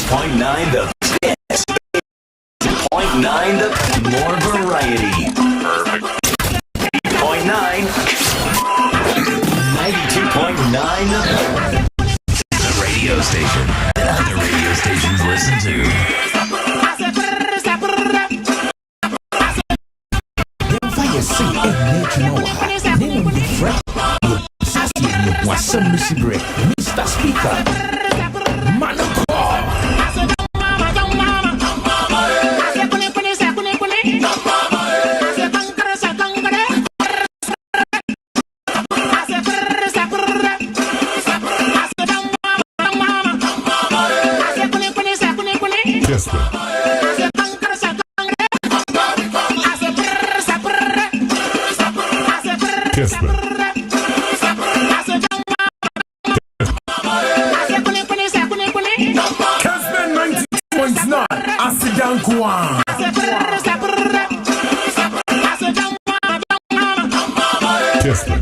96.9 the best. 0.9 the more variety. Perfect. 80.9. 92.9 the radio station that other radio stations listen to. Mr. Speaker, Kessben. Kessben 92.9. I sit down, Kwan. Kessben.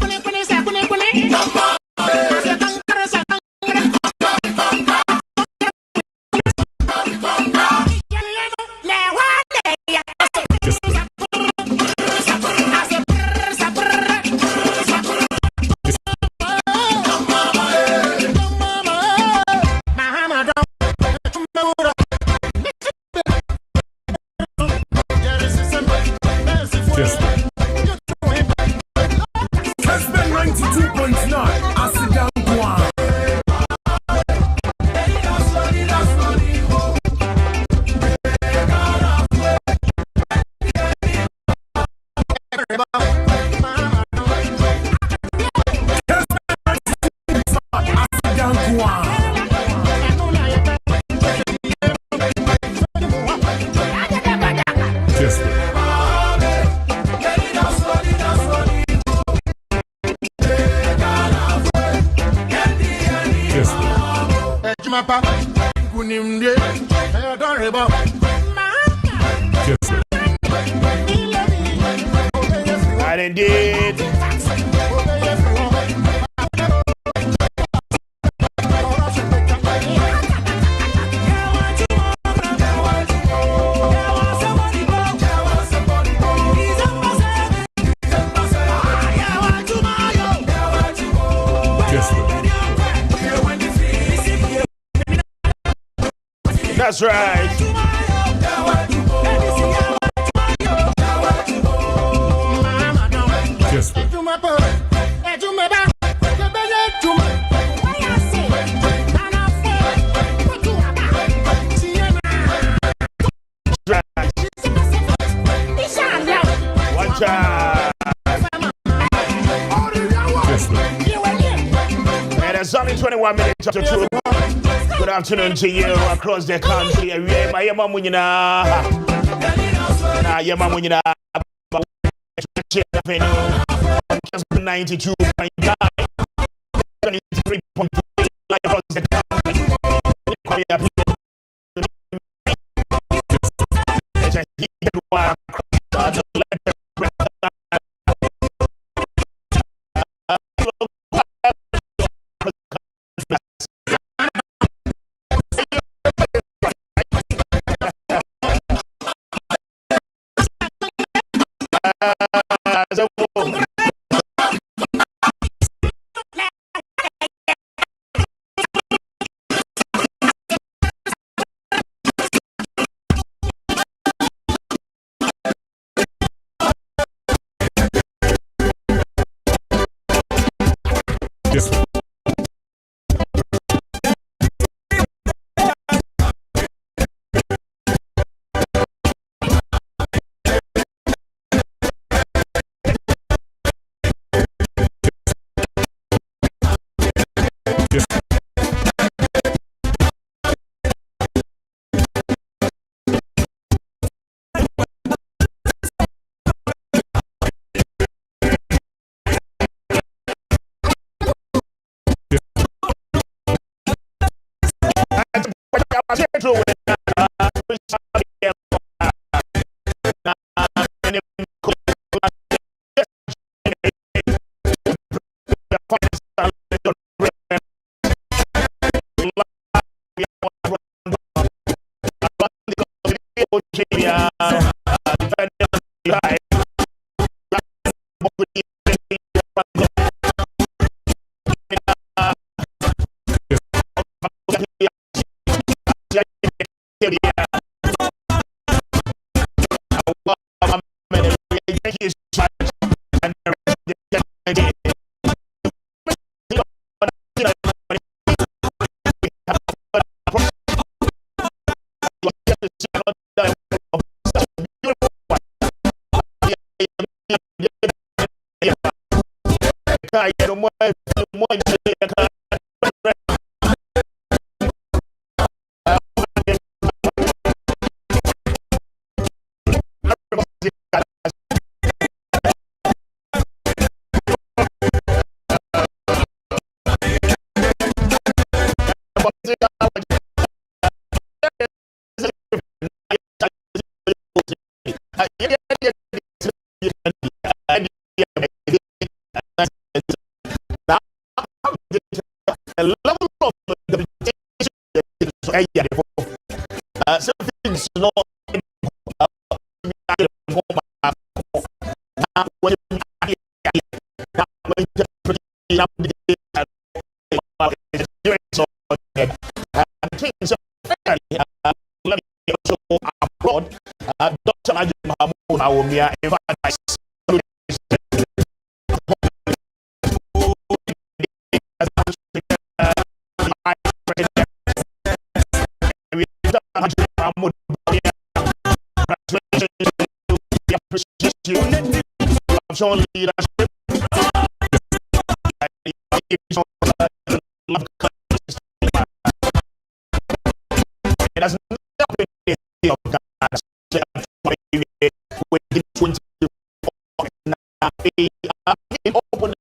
Kessben 92.9. I sit down, Kwan. And indeed, that's right. Kessben. One time. And it's only 21 minutes after 2. Good afternoon to you across the country. My mama, you know, your mama, you know, 92.9, 23.3 across the country. Kwame Appiah so some things no abroad, Dr. Ajay Mahamoud Awumia, in fact, shown leadership. It has not been of God. With 24 open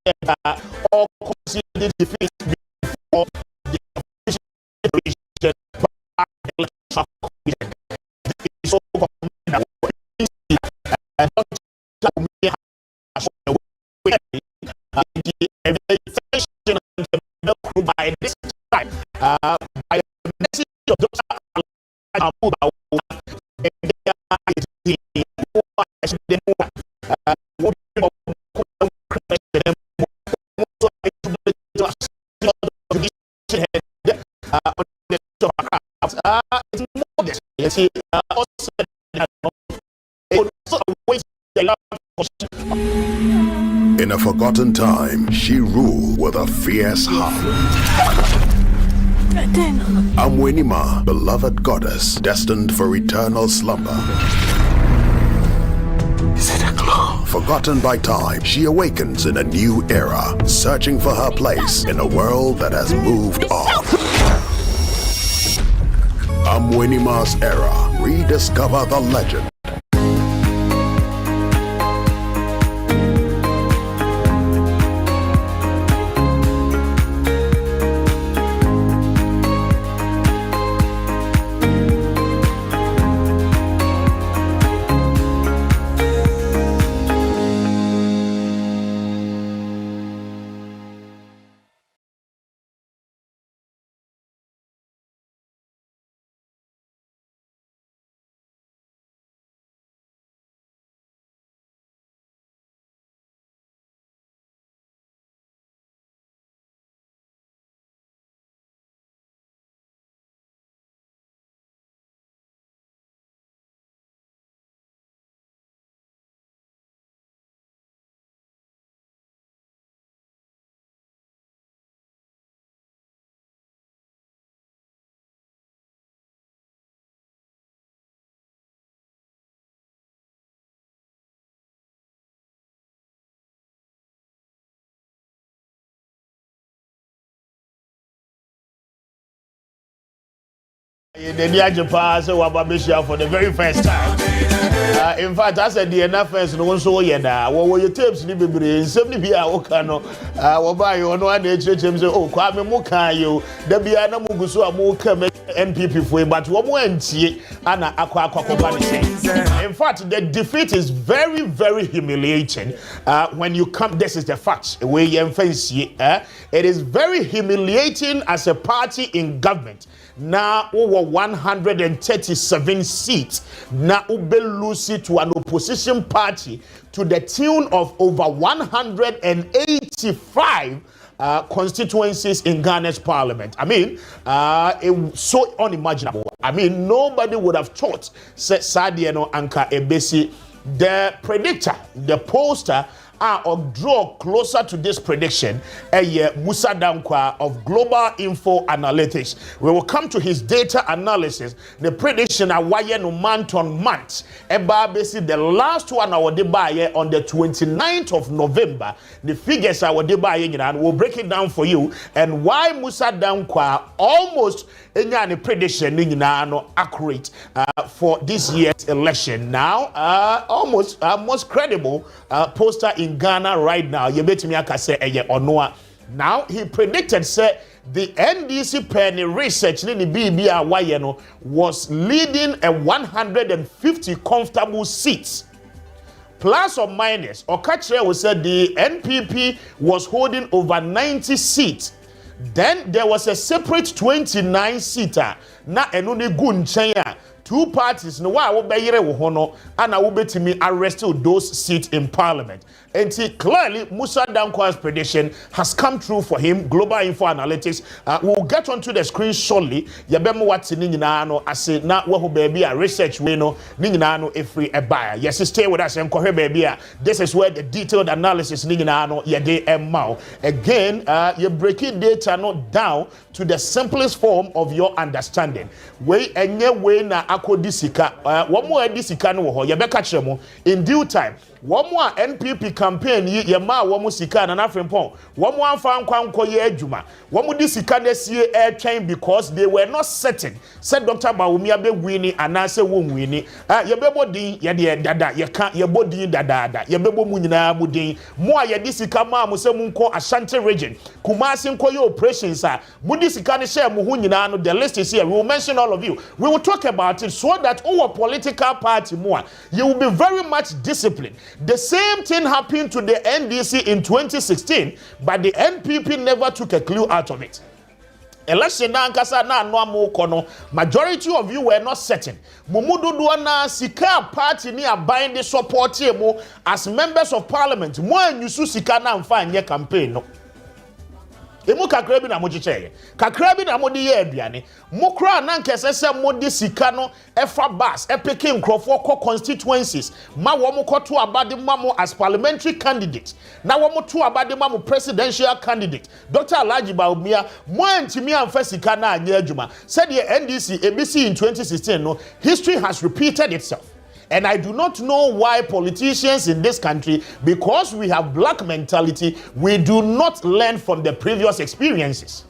all conceded defeat before the official declaration by the electoral commission. This is so commendable. And by this time, by the message of those in a forgotten time, she ruled with a fierce heart. Amwenima, beloved goddess, destined for eternal slumber. Is it a claw? Forgotten by time, she awakens in a new era, searching for her place in a world that has moved on. Amwenima's era. Rediscover the legend. For the very first time. In fact, I said the enough first no one so yeda. What were your tapes? Ni bebre. Nsem bi a okano. Woba yo no ade chechem say oh Kwame mo kan yo. Da bia na mugu so amuka NPP for but wo mo antie ana akwa say. In fact, the defeat is very, very humiliating. When you come, this is the fact. It is very humiliating as a party in government. Now over 137 seats. Now ube lose to an opposition party to the tune of over 185 constituencies in Ghana's parliament. I mean, it's so unimaginable. I mean, nobody would have thought Sadiano Anka Ebesi, the predictor, the pollster, or draw closer to this prediction, Musa Dankwa of Global Info Analytics. We will come to his data analysis. The prediction no month on month. Basically, the last one I will buy on the 29th of November. The figures I will buy and we'll break it down for you. And why Musa Dankwa almost any prediction accurate for this year's election. Now, almost most credible poster in Ghana right now. You bet me I can say Onoa. Now he predicted say the NDC penny research in the BBI was leading a 150 comfortable seats. Plus or minus, Okachre will say the NPP was holding over 90 seats. Then there was a separate 29-seater na eno ne gu nchen a two parties no wa wo beyere wo ho no ana wo betimi arrest those seats in parliament. And clearly Musa Dankwa's prediction has come true for him. Global Info Analytics, we'll get onto the screen shortly. Yabemo what's in no ase na wo baby a research we no ni nyina no efri e buyer. Yes, stay with us and baby. This is where the detailed analysis ni nyina no ye dey emma. Again, you're breaking data no down to the simplest form of your understanding. We enye we na akodi sika. Wo mo edi sika no ho ye beka kire mo in due time. One more NPP campaign ye ma womu sika na frimpon. One more fan kwanko ye adwuma. Womu di sika nesie air train because they were not certain. Said Dr. Bawumi abe wini anase won wini. Ye bebo din ye de dada ye kan ye bodin dada. Ye bebo mu nyina mu din. Mo a ye di sika ma mu se mu nko Ashanti region. Kumasi nko ye operations a mu di sika ne share mu hu nyina no. The list is here. We will mention all of you. We will talk about it so that our political party more you will be very much disciplined. The same thing happened to the NDC in 2016, but the NPP never took a clue out of it. Election na ankasa na anu amu kono, majority of you were not certain. Mumududu na sika party ni aban de support mu as members of parliament. Mo anyusu sika na mfa nye campaign no. Emu kakra bi na mo chicheye. Kakra bi na mo di ye aduane. Mo kra na nkese se mo di sika no efa bus epeke nkrofo ko constituencies. Ma wo mo koto abade ma mo as parliamentary candidate. Na wo mo to abade ma mo presidential candidate. Dr. Alhaji Bawumia mo antimi amfa sika na anya adwuma. Said the NDC ABC in 2016 no, history has repeated itself. And I do not know why politicians in this country, because we have black mentality, we do not learn from the previous experiences.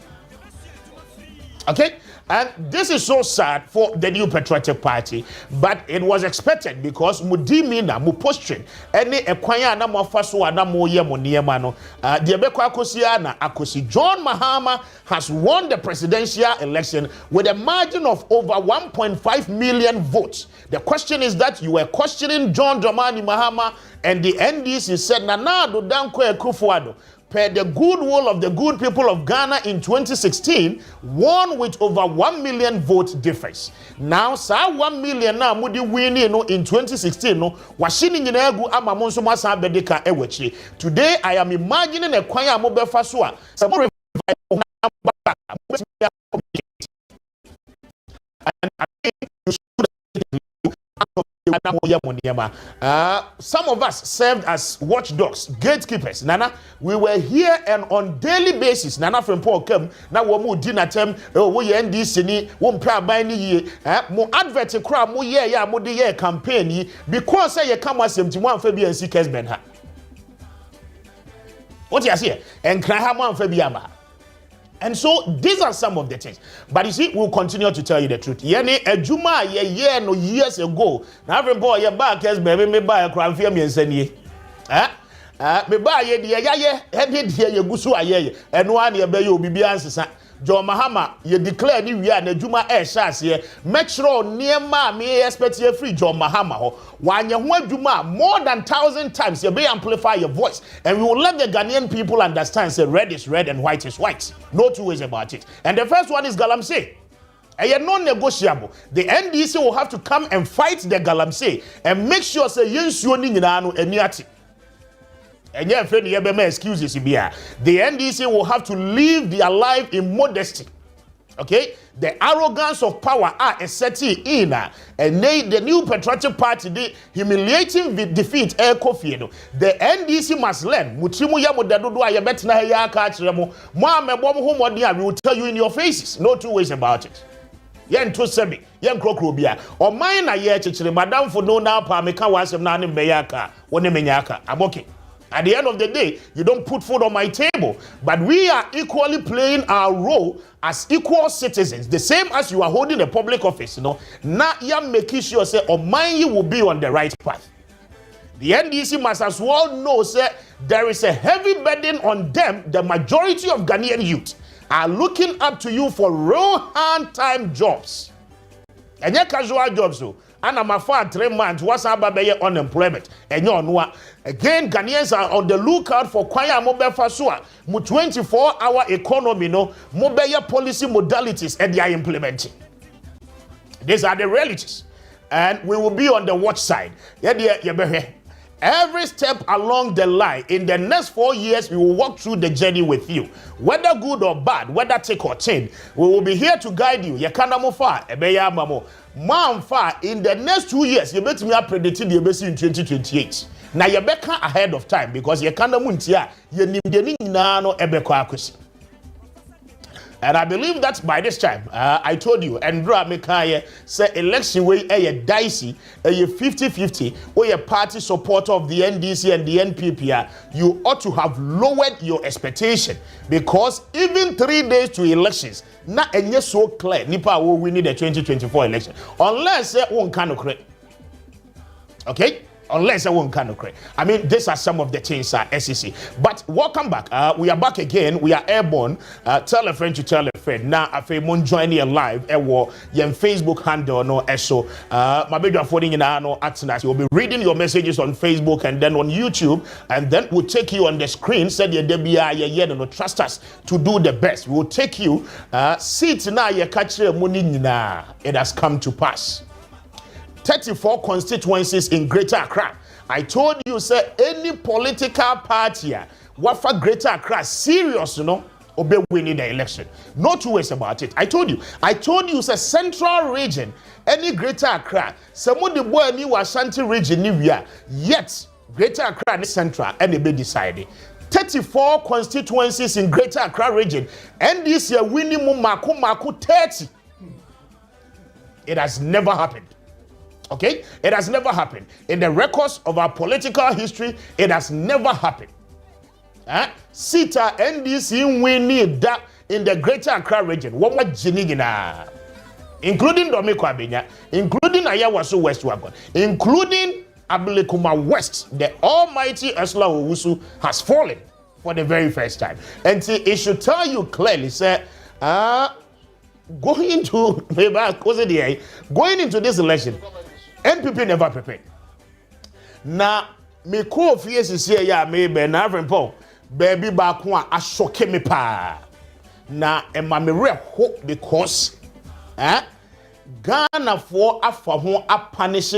Okay? And this is so sad for the New Patriotic Party, but it was expected because mudimina mu posture any ekwanya na mo afaso na mo ye mo niema no de ebekọ akosia na akosi John Mahama has won the presidential election with a margin of over 1.5 million votes. The question is that you were questioning John Dramani Mahama, and the NDC said Nana Addo Dankwa Akufo-Addo, per the goodwill of the good people of Ghana in 2016, won with over 1 million vote difference. Now, sa 1 million na mudi winning no in 2016 no washini nyina egu ama monso masa bedeka ewechi. Today I am imagining a kwanya mo befa so a some and I think you should some of us served as watchdogs, gatekeepers. Nana, we were here and on daily basis. Nana from Paul came. Now we mu dinner term. We NDC ni. We pray by ni ye. Mo advert crowd. Mo ye ya. Mo di ye campaign ye. Because say ye come as 71 February and Kessben ha. What you say? And cry ha man February. And so these are some of the things. But you see, we'll continue to tell you the truth. Yeni ejuma ye no years ago. Now every boy ye back as baby me buy a crown for me and send ye. Me buy ye the ye headed here ye gusu aye. And one ye be you be answer. John Mahama ye declare ni we are na ejuma e shas ye. Make sure near ma me expect ye free John Mahama ho. Wan ye ho adwuma more than 1,000 times you be amplify your voice, and we will let the Ghanaian people understand say red is red and white is white. No two ways about it. And the first one is Galamsey. And you're non-negotiable. The NDC will have to come and fight the Galamsey and make sure say yensuo ni nyina no eniati. And yeah, friend, you have excuses here. The NDC will have to live their life in modesty. Okay? The arrogance of power are setting in. And the New Patriotic Party, the humiliating defeat, the NDC must learn. We will tell you in your faces. No two ways about it. Yen to sebi, yen krokrobia. O mine na ye chichiri, madam for no now pa meka wasem na ne mbeyaka, one menyaka. I'm okay. At the end of the day, you don't put food on my table. But we are equally playing our role as equal citizens. The same as you are holding a public office, you know. Now you are making sure, say, oh, mine will be on the right path. The NDC must as well know, say, there is a heavy burden on them. The majority of Ghanaian youth are looking up to you for real hand-time jobs. And your casual jobs, so. And I'm a 3 months, what's about unemployment? And you know, again, Ghanaians are on the lookout for Kwame Appiah Kubi. Mu 24-hour economy, no, mobile policy modalities and they are implementing. These are the realities. And we will be on the watch side. Every step along the line, in the next 4 years, we will walk through the journey with you. Whether good or bad, whether take or change, we will be here to guide you. In the next 2 years, you bet me up predicted you bet in 2028. Now you better ahead of time because you can't muntia you need no and I believe that by this time, I told you, and Mekaya say election way a dicey, a 50-50, or a party supporter of the NDC and the NPP, you ought to have lowered your expectation because even 3 days to elections, not any so clear, Nipa will win the 2024 election, unless one can occur. Okay? Unless I won't kind of credit. I mean, these are some of the things SEC. But welcome back. We are back again. We are airborne. Tell a friend to tell a friend. Now, I feel mon join you live. Your Facebook handle no eso. My baby are phoning in no actions. You'll be reading your messages on Facebook and then on YouTube, and then we'll take you on the screen. Said you no trust us to do the best. We'll take you. Sit now. You catch money na. It has come to pass. 34 constituencies in Greater Accra. I told you, sir, any political party, what for Greater Accra, serious, obey winning the election. No two ways about it. I told you, sir, Central Region, any Greater Accra, some of the boy ni Ashanti region ni yet Greater Accra is Central, and they be decided. 34 constituencies in Greater Accra region, and this year winning Maku 30. It has never happened. Okay, it has never happened in the records of our political history. It has never happened. Sita NDC winning that in the Greater Accra region. What jinigina, including Domiko Abenya, including Ayawaso West Wagon, including Ablekuma West. The almighty Esla Owusu has fallen for the very first time, and it should tell you clearly, sir. Going into this election, NPP never prepared. Now, me call for yes is here, ya maybe na Paul, baby back one a shock me pa. Now, and my hope because Ghana for a home a punish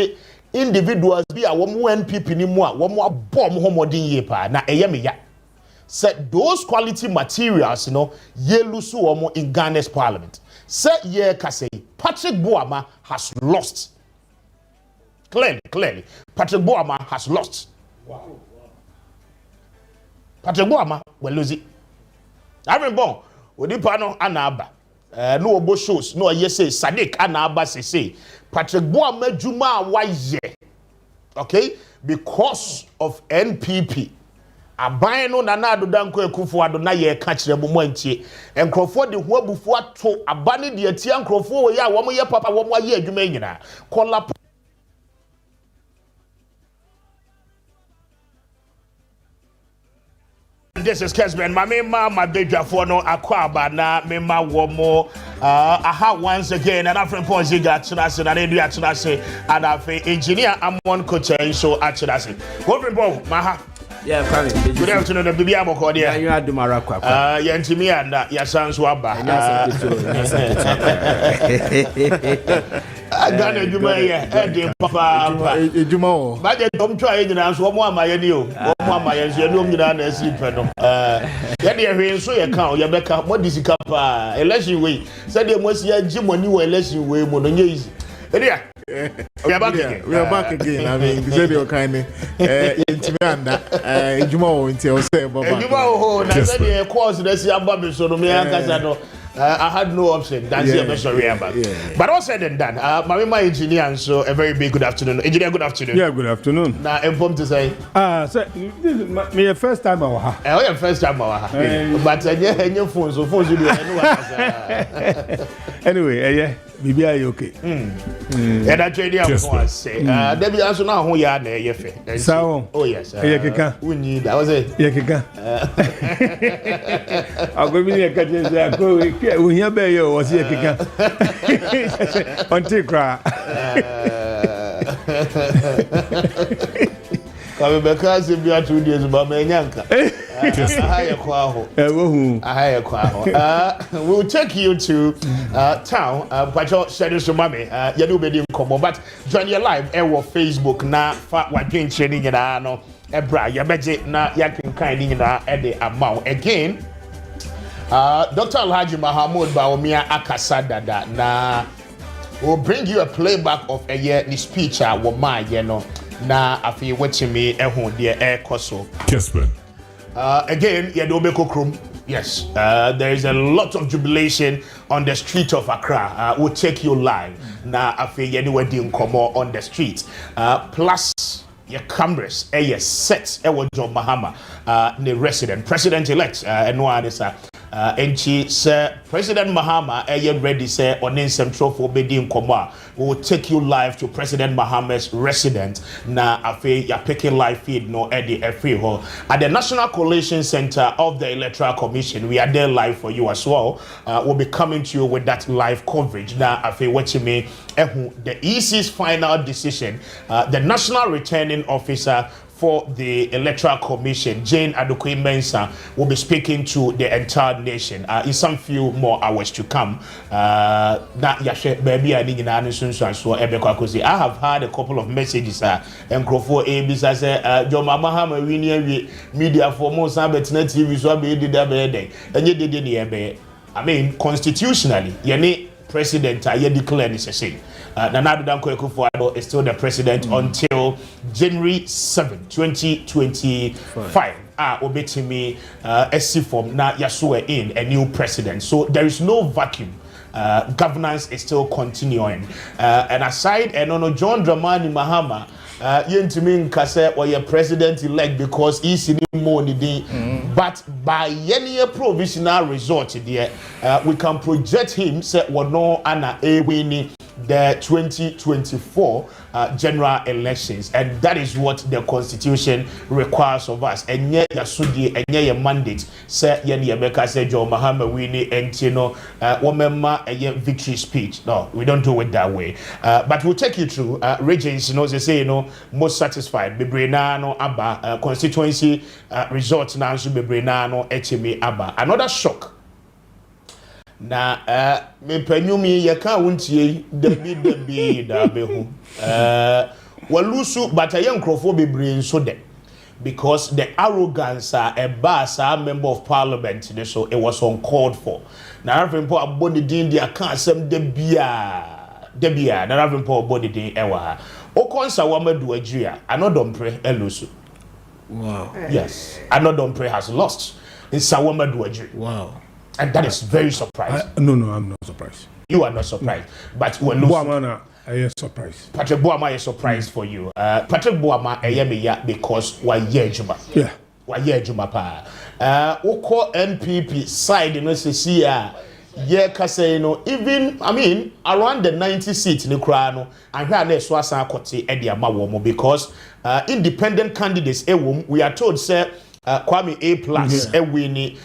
individuals be a woman NPP ni more, one more bomb homodin ye pa na eyemi ya. Said those quality materials, ye lusu in Ghana's parliament. Said ye kase Patrick Boama has lost. Clearly, Patrick Boama has lost. Wow. Patrick Boama will lose it. I remember Odipano Anaba. No obo shows, no yese Sadiq Anaba say Patrick Boama Juma wise. Okay, because of NPP. Aban no nana adodanko ekufo adona ye ka kire bo mantie enkrofo de ho abufu ato abane de atia enkrofo wo ya wo mo ye papa wo mo ye adwuma nyina kola. This is Kessben. My baby for no aquaba na mema womo. Aha once again and after Ponzi got to us and I do actually and I've engineer Amon Coach so actually. Hoping Bo Maha. Yeah, Kwame. Good afternoon, the baby amo called here. You are do Marakwa. Yantimi and your son's waba. I got a Juma here, Papa. Juma. But they don't try it and so more my new. One my as you know me down and sleep. Then you so you count your back up. What is the cup? Election way. Said you must hear Jim when you were election way more than easy. We are back again. We are back again. I mean, you said you're kind of Intimanda, Jumo, until say about Jumo. I said, of course, that's your baby, so me, I had no option. That's your best about. But all said and done, my engineer, and so a very big good afternoon. Engineer, good afternoon. Yeah, good afternoon. Now, informed to say, so this is my first time I was. Oh, your first time I was. But and your phone, so phones you do. Anyway, yeah. Maybe I okay. And I trade you for say. There be also now who you are there, Yefe. So, oh yes. We need that was it. Yeah, I'll go in here. Go. We hear by you was here. Until cry. Kwame because if you are 2 days about Menyanka. We'll take you to town, Pacho Shadows to Mammy, Yadu Bedi Komo, but join your live air Facebook na fat what drink training in ano, Ebra, Yabeji na yakin kind in the amount again. Dr. Alhaji Mahamoud Baumia Akasadada na will bring you a playback of a year the speech woma yeno na afi watching me ehun de air koso Kessben. Again yadobeko krum. Yes, there is a lot of jubilation on the street of Accra. We'll take you live na afi yedi wedi nkomo on the street. Plus your cameras set John Mahama the resident president-elect and she said President Mahama ready say on in central for Bedin Koma. We will take you live to President Mahama's residence na afe ya picking live feed no Eddie Efriho at the National Coalition Center of the Electoral Commission. We are there live for you as well. We'll be coming to you with that live coverage na afe watching me the EC's final decision. The National Returning Officer for the Electoral Commission, Jane Adokoy Mensah, will be speaking to the entire nation in some few more hours to come. I have had a couple of messages and Crofo Abis say John Mahama media for most TV so be and you did I mean constitutionally president declared this thing. Nana Danko Ekufuado is still the president until January 7, 2025. Obetimi SC form na Yasue in a new president. So there is no vacuum. Governance is still continuing. And aside, John Dramani Mahama, Yentimin Kase or your president-elect because he's in money. But by any provisional result there, we can project him say no ana winning the 2024 general elections, and that is what the constitution requires of us. And yet Yasudi and yet mandate say Yabeka say John Mahama Winnie and Womema a victory speech. No, we don't do it that way. But we'll take you through regions, they say most satisfied. Bebrenano Abba constituency results now should Bebrenano Echimi Abba. Another shock. Na me penyumi yaka wuntie debi da behu walusu but ayen krofo bebre so de because the arrogance a bass member of parliament so it was uncalled for. Na Reverend Paul abodi din dia kan asem debia na Reverend Paul abodi din ewa okonsa wamadu adria anodompre elusu. Wow. Yes, anodompre has lost in Sawamadu adria. Wow. And that is very surprising. No, I'm not surprised. You are not surprised. But we're losing. I am surprised. Patrick Boama is surprised for you. Patrick Boama, because why Juma? Yeah. Why Juma pa? Oko NPP side, see even around the 90 seats in the crown, and here next was Eddie Amawomo because independent candidates, we are told, sir. Kwame Appiah Kubi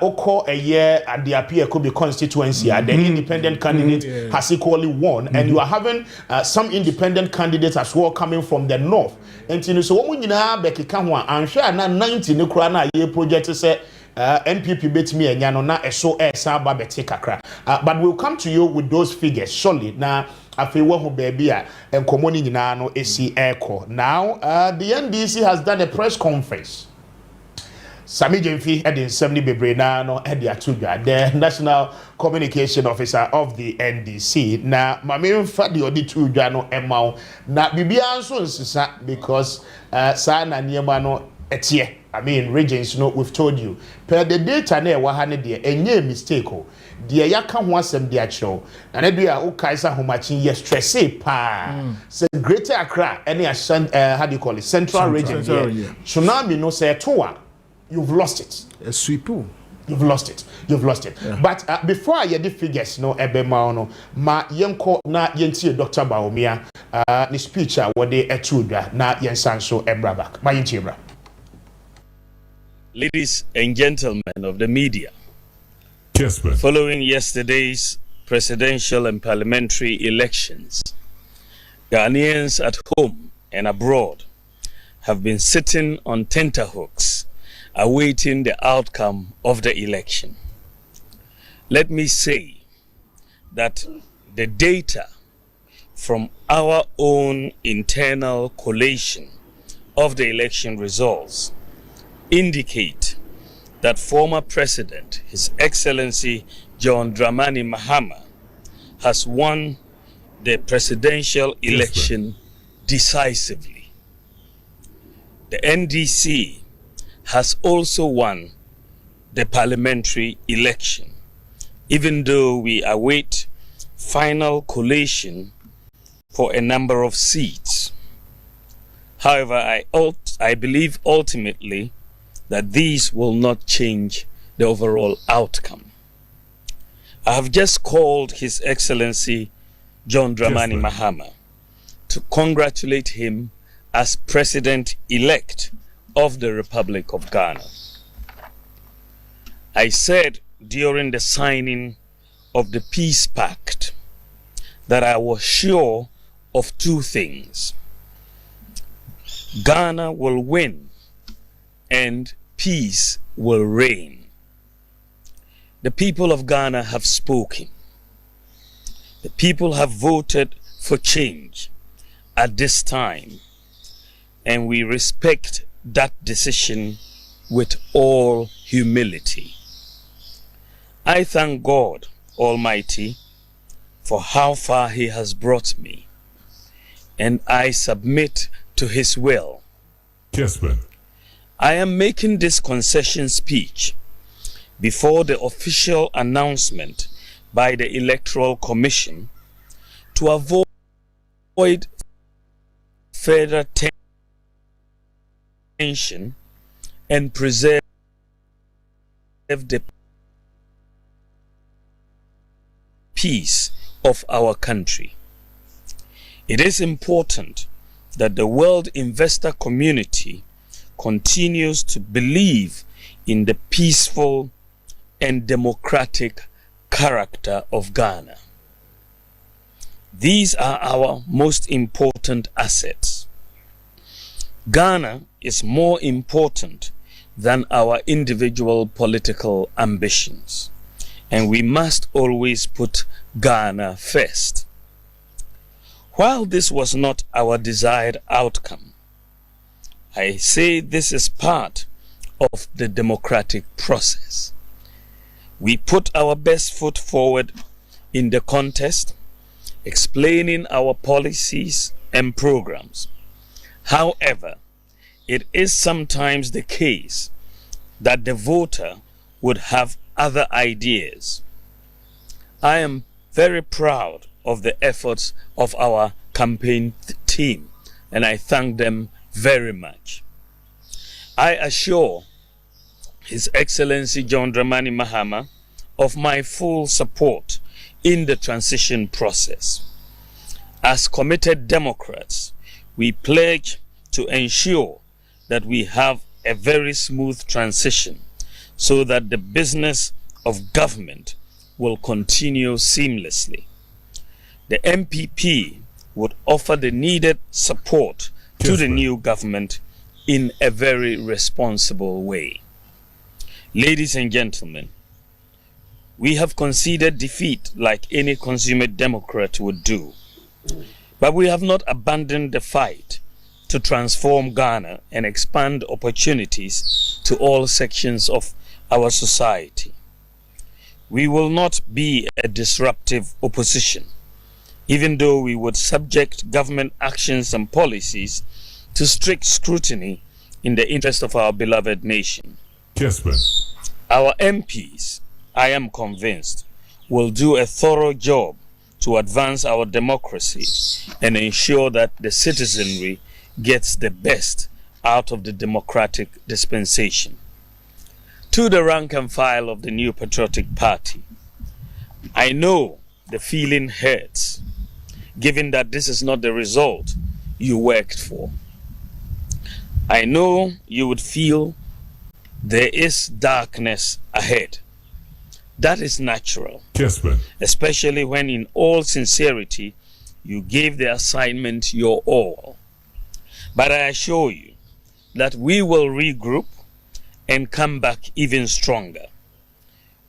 Oko a year at the Appiah Kubi constituency. The independent candidate has equally won, and you are having some independent candidates as well coming from the north. And so when you know Becky Kamwa, and share na 90 no krana ye project say NPP bet me and yano na so saba beti kakra. But we'll come to you with those figures surely. Now afi wo baby and commoni nyina no esi echo. Now the NDC has done a press conference. Sami Jemfi Edin Semni Bebrena no Edi Atuga, the National Communication Officer of the NDC. Na Mami Fadi Odi Tuga no Emau na Bibia so nsisa because sa na niema no etie. I mean regions we've told you. Per the data na ewa ha ne de enye mistake o. De yaka ho asem de akyerɛw. Na ne dia o kaisa homachin ye stress pa. Say Greater Accra any how do you call it? Central region here. Tsunami no say toa. You've lost it. A sweepu. You've lost it. Yeah. But before I hear the figures, ma yenko na yenti Dr. Baumia, the speech what they etuda na yensanso ebrabak. Ma yenti ebra. Ladies and gentlemen of the media, Kessben. Following yesterday's presidential and parliamentary elections, Ghanaians at home and abroad have been sitting on tenterhooks, awaiting the outcome of the election. Let me say that the data from our own internal collation of the election results indicate that former President, His Excellency John Dramani Mahama, has won the presidential election decisively. The NDC has also won the parliamentary election, even though we await final collation for a number of seats. However, I believe ultimately that these will not change the overall outcome. I have just called His Excellency John Dramani Mahama to congratulate him as President-elect of the Republic of Ghana. I said during the signing of the Peace Pact that I was sure of two things: Ghana will win and peace will reign. The people of Ghana have spoken. The people have voted for change at this time, and we respect that decision with all humility. I thank God Almighty for how far He has brought me, and I submit to His will. Kessben. I am making this concession speech before the official announcement by the Electoral Commission to avoid further tension and preserve the peace of our country. It is important that the world investor community continues to believe in the peaceful and democratic character of Ghana. These are our most important assets. Ghana is more important than our individual political ambitions, and we must always put Ghana first. While this was not our desired outcome, I say this is part of the democratic process. We put our best foot forward in the contest, explaining our policies and programs. However, it is sometimes the case that the voter would have other ideas. I am very proud of the efforts of our campaign team, and I thank them very much. I assure His Excellency John Dramani Mahama of my full support in the transition process. As committed Democrats, we pledge to ensure that we have a very smooth transition so that the business of government will continue seamlessly. The MPP would offer the needed support to the new government in a very responsible way. Ladies and gentlemen, we have conceded defeat like any consummate Democrat would do, but we have not abandoned the fight to transform Ghana and expand opportunities to all sections of our society. We will not be a disruptive opposition, even though we would subject government actions and policies to strict scrutiny in the interest of our beloved nation. Kessben. Our MPs, I am convinced, will do a thorough job to advance our democracy and ensure that the citizenry gets the best out of the democratic dispensation. To the rank and file of the New Patriotic Party, I know the feeling hurts, given that this is not the result you worked for. I know you would feel there is darkness ahead. That is natural, Kessben. especially when in all sincerity you gave the assignment your all. But I assure you that we will regroup and come back even stronger.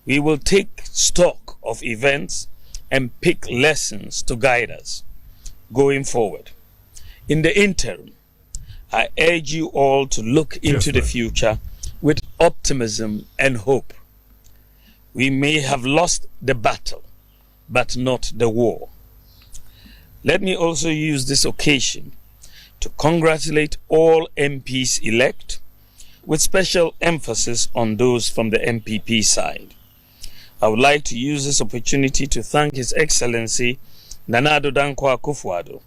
We will take stock of events and pick lessons to guide us going forward. In the interim, I urge you all to look into the future with optimism and hope. We may have lost the battle, but not the war. Let me also use this occasion to congratulate all MPs elect, with special emphasis on those from the MPP side. I would like to use this opportunity to thank His Excellency Nana Addo Dankwa Akufo-Addo,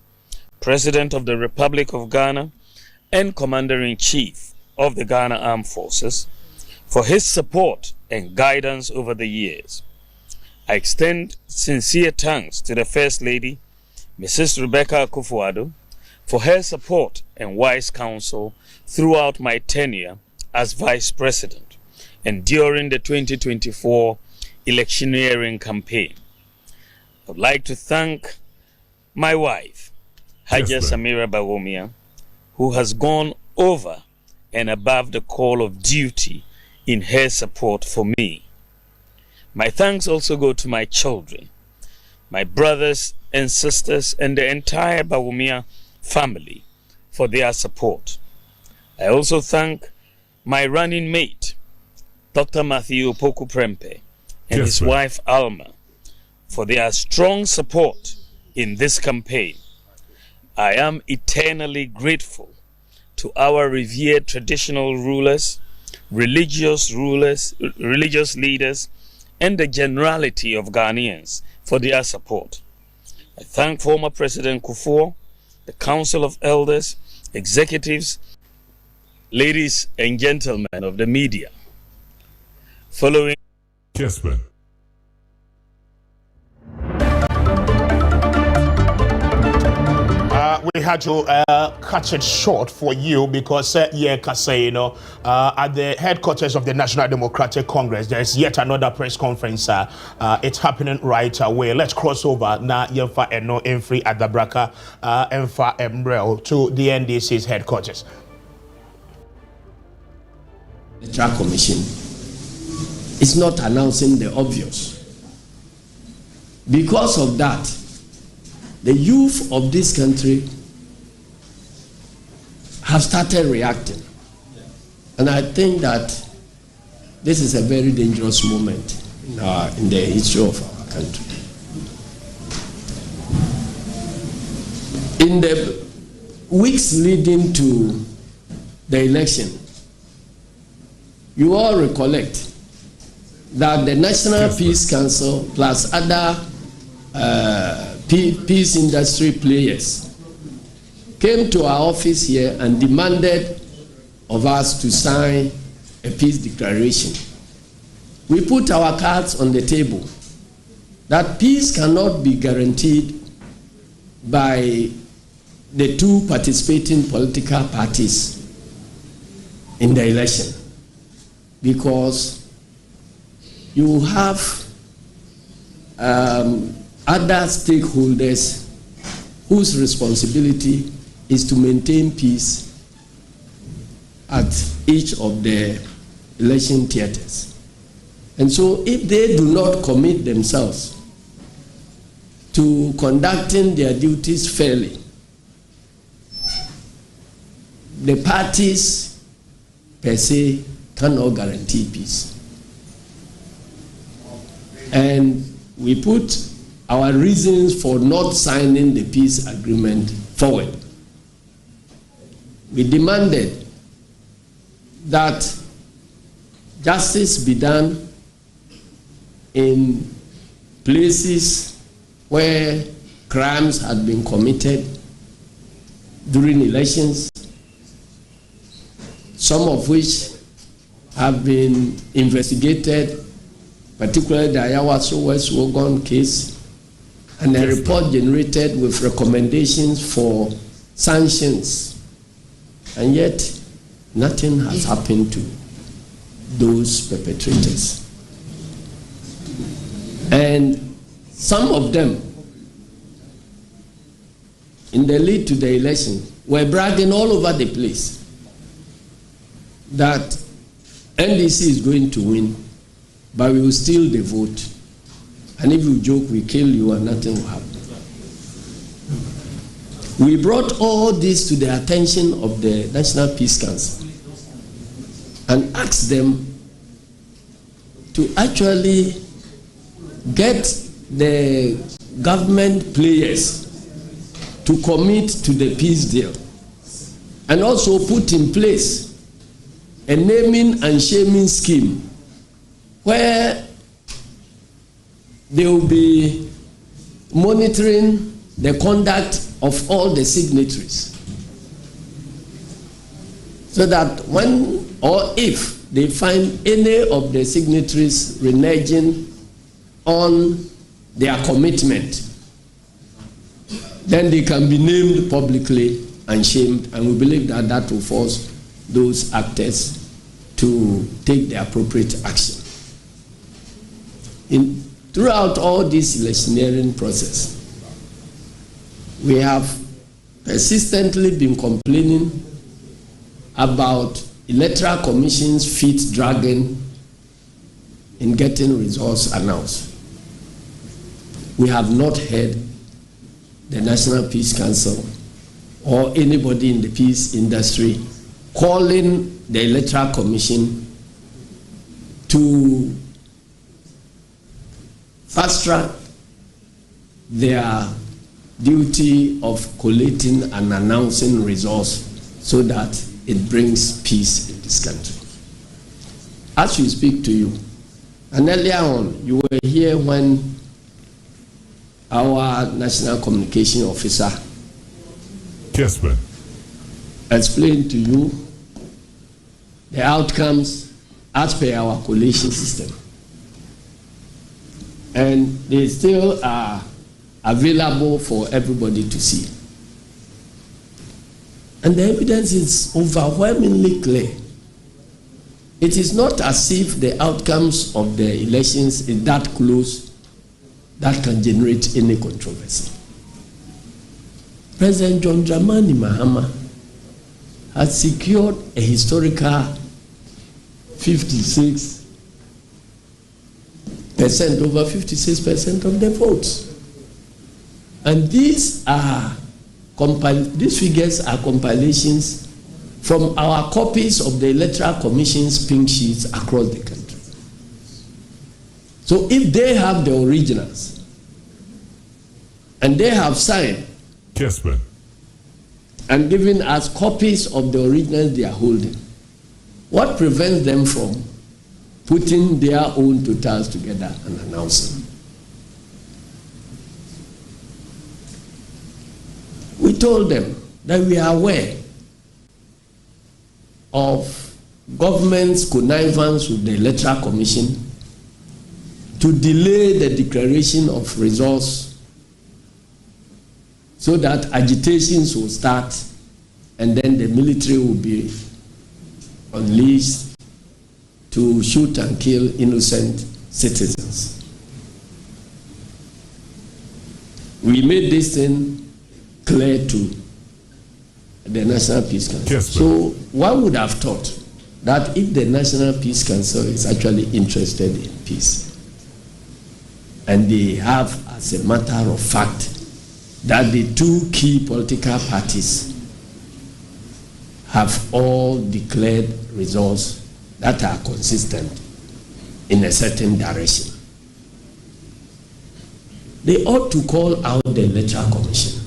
President of the Republic of Ghana and Commander-in-Chief of the Ghana Armed Forces, for his support and guidance over the years. I extend sincere thanks to the First Lady, Mrs. Rebecca Akufo-Addo, for her support and wise counsel throughout my tenure as Vice President and during the 2024 electioneering campaign. I would like to thank my wife, Haja Samira Bawumia, who has gone over and above the call of duty in her support for me. My thanks also go to my children, my brothers and sisters, and the entire Bawumia family for their support. I also thank my running mate, Dr. Matthew Opoku Prempeh, and his wife Alma, for their strong support in this campaign. I am eternally grateful to our revered traditional rulers, religious leaders, and the generality of Ghanaians for their support. I thank former President Kufuor, the Council of Elders, executives, ladies and gentlemen of the media. Following Kessben. We had to cut it short for you because at the headquarters of the National Democratic Congress, there's yet another press conference. It's happening right away. Let's cross over now. Yemfa Eno Enfri at the Braka Emfa Embrel to the NDC's headquarters. The Track Commission is not announcing the obvious. Because of that, the youth of this country have started reacting. And I think that this is a very dangerous moment in the history of our country. In the weeks leading to the election, you all recollect that the National Peace Council plus other peace industry players came to our office here and demanded of us to sign a peace declaration. We put our cards on the table that peace cannot be guaranteed by the two participating political parties in the election, because you have other stakeholders whose responsibility is to maintain peace at each of the election theaters. And so if they do not commit themselves to conducting their duties fairly, the parties per se cannot guarantee peace. And we put our reasons for not signing the peace agreement forward. We demanded that justice be done in places where crimes had been committed during elections, some of which have been investigated, particularly the Ayawaso West Wogon case, and a report generated with recommendations for sanctions. And yet, nothing has happened to those perpetrators. And some of them, in the lead to the election, were bragging all over the place that NDC is going to win, but we will steal the vote. And if you joke, we kill you and nothing will happen. We brought all this to the attention of the National Peace Council and asked them to actually get the government players to commit to the peace deal and also put in place a naming and shaming scheme where they will be monitoring the conduct of all the signatories, so that when or if they find any of the signatories reneging on their commitment, then they can be named publicly and shamed, and we believe that that will force those actors to take the appropriate action. Throughout all this electioneering process, we have persistently been complaining about electoral commission's feet dragging in getting results announced. We have not heard the National Peace Council or anybody in the peace industry calling the Electoral Commission to fast track their duty of collating and announcing results so that it brings peace in this country. As we speak to you, and earlier on, you were here when our National Communication Officer Kessben explained to you the outcomes as per our collation system. And they still are available for everybody to see. And the evidence is overwhelmingly clear. It is not as if the outcomes of the elections is that close that can generate any controversy. President John Dramani Mahama has secured a historical 56%, over 56% of the votes. And these figures are compilations from our copies of the Electoral Commission's pink sheets across the country. So if they have the originals and they have signed Kessben and given us copies of the originals they are holding, what prevents them from putting their own totals together and announcing? We told them that we are aware of government's connivance with the Electoral Commission to delay the declaration of results so that agitations will start and then the military will be unleashed to shoot and kill innocent citizens. We made this thing clear to the National Peace Council. Yes, so one would have thought that if the National Peace Council is actually interested in peace, and they have, as a matter of fact, that the two key political parties have all declared results that are consistent in a certain direction, they ought to call out the Electoral Commission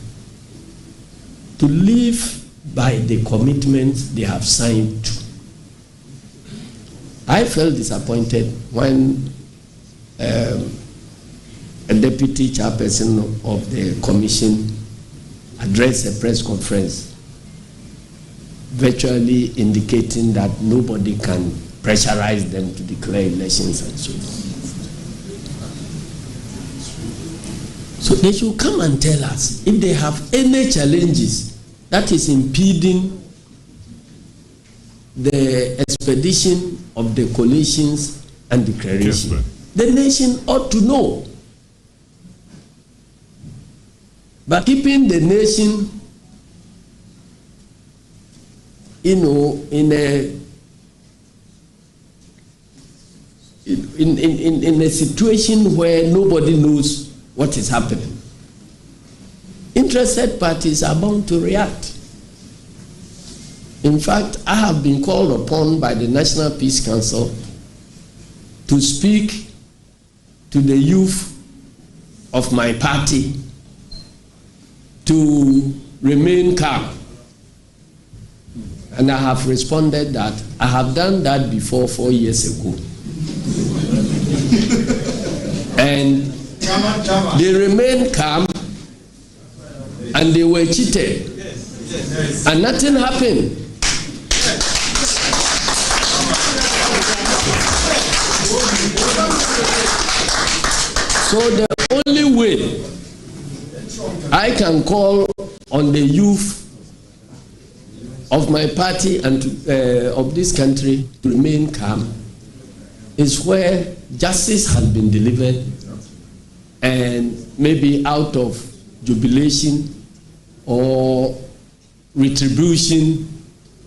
to live by the commitments they have signed to. I felt disappointed when a deputy chairperson of the commission addressed a press conference virtually indicating that nobody can pressurize them to declare elections and so on. So they should come and tell us if they have any challenges that is impeding the expedition of the collations and declaration. Yes, the nation ought to know. But keeping the nation, in a in a situation where nobody knows what is happening, interested parties are bound to react. In fact, I have been called upon by the National Peace Council to speak to the youth of my party to remain calm. And I have responded that I have done that before 4 years ago. And they remained calm and they were cheated. And nothing happened. So the only way I can call on the youth of my party and of this country to remain calm is where justice has been delivered, and maybe out of jubilation or retribution,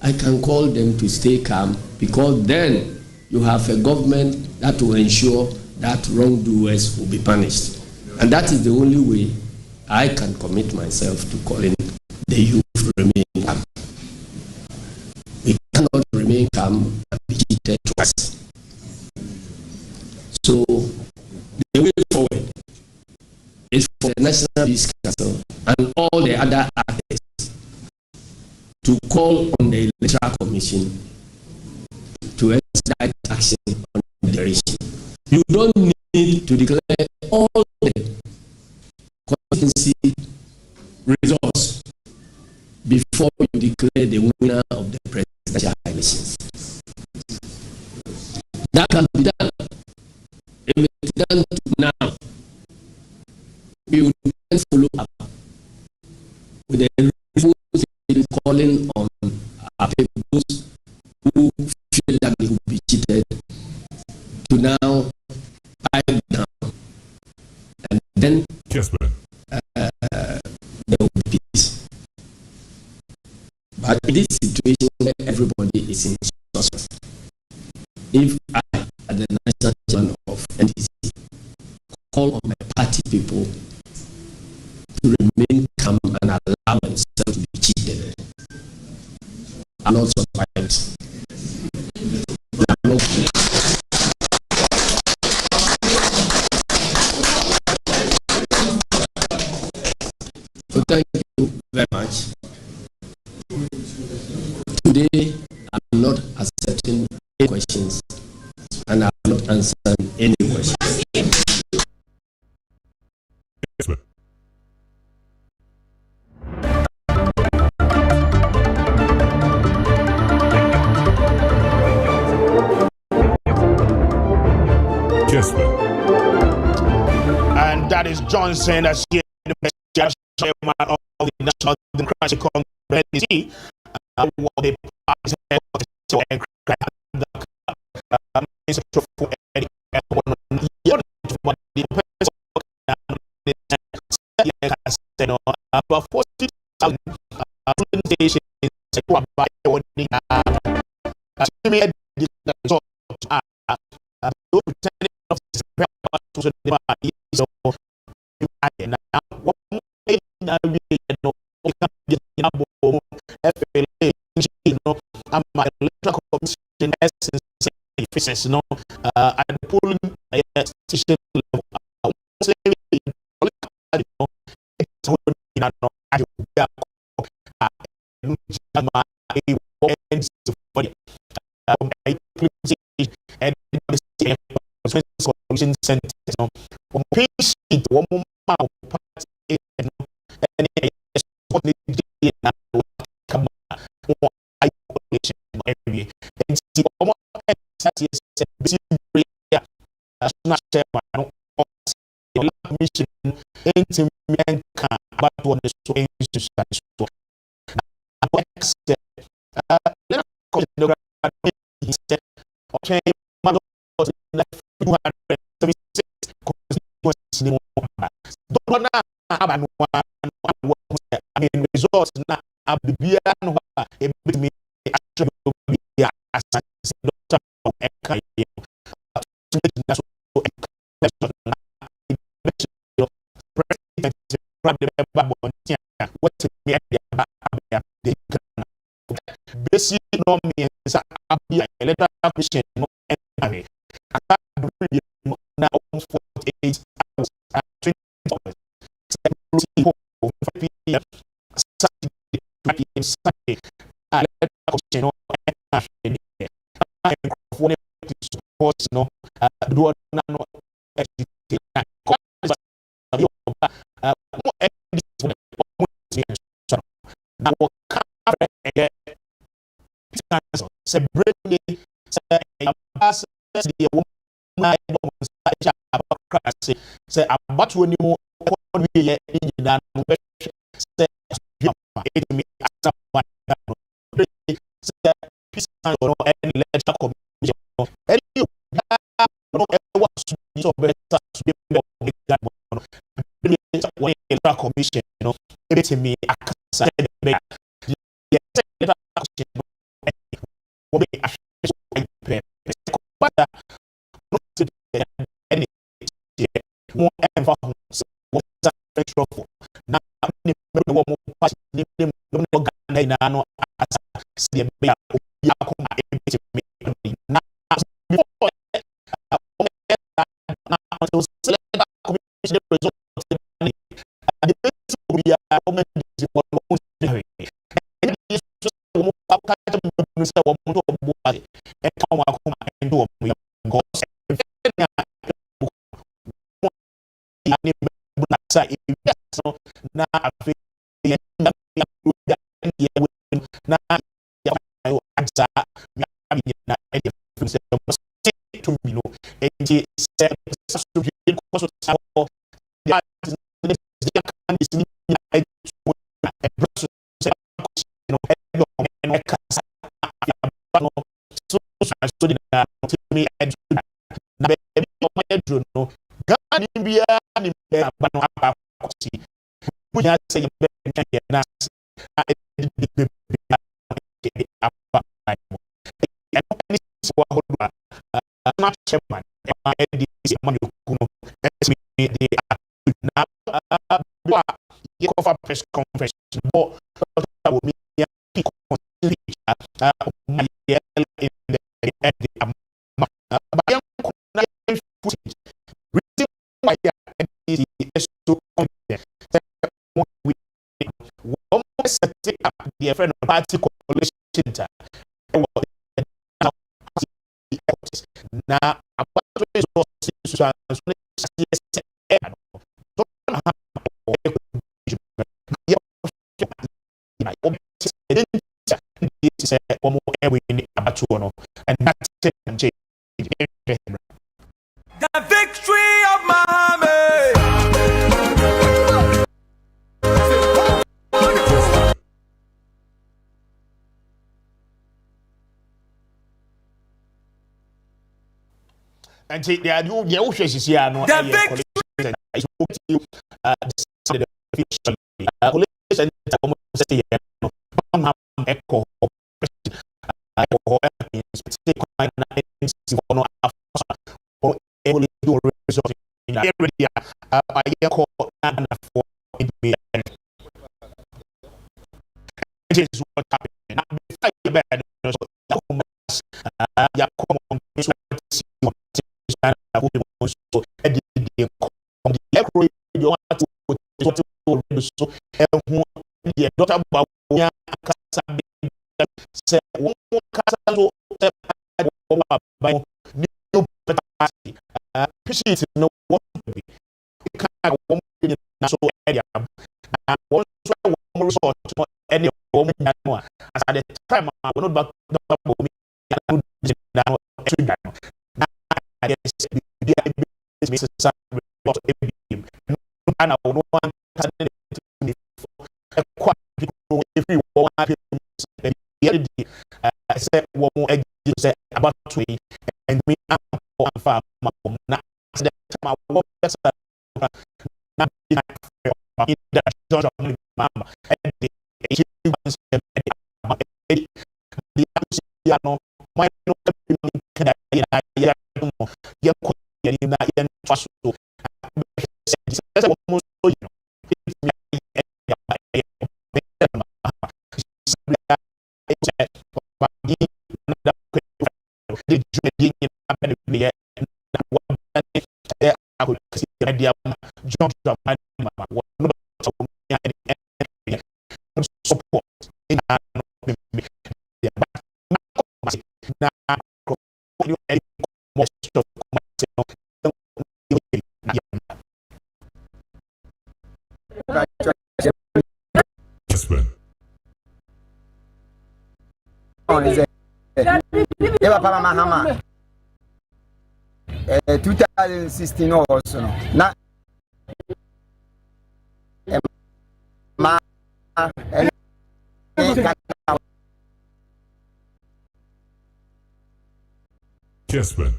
I can call them to stay calm, because then you have a government that will ensure that wrongdoers will be punished. And that is the only way I can commit myself to calling the youth to remain calm. We cannot remain calm and be cheated twice. So the way forward is for the National Peace Council and all the other actors to call on the Electoral Commission to expedite action on the declaration. You don't need to declare all the constituency results before you declare the winner of the presidential elections. That can be done. If it is done now, we will then follow up with the rules calling on our people who feel that they will be cheated to now pipe down, and then Kessben. there will be peace. But in this situation where everybody is in suspense, if I, at the national chairman of NDC, call on my party people to remain calm and allow themselves to be cheated, I'm not surprised. So thank you very much. Today, I'm not accepting any questions, and I'm not answering any questions. Kessben. Kessben. And that is Johnson, as the chairman of the National Democratic Congress, NDC, the party's about 40,000 stations by electoral commission essence, no, at the polling station level. Results now basic norm is electoral commission now 48 hours 20 hours 5 p.m. Saturday 2 p.m. Sunday electoral commission support no do no say about when you we in that say me peace and electoral commission any electoral commission it me press conference the friend of party coalition now and that's it. The victory of Muhammad. And they are doing your wishes here. No, the victory. I spoke to you the collection echo appreciate no what be kind of so area one resort any woman as at the time I will not back about to and me far Kessben. Eva para Mahama 2016 also na Kessben.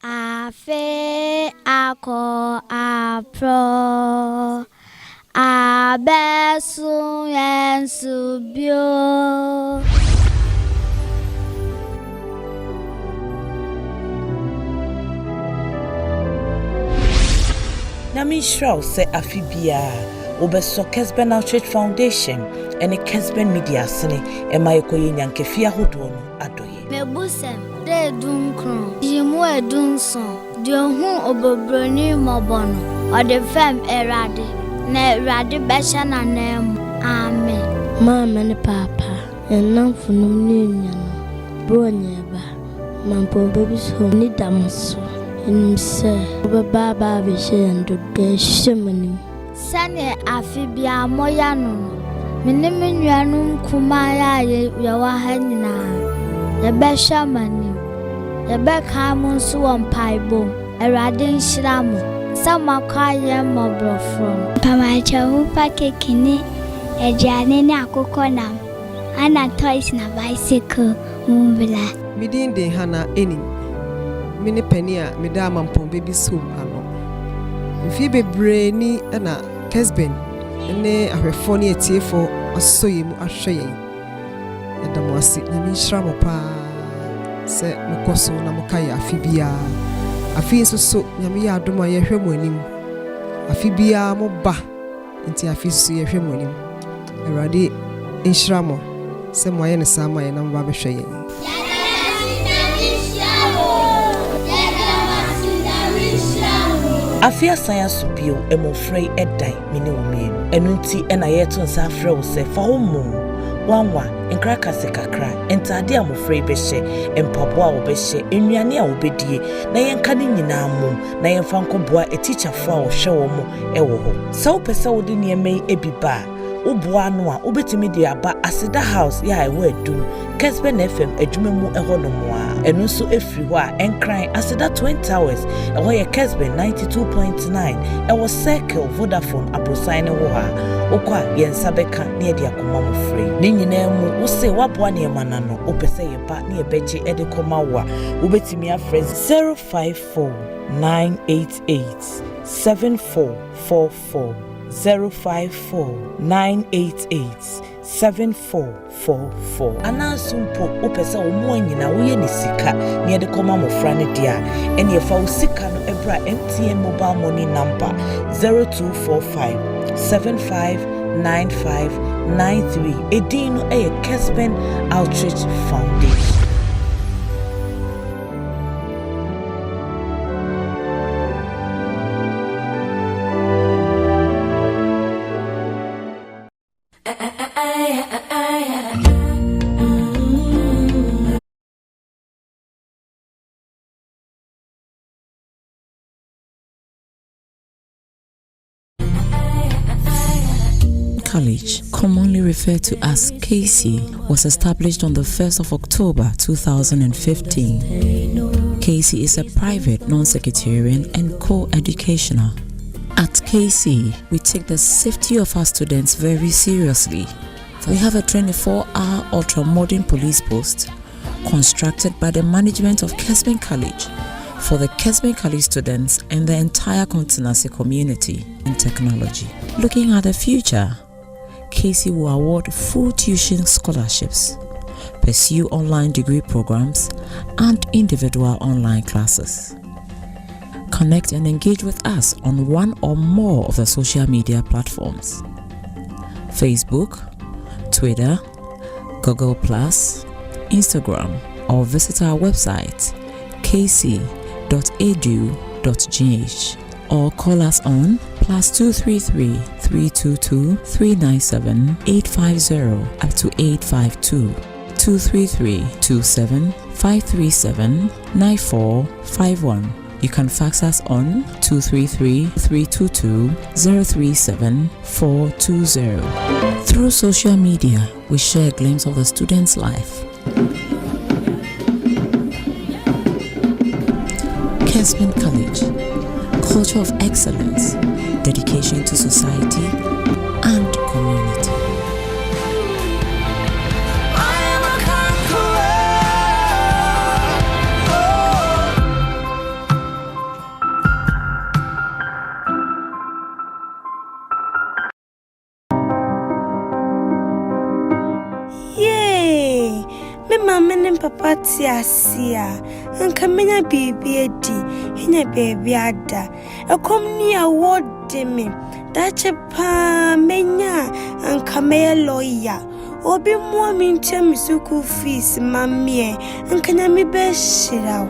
Afe ako apro abesu yensubio. Nami Shrao se afibia obeso Kessben Outreach Foundation ene Kessben Media sene emayekoye nyankefia hodo no adoye. Mebusem de dunkron yimu edunson de hu obobroni mobono ode fem erade na erade besha na nem. Amen. Mama ne papa enam funum ni nyano bronyeba mampo baby so ni damso ense baba be shendo de shemani sane afibia moya no menem nnuanum kuma ya wa ha nyina ye be shamani ye be ka mo so won paibo erade nhira mo sama kwa ye mobrofro pama chahu pakekini ejane ni akoko nam ana toys na bicycle mumbla midin de hana eni mini penia midama mpon baby soup ano mfi bebre ni na Kessben ne ahwefo ne etiefo asoye mu ahwe yadamwasi na minhira mo pa se mekoso na mokaya afibia afi nsoso nyame ya adoma ye hwemo anim afibia mo ba nti afi so ye hwemo anim erade nhira mo se mo aye ne sama ye na mo ba behwe ye Afia science bio emofrey edai mini omien enunti ena yeto nsa afre wo se fa homo wanwa enkraka se kakra entade amofrey behye empaboa wo behye ennuane a wo bedie na yenka ne nyina mom na yenfa nkoboa etichafo a wo hwe wo mo ewo ho sa wo pese wo de niemei ebiba ubuwa no a ubetimi de aba asida house ya ewo adum Kessben FM adwumemu eho no moa enu so efri ho a enkran asida 20 hours eho ye Kessben 92.9 ewo circle Vodafone abrosan ne ho ha okwa yensa beka ne de akoma mo free ne nyina mu wo se waboa ne mana no opese ye ba ne ebeje ede koma wo a ubetimi afre 054 988 7444 054-988-7444 Anasumpo opesa omo nyina wo ye ne sika ne ye de koma mofra ne dia ene ye fa wo sika no ebra MTN mobile money number 0245-759593 edino eye Kessben Outreach Foundation. College, commonly referred to as KC, was established on the 1st of October 2015. KC is a private, non-sectarian and co-educational. At KC, we take the safety of our students very seriously. We have a 24-hour ultra-modern police post constructed by the management of Kessben College for the Kessben College students and the entire continency community in technology. Looking at the future, KC will award full tuition scholarships, pursue online degree programs, and individual online classes. Connect and engage with us on one or more of the social media platforms: Facebook, Twitter, Google+, Instagram, or visit our website kc.edu.gh or call us on +233 322 397 850 up to 852 233 27 537 9451. You can fax us on 233 322 037 420. Through social media, we share a glimpse of the student's life. Kessben College, culture of excellence, dedication to society and community. Mama and Papa Tiasia, and Camina baby Eddie, in a baby ada. A come near ward me, that's a pa menya, and Camea lawyer. Or be more mean Temisuku fees, mammy, and can I be best shit out.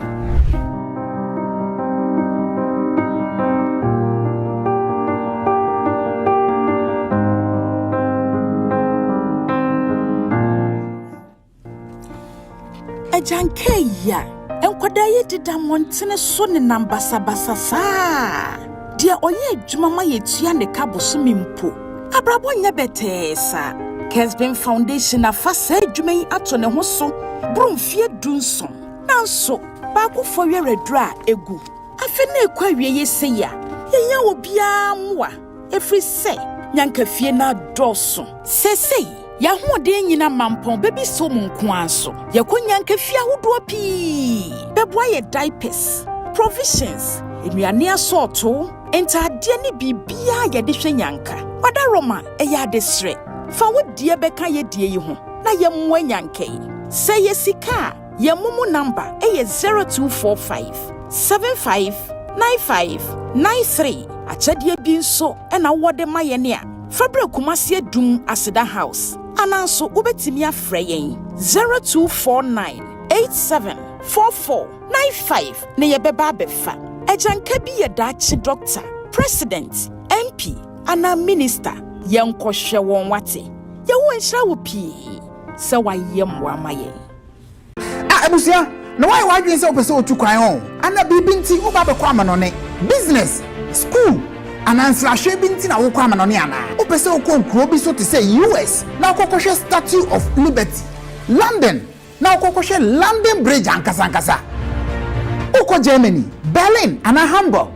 Jankeya enkwadaye dida montene so ne nambasa sa dia oye adwuma ma yetua ne kaboso mimpo abrabo nya betesa Kessben Foundation afasa adwuma yi ato ne ho so bromfie dunson nanso ba ko fowe redra egu afi na ekwawie yeseya yenya obia mwa every say nyanka fie na doso sesei ya hoden nyina mampon baby so munko anso yakonya nkafia hodo pi beboa ye diapers provisions enuane asorto entade ne bibia ye de hwenyanka wada roma eya desre fa wodie beka ye die yi ho na ye mwa nyanka yi say ye sika ye mumu number eye 0245 759593 achadie bi nso na wode ma ye ne a fabre kumase adum aseda house ananso ubetimi afre yen 0249 874495 ne yebeba befa ejanka bi ye dachi doctor president MP ana minister yenkohwe won wate ye wo nhira wo pi se wayem wa maye abusia no why wadwen se opese otu kwan ho ana bibi nti uba be kwa manone business school anansra hwe bi nti na wo kwa manone ana opese okon kuro bi so to say US na kokoshe Statue of Liberty London na kokoshe London Bridge ankasa uko Germany Berlin ana Hamburg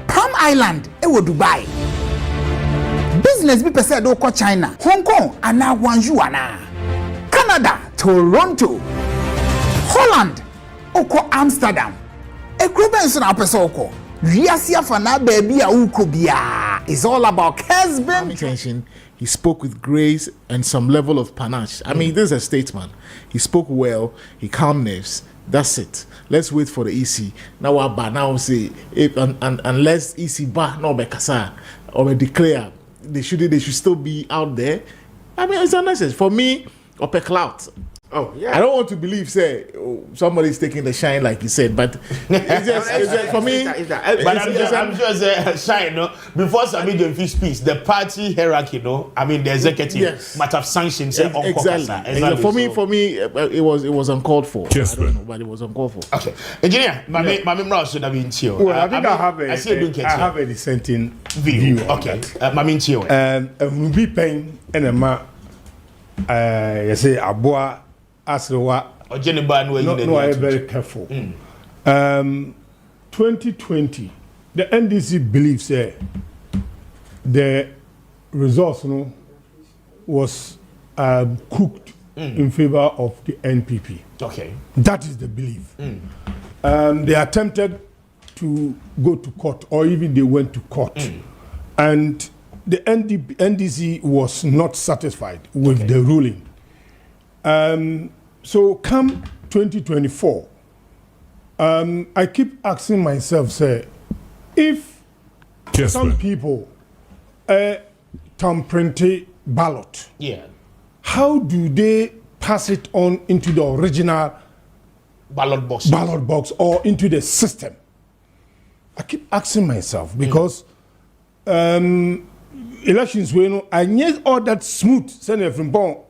Palm Island ewo Dubai business bi pese do ko China Hong Kong ana Guangzhou ana Canada Toronto Holland oko Amsterdam ekrubenso na pese oko Riasia fana baby a ukobia is all about Kessben attention. He spoke with grace and some level of panache. I mean, this is a statesman. He spoke well. He calmed nerves. That's it. Let's wait for the EC. Now say unless EC no be kasa or declare they should still be out there. I mean, it's unnecessary for me. Up a clout. Oh yeah. I don't want to believe somebody's taking the shine like you said, but it's just for me. But I'm just shine. No, before submitting the fish piece, the party hierarchy, no, I mean the executive might have sanctioned. Exactly. For me, it was uncalled for. Yes, I don't know, but it was uncalled for. Okay, engineer, my member should have been chill. Well, I think I have a dissenting view. Okay, my mean chill. Ruby Pen and a ma, you say Aboa. Asrewa, no, I'm very careful. 2020, the NDC believes the results was cooked in favor of the NPP. Okay. That is the belief. they attempted to go to court, or even they went to court, and the NDC was not satisfied with the ruling. So come 2024, I keep asking myself, say, if some people thumbprint ballot, how do they pass it on into the original ballot box or into the system? I keep asking myself because elections were I need all that smooth. Senator Frimpong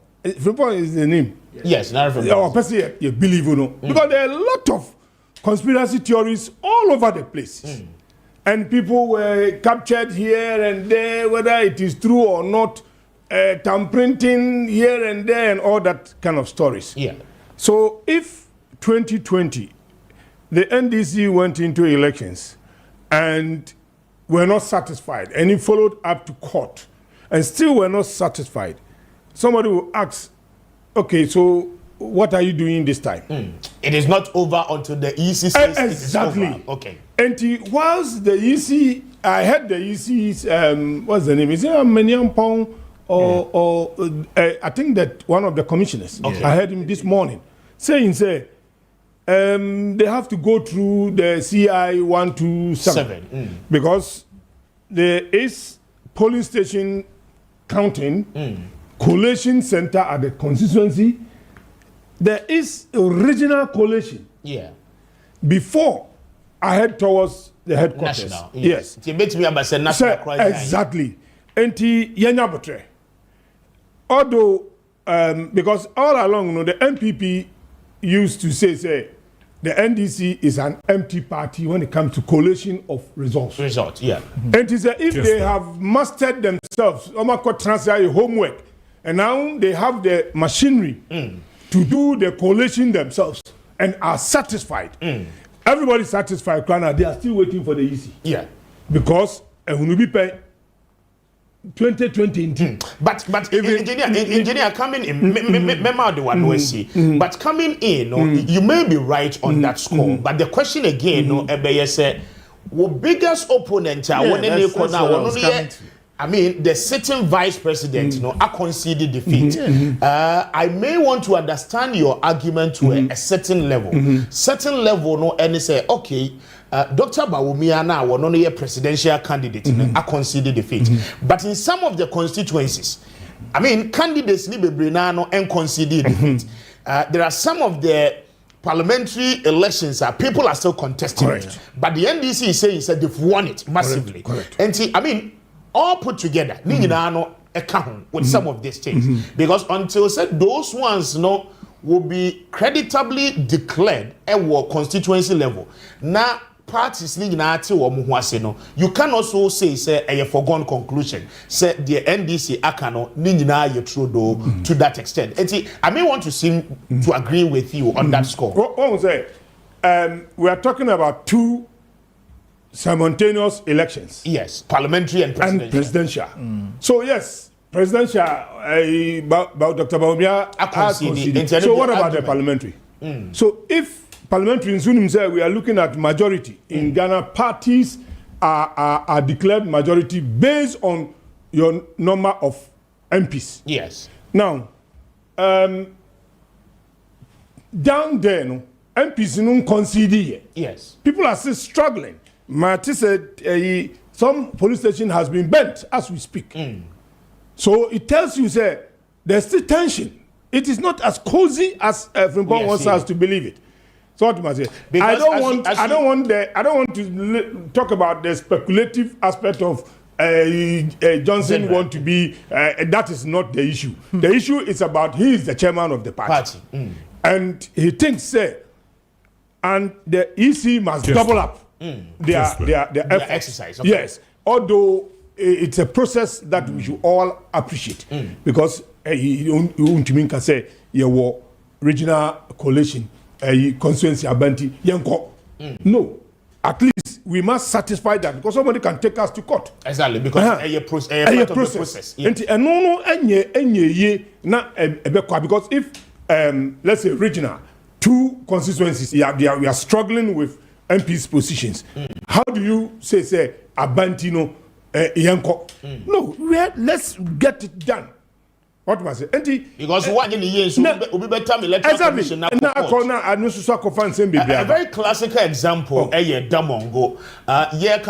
is the name. Yes, not from person you believe because there are a lot of conspiracy theories all over the place, and people were captured here and there, whether it is true or not, thumbprinting here and there, and all that kind of stories. So if 2020 the NDC went into elections and were not satisfied, and it followed up to court and still were not satisfied, somebody will ask, okay, so what are you doing this time? It is not over until the EC says exactly. it is over. Okay. And whilst the EC, I heard the EC's, what's the name? Is it Menyampong or I think that one of the commissioners, I heard him this morning saying, they have to go through the CI 127 because there is polling station counting, collation center at the constituency. There is original collation. Before I head towards the headquarters. National. Yes. Exactly. And although because all along, the MPP used to say the NDC is an empty party when it comes to collation of results. And it's if they have mastered themselves, transfer homework, and now they have the machinery to do the collation themselves and are satisfied. Everybody's satisfied, they are still waiting for the EC. Because when we be paid 2020. But engineer coming in, the one we see. But coming in, you may be right on that score. But the question again, what biggest opponent I mean, the sitting vice president, I conceded defeat. I may want to understand your argument to a certain level. Certain level, and say, okay, Dr. Bawumia now was not a presidential candidate. I conceded defeat. But in some of the constituencies, I mean, candidates live Brenano and conceded defeat. There are some of the parliamentary elections people are still contesting it. But the NDC is saying they've won it massively. And I mean, all put together, with some of these things. Because until those ones will be creditably declared at constituency level. Now, parties you can also say a foregone conclusion. Say the NDC akano to that extent. And I may want to seem to agree with you on that score. We are talking about two simultaneous elections. Yes, parliamentary and presidential. So yes, presidential, about Dr. Bawumia has conceded. So what about the parliamentary? So if parliamentary in Sunim say we are looking at majority in Ghana, parties are declared majority based on your number of MPs. Yes. Now, down there, MPs don't concede. Yes. People are still struggling. Marty said some police station has been burnt as we speak. So it tells you, there's still tension. It is not as cozy as Frimpong wants us to believe it. So what must say? I don't want to talk about the speculative aspect of Johnson want to be. That is not the issue. The issue is about he is the chairman of the party. And he thinks and the EC must double up. Their exercise. Yes, although it's a process that we should all appreciate because you can say your regional coalition, constituency abanti, no. At least we must satisfy that because somebody can take us to court. Exactly, because a process. Because if let's say regional two constituencies. We are struggling with MPs' positions. How do you say Abantino Yanko? No, let's get it done. What was it? Because what in the years will be better electoral commission now. A very classical example, Damongo.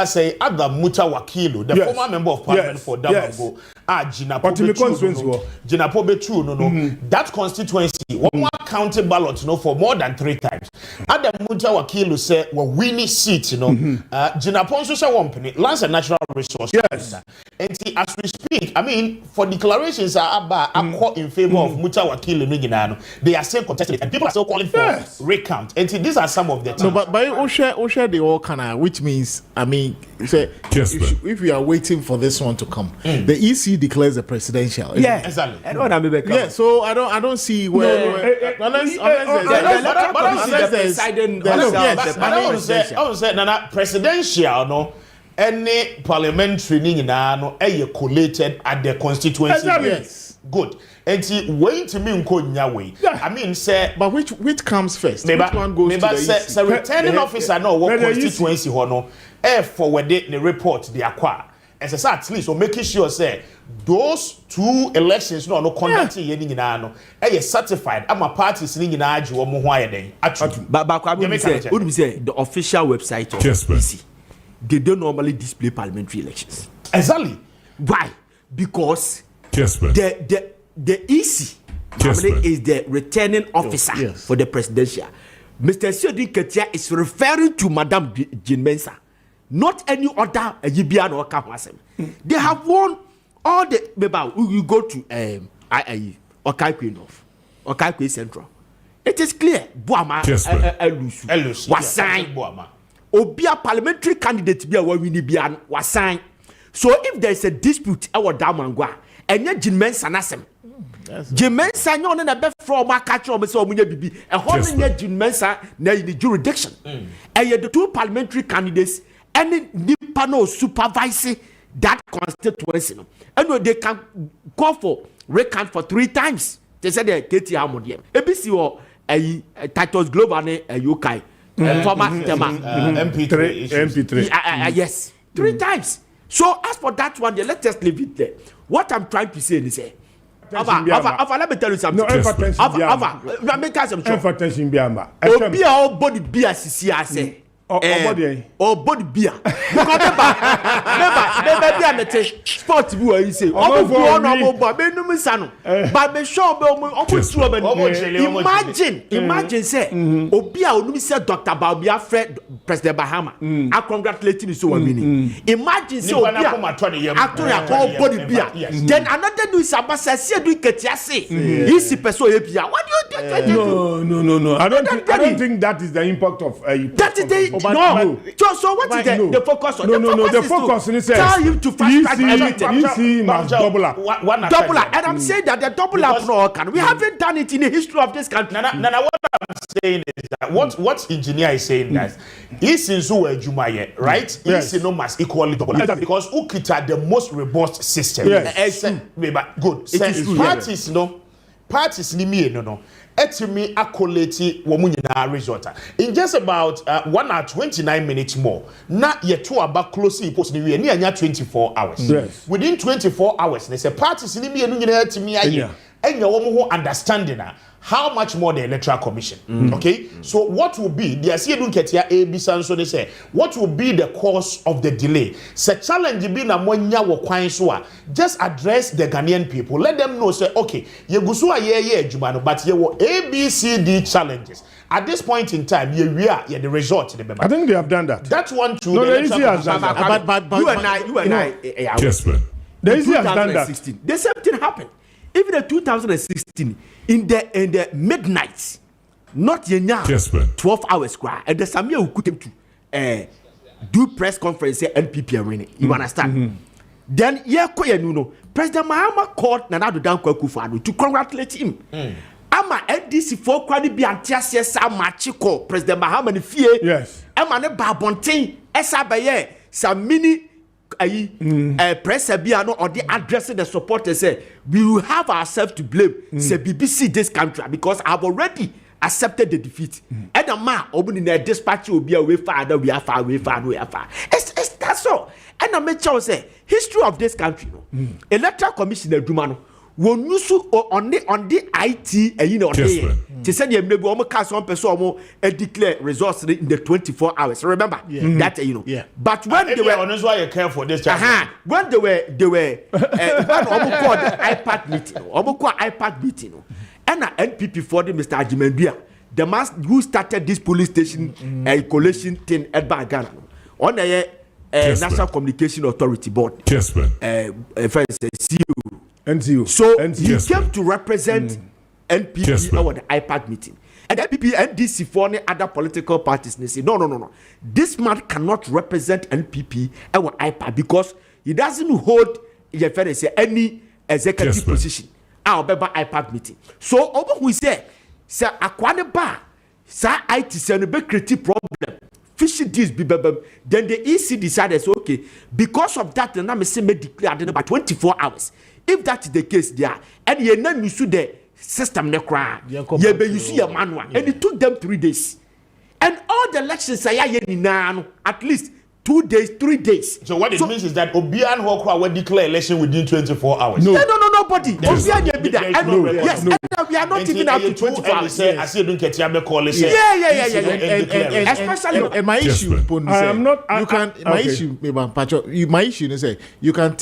Say Aga Muta Wakilu, the former member of parliament for Damongo. Jinapo Betru, no. That constituency, one county ballot, for more than 3 times. Ada Muta Wakilu say, well, winning seat, Jinapo Social Company, lands a natural resource. Yes. And as we speak, I mean, for declarations are in favor of Muta Wakilu, they are still contested, and people are still calling for recount. And these are some of the no, but Osha they all kind of, which means, I mean, say if we are waiting for this one to come, the EC declares the presidential. Yeah, exactly. Yeah, so I don't see where unless presidential no. Any parliamentary no collated at the constituency. Yes. Good. And wait to me way. I mean, say, but which comes first? Which one goes to the EC? Returning officer no what constituency hono forward the report the acquire. As I said, at least, or making sure say those 2 elections no conducting yeni no certified. I'm a party sitting in Aju or Muhaye. But say the official website of EC, they don't normally display parliamentary elections. Exactly. Why? Because Kessben. the EC is the returning officer for the presidential. Mr. Siodin Ketia is referring to Madame Jean Mensa. Not any other Yibian or Kapwasem. They have won all the. You go to Okaikwe North, Okaikwe Central. It is clear. Boama Elusu was signed. Obia parliamentary candidate be a Winibian was signed. So if there is a dispute, our Damangwa, and yet Jin Mensa Nasem. Jin Mensa, no one ever from a catcher of Munya Bibi, a whole Jin Mensa, in the jurisdiction. And yet the 2 parliamentary candidates. Any Nipano supervising that constituency, and they can call for recount for 3 times. They said they Katie Hamodium. ABC or a Titus Global and a Yokai, former MP3. Yes, 3 times. So as for that one, let us leave it there. What I'm trying to say is, let me tell you something. Let me tell you something. Obia body be as say. Body beer. Remember, sport you say. Imagine say Obia only said Dr. Baobia Fred President Bahama. I congratulate you so meaning. Imagine say Obia actually call body beer. Then another news about say do Ketiase. Easy person Obia. What do you do? No. I don't think that is the impact of that is the no. So what is the focus on? The focus is tell him to fast track everything. EC must double up. Double up. And I'm saying that the double up no can. We haven't done it in the history of this country. Nana, what I'm saying is that what engineer is saying that EC so Jumaye, right? EC no must equally double up because Ukita the most robust system. Yes. Good. Parties no. Parties no. Etimi akoleti womunyina result. In just about 1 hour 29 minutes more, na yetu aba close post ni we ni 24 hours. Yes. Within 24 hours, they say parties ni me no nyina etimi aye. Enya wo ho understanding how much more the electoral commission. Okay, so what will be the asiedun ketia abisa so they say what will be the cause of the delay? Say challenge be na monya wo kwan so a just address the Ghanaian people, let them know say okay yegusu aye adwuma no but ye wo ABCD challenges. At this point in time, we are the result. I think they have done that. That's one too. No, the easy has done that. But you and I, Kessben. The easy has done that. The same thing happened. Even in 2016, in the midnight, not yenya 12 hours cry, and the Samia who could to do press conference NPP arena. You understand? Then President Mahama called Nana Dankwa Akufo-Addo to congratulate him. Ama NDC for kwani bi antiase sa machiko President Mahama ni fie. Yes. Ama ne babonten esa beye sa mini press bia no or the addressing the supporters say we will have ourselves to blame. Say BBC this country because I've already accepted the defeat. And a man opening their dispatch will be away far, we are far. It's that's all. And I make sure say history of this country. Electoral Commissioner Dumano will use on the IT and you know to send you maybe almost cast one person declare results in the 24 hours. Remember that you know. Yeah. But when they were honest, why you care for this? When they were almost called the iPad meeting, and NPP for the Mr. Ajimendua, the man who started this police station coalition thing at Ghana on the National Communication Authority Board. Kessben. NCU. So he came to represent NPP over the iPad meeting. And NPP, NDC, for any other political parties, they say, no. This man cannot represent NPP over iPad because he doesn't hold any executive position. Our iPad meeting. So, over who say, Sir Akwane Ba, Sir IT, Sir, a creative problem. Fishy this be then the EC decided, so, okay, because of that, the name is declared in about 24 hours. If that is the case, there, and you know, you see the system, you see a manual, and it took them 3 days. And all the elections are at least 2 days, 3 days. So what it means is that Obian Hokwa will declare election within 24 hours. No, nobody. Obian be there. Yes, we are not even up to 24 hours. I see don't get your call. Yeah. Especially and my issue, I am not. You can my issue, my issue is say you can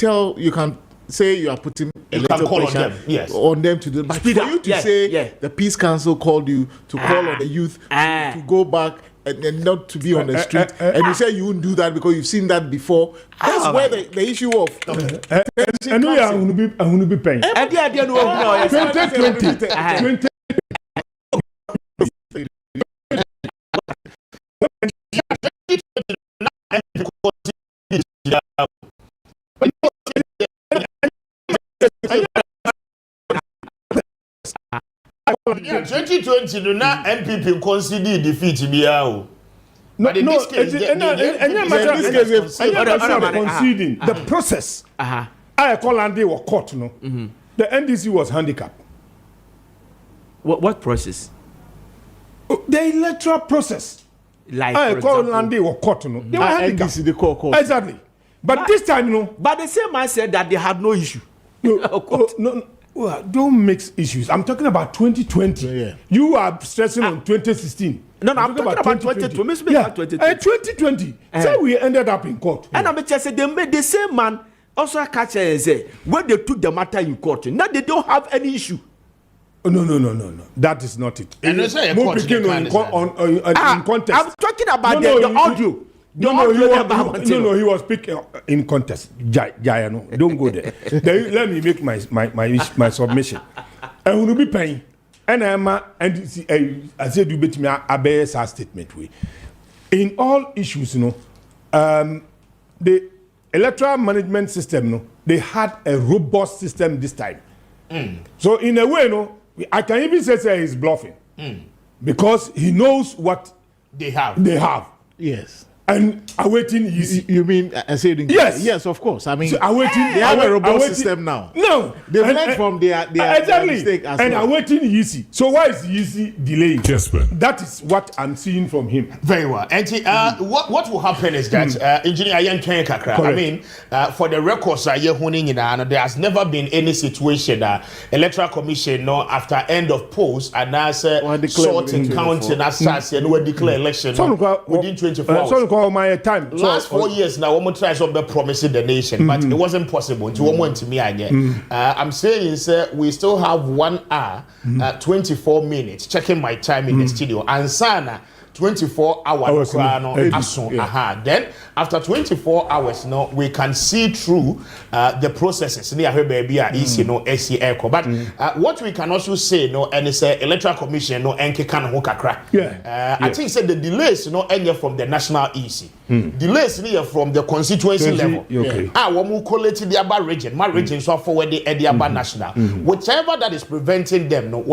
say you are putting electoral pressure on them to do. But for you to say the Peace Council called you to call on the youth to go back. And not to be on the street, and you say you wouldn't do that because you've seen that before. That's where the issue of I know I'm going to be paying. 2020. Yeah, 2020 do not NPP concede defeat BIO. But in this case, conceding the process. I call and they were caught. No, the NDC was handicapped. What process? The electoral process. Like I call and they were caught. No, they were handicapped. NDC the call. Exactly. But this time, no. But the same man said that they had no issue. No. Well, don't mix issues. I'm talking about 2020. Yeah. You are stressing on 2016. No, I'm talking about 2020. Yeah. 2020. So we ended up in court. And I'm just saying they made the same man also catch and say when they took the matter in court. Now they don't have any issue. No. That is not it. And in context. I'm talking about the audio. He was speaking in contest. Jaya, no, don't go there. Let me make my submission. And we will be paying. And I said you bet me a better statement way. In all issues, the electoral management system, they had a robust system this time. So in a way, I can even say he's bluffing because he knows what they have. Yes. And awaiting easy. You mean I said yes, of course. I mean so awaiting they have a robust system now. No, they've learned from their mistake as and well. awaiting easy. So why is easy delaying? Kessben. That is what I'm seeing from him. Very well. And what will happen is that engineer Ian Kakra. I mean, for the records there has never been any situation that electoral commission after end of polls and as sorting counting as such and we declare election within 24 hours. My time. Last 4 years now, one tries to be promising the nation, but it wasn't possible. To one to me again. I'm saying, sir, we still have 1 hour, 24 minutes. Checking my time in the studio. And Sana, 24 hours. Then after 24 hours, we can see through the processes. But what we can also say, and it's electoral commission, I think said the delays, from the national EC. Delays from the constituency level. One collect the Aba region, my region so forward the Aba national. Whichever that is preventing them, now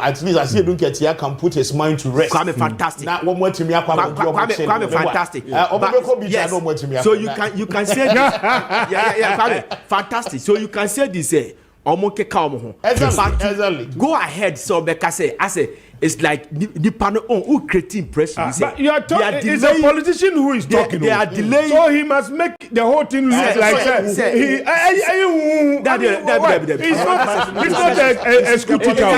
at least at least I see Dunketia can put his mind to rest. Kwame fantastic. Now one more to me, Kwame fantastic. Yes. So you can say this. Kwame fantastic. So you can say this. omo keka omo ho. Exactly. Go ahead, so Becca say, I say, it's like the panel who create impression. But you are talking. It's a politician who is talking. They are delaying. So he must make the whole thing look like that. He's not a school teacher. No,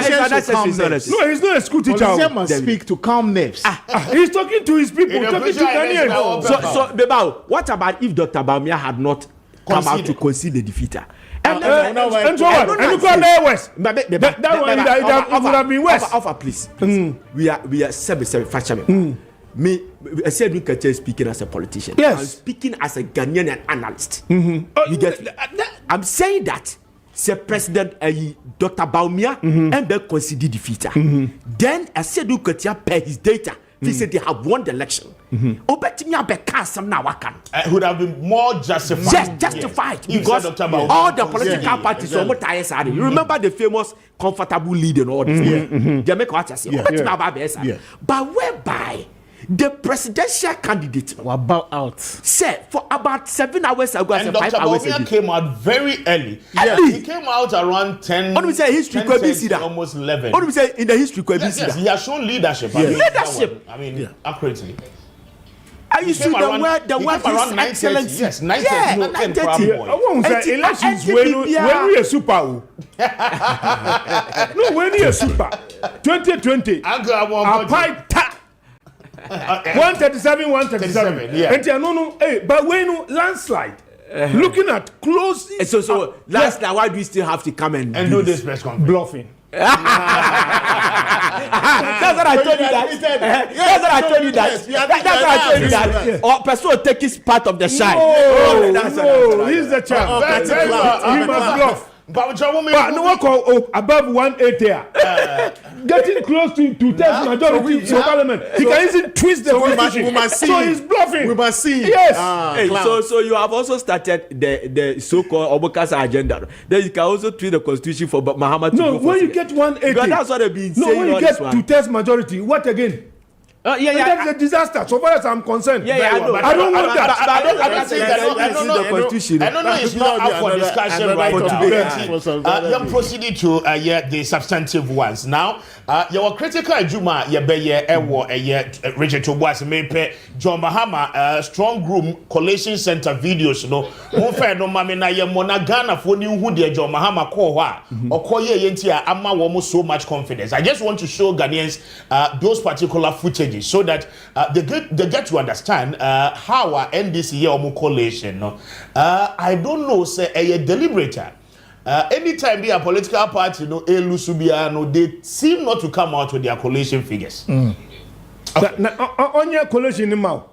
he's not a school teacher. Politician must speak to calm nerves. He's talking to his people. Talking to Ghanaians. So, Beba, what about if Dr. Bawumia had not come out to concede the defeater? And so what? And you go there west. That one it would have been west. Offer, please. We are 7 Me, I said we can speaking as a politician. Yes. I'm speaking as a Ghanaian and analyst. You get me? I'm saying that. Say President Dr. Bawumia and then concede defeater. Then I said we could pay his data. He said they have won the election. It would have been more justified. Yes, justified. Because all the political parties are more tired. You remember the famous comfortable lead and all this. Jamaica, what I say. But whereby the presidential candidate were about out. Said for about 7 hours ago and Dr. 5 hours ago. came out very early. Yes. He came out around 10. What do we say? History could be seen. Almost 11. What do we say in the history could be seen? Yes, he has shown leadership. Leadership. I mean, accurately. Are you sure the word is excellent? Yes, 9:30. I won't say elections when we are super. No, when we are super. 2020. Appiah 137. Yeah. And no. Hey, but when landslide. Looking at close. So landslide. Why do we still have to come and do this press conference? Bluffing. That's what I told you that. That's what I told you that. That's what I told you that. Or person take his part of the shine. No, he's the champ. He must bluff. But no one call above 180. Getting close to test majority in parliament. He can easily twist the constitution. So he's bluffing. We must see. Yes. So you have also started the so-called Obokasa agenda. Then you can also twist the constitution for Muhammad. No, when you get 180. But that's what they've been saying. No, when you get to test majority, what again? That's a disaster. So far as I'm concerned. I don't want that. I don't know. It's not up for discussion right now. You're proceeding to the substantive ones now. Your critical Juma, Richard Tobuas, Mepe, John Mahama, Strong Room Collation Center videos. No, no mamina ye monagana for new who dear John Mahama Kowa or Koye Yentia Ama Womo so much confidence. I just want to show Ghanaians those particular footages so that they get to understand how our NDC Omo collation. No, I don't know, say a deliberator. Anytime they are political party, they seem not to come out with their collation figures. On your collation in Mao.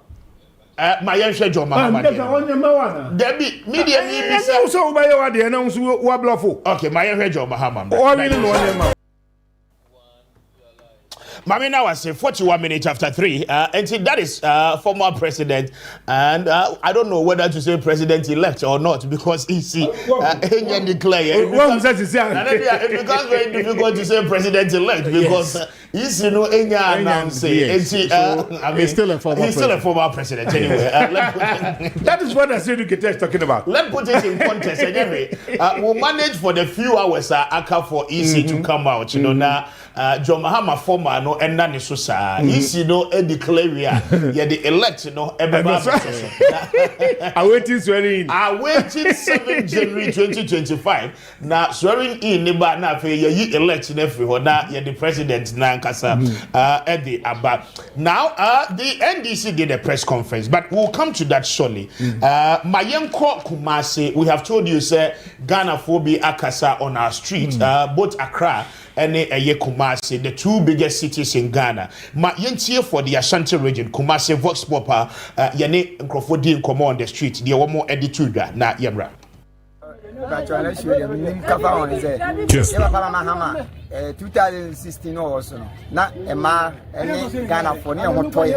My young John Mahama. Debbie, media, so by your idea, and also bluff. Okay, my young John Mahama. Mamina was 41 minutes after 3. And see, that is former president. And I don't know whether to say president-elect or not because easy. It becomes very difficult to say president-elect because he's announcing. He's still a former president anyway. That is what I said is talking about. Let's put it in context anyway. We'll manage for the few hours for EC to come out. Now, John Mahama former no and none is so sad. Easy declare the elect awaiting swearing in. Awaiting 7 January 2025. Now swearing in neba na fe ye elect in every now the president na nkasa at the abba. Now the NDC did a press conference, but we'll come to that shortly. Mayenko Kumasi, we have told you say Ghana phobia akasa on our street, both Accra and Kumasi, the two biggest cities in Ghana. Ma yentie for the Ashanti region, Kumasi Vox Popper, Yane Nkrofodi Nkomo on the street. There were more editorial na Yemra. Kessben. 2016 also na ema ene Ghana for ne hotoye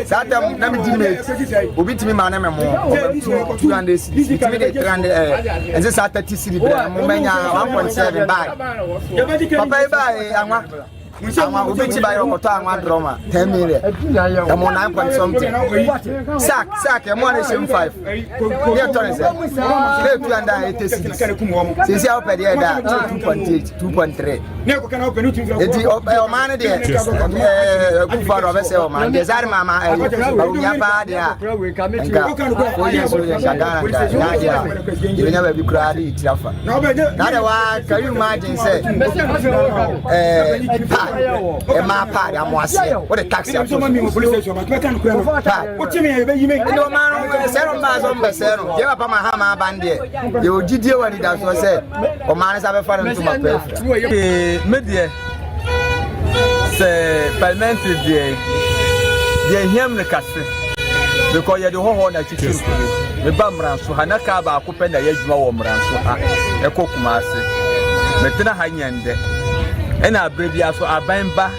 sadam na me dimate obi timi ma na me mo 200 cedis timi de 300 ense sa 30 cedis bra mo menya 1.7 bag papa e ba anwa Ama obi ti buy okoto anwa drama 10 million. Emo 9 point something. Sack emo na shim 5. Here turn say. Play 286. Since you pay there that 2.8, 2.3. Eti o man dey good for o say o man. Desire mama o nya pa dia. Nka o yeso ye Ghana na dia. You never be crowd it rafa. Na dey wa can you imagine say ma pa ya mo ase. What the taxi am so. What you mean you be you make no man say no ma so mbese no. Je papa ma ha ma bande. You gidie wani da so say o man say be fa no to ma pe. Media say parliamentary dey him ne kase because you do ho na chichi me ba mranso hanaka ba ko pe na ya djuma wo mranso ha e ko kuma ase metena ha nyande ena abrebia so aban ba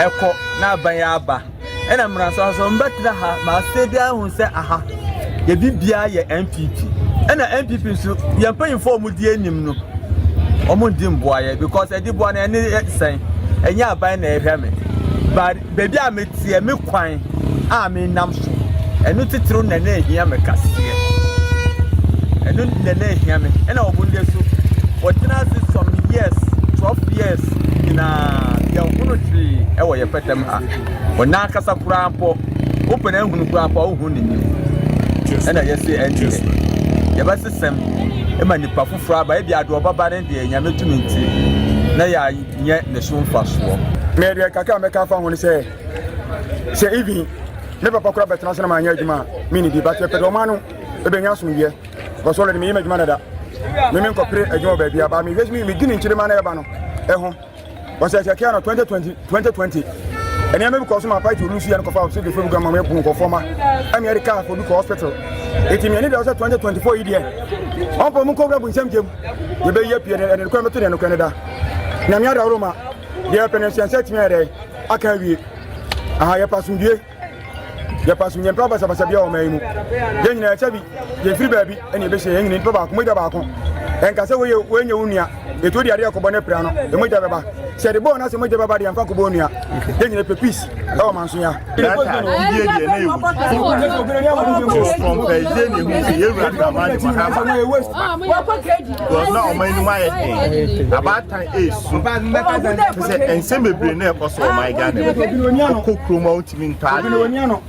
e ko na aban ya aba ena mranso so mbetena ha ma stadia hu se aha ye bibia ye MPP ena MPP so ye pan form di enim no omo ndi mboaye because edi boa na ene sen enya aban na ehwe me but baby a metie me kwan a me nam so enu titiro na na ehia me kase enu na na ehia me ena obunde so wotena some years 12 years ina ya hunu tri e wo ye petem ha wona akasa kura mpo open ehunu kura mpo ohun ni ni ena yesi enje ye ba system e ma nipa fufura ba e bia do baba ne de nya metumi nti na ya nye ne so mfa so me de kaka me ka fa hunu say even me papa kura betena so na ma nya adwuma mini bi ba te pedo manu e be nya so ye ko so le me yima adwuma dada me me nkopre adwuma ba bia ba me wes me gini nchire ma na e ba no e ho was say kia no 2020 and I because my party to Lucy and Kofa so the film gamma me pun ko forma America for the hospital it me need also 2024 year on po mun ko bra bun chamjem ye be ye pie and the kwame to the no Canada na me ada Roma the pension set me there aka wie aha ye pasundie ye pasunye pa basa basa bia o mai mu ye nyina cha bi ye free baby and ye be se ye nyina pa ba ko mo da ba ko en ka se we nye unua eto di ade akobo ne pra no e mo ja beba se de bo na se mo ja beba de amfa ko bo nua ye nyina pe peace e o manso ya die die na ewu from peje ne hu ye wura ka ma de mahama go na o mai nu ma ye about time is se ense bebre na e ko so o mai ga na ko kroma utimi nta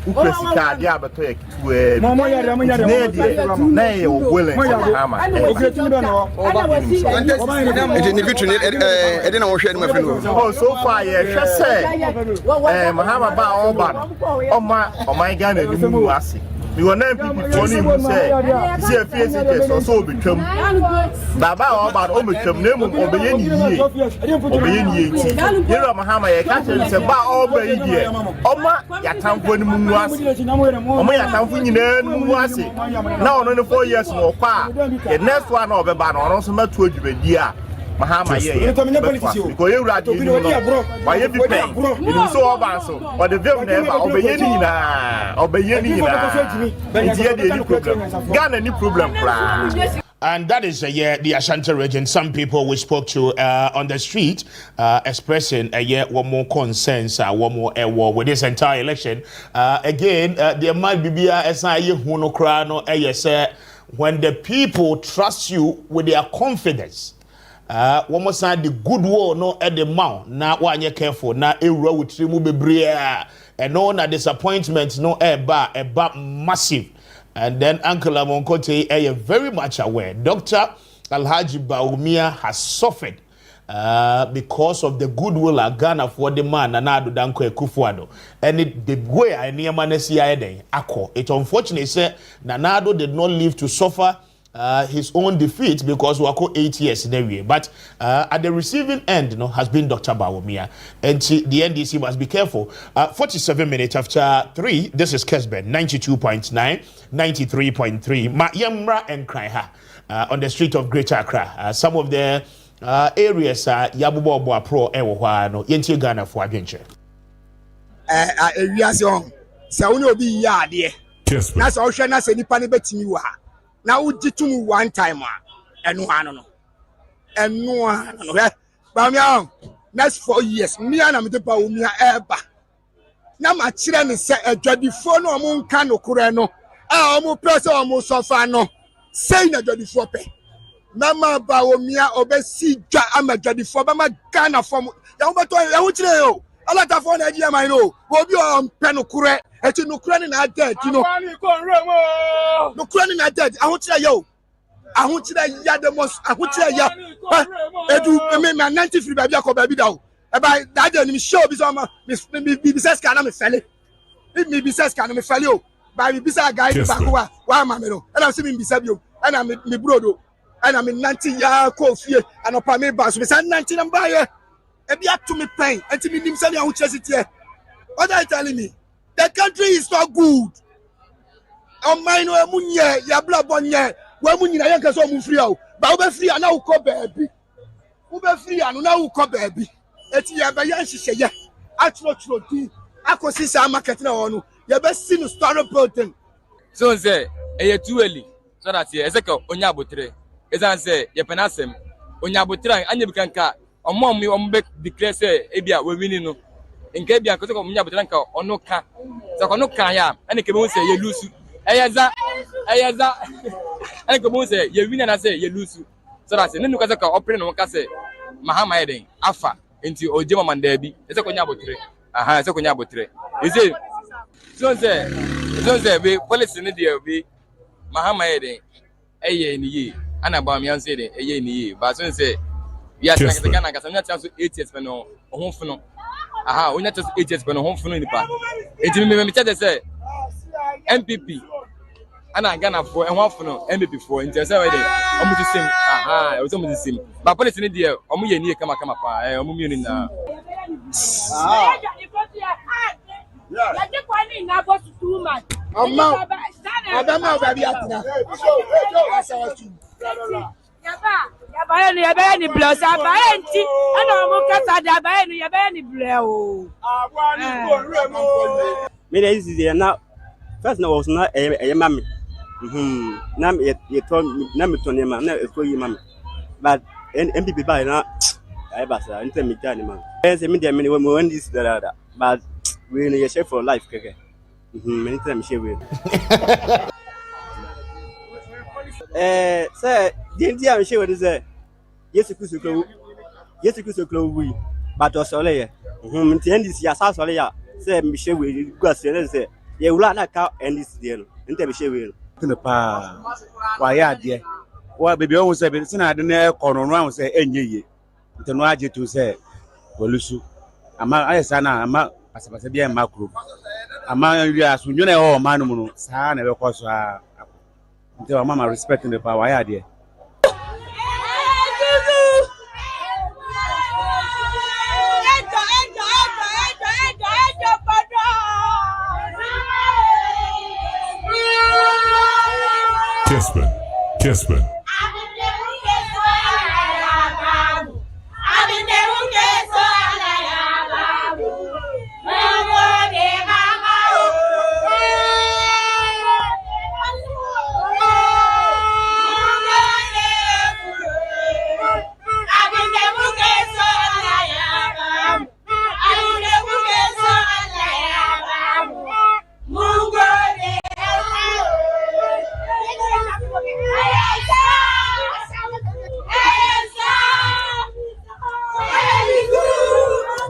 u presika ade abeto ye kitu e ne die na ye o gwele mahama oh so far yeah say mahama ba oba oma o my Ghana ni mu ase we were nine people turning who say see a face it so become baba oba o become name obeye ni yi yero mahama ye ka say ba oba yi die oma yatamfo ni mu ase oma yatamfo nyina ni mu ase na ono ne 4 years no kwa the next one obeba na ono so matu adwumadi a mahama ye ko ye wura di no ba ye bi pe ni so oba so o de vim na ba obeye ni na ni problem Ghana ni problem pra. And that is the Ashanti region. Some people we spoke to on the street expressing one more concerns, one more war with this entire election. Again, there might be a when the people trust you with their confidence. One more side the good war no at the mouth. Now one you careful. Now a row with remove and no na disappointment no eba massive. And then Uncle Amonkote is very much aware. Dr. Alhaji Baumia has suffered because of the goodwill of Ghana for the man Nanado Danko Kufuado. And the way I near Manesi Ako. It's unfortunate, sir, Nanado did not live to suffer his own defeat because we are 8 years in a way. But at the receiving end, has been Dr. Baumia. And the NDC must be careful. 47 minutes after 3, this is Kessben, 92.9, 93.3. Yamra and Kraiha on the street of Greater Accra. Some of the areas are Yabubo Pro Ewohano, Yenti Ghana for adventure. Sauno ya de. Na so hwe na se nipa ne betimi wa. Na ujitum one time enu ano no. Enu ano he. Ba mi next 4 years me and me de ba omi eba na ma kire ne se adwadifo no omo nka no kure no a omo pese omo sofa no say na adwadifo pe na ma ba omi a obesi dwa amadwadifo ba ma Ghana form ya wo beto ya wo kire o ala ta fo na eji man no obi o mpe no kure eti no kure ni na dead no no kure ni na dead a wo kire yo ahunchira ya the most ahunchira ya edu me 90 free baby akọ baby dawo e ba that day ni show bi so ma me business can na me fele me business can na me fele o ba business guy back wa ma me no e na se me business bi o e na me brodo e na me 90 ya ko fie anopa me ba so me say 90 number ye e bi ato me pen enti me nim say ahunchira sitie. What are you telling me? The country is not good. On mine no emunye ya bla bonye we munyina yen kaso mu free o ba wo be free ana wo ko baabi wo be free anu na wo ko baabi eti ya ba yan hihye ye atro di akosi sa market na wono ye be see no store building so say e too early so that ye ezeka onya abotre ezan say ye penasem onya abotre anya bi kanka omo be declare say e bia we wini no nke bia ko say onya abotre kanka ono ka so ko no kan ya ene ke be say ye lose Ayaza and go say you win and say you lose. So that's it. Nuka ka opening no ka say Mahama Eden Afa into Ojema Mandebi. It's a konya botre. Aha, it's a konya botre. You see, so say we policy ni dey we Mahama Eden eye ni yi ana ba mi an say den eye ni yi. But so say we are saying the Ghana ka say chance 8 years pe no ohun no. Aha, onya chance 8 years pe no ohun no ni pa. Enti me tell say MPP ana Ghana for and one for no MPP for in say we dey omo the same aha e was omo the same but policy ni dey omo ye ni kama pa omo mi ni na ya je kwa ni na boss too much amma adama baby atina yaba ni blouse aba enti ana omo kasa da aba ni yaba ni blue o abwa ni ko remo me dey is there now first now was not a mammy na me told na me to nema na e ko yi mammy but MPP by na I basa ntem me jani man say me dey me when this that but we no share for life keke many time share we say the India share we say yes ku so we but osole ye me end this ya sa sole ya say me share we go say ye wula na ka endis die no nte be shewe no pa wa ya die wa bebe o se be sina ade na ekono no an se enye ye nte no age to se polusu ama ayesa na ama pasapasa bia makro ama wi asunyo na o ma no mu no sa na be koso a nte wa mama respect the pa wa ya die Kessben.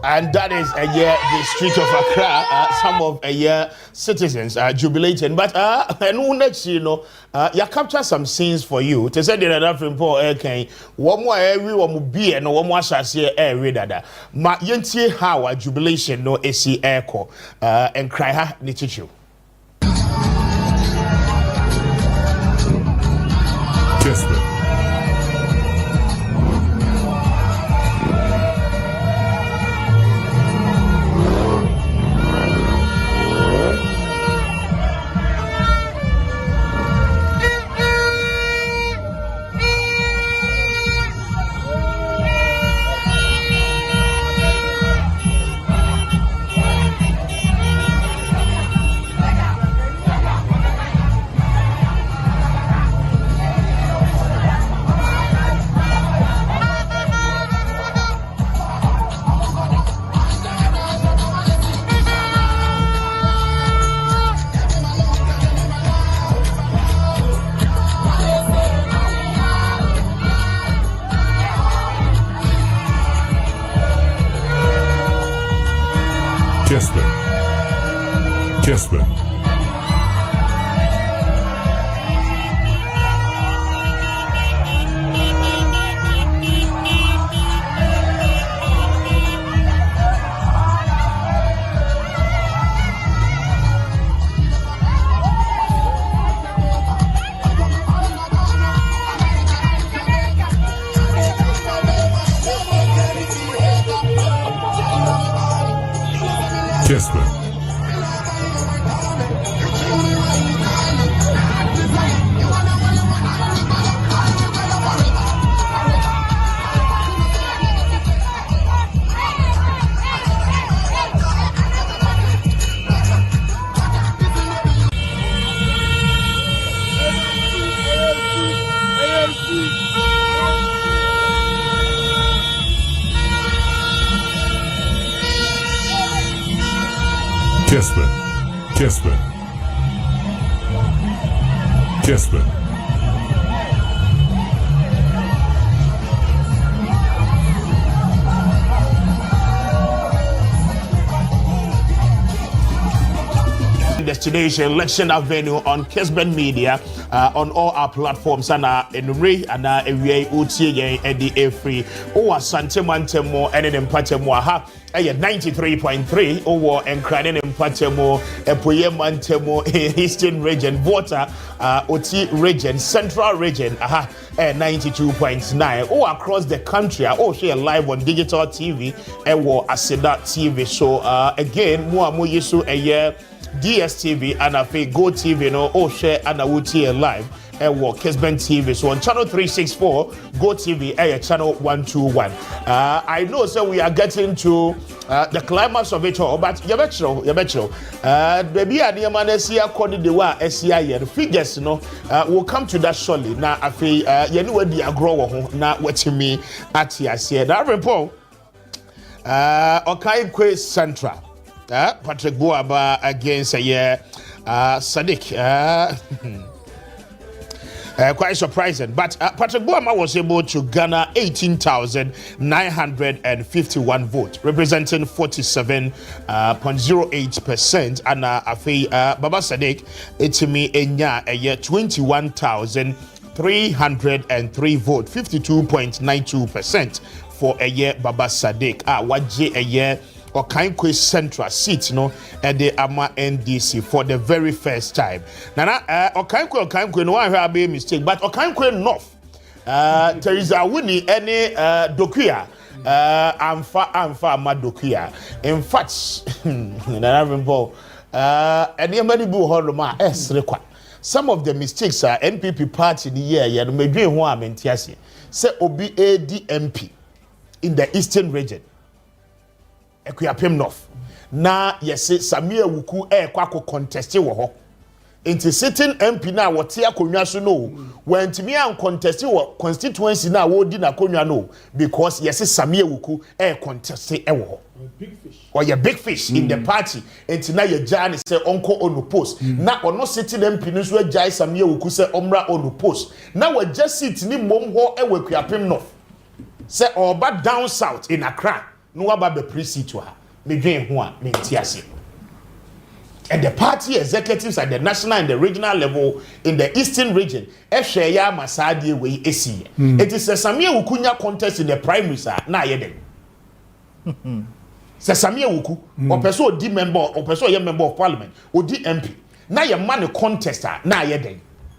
And that is the street of Accra. Some of citizens are jubilating. But next, you capture some scenes for you. To say that African poor air one more every one will be and one more shall see air reader. Ma yenti how a jubilation no AC echo and cry ha nichichu. Kessben. Kessben. Kessben. Destination election avenue on Kessben Media on all our platforms and enumere and we utie and free o asante mantemo and empatemo ha 93.3 over encraning empatemo epoye mantemo eastern region water oti region central region 92.9 or across the country share live on digital TV or Aseda TV so again mo yesu DSTV and Go TV no share and live Kessben TV so on channel 364 Go TV channel 121 I know so we are getting to the climax of it all but yabetro baby adiamanesi according the wa the figures will come to that shortly na afi yenu we di agro ho na watimi atiase that report Okaikwe Central Patrick Boaba against Sadiq. Quite surprising, but Patrick Boama was able to garner 18,951 votes, representing 47.08%. And Baba Sadiq, it's me enya 21,303 votes, 52.92% for a year. Baba Sadiq, waje a year. Okaikwe Central seat at the Ama NDC for the very first time. Nana Okaikwe no one have a mistake, but Okaikwe North Teresa Winnie any Dokuya Amfa Madokuya. In fact, Nana Rimbo anybody bu horror require. Some of the mistakes are NPP party in the year may be one mentiasi. Say Obi ADMP in the eastern region. Equiapem North. Na yesi Samia Wuku kwako contest wo ho. Inti sitting MP na wote akonwa so no. When timi an contest wo constituency na wo di na konwa no because yesi Samia Wuku contest wo ho. Big fish. Or your big fish in the party. Inti na ye jani say onko onu post. Na ono sitting MP no so jai Samia Wuku say omra onu post. Na we just sit ni mom ho Equiapem North. Say oba down south in Accra. No about the precinct to her. And the party executives at the national and the regional level in the eastern region, it is a Samia Wukunya contest in the primaries. Na yeden. Samia Wuku, or person D member, or person member of parliament, or D MP. Na your money contester, na yeden.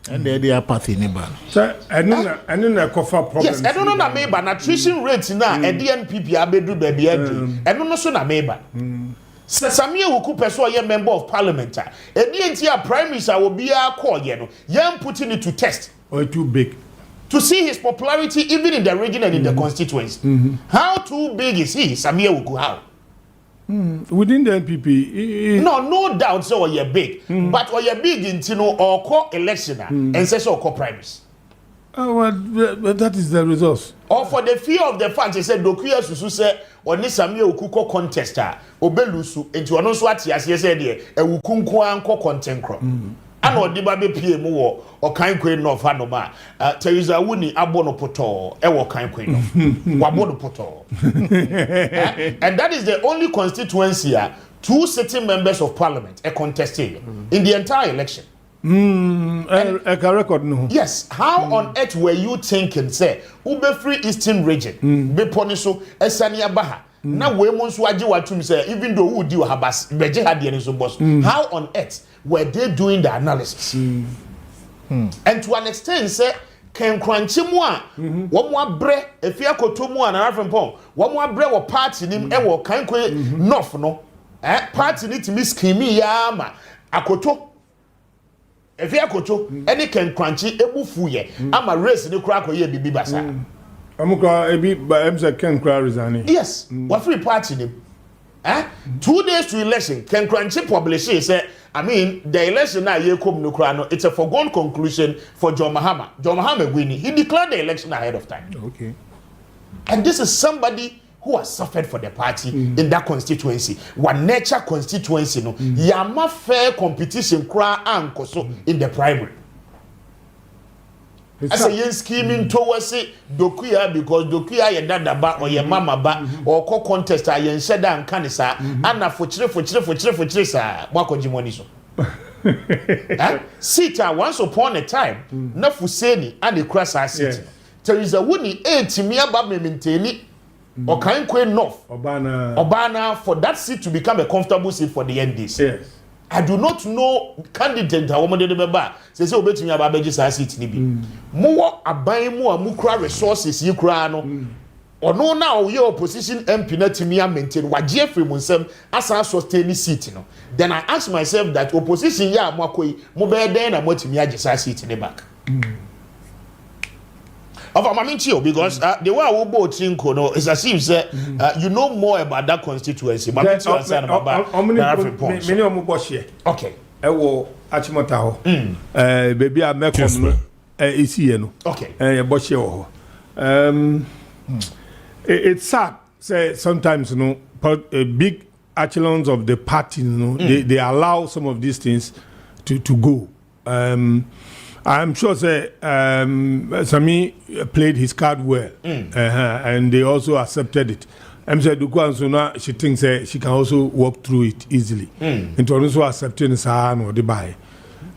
And they are apathy neighbor. Sir, I know cover problem. Yes, I don't know na member na attrition rate na NPP abedu baby and no so na member. Samia Wuku person ye member of parliament. NDNT primaries will be a call no. Yam putting it to test. Or too big. To see his popularity even in the region and in the constituency. How too big is he, Samia Wuku? How? Within the NPP, no doubt so you're big, but or you're big in or call election and say so call primaries. Well, that is the result. Or for the fear of the fact they said Dokuya Susu say or ni Samia Wuku contester obelusu into anonso ati as said there e wuku nko anko content crop. ana odiba be pie mu wo okan kwen no fa no ma Teresa Wuni abono poto e wo kan kwen no wabono poto and that is the only constituency here 2 sitting members of parliament are contesting in the entire election. I can record no. Yes, how on earth were you thinking say ube free eastern region be poniso esania baha na we monso age watum say even though who di habas beje hade so boss how on earth were they doing the analysis and to an extent say ken kranchi mu a wo mo abre efia kotomu a na rafempon wo mo abre wo party nim e wo kan kwe north no party ni timi skimi ya ma akoto efia koto any ken kranchi ebufu ye ama race ni kura ko ye bibi basa amukra ebi ba emse ken kura resign. Yes, what free party nim 2 days to election ken kranchi publish say I mean, the election now it's a foregone conclusion for John Mahama. John Mahama winning. He declared the election ahead of time. Okay. And this is somebody who has suffered for the party in that constituency. One nature constituency, no, yama fair competition kra ankoso in the primary. I say yen scheming towards it Dokuya because Dokuya ye dada ba or ye mama ba or co contest a yen sheda and canisa and for chire sa wako jimoni so. Sita once upon a time na fuseni and the cross our city. Teresa Wuni timia ba me maintain or kind queen north Obana for that seat to become a comfortable seat for the NDC. Yes. I do not know candidate a woman de beba say obetumi ababeji sa seat ni bi mo aban mu amukura resources yi kura no ono na o ye opposition MP na timi maintain waje free mu nsem asa sustain seat no then I ask myself that opposition ya mo akoyi mo be den na mo timi age sa seat ni back of Amaminchio because the way I will both Chinko no is as if say you know more about that constituency. Maminchio and San about many of them. Okay. I will Achimotao. Baby, I make him is here no. Okay. Boshio. It's sad. Say sometimes you know, big echelons of the party, you know, they allow some of these things to go. I'm sure Sami played his card well, and they also accepted it. I'm saying she thinks she can also walk through it easily. And to also accepting Sahan or the buy.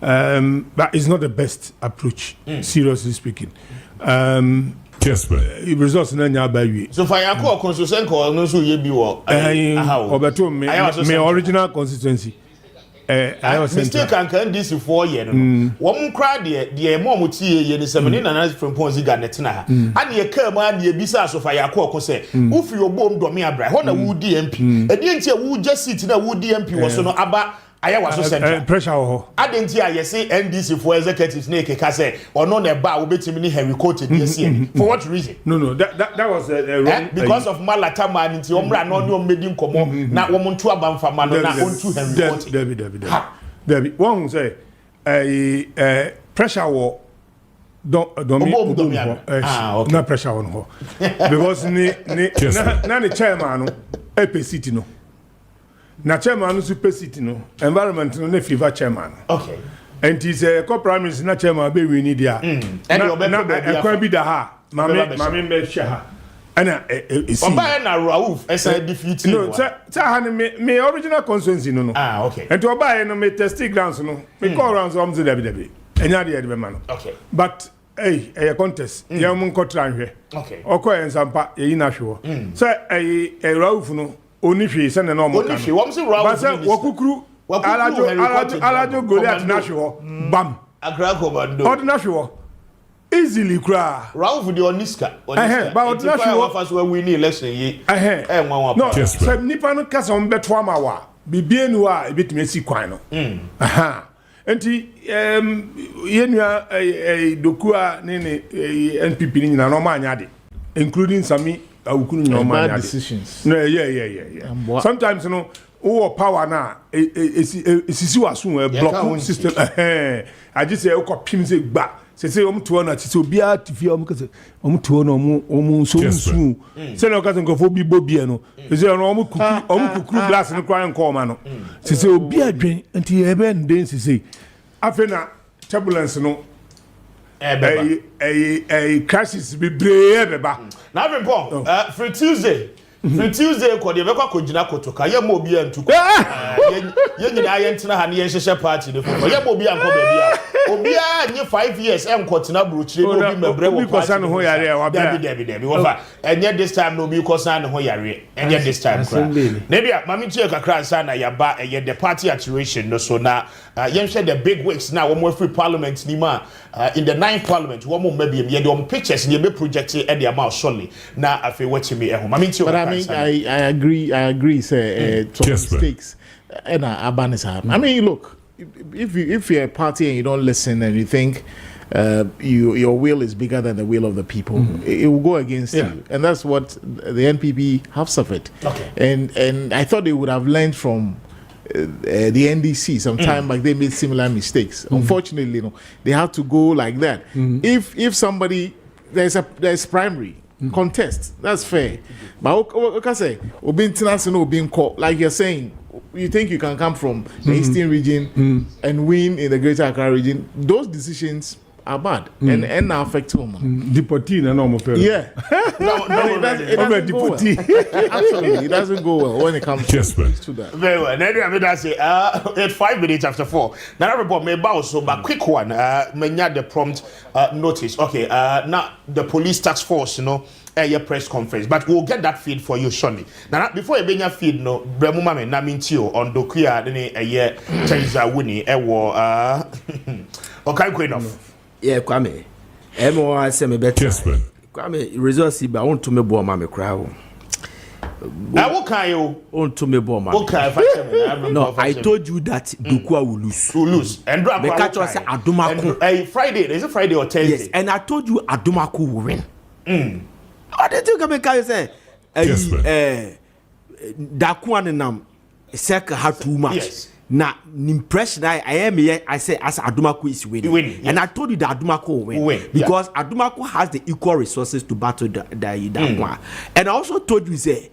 But it's not the best approach, seriously speaking. Kessben. Results in any way. So for your constituency, no so ye be what? My original constituency. Mistake can this 4 years. One crowd the mom tie ye the 79 from Ponziga netina. And ye come and ye bisa so for your call say, if you bomb do me abra, what a wood DMP. And the would just sit in a wood DMP was no aba. I was so pressure. I didn't hear you say NDC for executive snake say or no neba will be to me heavy coated this year. For what reason? No, that was wrong. Because of Malatama and the Omra no new medium common, not woman to a bam for man, not on to Henry. Debbie, one say a pressure war. Don't not pressure on her because the chairman a city no. Na chairman super city no environment no favor chairman. Okay. And he say corporate minister na chairman be we need there. And e kwa bi da ha. Mami be share ha. Ana Oba na Rauf esa defeat. No, ha me original constituency no. Okay. And to Oba no me testing grounds no. Me call rounds am to debi. Enya de be man. Okay. But a contest. Ya mun ko tran hwe. Okay. Okoye nsampa ye na hwe. Say Rauf no oni hwe se ne no mo kan. Wọ́n sì Rauf. Ba se wokukuru alajo Goliath na hwe bam. Akra Komando. Ordinary hwe. Easily cry. Rauf the Oniska. But ordinary hwe when we need election ye. No, se nipa no kasa on beto ama wa. Bibie nu a ebetumi si kwan no. Enti yenua dokua ne NPP ni na no ma anyade including Sami Awukunu no ma anyade decisions. No yeah. Sometimes no who power na esisi waso block system I just say okopim say gba say to na say obia tifi kase to na so say na kase nkofo bi bobie no say no kukuru glass no kwan nko ma no say obia dwen nti ebe nden say afena turbulence no a crisis be brave beba. Now Paul, for Tuesday. For Tuesday, ko de be kwa kojina kotoka ye mo bia ntuko. Ye nyina ye ntina ha ne ye hyehyɛ party de fo. Ye mo bia nko ba bia. Obia nye 5 years enko tena brochire no bi mebre wo party. Kosa no ho yare wa bia. Debi wo fa. Enye this time no bi kosa no ho yare. Enye this time kra. Na bia mami tie kakra nsa na yaba eye the party iteration no so na ye hwɛ the big wigs na wo mo free parliament ni ma in the 9th parliament wo mo mabiem ye the pictures ye be project e the amount surely na afi watchimi e ho mami tie I agree, sir. Mistakes and abanis. I mean, look, if you're a party and you don't listen and you think your will is bigger than the will of the people, it will go against you, and that's what the NPP have suffered. Okay. And I thought they would have learned from the NDC some time back. They made similar mistakes. Unfortunately, they had to go like that. If somebody there's primary. Contest, that's fair. But what I say, like you're saying, you think you can come from the Eastern region and win in the Greater Accra region? Those decisions are bad and affect home. Deportee and normal. Yeah, no, it doesn't go well. Absolutely, it doesn't go well when it comes to that. Very well. Now I mean, I say it's 5 minutes after 4. Now report may bow so, but quick one. Many the prompt notice. Okay. Now the police task force, your press conference, but we'll get that feed for you shortly. Now before you bring your feed, Bremuma me namintio on Dokuya dene a year Chenza Winnie okay, queen of. Yeah, Kwame. I say me better. Kwame, results I want to me bo mama crowd. I will call you on to me bo mama. Okay, no, I told you that Dukwa will lose. Will lose. And the catch was Adumaku. Friday, is it Friday or Thursday? Yes, and I told you Adumaku will win. What did you come and say? Dakuan nam second had too much. Yes. Now, impression I am here. I say as Adumaku is winning, and I told you that Adumaku will win because Adumaku has the equal resources to battle the Dakwa. And I also told you say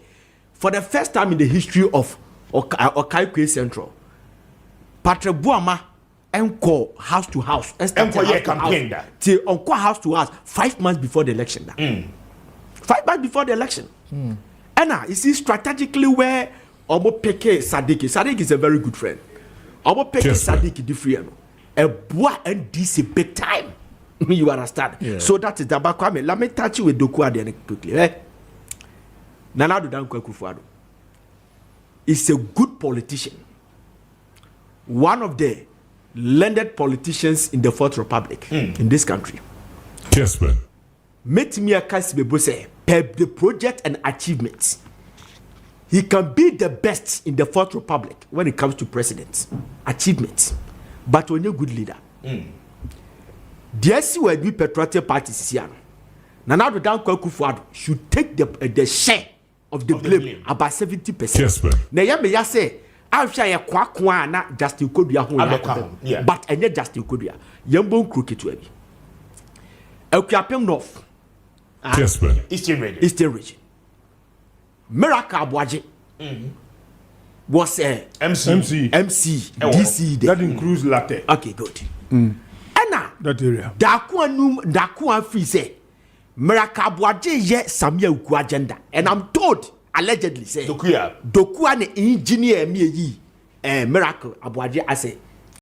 for the first time in the history of Okaikwe Central, Patre Buama enko house to house. Enko ye campaign till enko house to house 5 months before the election. 5 months before the election. And now you see strategically where Obo Peke Sadiki. Sadiki is a very good friend. Obo Peke Sadiki different. A boy and this is big time. You understand? Yeah. So that is the Kwame. Let me touch you with Doku then quickly. Nana Dudan Kwekufuado is a good politician. One of the landed politicians in the Fourth Republic in this country. Kessben. Met me a Kessben the project and achievements. He can be the best in the Fourth Republic when it comes to presidents, achievements, but when you're a good leader. The SC will be patriotic parties here. Nana Dudan Kwekufuado should take the share of the blame about 70%. Now, you say, I'm sure you're quack Justin Kodria, but I need Justin Kodria. Yambon crooked to me. Elkiapem North, Eastern region. Miracle Abwaji was a MC, DC. That includes latte. Okay, good. Anna, that area. Dakuan free say Miracle Abwaji ye Samia Uku agenda, and I'm told allegedly say Dokuya ne engineer me ye Miracle Abwaji as a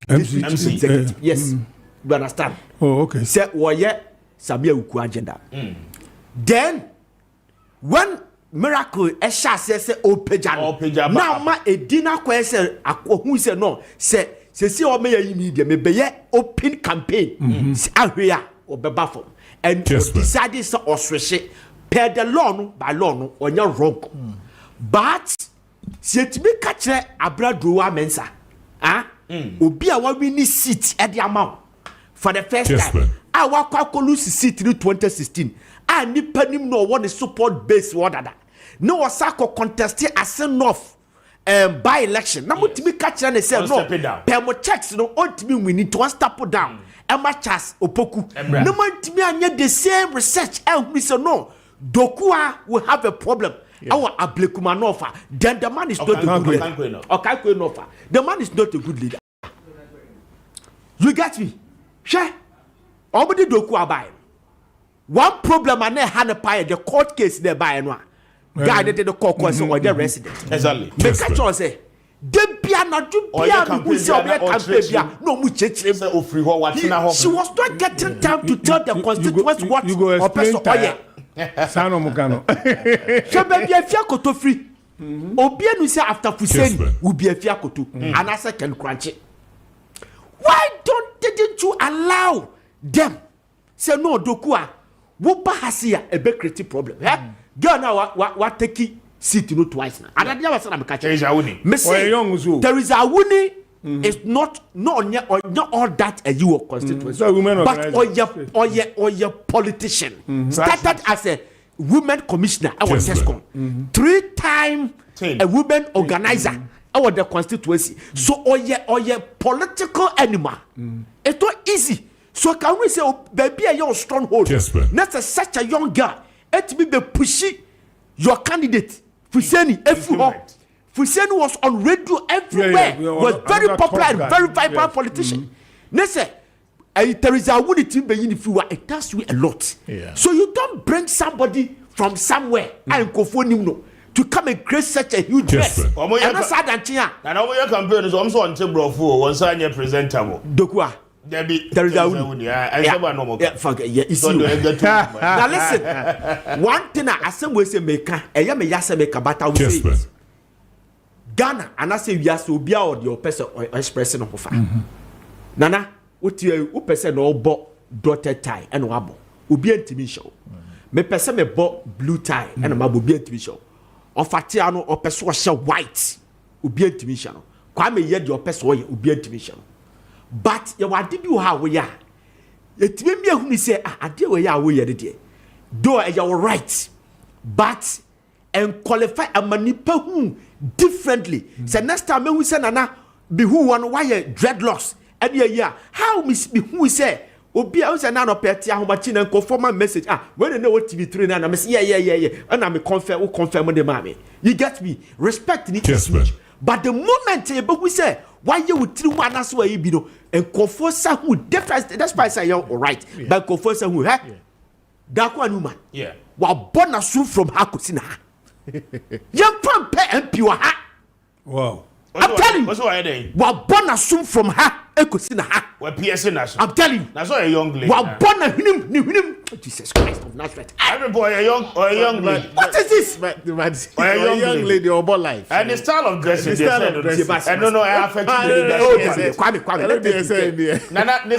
MC executive. Yes, you understand? Oh, okay. Say woye Samia Uku agenda. Then when Miracle Esha says Opeja now ma a dinner question who said no say o me media me be open campaign ahwea or bebafo and decided so oswehye per the law no by law no onya wrong but se timi ka kire abradrowa mensa obi a wa win seat e de amount for the first time I wa kwakolu seat in 2016 and nipa nim no one support base order no wasako contest as enough by election na mutimi ka kire ne say no per mo checks no ontimi we need to step down Emma Chas Opoku no mutimi anya the same research we say no Dokua will have a problem our Ablekumanova then the man is not a good leader. The man is not a good leader. You get me? Sure. Obody doku abai. One problem and hand a the court case there by no. Guy did the court case or the resident. Exactly. Make a choice say. Debia na do bia no she was not getting time to tell the constituents what you go explain Sano Mugano. So baby afia koto free. Obia no say after Fuseni will be afia koto and I can crunch it. Why didn't you allow them? Say no dokua. Wo ba hasia a be create problem. Girl now what take seat no twice now. And I was saying I'm catching. There is a winning. It's not all that a you constituency, but or your politician started as a women commissioner. I was just 3-time a women organizer. Our the constituency. So or your political animal. It's not easy. So can we say, oh, baby, a young stronghold? That's such a young girl. It be the pushy your candidate. Fuseni, Fuseni was on radio everywhere. Was very popular and very vibrant politician. Nese, there is a unity being if you are. It does you a lot. So you don't bring somebody from somewhere and go for him to come and create such a huge mess. And that's sad and chia. And our campaign is also on table for one sign presentable. Dokua. There is a now listen, one thing I say we say maker, maker, but I will say Ghana, and I say yes, will be out your person or expressing of offer. Nana, what you person or bought dotted tie and wabble will be a TV show. Me person me bought blue tie and a mabu be a TV show. Or Fatiano or persuasion white will be a TV show. Kwame yet your person will be a TV show. But you want to do how we are. It may be who say, I deal with ya we are the though you're right, but and qualify a manipulate differently. So next time we say, Nana, be who one wire dreadlocks and yeah, how miss be who say, Obi I was an petty how much and conform my message. When I know what TV trainer, I'm yeah, and I'm a confirm with the mommy. You get me? Respect the but the moment but we say, why you would through one as well, you know, and conform who difference, that's why I say you're all right. But conform who, that one woman, while born a soup from Hakusina. Young pump and pure hat. Wow. I'm telling you, what's why while born a soup from her, Ekusina ha. We're PSN. I'm telling you, that's why a young lady. While born a him, Jesus Christ of Nazareth. Every boy, a young lady. What is this? A young lady or boy life. And the style of dressing, I don't know, I affect the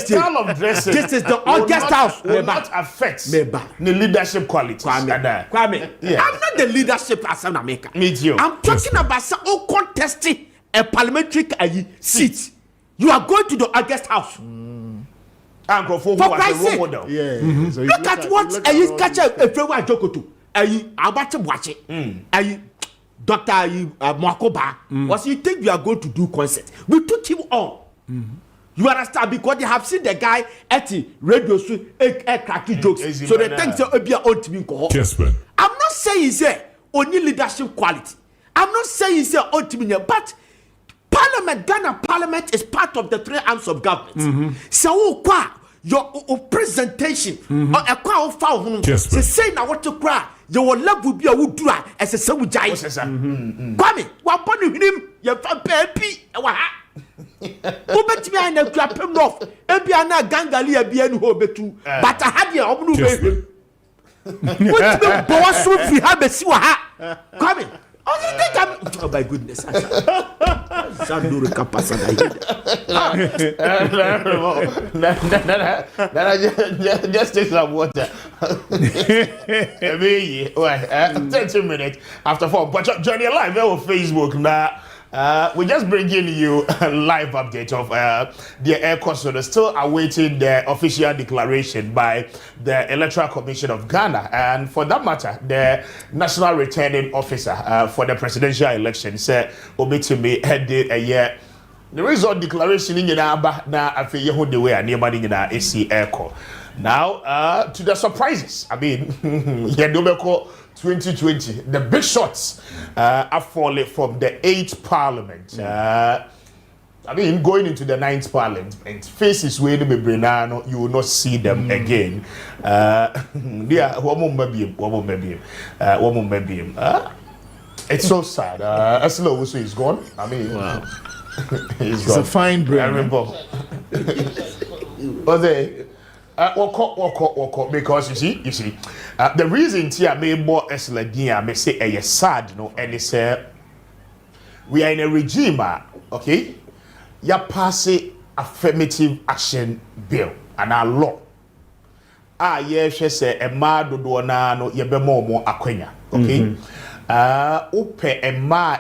style of dressing. This is the August house. Will not affect the leadership quality. Kwame, I'm not the leadership as an American. Me too. I'm talking about some contesting a parliamentary seat. You are going to the August house. For Christ's sake. So look at what you catch a friend Joko to. About to watch it. Dr. Mwakoba. Was you think you are going to do concert? We took him on. You understand? Because they have seen the guy at the radio cracking jokes. So they think so be a old team. I'm not saying say only leadership quality. I'm not saying say old team, but Parliament, Ghana Parliament is part of the three arms of government. So, your presentation, a crowd found say now what to cry. Your love will be a wood dry as a soul giant. Kwame, what put him? Your baby, who bet me and a clap him off. Ebiana Gangalia be any hobetu, but I had your own baby. What the boss would we have a sewer? Kwame. Oh my goodness. Just take some water. 30 minutes after 4. But join your live on Facebook now. We're just bringing you a live update of the Air Coast. So they're still awaiting the official declaration by the Electoral Commission of Ghana. And for that matter, the National Returning Officer for the presidential election said, Obitimi headed a year. The result declaration in Yanaba now I feel you the way and near in AC Airco. Now, to the surprises, I mean, Yadobeko 2020, the big shots are falling from the 8th Parliament. I mean, going into the 9th parliament, faces where the Brenano, you will not see them again. It's so sad. Asilo also is gone. I mean, wow. He's a fine brain. I remember. Because you see, the reason here made more Esla may say a sad, and it's we are in a regime, okay? Ya pass affirmative action bill and our law. She say a mad do na no ye be more akwenya, okay? Upe a ma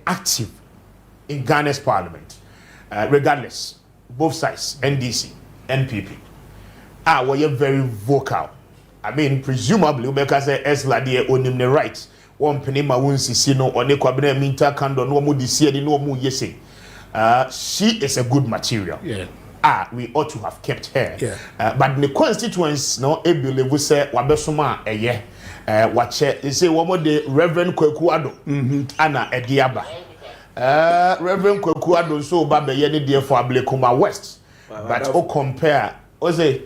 active in Ghana's parliament, regardless, both sides, NDC, NPP. Were very vocal. I mean, presumably, because Esla de onim the rights. One penny ma wunsi sino or ne kwabene minta kando no mu disi no mu yese. She is a good material. Yeah. We ought to have kept her. Yeah. But the constituents no ebile say wabesoma eye. Wache they say one more the Reverend Kwaku Ado. Ana ediaba. Reverend Kwaku Ado so ba be ye ne de for Ablekuma West. But o compare o say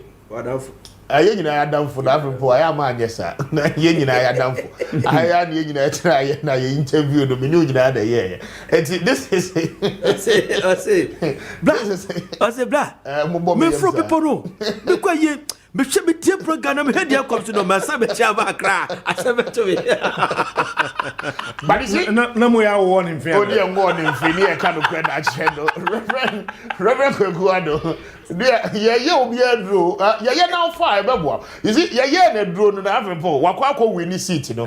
aye nyina ya damfo na afepo aya ma anyesa na ye nyina ya damfo aya na ye nyina try na ye interview no me nyina da ye this is I say bla me fro people no me kwa ye me hwe me tie program na me head ya come to no me sabe tia ba kra asebe to me but is na mo ya wo ni mfia odi en wo ni mfini e ka no kwa na che no reverend Kwakuado ye obi adro ye now fire bebo you see ye na dro no na afepo wakwa win seat no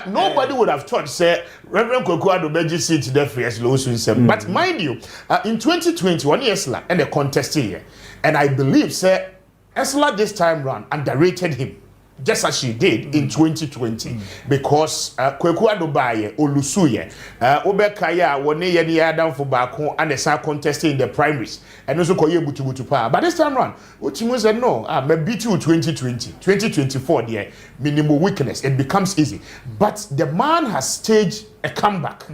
nobody would have thought say Reverend Kwakuado beji seat the first low soon but mind you in 2020 one Esla and the contest here and I believe say Esla this time round underrated him just as she did in 2020 because Kwakuado baye olusuye obekaya woni ye ne adam for baako and the sa contesting in the primaries and also koye butubutu pa but this time round Ochimu said no me beat you 2024 there minimum weakness it becomes easy but the man has staged a comeback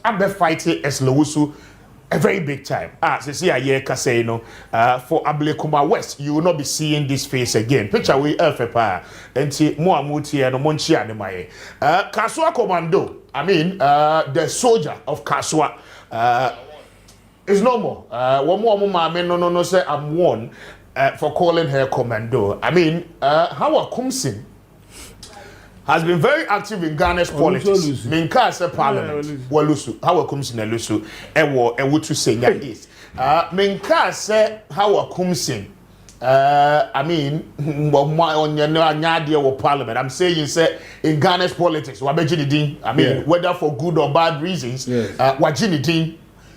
abe fighting Eslawusu a very big time. See a year say no for Ablekuma West, you will not be seeing this face again. Picture we FPA and see more muti and monchi anemaye. Kaswa Commando, I mean the soldier of Kaswa is no more. One more mama no say I'm one for calling her Commando. I mean how Kumsin has been very active in Ghana's politics. Minka as a parliament, Walusu, how comes in a Lusu, and what to say is. Minka say how comes in. I mean, on your idea of parliament. I'm saying, say in Ghana's politics, I mean, whether for good or bad reasons, Wajinidin.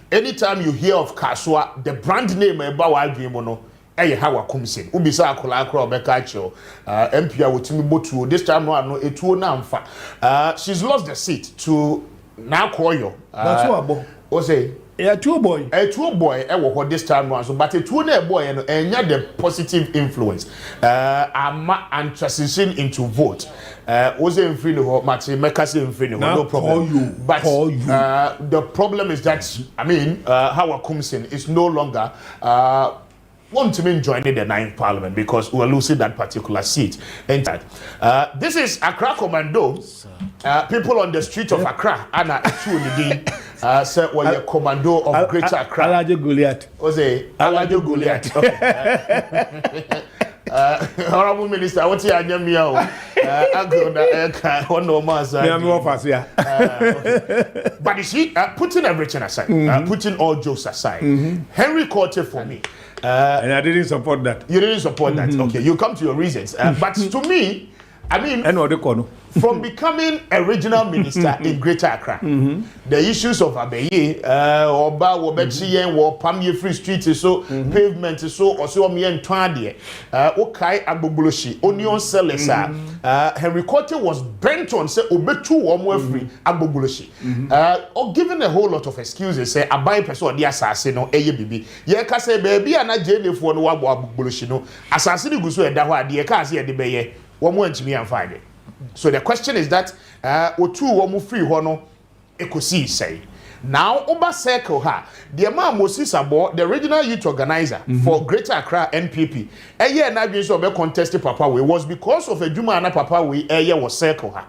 Anytime you hear of Kaswa, the brand name about Wagimono. How comes in? Ubisa Kola Bekacho, MPA with Timibotu. This time no etuo na mfa. She's lost the seat to Nakoyo. That's what I say. A two boy. This time round. So, but a two boy and the positive influence. And transition into vote. Was in free no Mati Mekasi in free no problem. But the problem is that I mean, how comes in is no longer want to mean joining the 9th parliament because we're losing that particular seat. And this is Accra Commando. People on the street of Accra, Anna Achunidi, said, well, you're Commando of Greater Accra. Alajo Goliath. Ose, Alajo Goliath. Honorable Minister, what's your name? But you see, putting everything aside, putting all jokes aside, Henry Cote for me. And I didn't support that. You didn't support that. Okay, you come to your reasons. But to me, I mean, from becoming a regional minister in Greater Accra, the issues of Abeye, Oba, Wobechien, Pamye Free Street, so pavement, so also Mien Twandie, Okai Agbobuloshi, Onion Sellers, Henry Cote was bent on say Obetu or more free Agbobuloshi, or given a whole lot of excuses, say a buy person the assassin or ABB. Yeka say baby and a jelly for no Agbobuloshi, no assassin Gusu and Dawa, the Ekasi at the Baye, one more to me and find it. So the question is that Otu Wamu free hono ekosi say. Now, Oba Circle ha, the man Moses Abo, the regional youth organizer for Greater Accra NPP, a year na bi so be contested Papa we was because of a Juma na Papa we a year was Circle ha.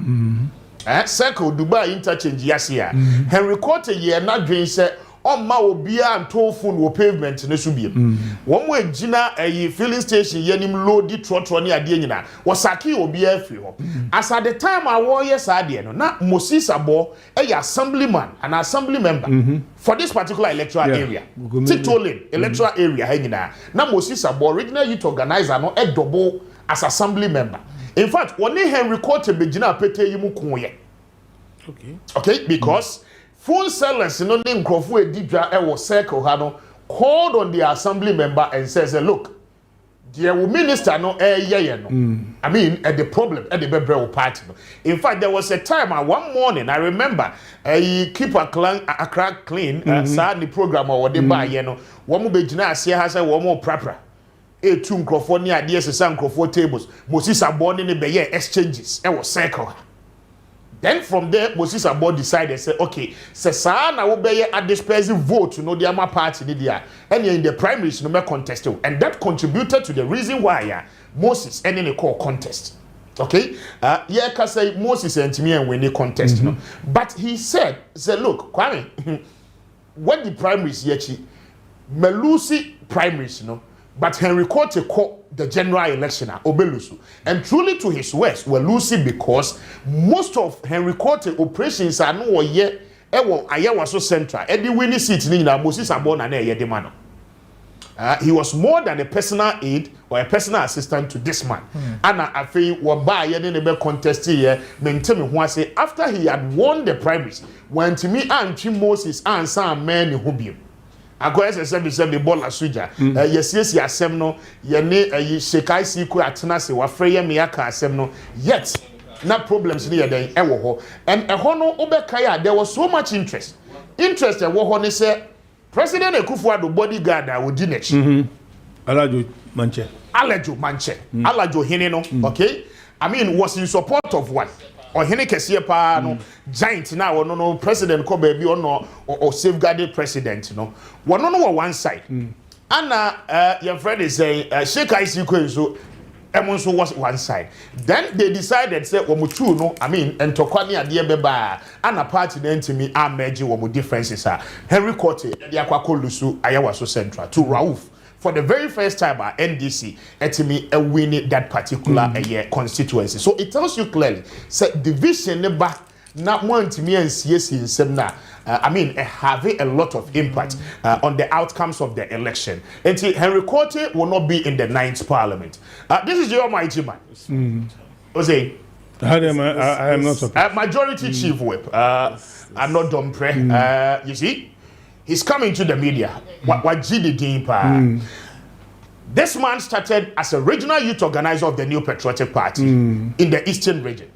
Circle Dubai interchange yasia. Henry Court a year na dwen say Oma obia and toll phone wo pavement ne so biem. One way gina a filling station yenim loadi trotro ne ade nyina. Wasaki obia afi ho. As at the time I war yes ade no na Moses Abo a assemblyman an assembly member for this particular electoral area. Titolin electoral area nyina. Na Moses Abo regional youth organizer no a double as assembly member. In fact, one Henry Court be gina pete yimu kunye. Okay, because phone sellers no name Crawford Edidra was Circle Hano called on the assembly member and says, look, the minister no no. I mean, at the problem at the Bebrel party. In fact, there was a time one morning I remember keep a crack clean the program or the buy one more bejina see has a one more proper. Two Crawford near ideas some Crawford tables. Moses are born in the exchanges. It was Circle. Then from there, Moses Abo decided, say, okay, Sasa na obey a dispersive vote to know the Ama party and in the primaries no more contest. And that contributed to the reason why Moses ended the call contest. Okay? Yeah, can say Moses and me and when they contest. But he said, look, Kwame, when the primaries yechi, Melusi primaries, but Henry Court called the general election Obelusu. And truly to his words were Lucy because most of Henry Court operations are no yet Ayawaso Central. Eddie Winnie seat in Moses Abon and Yedemano. He was more than a personal aide or a personal assistant to this man. And I feel what by any contest here, maintain me say after he had won the primaries, when to me and Moses and some men who be. Agoye se be ball asuja yesiesie asem no ye ne shekai siku atena se wafre ye me aka asem no yet na problems ni ye den e wo ho and ho no obekaya there was so much interest e wo ho ne say President Akufo-Addo bodyguard a wodi nechi Alajo Manche Alajo Hene no okay I mean was in support of what or Hene Kessien pa no giant now no president ko baby or safeguarded president no one no one side and your friend is saying Sheikh IC so Emonso was one side then they decided say two no I mean and tokwani ade beba and a party then to me are merging what differences are Henry Court the Akwakolusu Ayawaso Central to Rauf for the very first time at NDC, etimi winning that particular constituency. So it tells you clearly, say division never not want to me and CS in Semna. I mean, having a lot of impact on the outcomes of the election. And Henry Court will not be in the 9th Parliament. This is your mighty man. Jose. I am not surprised. Majority Chief Whip. I'm not Dompre. You see? He's coming to the media. What This man started as a regional youth organizer of the New Patriotic Party in the Eastern region.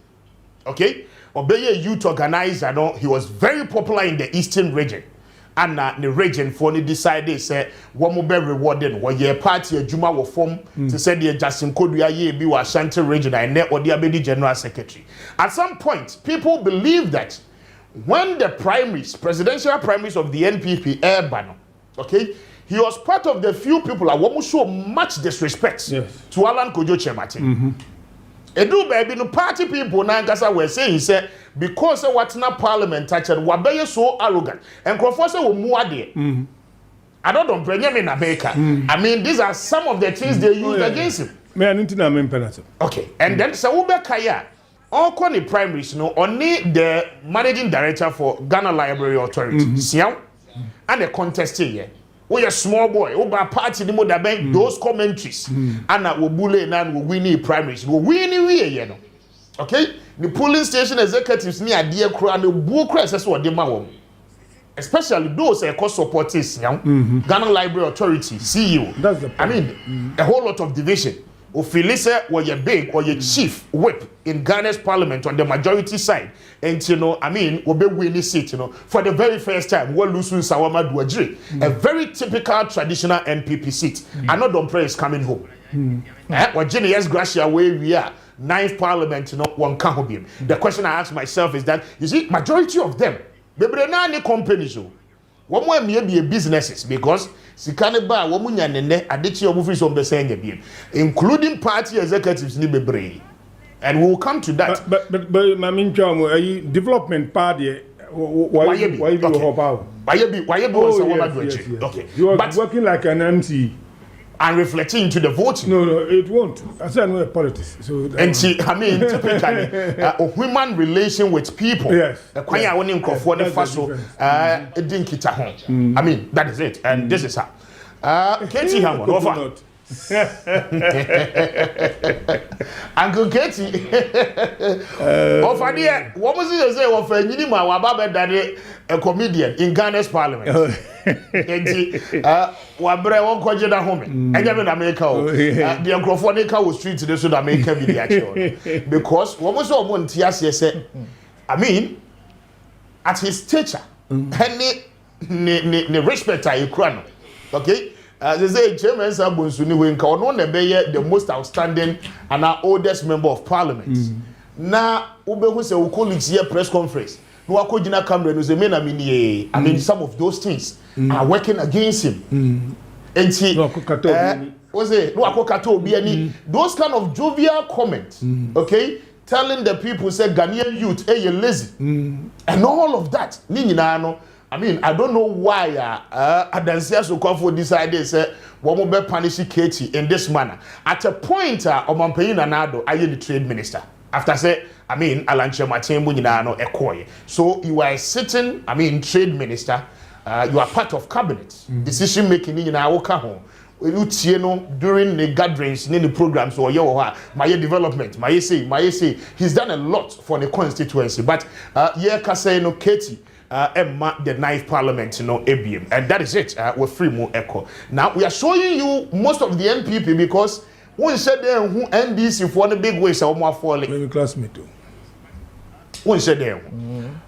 Okay? Obeye youth organizer, no, he was very popular in the Eastern region. And the region for the decided say one more be rewarded what your party a Juma will form to say the Justin Kodua ye be was Ashanti region and or the Abedi General Secretary. At some point, people believe that when the primaries, presidential primaries of the NPP airbano, okay, he was part of the few people that won't show much disrespect to Alan Kojo Chemate. Edu baby no party people na nkasa were saying he said because what na parliament touched wabeye so arrogant and Crawford say wo mu ade. I don't bring him in America. I mean these are some of the things they used against him. Me anintina me penalty. Okay, and then Sawube Kaya all the primaries no only the managing director for Ghana Library Authority Siam and the contestant here. We a small boy, over party the mother bank those commentaries and we bully and we win primaries. We win we okay? The polling station executives near dear crown the bull crest as what they ma especially those cost supporters Ghana Library Authority CEO. That's the point. I mean a whole lot of division. Ofilise or your big or your chief whip in Ghana's parliament on the majority side. And you know, I mean, we'll be winning seat, you know, for the very first time, we'll lose Sawama Duajiri, a very typical traditional NPP seat. I know Dompre is coming home. What Genius Gracia where we are, 9th parliament, you know, one can't. The question I ask myself is that, you see, majority of them bebre na ni companies o wo mo be businesses because sikane ba wo munya nene adechi o free so mbese nya biem including party executives ni bebre and we will come to that but mamin chamo development party why do you help out why be so what do you okay you are working like an MC and reflecting into the voting. No, it won't. I said no politics. So and see, I mean, typically, a human relation with people. Yes. I mean, that is it. And this is how. Katie Hammond, over. Uncle Katie, over there, what was it say? Of a minimum, daddy, a comedian in Ghana's parliament. Wabre won kwaje da home enye me na America o the Nkrofo was street today so that America be the action because wo mo so mo ntia se I mean at his stature any ne respect I kura no okay they say chairman Sabonsu ni we nka ono na be the most outstanding and our oldest member of parliament na ubehu se wo colleagues here press conference no akogina camera no say me na me ni I mean some of those things are working against him. And see, those kind of jovial comments, okay, telling the people say Ghanaian youth, hey, you're lazy, and all of that. I mean, I don't know why Adansia Sokofo decided say one more be punishing Katie in this manner. At a point, Omampei Nanado, I am the trade minister. After say, I mean, Alanche Matembu Ninano Ekoye. So you are sitting, I mean, trade minister. You are part of cabinet decision making in our home. During the gatherings, in the programs, or my development, my say, he's done a lot for the constituency. But no Katie, Emma, the 9th parliament, ABM, and that is it. We're free more echo. Now we are showing you most of the NPP because one said there who NDC for the big ways are more falling. Maybe classmate too. One said there.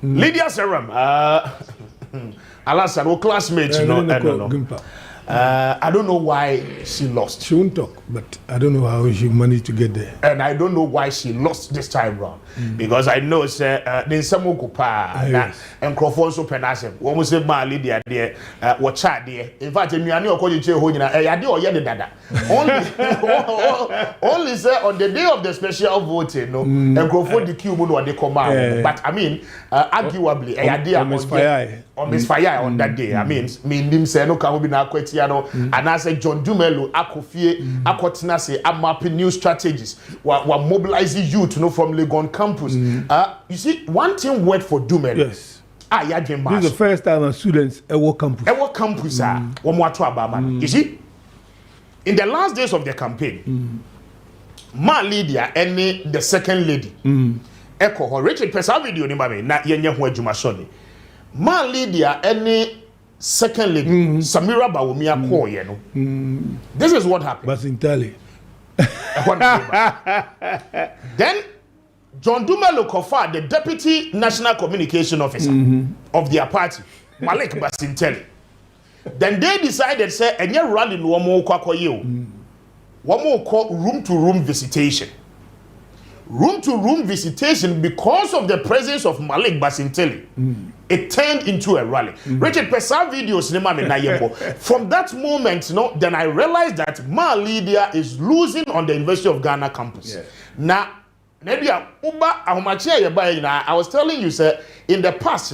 Lydia Seram, Alas, no classmates, I don't know why she lost. She won't talk, but I don't know how she managed to get there. And I don't know why she lost this time round. Because I know, there's some Okupa and Crawford so penasem. Almost a man, Lydia, dear, what chat, dear. In fact, in Miami or Koji Hoina, I do or Yadada. Only say on the day of the special voting, no, and Crawford the Cuban or the command. But I mean, arguably, I did on misfire on that day. I mean, him say no can be na kwetiano and I say John Dumelo akofie akotina say mapping new strategies wa mobilizing youth from Legon campus. You see, one thing word for Dumelo. Yes. This is the first time students ever campus. You see, in the last days of the campaign, Ma Lydia and the second lady, Echo Richard Pesa video ni mame na yenye ho adwuma so ni. Ma Lydia any second lady Samira Bawumia koye no. This is what happened. But in Tally. Then John Dumelo Kofa, the deputy national communication officer of their party, Malik Basinteli. Then they decided say enye rally no mo kwakoye o. One more call room to room visitation. Room to room visitation because of the presence of Malik Basinteli. It turned into a rally. Richard Pesa videos from that moment, then I realized that Ma Lydia is losing on the University of Ghana campus. Now, I was telling you, sir, in the past,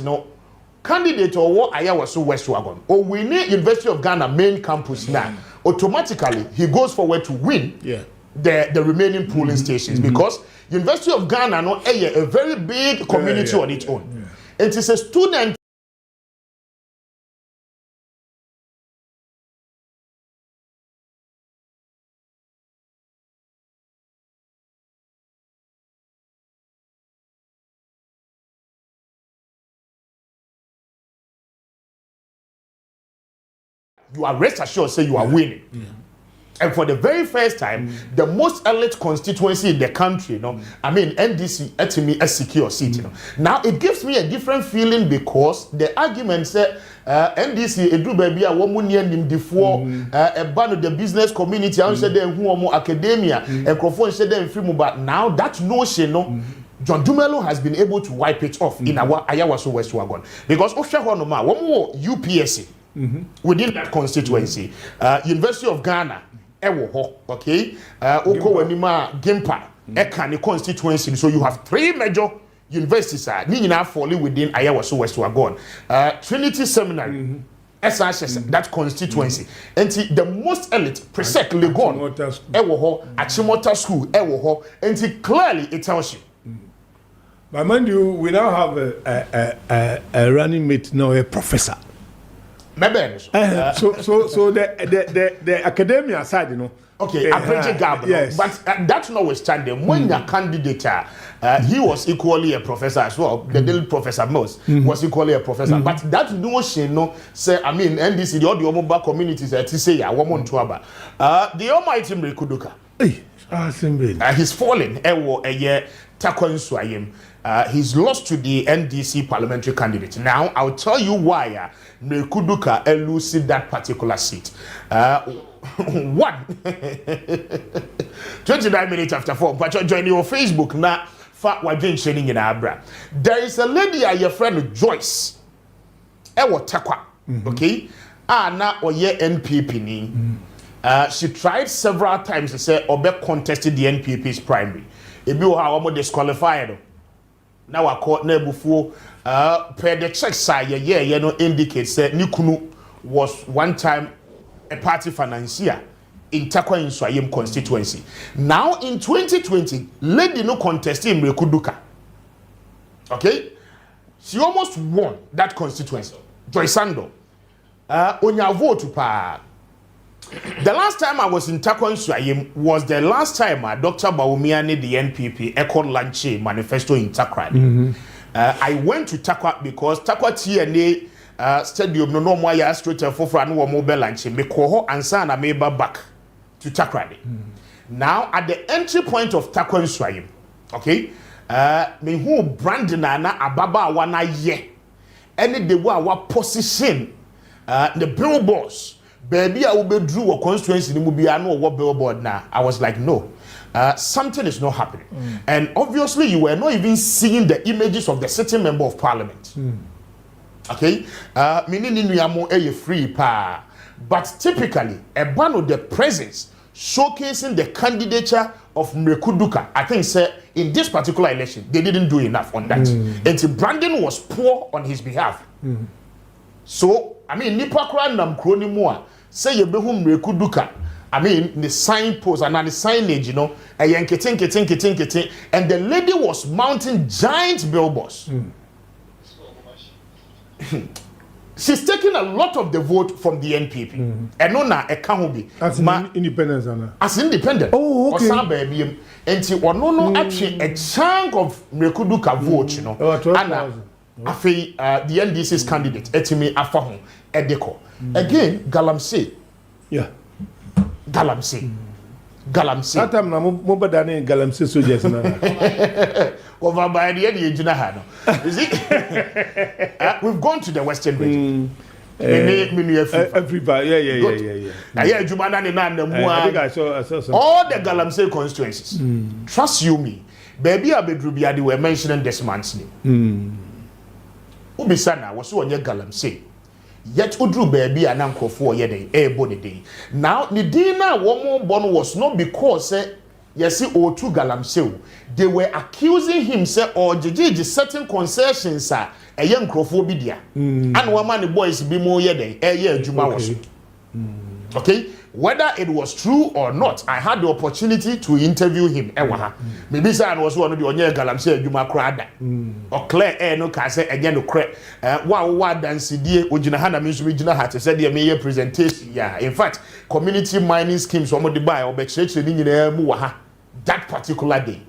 candidate or what I was so West Wagon, or we need University of Ghana main campus now. Automatically, he goes forward to win the remaining polling stations because University of Ghana a very big community on its own. It is a student. You are rest assured, say you are winning. And for the very first time, the most elite constituency in the country, I mean, NDC at me a secure seat. Now it gives me a different feeling because the argument said NDC edu baby a woman near him before a ban of the business community. I said them who are more academia and Crawford said them free, but now that notion John Dumelo has been able to wipe it off in our Ayawaso West Wagon. Because Osha Honoma, one more UPSC within that constituency, University of Ghana, Ewo, okay, Oko Wenima Gimpa, Ekani constituency. So you have 3 major universities are falling within Ayawaso West Wagon. Trinity Seminary. SHS, that constituency. And the most elite, Presec Legon, Ewo, Achimota School, Ewo, and clearly it tells you. But mind you, we now have a running mate now, a professor. So the academia side, you know. Okay, Apprentice Gab, yes. But that's notwithstanding, when your candidate, he was equally a professor as well. The little Professor Moss was equally a professor. But that notion, no, say, I mean, NDC, the audio mobile communities, to say, the Almighty Mrekuduka. He's fallen, a year, Takon Swayim. He's lost to the NDC parliamentary candidate. Now, I'll tell you why Mrekuduka elucidated that particular seat. 29 minutes after 4. But join your Facebook now. There is a lady, your friend Joyce. Ewo Takwa. Okay? Na oye NPP ni. She tried several times to say Obe contested the NPP's primary. Ebi o ha omo disqualified. Now I caught Nebufu per the check side no indicates that Nikunu was one time a party financier in Takwa Inswayim constituency. Now in 2020, lady no contesting Mrekuduka. Okay? She almost won that constituency. Joyce Sando. On your vote pa. The last time I was in Takwa Inswayim was the last time Dr. Bawumiani, the NPP, echoed Lanche manifesto in Takra. I went to Takwa because Takwa TNA stadium no more ya straight for no mobile lunch me ko ansa na me back to Takrade. Now at the entry point of Takwa Inswayim, okay, me who brand na ababa wana ye any the way our position the billboards baby I will be drew a constituency ni mu bia no what billboard na. I was like no. Something is not happening. And obviously you were not even seeing the images of the sitting member of parliament. Okay, meaning free pa, but typically a ban of the presence showcasing the candidature of Mrekuduka. I think sir, in this particular election they didn't do enough on that, and the branding was poor on his behalf. So I mean, Nipakra nam kroni moa say you behu Mrekuduka. I mean, the signpost and the signage, you know, and the lady was mounting giant billboards. She's taking a lot of the vote from the NPP. And no na Ekahubi. As independence, Anna. As independent. Oh, okay. And she no actually a chunk of Mrekuduka vote, you know. Anna, the NDC's candidate, Etimi Afahon, Edeko. Again, Galamsey. Yeah. Galamsey. That time na mo badane Galamsey soldiers na. Over by the end you know. You see, we've gone to the Western region. Everybody, yeah. I think I saw some. All the Galamsey constituencies. Trust you me, baby Abedrubiadi were mentioning this man's name. Ubisana was so on your Galamsey. Yet Udru baby and uncle for ye day. Now Nidina one more born was not because yes or two Galamsey. They were accusing him say or Jiji certain concessions a young crophobia. And one man the boys be more ye day Juma was. Okay, whether it was true or not, I had the opportunity to interview him. Maybe I was one of the onye Galamsey Juma crada. Or Claire no can say again no crack. Wow dance die ojina means regional hat said the mayor presentation. Yeah, in fact, community mining schemes one the buy or be church that particular day.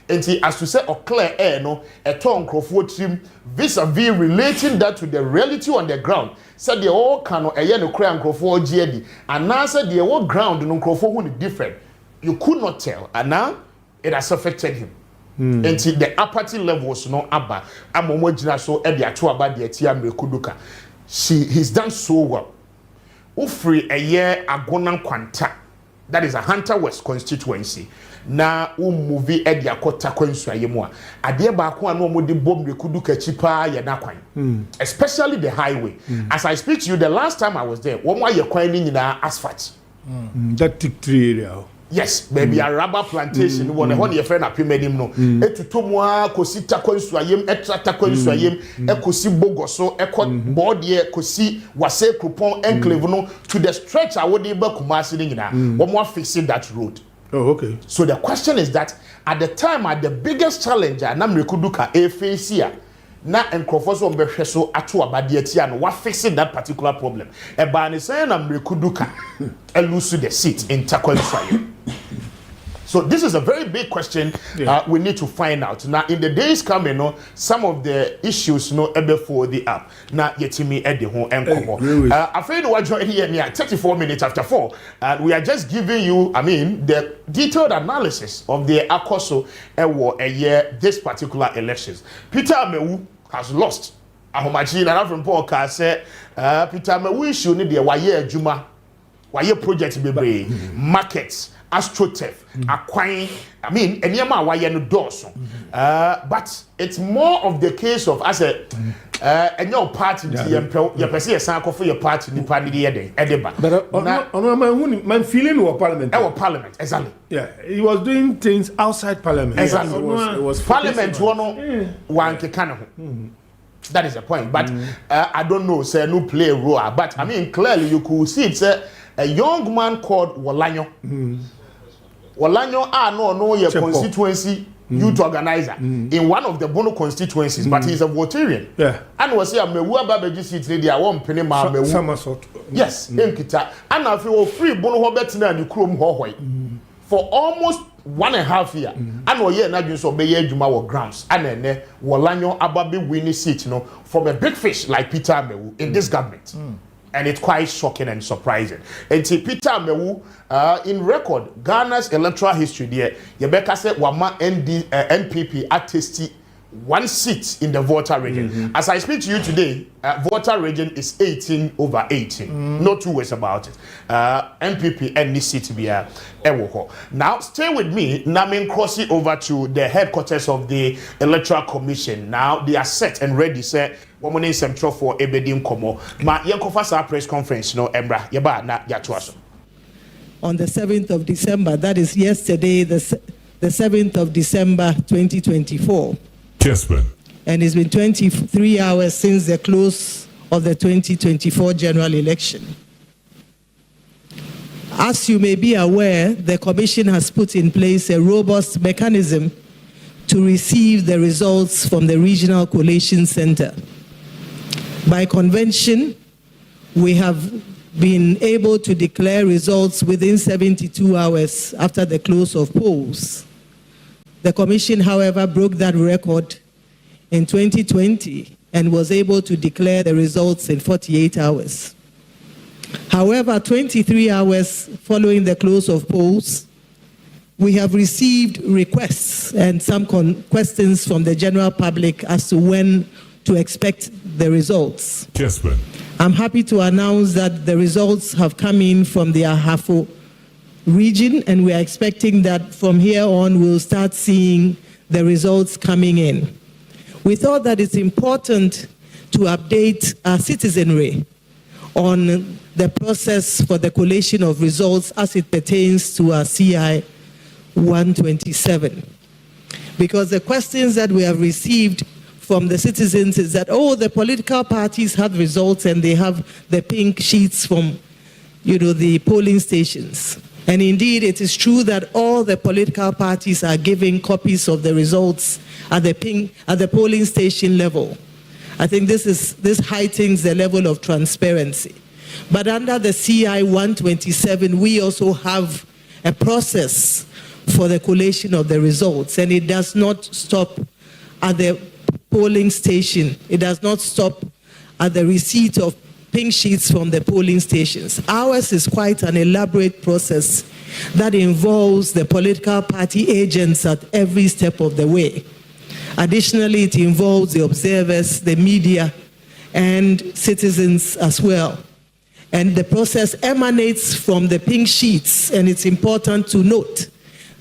And as to say or Claire no a tongue crofo team vis-a-vis relating that to the reality on the ground. Said they all cano a yen cry and crofo GD and now said the whole ground no crofo who different. You could not tell, and now it has affected him. Until the apathy levels no abba. I'm so Edia to about the Tia Mrekuduka. He's done so well. Ufri a year agonan quanta. that is a Hunter West constituency. Na movie Edia Kota Kwensu Ayemwa. Adia Bakwa no mo de bomb de kudu kechipa ya na kwan. Especially the highway. As I speak to you, the last time I was there, one more ye kwan ni na asphalt. That tick 3 area. Yes, maybe a rubber plantation. One your friend apimedim no. Etutomwa kosi Takwensu Ayem, etra Takwensu Ayem, ekosi Bogoso, ekot board ye kosi wase Krupon enclave no to the stretch awodi be Kumasi ni na. One more fixing that road. Oh, okay. So the question is that at the time, at the biggest challenger, na mrekuduka face here, na enkrofoso mbehweso atu abadietia no what fixing that particular problem. Eba ni say na mrekuduka lose the seat in Takwensu. So this is a very big question we need to find out. Now, in the days coming, some of the issues before the app. Now, yetimi edi ho enkomo. Afraid we join here near 34 minutes after 4, and we are just giving you, the detailed analysis of the akoso a year this particular elections. Peter Amewu has lost. Ahomachi na from Paul ka say Peter Amewu issue ni de waye adwuma, waye project bebre, markets. AstroTurf, acquiring, anyama why no dorso. But it's more of the case of as a your party, your person, sanko for your party, the party, Edeba. But my feeling was parliament. Our parliament, exactly. Yeah, he was doing things outside parliament. Exactly. It was parliament, one kekano. That is the point. But I don't know, say no play a role. But clearly you could see it's a young man called Walanyo. Walanyo no your constituency youth organizer in one of the Bono constituencies, but he's a Votarian. Yeah. And was here Mewu Ababeji seat lady I won't penny ma Mewu. Yes, Enkita. And I feel free Bono Hobetina and you chrome Hohoi for almost 1.5 years. And we year na so be Juma or grounds. And then Walanyo Ababe winning seat, from a big fish like Peter Mewu in this government. And it's quite shocking and surprising. And see Peter Amewu, in record, Ghana's electoral history there, Yebeka said Wama NPP attested 1 seat in the voter region. As I speak to you today, voter region is 18/18. No two ways about it. NPP and this seat be a Now stay with me. Namin crossing over to the headquarters of the Electoral Commission. Now they are set and ready. Say woman is central for Ebedim Komo. Ma yenkofa press conference. Embra yeba na yatuaso. On the 7th of December, that is yesterday, the 7th of December 2024. Kessben. And it's been 23 hours since the close of the 2024 general election. As you may be aware, the Commission has put in place a robust mechanism to receive the results from the Regional Collation Center. By convention, we have been able to declare results within 72 hours after the close of polls. The Commission, however, broke that record in 2020 and was able to declare the results in 48 hours. However, 23 hours following the close of polls, we have received requests and some questions from the general public as to when to expect the results. Kessben. I'm happy to announce that the results have come in from the Ahafo region, and we are expecting that from here on we'll start seeing the results coming in. We thought that it's important to update our citizenry on the process for the collation of results as it pertains to our CI 127. Because the questions that we have received from the citizens is that, the political parties have results and they have the pink sheets from, the polling stations. And indeed, it is true that all the political parties are giving copies of the results at the polling station level. I think this heightens the level of transparency. But under the CI 127, we also have a process for the collation of the results, and it does not stop at the polling station. It does not stop at the receipt of pink sheets from the polling stations. Ours is quite an elaborate process that involves the political party agents at every step of the way. Additionally, it involves the observers, the media, and citizens as well. And the process emanates from the pink sheets, and it's important to note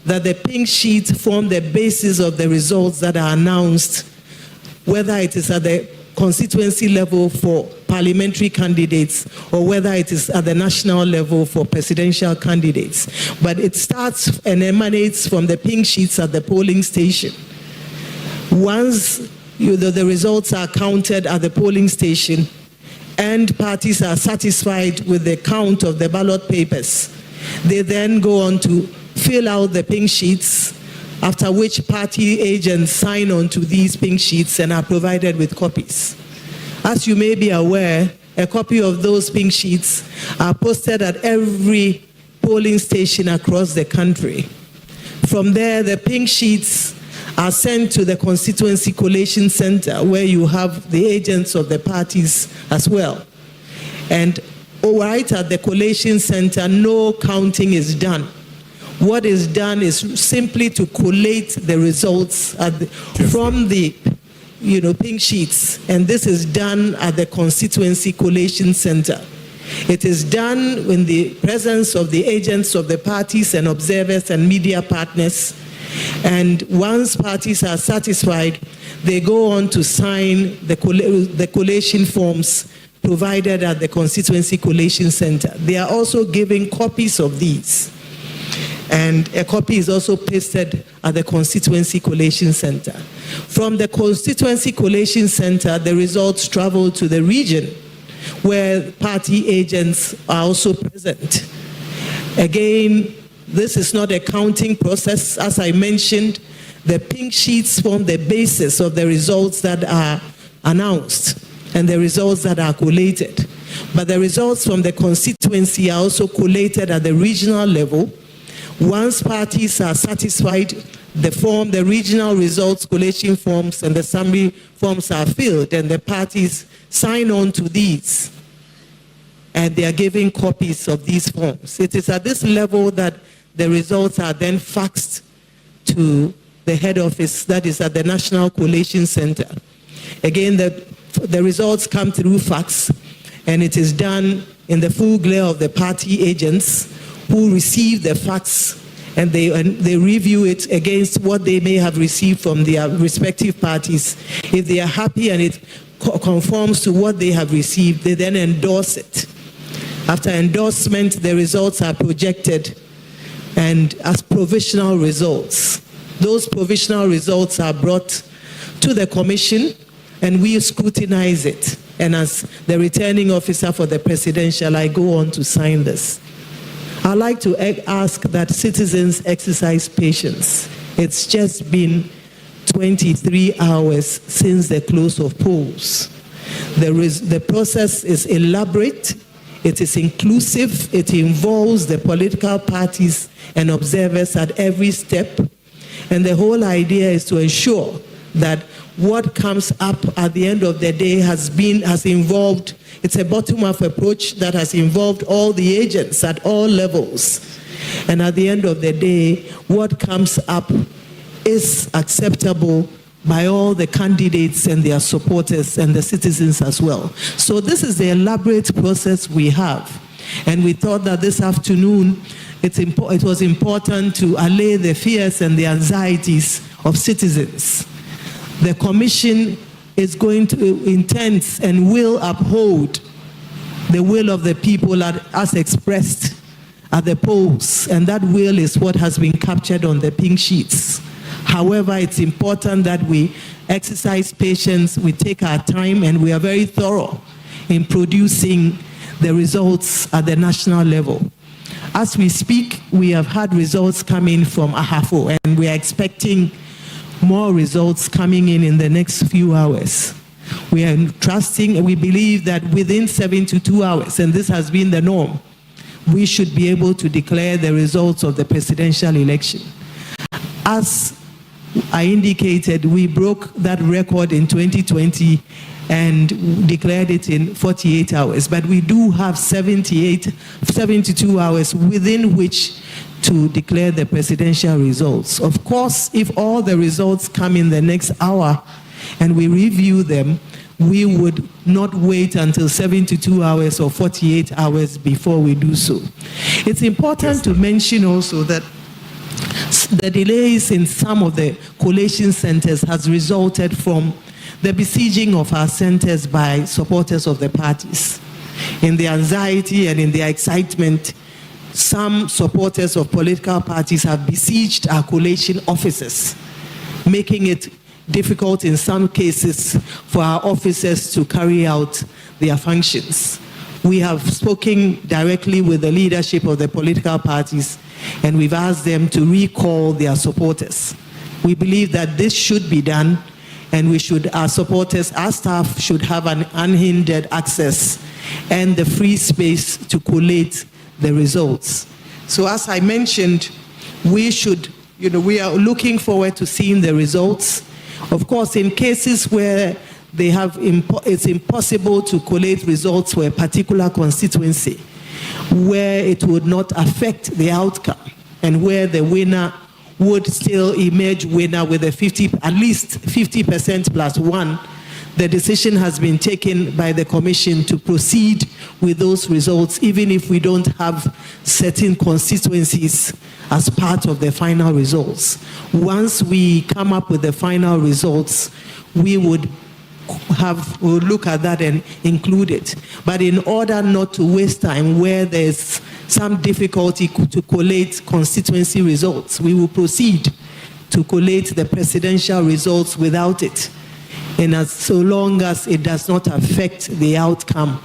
that the pink sheets form the basis of the results that are announced, whether it is at the constituency level for parliamentary candidates or whether it is at the national level for presidential candidates. But it starts and emanates from the pink sheets at the polling station. Once the results are counted at the polling station and parties are satisfied with the count of the ballot papers, they then go on to fill out the pink sheets, after which party agents sign on to these pink sheets and are provided with copies. As you may be aware, a copy of those pink sheets are posted at every polling station across the country. From there, the pink sheets are sent to the Constituency Collation Center, where you have the agents of the parties as well. And right at the collation center, no counting is done. What is done is simply to collate the results from the pink sheets, and this is done at the Constituency Collation Center. It is done in the presence of the agents of the parties and observers and media partners, and once parties are satisfied, they go on to sign the collation forms provided at the Constituency Collation Center. They are also given copies of these, and a copy is also pasted at the Constituency Collation Center. From the Constituency Collation Center, the results travel to the region, where party agents are also present. Again, this is not a counting process. As I mentioned, the pink sheets form the basis of the results that are announced and the results that are collated. But the results from the constituency are also collated at the regional level. Once parties are satisfied, the regional results collation forms and the summary forms are filled, and the parties sign on to these, and they are given copies of these forms. It is at this level that the results are then faxed to the head office, that is at the National Collation Center. Again, the results come through fax, and it is done in the full glare of the party agents who receive the fax, and they review it against what they may have received from their respective parties. If they are happy and it conforms to what they have received, they then endorse it. After endorsement, the results are projected and as provisional results. Those provisional results are brought to the commission, and we scrutinize it. And as the returning officer for the presidential, I go on to sign this. I'd like to ask that citizens exercise patience. It's just been 23 hours since the close of polls. The process is elaborate, it is inclusive, it involves the political parties and observers at every step, and the whole idea is to ensure that what comes up at the end of the day has involved, it's a bottom-up approach that has involved all the agents at all levels. And at the end of the day, what comes up is acceptable by all the candidates and their supporters and the citizens as well. So this is the elaborate process we have. And we thought that this afternoon, it was important to allay the fears and the anxieties of citizens. The commission is going to intend and will uphold the will of the people as expressed at the polls, and that will is what has been captured on the pink sheets. However, it's important that we exercise patience, we take our time, and we are very thorough in producing the results at the national level. As we speak, we have had results coming from Ahafo, and we are expecting more results coming in the next few hours. We are trusting, we believe that within 72 hours, and this has been the norm, we should be able to declare the results of the presidential election. As I indicated, we broke that record in 2020 and declared it in 48 hours, but we do have 72 hours within which to declare the presidential results. Of course, if all the results come in the next hour and we review them, we would not wait until 72 hours or 48 hours before we do so. It's important to mention also that the delays in some of the collation centers has resulted from the besieging of our centers by supporters of the parties. In the anxiety and in the excitement, some supporters of political parties have besieged our collation offices, making it difficult in some cases for our officers to carry out their functions. We have spoken directly with the leadership of the political parties, and we've asked them to recall their supporters. We believe that this should be done, and our supporters, our staff should have an unhindered access and the free space to collate the results. So as I mentioned, we are looking forward to seeing the results. Of course, in cases where it's impossible to collate results for a particular constituency, where it would not affect the outcome, and where the winner would still emerge winner with at least 50% plus one, the decision has been taken by the Commission to proceed with those results, even if we don't have certain constituencies as part of the final results. Once we come up with the final results, we would look at that and include it. But in order not to waste time where there's some difficulty to collate constituency results, we will proceed to collate the presidential results without it, and so long as it does not affect the outcome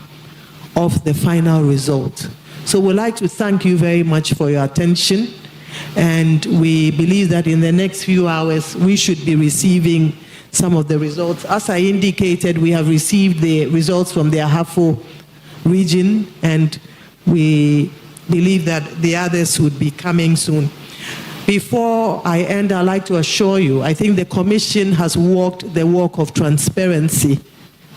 of the final result. So we'd like to thank you very much for your attention, and we believe that in the next few hours we should be receiving some of the results. As I indicated, we have received the results from the Ahafo region, and we believe that the others would be coming soon. Before I end, I'd like to assure you, I think the Commission has walked the walk of transparency.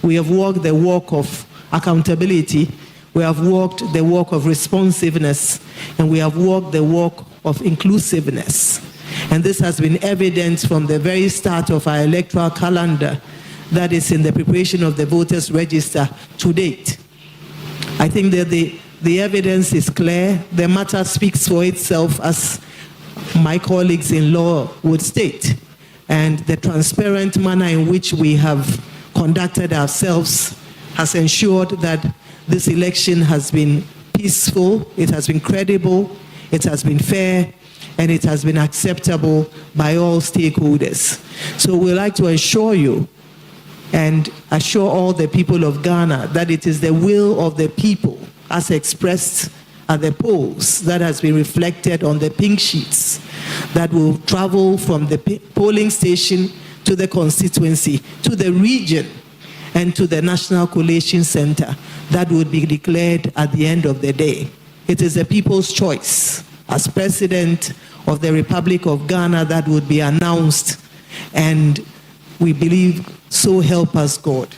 We have walked the walk of accountability. We have walked the walk of responsiveness, and we have walked the walk of inclusiveness. And this has been evident from the very start of our electoral calendar, that is in the preparation of the voters' register to date. I think that the evidence is clear. The matter speaks for itself, as my colleagues in law would state. And the transparent manner in which we have conducted ourselves has ensured that this election has been peaceful, it has been credible, it has been fair, and it has been acceptable by all stakeholders. So we'd like to assure you and assure all the people of Ghana that it is the will of the people as expressed at the polls that has been reflected on the pink sheets that will travel from the polling station to the constituency, to the region, and to the National Collation Center that would be declared at the end of the day. It is the people's choice. As President of the Republic of Ghana, that would be announced, and we believe, so help us God.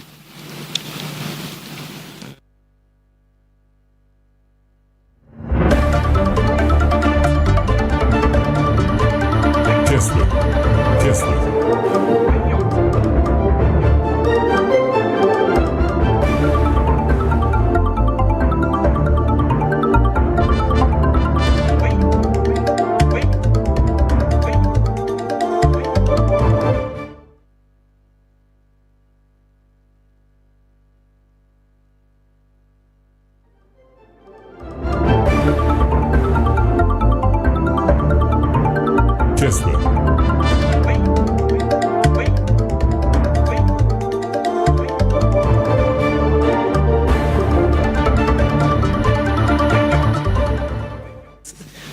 Kessben.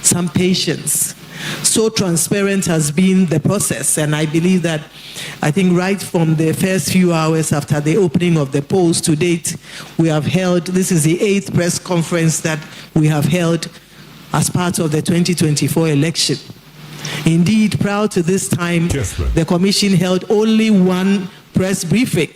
Some patience. So transparent has been the process, and I believe that, I think right from the first few hours after the opening of the polls to date, we have held, this is the 8th press conference that we have held as part of the 2024 election. Indeed, prior to this time, the Commission held only one press briefing,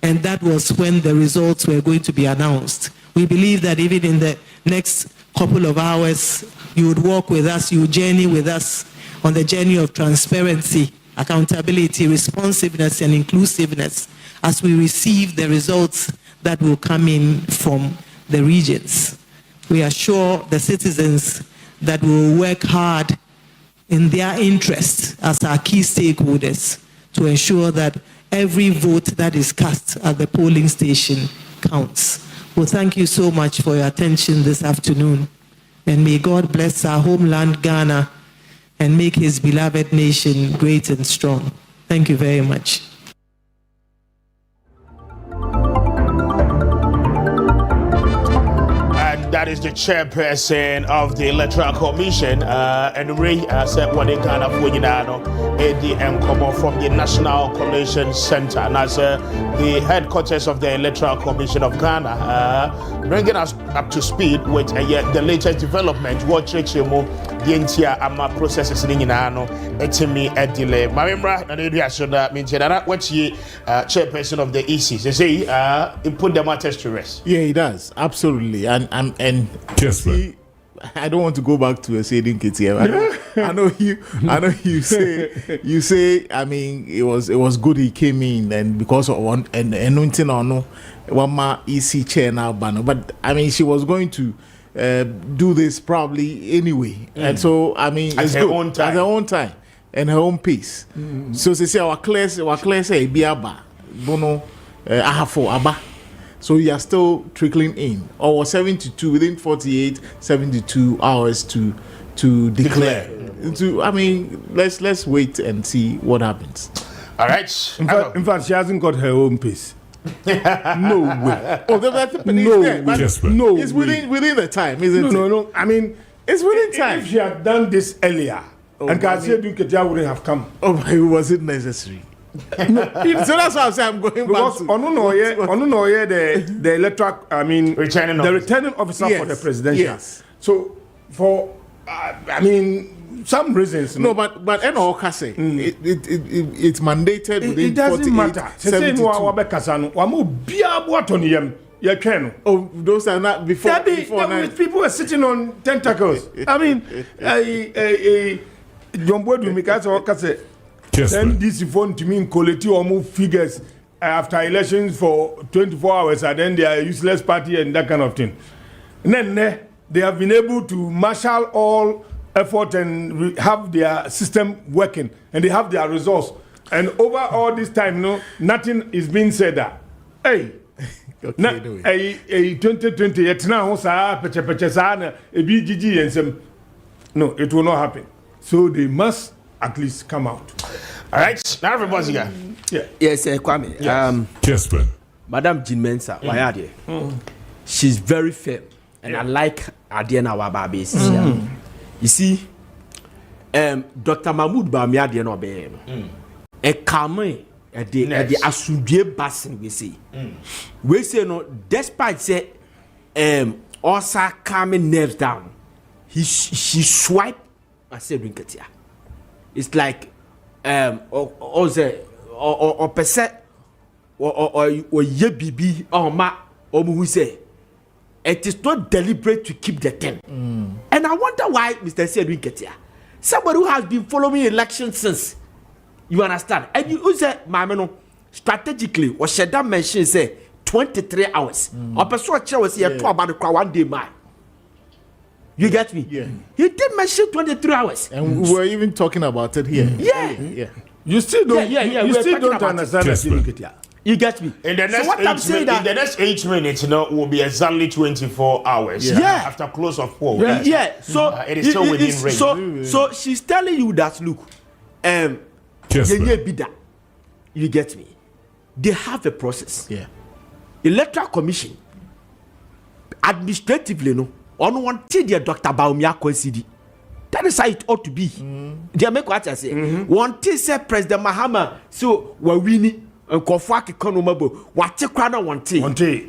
and that was when the results were going to be announced. We believe that even in the next couple of hours, you would walk with us, you would journey with us on the journey of transparency, accountability, responsiveness, and inclusiveness as we receive the results that will come in from the regions. We assure the citizens that we will work hard in their interest as our key stakeholders to ensure that every vote that is cast at the polling station counts. Well, thank you so much for your attention this afternoon. And may God bless our homeland, Ghana, and make his beloved nation great and strong. Thank you very much. That is the chairperson of the Electoral Commission, and Ray said what they kind of ADM come from the National Collation Center, and as the headquarters of the Electoral Commission of Ghana, bringing us up to speed with the latest development. What Chechemo, the entire AMA processes in Nano, Etimi Edile, Marimra, and Area Soda, Minchana, what she chairperson of the EC. They say he put the matters to rest. Yeah, he does, absolutely, and see, I don't want to go back to a saying Ketia. I know you say. I mean, it was good he came in, and because of one and nothing or no one more EC chair now banner. But I mean, she was going to do this probably anyway, and so I mean, at it's her good. own time. At her own time and her own pace. So they say our class say biaba bono ahafo aba. So you are still trickling in, or 72 within 48, 72 hours to declare. I mean, let's wait and see what happens. All right. In fact, she hasn't got her own pace. No way. Oh, that's no way. way. No, it's within the time, isn't it? No. I mean, it's within time. If she had done this earlier, and Garcia Dunketia wouldn't have come. Oh, but was it necessary? No, so that's why I'm going because back to the electoral, I mean, returning officer yes, for the presidential. Yes. So for I mean, some reasons. No, but all say it's mandated within it doesn't 48, matter. 72. Oh, those are not before. People were sitting on tentacles. I mean, John Boyd Mikasa send this phone to me in quality or move figures after elections for 24 hours, and then they are a useless party and that kind of thing. And then they have been able to marshal all effort and have their system working, and they have their results. And over all this time, nothing is being said that, hey, 2020, it's now, no, it will not happen. So they must at least come out. All right, now everybody's here. Yeah. Yes, Kwame. Kessben. Madam Jean Mensah, she's very firm, and I like Adiana Wababe. You see, Dr. Mahmoud Bami Adiana Obe, a calming at the Asudie Basin, we say no, despite say, also calming nerves down, she swipe. I said, Rinkatia. It's like or percent or ye bibi or ma or who say it is not deliberate to keep the thing. And I wonder why Mr. Sedwin Ketia, somebody who has been following elections since, you understand, and you say mameno strategically or Sheda mentioned say 23 hours or person was here to about the 1 day man. You get me? Yeah. He did mention 23 hours. And we were even talking about it here. Yeah. You still don't, you still don't understand that. You get me? In the next 8 minutes, will be exactly 24 hours. Yeah. After close of poll. Yeah. So it is still within range. So she's telling you that look, you get me? They have a process. Yeah. Electoral Commission, administratively, no. On one thing, Dr. Baumia considered. That is how it ought to be. They make what I say. One thing said President Mahama, so we're winning. Kofaki Konomabo, what you crown on one thing.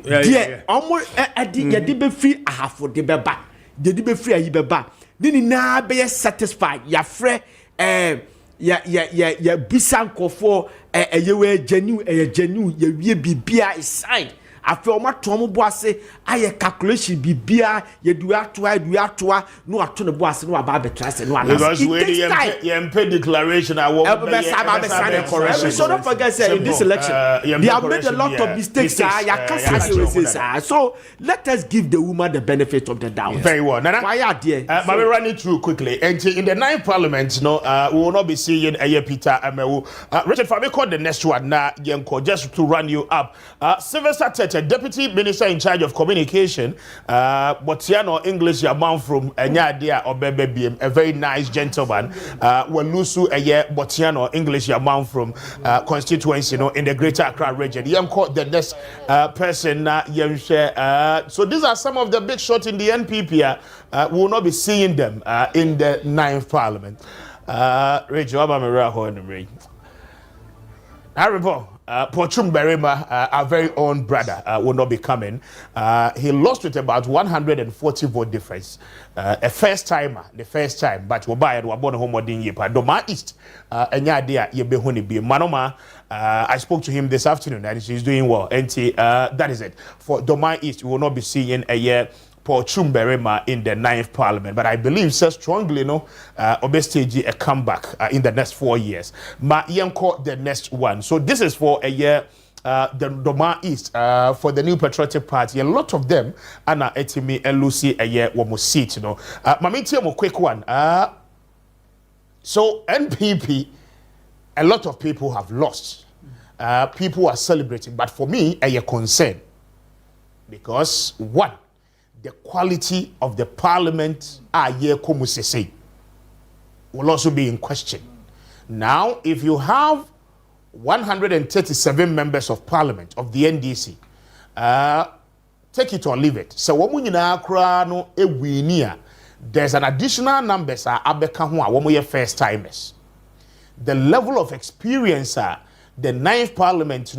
Yeah. Almost a be free. I have for the beba. The be free. I beba. Then now be satisfied. Ya free. Ya bisan kofo. You were genuine. You be is signed. afi o mato mo boase aye calculation bibia ye du atoa no ato ne boase no aba betrase no ana because we the declaration I want correction. So don't forget say in this election they have made a lot of mistakes. So let us give the woman the benefit of the doubt. Very well. Nana, why are there? But we run it through quickly. And in the 9th Parliament, we will not be seeing Peter Amewu. Richard, for me, call the next one now. Just to run you up. Sylvester Tete, Deputy Minister in charge of Communication, Botiano English Yaman from Nyadia or Bebe, a very nice gentleman. Welusu Botiano English Yaman from constituency, in the Greater Accra region. The next person, so these are some of the big shots in the NPP. We will not be seeing them in the 9th Parliament. Rachel, Pochum Berima, our very own brother, will not be coming. He lost with about 140 vote difference. The first time, but we'll buy it. We're born home Yipa. Doma East, and Yadia, Yebehuni be Manoma. I spoke to him this afternoon and she's doing well. And that is it. For Doma East, we will not be seeing a year. Pochum Berima in the 9th Parliament, but I believe so strongly, Obestage a comeback in the next 4 years. Ma Yanko the next one. So this is for a year. The Doma East for the New Patriotic Party. A lot of them Anna Etimi and Lucy a year one more seat. Mamiti a quick one. So NPP, a lot of people have lost. People are celebrating, but for me, a concern because one. The quality of the parliament will also be in question. Now, if you have 137 members of parliament of the NDC, take it or leave it. So, there's an additional number first timers. The level of experience the 9th Parliament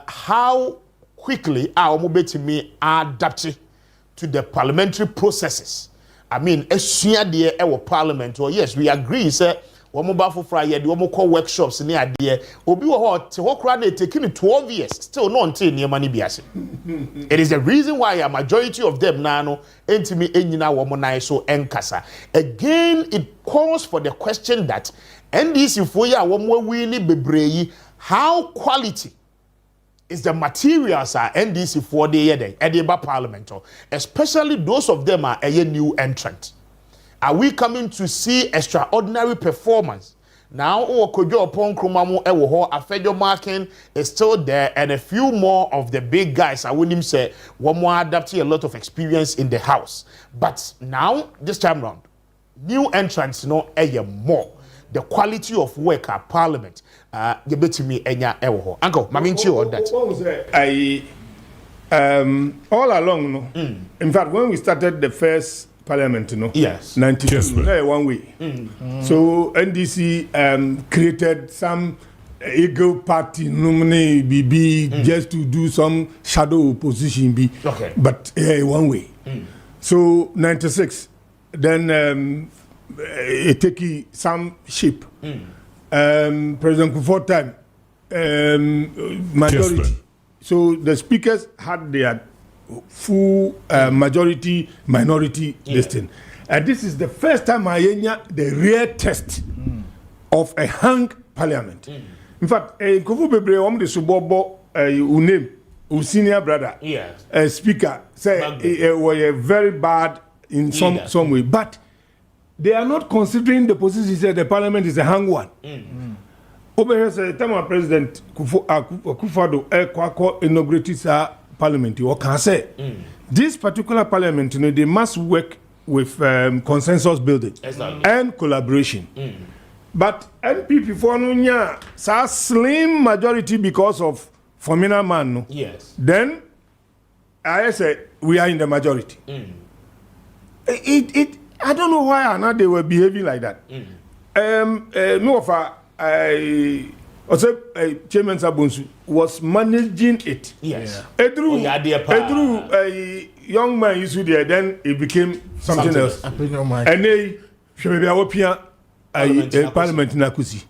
how quickly our mobility adapt to the parliamentary processes. I mean, our parliament, or yes, we agree, sir. Mobile Friday, we call workshops in the idea. Obi taking 12 years, still not until near money bias. It is the reason why a majority of them now intimate enina womanai so enkasa. Again, it calls for the question that NDC for ya really bebrei how quality is the materials are NDC for the Edinburgh Parliament, especially those of them are a new entrant. Are we coming to see extraordinary performance? Now, Kojo upon Krumamu Ewoho, Afejo Markin is still there, and a few more of the big guys, I wouldn't say, one more adapting a lot of experience in the house. But now, this time round, new entrants, more. The quality of work at Parliament, you bet me enya ewoho. Uncle, maminchi on that. What was that? All along, in fact, when we started the first Parliament, yes, 92, one way. So NDC created some Eagle Party nominee BB just to do some shadow opposition B. Okay, but one way. So 96, then. It take some shape. President Kufuor time majority. Kessben. So the speakers had their full majority minority listing. And this is the first time I hear the real test of a hung parliament. In fact, Kufuor Bebre the subobo name senior brother, speaker say was very bad in some way, but they are not considering the position that the parliament is a hung one. Over here, the time of President Akufo-Addo inaugurated parliament, you can say this particular parliament, they must work with consensus building and collaboration. But NPP for Nunya, slim majority because of Formina Man. Yes. Then I say we are in the majority. I don't know why or not they were behaving like that. No of Chairman Sabunsu was managing it. Yes. Edru, a young man used to there, then it became something else. And they should be a Parliament in Akusi.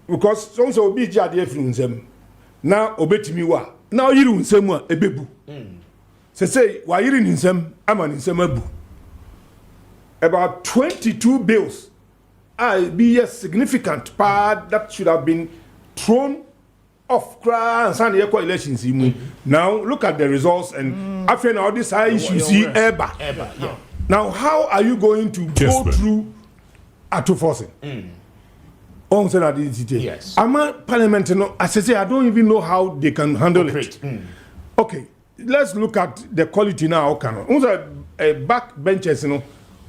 because some so be jade free nsem na obetimi wa na oyiri nsem a ebebu say wa yiri nsem ama nsem abu about 22 bills be a significant part that should have been thrown off and signed the elections. Now look at the results and after all these issues see ever. Now how are you going to go through autoforcing? Yes. I'm a parliament, I say I don't even know how they can handle it. Okay, let's look at the quality now. Back benches,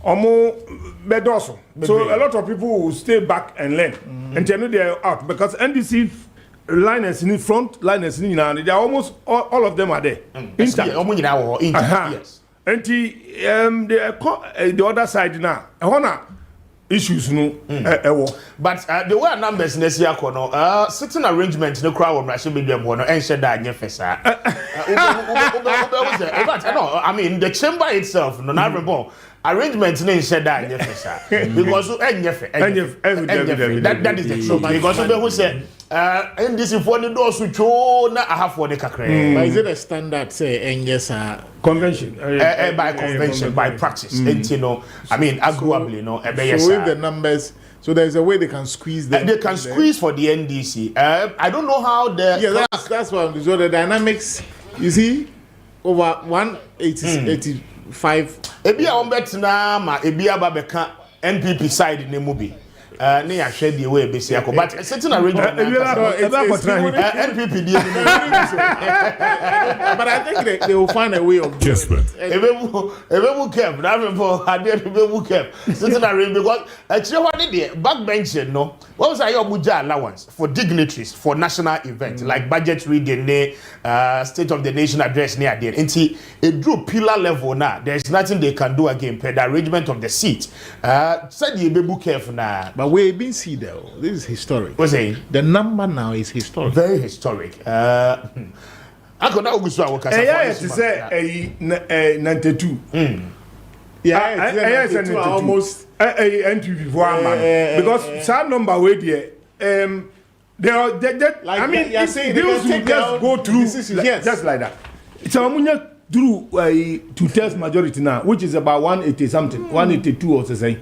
bedoso. So a lot of people will stay back and learn. And then they are out because NDC liners in the front, liners in the they are almost all of them are there. Yes. And the other side now. Issues but the way numbers next year sitting arrangement no crowd on Russian medium one and said that nyefesa I mean the chamber itself no na rebel arrangement no said that nyefesa because that is the truth because who say and this for the doors to show na have for the kakre but is it a standard say nyesa convention by convention by practice and you know I mean arguably no so with the numbers so there's a way they can squeeze them they can squeeze for the NDC I don't know how the that's what I'm so the dynamics you see over 185 ebi a on bet na ma ebi aba beka NPP side in the movie ne ya hwe the way be siako but certain arrangement NPP but I think they will find a way of Kessben ebebu camp na people ade ebebu camp certain arrangement because actually what the backbench no what was your buja allowance for dignitaries for national events like budget reading state of the nation address near there until it drew pillar level now there's nothing they can do again per the arrangement of the seat said the ebebu camp na but we been see though this is historic. What's saying? The number now is historic. Very historic. I could not go to to say 92. Yeah, it's almost NPP because some number way there. They are like, I mean, you're saying they will just go through just like that. It's a through two-thirds majority now, which is about 180 something, 182 or something.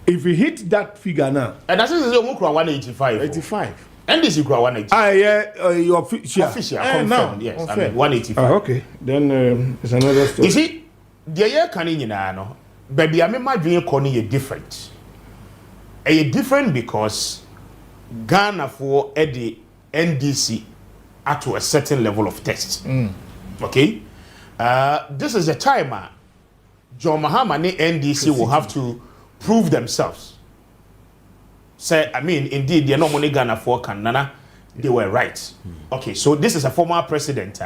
If we hit that figure now, and that's 185. 85. And this is 180. Your official confirmed, no, yes. I mean 185. Okay, then it's another story. You see, the year can no, baby, I mean my dream corner is different. It's different because Ghana for the NDC at to a certain level of test. Okay, this is a time John Mahama and NDC will have to prove themselves. Say, I mean, indeed, they're not money Ghana for Kanana. They were right. Okay, so this is a former president.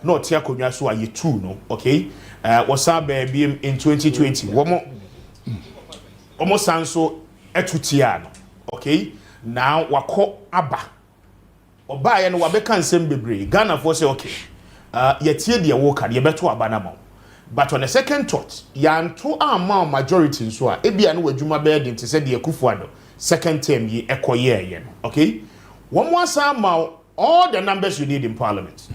No, Tia Konyasu are you true, no? Okay, was up baby in 2020. Almost so etutiano. Okay, now wako aba. Oba and wabeka nsem bebre. Ghana for say okay. Yet here the worker, you better abanamo. But on the second thought, yanto amount majority so ebi anu adwuma be dey to say the Akufuado second term ye ekoye yen. Okay? One more somehow all the numbers you need in parliament.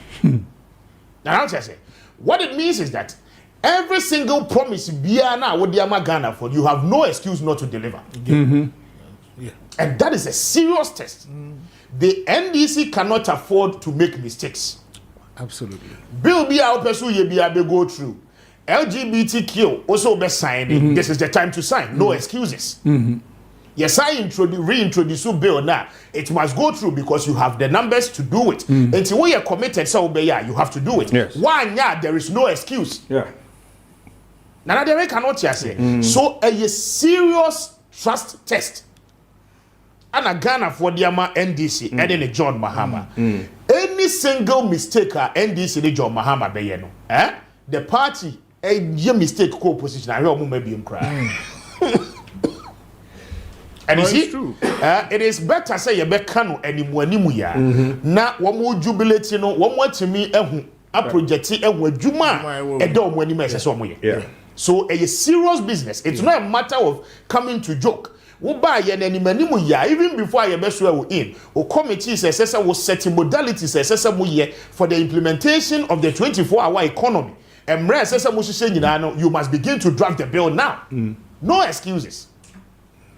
Now I say what it means is that every single promise bia na wo dey Ghana for you have no excuse not to deliver. Yeah. And that is a serious test. The NDC cannot afford to make mistakes. Absolutely. Bill be our person ye be go through. LGBTQ also be signing. This is the time to sign. No excuses. Yes, I reintroduce bill now. It must go through because you have the numbers to do it. Until we are committed, so you have to do it. Yes. Why there is no excuse. Yeah. Now they cannot say. So a serious trust test. And a Ghana for the NDC and then John Mahama. Any single mistake NDC the John Mahama be the party a mistake co-position. I don't maybe and you see, it is better say you be kanu anymore ya. Na one more jubilate no one more to me a project juma e do mo ni me so mo ye. So a serious business. It's not a matter of coming to joke. wo ba ye na animanimu ya even before ye beso we in o committee say we set modalities say mo ye for the implementation of the 24-hour economy emre say mo hye nyina no you must begin to draft the bill now. No excuses,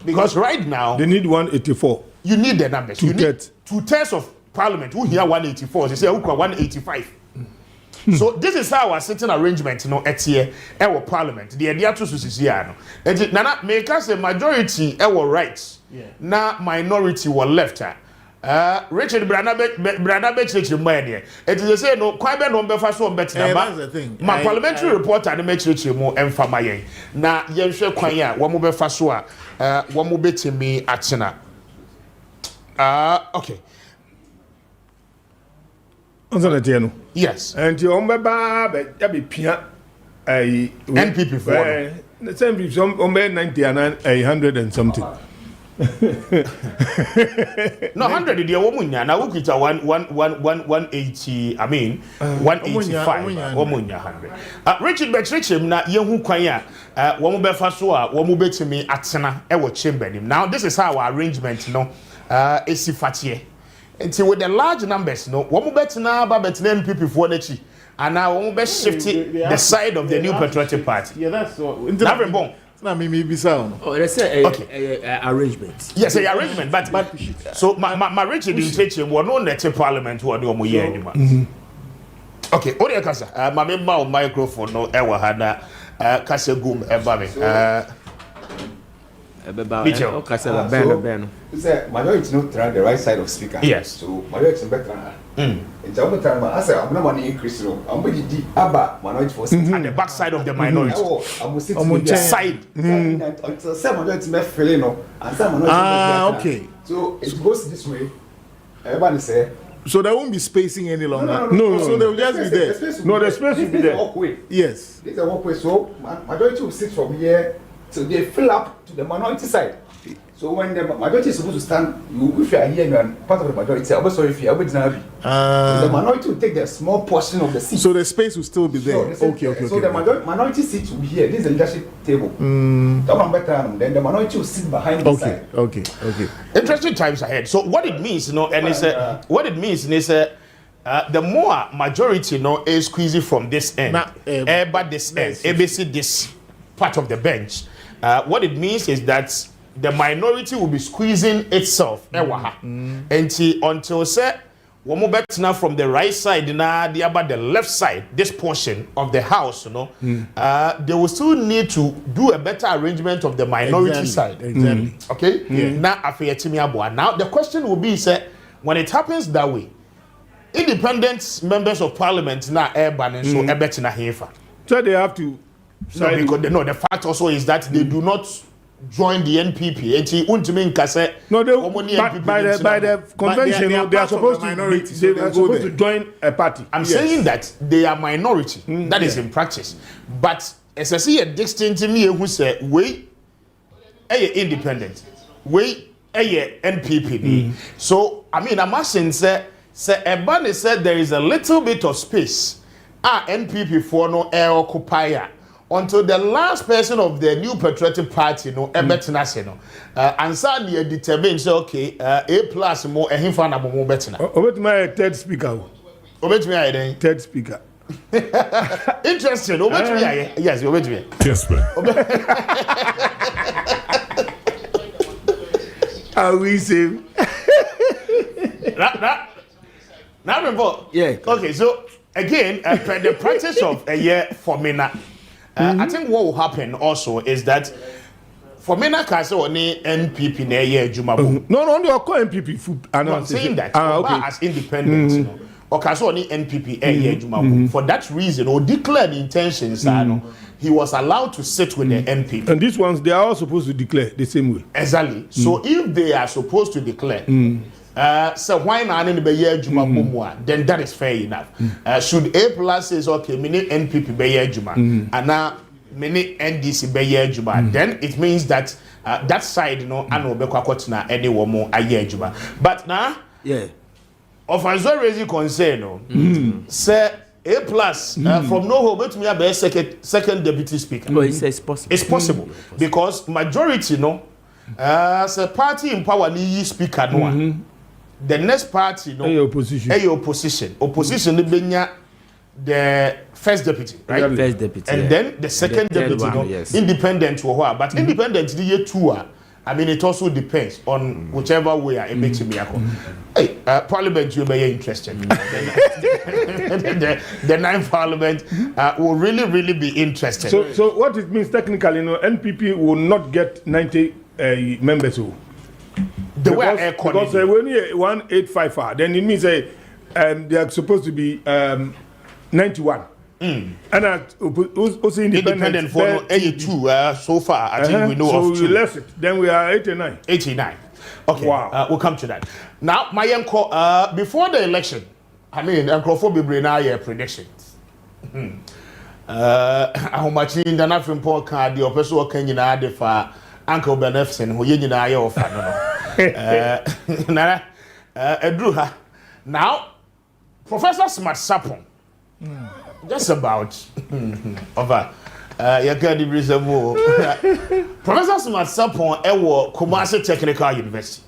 because right now they need 184. You need the numbers. You need 2/3 of parliament who hear 184. They say who 185. So this is how our sitting arrangement, here, our parliament. The idea to Susisiano. Nana make us a majority, our rights. Now minority were left. Richard Branabe Church Mania. It is the same, no, Kwame Appiah better. That's the thing. My parliamentary report and the Church more and Famaye. Now, Yensha Kwaya, one more Fasua, one more bit to me at Sena. Okay. Yes. And you remember that be Pia NPP for the same people, some 90 and 100 and something. No, 100 the woman now we get 180. I mean 185. Omunya 100. Richard Betrichim na yehu kwanya wo be fa so a wo betimi atena e wo chamber nim. Now this is how our arrangement esifatie. Until with the large numbers, one betna ba betna NPP for nechi, and now one be shifting the side of the New Patriotic Party. Yeah, that's so. Never bon. Na me be sound. Oh, let's say arrangement. Yes, a arrangement, but so my Richard in church was no net parliament who are no more year anymore. Okay, Odia Kasa, my member microphone no ever had Kasa Gum ebame. Majority not try the right side of speaker. Yes. So majority better. In the time, I say I'm not money increase. I'm going to Abba minority for at the back side of the minority. I'm sitting on the side. Until some majority may fail, and some minority. Okay. So it goes this way. Everybody say. So there won't be spacing any longer. No. So they will just be there. The space will be there. Yes. This is a walkway. So majority will sit from here. So they fill up to the minority side. So when the majority is supposed to stand, if you are here, you are part of the majority. I'm sorry if you are the minority will take the small portion of the seat. So the space will still be there. Okay. So the minority seat will be here. This is the leadership table. Then the minority will sit behind the side. Okay. Interesting times ahead. So what it means, and it's what it means is the more majority, is squeezing from this end, but this end, ABC this part of the bench. What it means is that the minority will be squeezing itself until say now from the right side now the left side, this portion of the house, they will still need to do a better arrangement of the minority side. Exactly. Okay. Now the question will be, when it happens that way, independent members of parliament now so they have to. The fact also is that they do not join the NPP. By the convention, they are supposed to join a party. I'm saying that they are minority. That is in practice. But as I see a distinct to me who say we independent, we NPP. So I mean, I'm asking Ebane said there is a little bit of space. NPP for no air occupier. Until the last person of the New Patriotic Party, Ebetinase, and suddenly determined, say, okay, A+ more, a him fan more better. Over my third speaker. Third speaker. Interesting. Over to me, yes, over to me. Kessben. How we say? Now remember. Yeah. Okay, so again, the practice of a year for me now. I think what will happen also is that for me, I can't say only NPP na year Jumabu. No, they are called NPP. I'm saying that as independent, or can say only NPP year Jumabu. For that reason, or declare the intentions, he was allowed to sit with the NPP. And these ones, they are all supposed to declare the same way. Exactly. So if they are supposed to declare. So why not in the year Juma then that is fair enough. Should A+ says okay, many NPP be year Juma and now many NDC be year Juma, then it means that that side anu be kwakotna any more a year Juma. But now of as well as you concern say A+ from no home to me be second deputy speaker. It's possible. It's possible because majority As a party in power, ni speaker no. The next party, no, opposition. Opposition, the first deputy, right? First deputy, and then the second deputy, one, no, yes. independent or but independent the year two. I mean, it also depends on whichever way I make to me. Hey, Parliament, you'll be interested. The ninth Parliament will really be interested. So what it means technically, NPP will not get 90 members. The way I because when you 185, then it means they are supposed to be 91. And also independent for 82 so far. I think we know so of we two. left it. Then we are 89. 89. Okay. Wow. We'll come to that. Now, my uncle, before the election, I mean, Uncle Fobi now your predictions. How much in the African Port card the person can you add for Uncle Benefson who you know your fan? Now, Professor Smart Sapon. Just about over you can the reason more. Professor Smart Sapon Kumasi Technical University.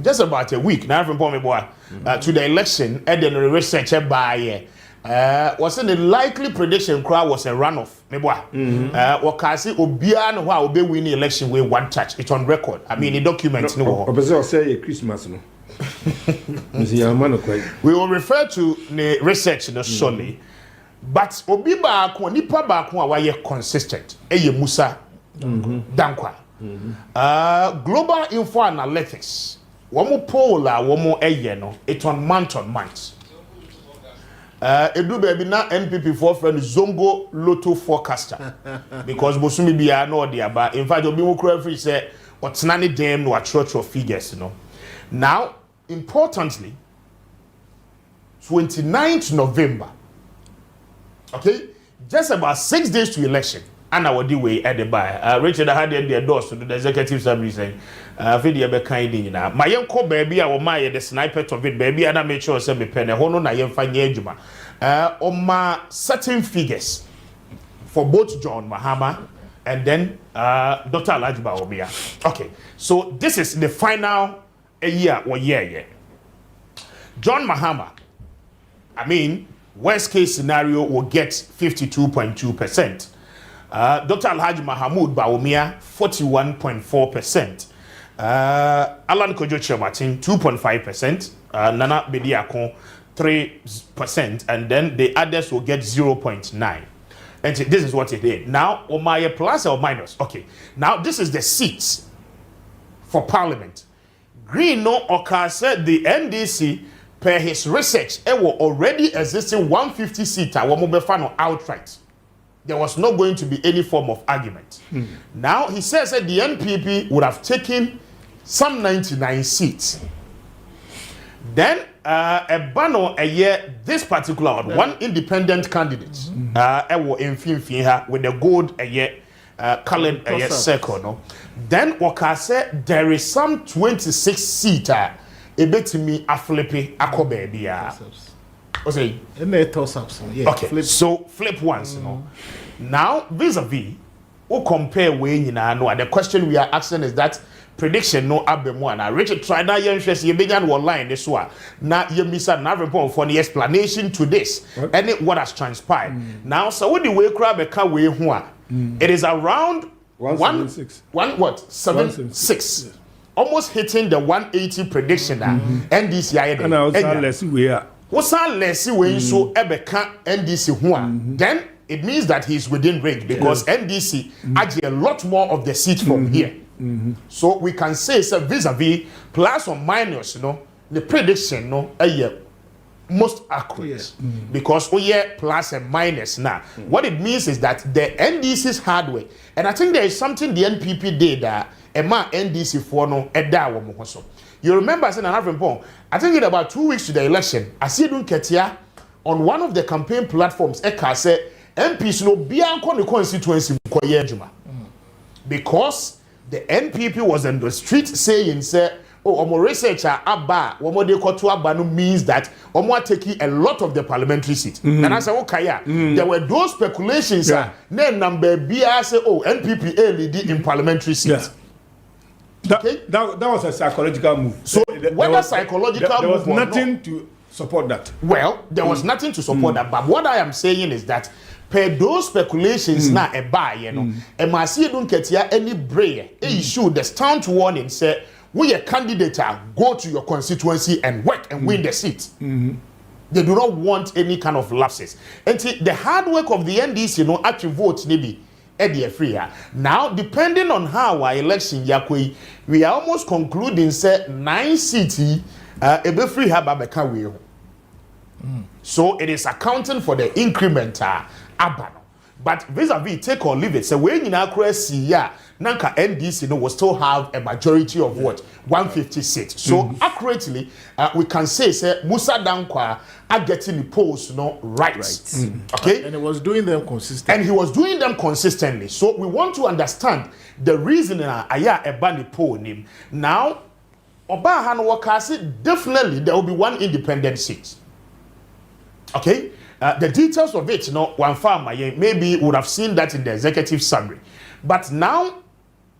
Just about a week now from Pomme boy to the election and then the researcher by wasn't the likely prediction crowd was a runoff. Wakasi Obian who will be winning election with one touch. It's on record. I mean the documents no. Professor say Christmas no. We will refer to the research solely, but Obi Baako, Nipa Baako, why you consistent? Eye Musa Dankwa. Global Info Analytics. Womo pola, womo eye no. It's on month. Edu baby na NPP for friend Zongo Lotto forecaster because Bosumi biya no dia but in fact Obi Mukura free say what's nani dem no atro figures no. Now, importantly, 29th November, okay, just about 6 days to election, and I will do way at the buy. Richard had the doors to the executive assembly saying, video be kind now. My young co baby, I will my the sniper of it, baby, and I make sure send me pen a hono na yen fanye juma. On my certain figures for both John Mahama and then Dr. Alajiba Obia. Okay, so this is the final. A year or year. John Mahama, I mean, worst case scenario will get 52.2%. Dr. Alhaji Mahamoud Bawumia, 41.4%. Alan Kojo Chiamartin, 2.5%. Nana Bediako, 3%. And then the others will get 0.9%. And this is what it is. Now, Omaye plus or minus? Okay. Now, this is the seats for Parliament. Green no Oka said the NDC per his research were already existing 150 seats outright. There was not going to be any form of argument. Now he says that the NPP would have taken some 99 seats. Then a banner a year this particular one independent candidate were in Finfiha with the gold a year colored a year circle no. Then Oka said there is some 26 seater a bit to me a flippy a cobebia. Okay. Okay. So flip once, you know. Now vis-a-vis, who compare way you know. The question we are asking is that prediction no abemo na Richard tried that you interest you began online this one. Now you miss another point for the explanation to this and what has transpired. Now so what the way crab a car way it is around 176 almost hitting the 180 prediction NDC and I was less we are what's less way so ebeka NDC then it means that he's within range because NDC actually a lot more of the seats from here. So we can say so vis-a-vis plus or minus, you know, the prediction, no, a year most accurate because plus and minus now. What it means is that the NDC's hardware, and I think there is something the NPP did that NDC for no you remember saying another point. I think in about 2 weeks to the election, I see Dun Ketia on one of the campaign platforms. Eka said MPs no be on the constituency because the NPP was in the street saying say omo researcher abba womo de koto abba no means that omo taking a lot of the parliamentary seats. And I said okay there were those speculations na number BR say NPP lead in parliamentary seats. That was a psychological move. So whether psychological there was move or nothing not, to support that. Well, there was nothing to support that. But what I am saying is that per those speculations na a buy, you know, and my see don't get here any brain. Issue the stand warning say we a candidate go to your constituency and work and win the seat. They do not want any kind of lapses. And the hard work of the NDC, you know, actually vote maybe free. Now, depending on how our election yakwe, we are almost concluding say 9 cities ebe free hababeka we. So it is accounting for the increment abano. But vis-a-vis take or leave it. So when in our see Nanka NDC will still have a majority of what 156. So accurately, we can say Musa Dankwa are getting the polls right. Okay, and he was doing them consistently. And he was doing them consistently. So we want to understand the reason aya ebani poll name. Now, Obahan Wakasi definitely there will be one independent seat. Okay. The details of it, one farmer maybe would have seen that in the executive summary. But now,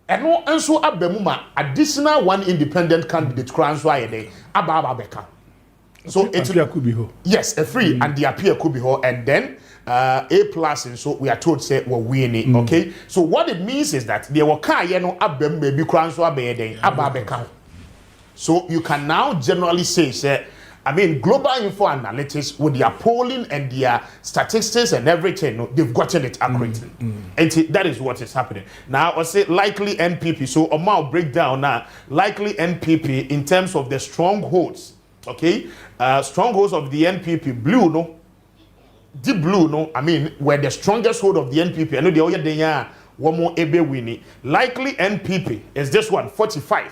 and also abemuma additional one independent candidate Ababa. So it's yes, a free and the Appiah Kubi, and then A+, and so we are told say we're winning. Okay, so what it means is that there were abem maybe Ababa. So you can now generally say global info analytics with their polling and their statistics and everything, they've gotten it accurately. And that is what is happening. Now, I'll say likely NPP. So, I'll break down now. Likely NPP in terms of the strongholds. Okay? Strongholds of the NPP. Blue, the blue, where the strongest hold of the NPP. I know the other day, one more ebe winning. Likely NPP is this one, 45.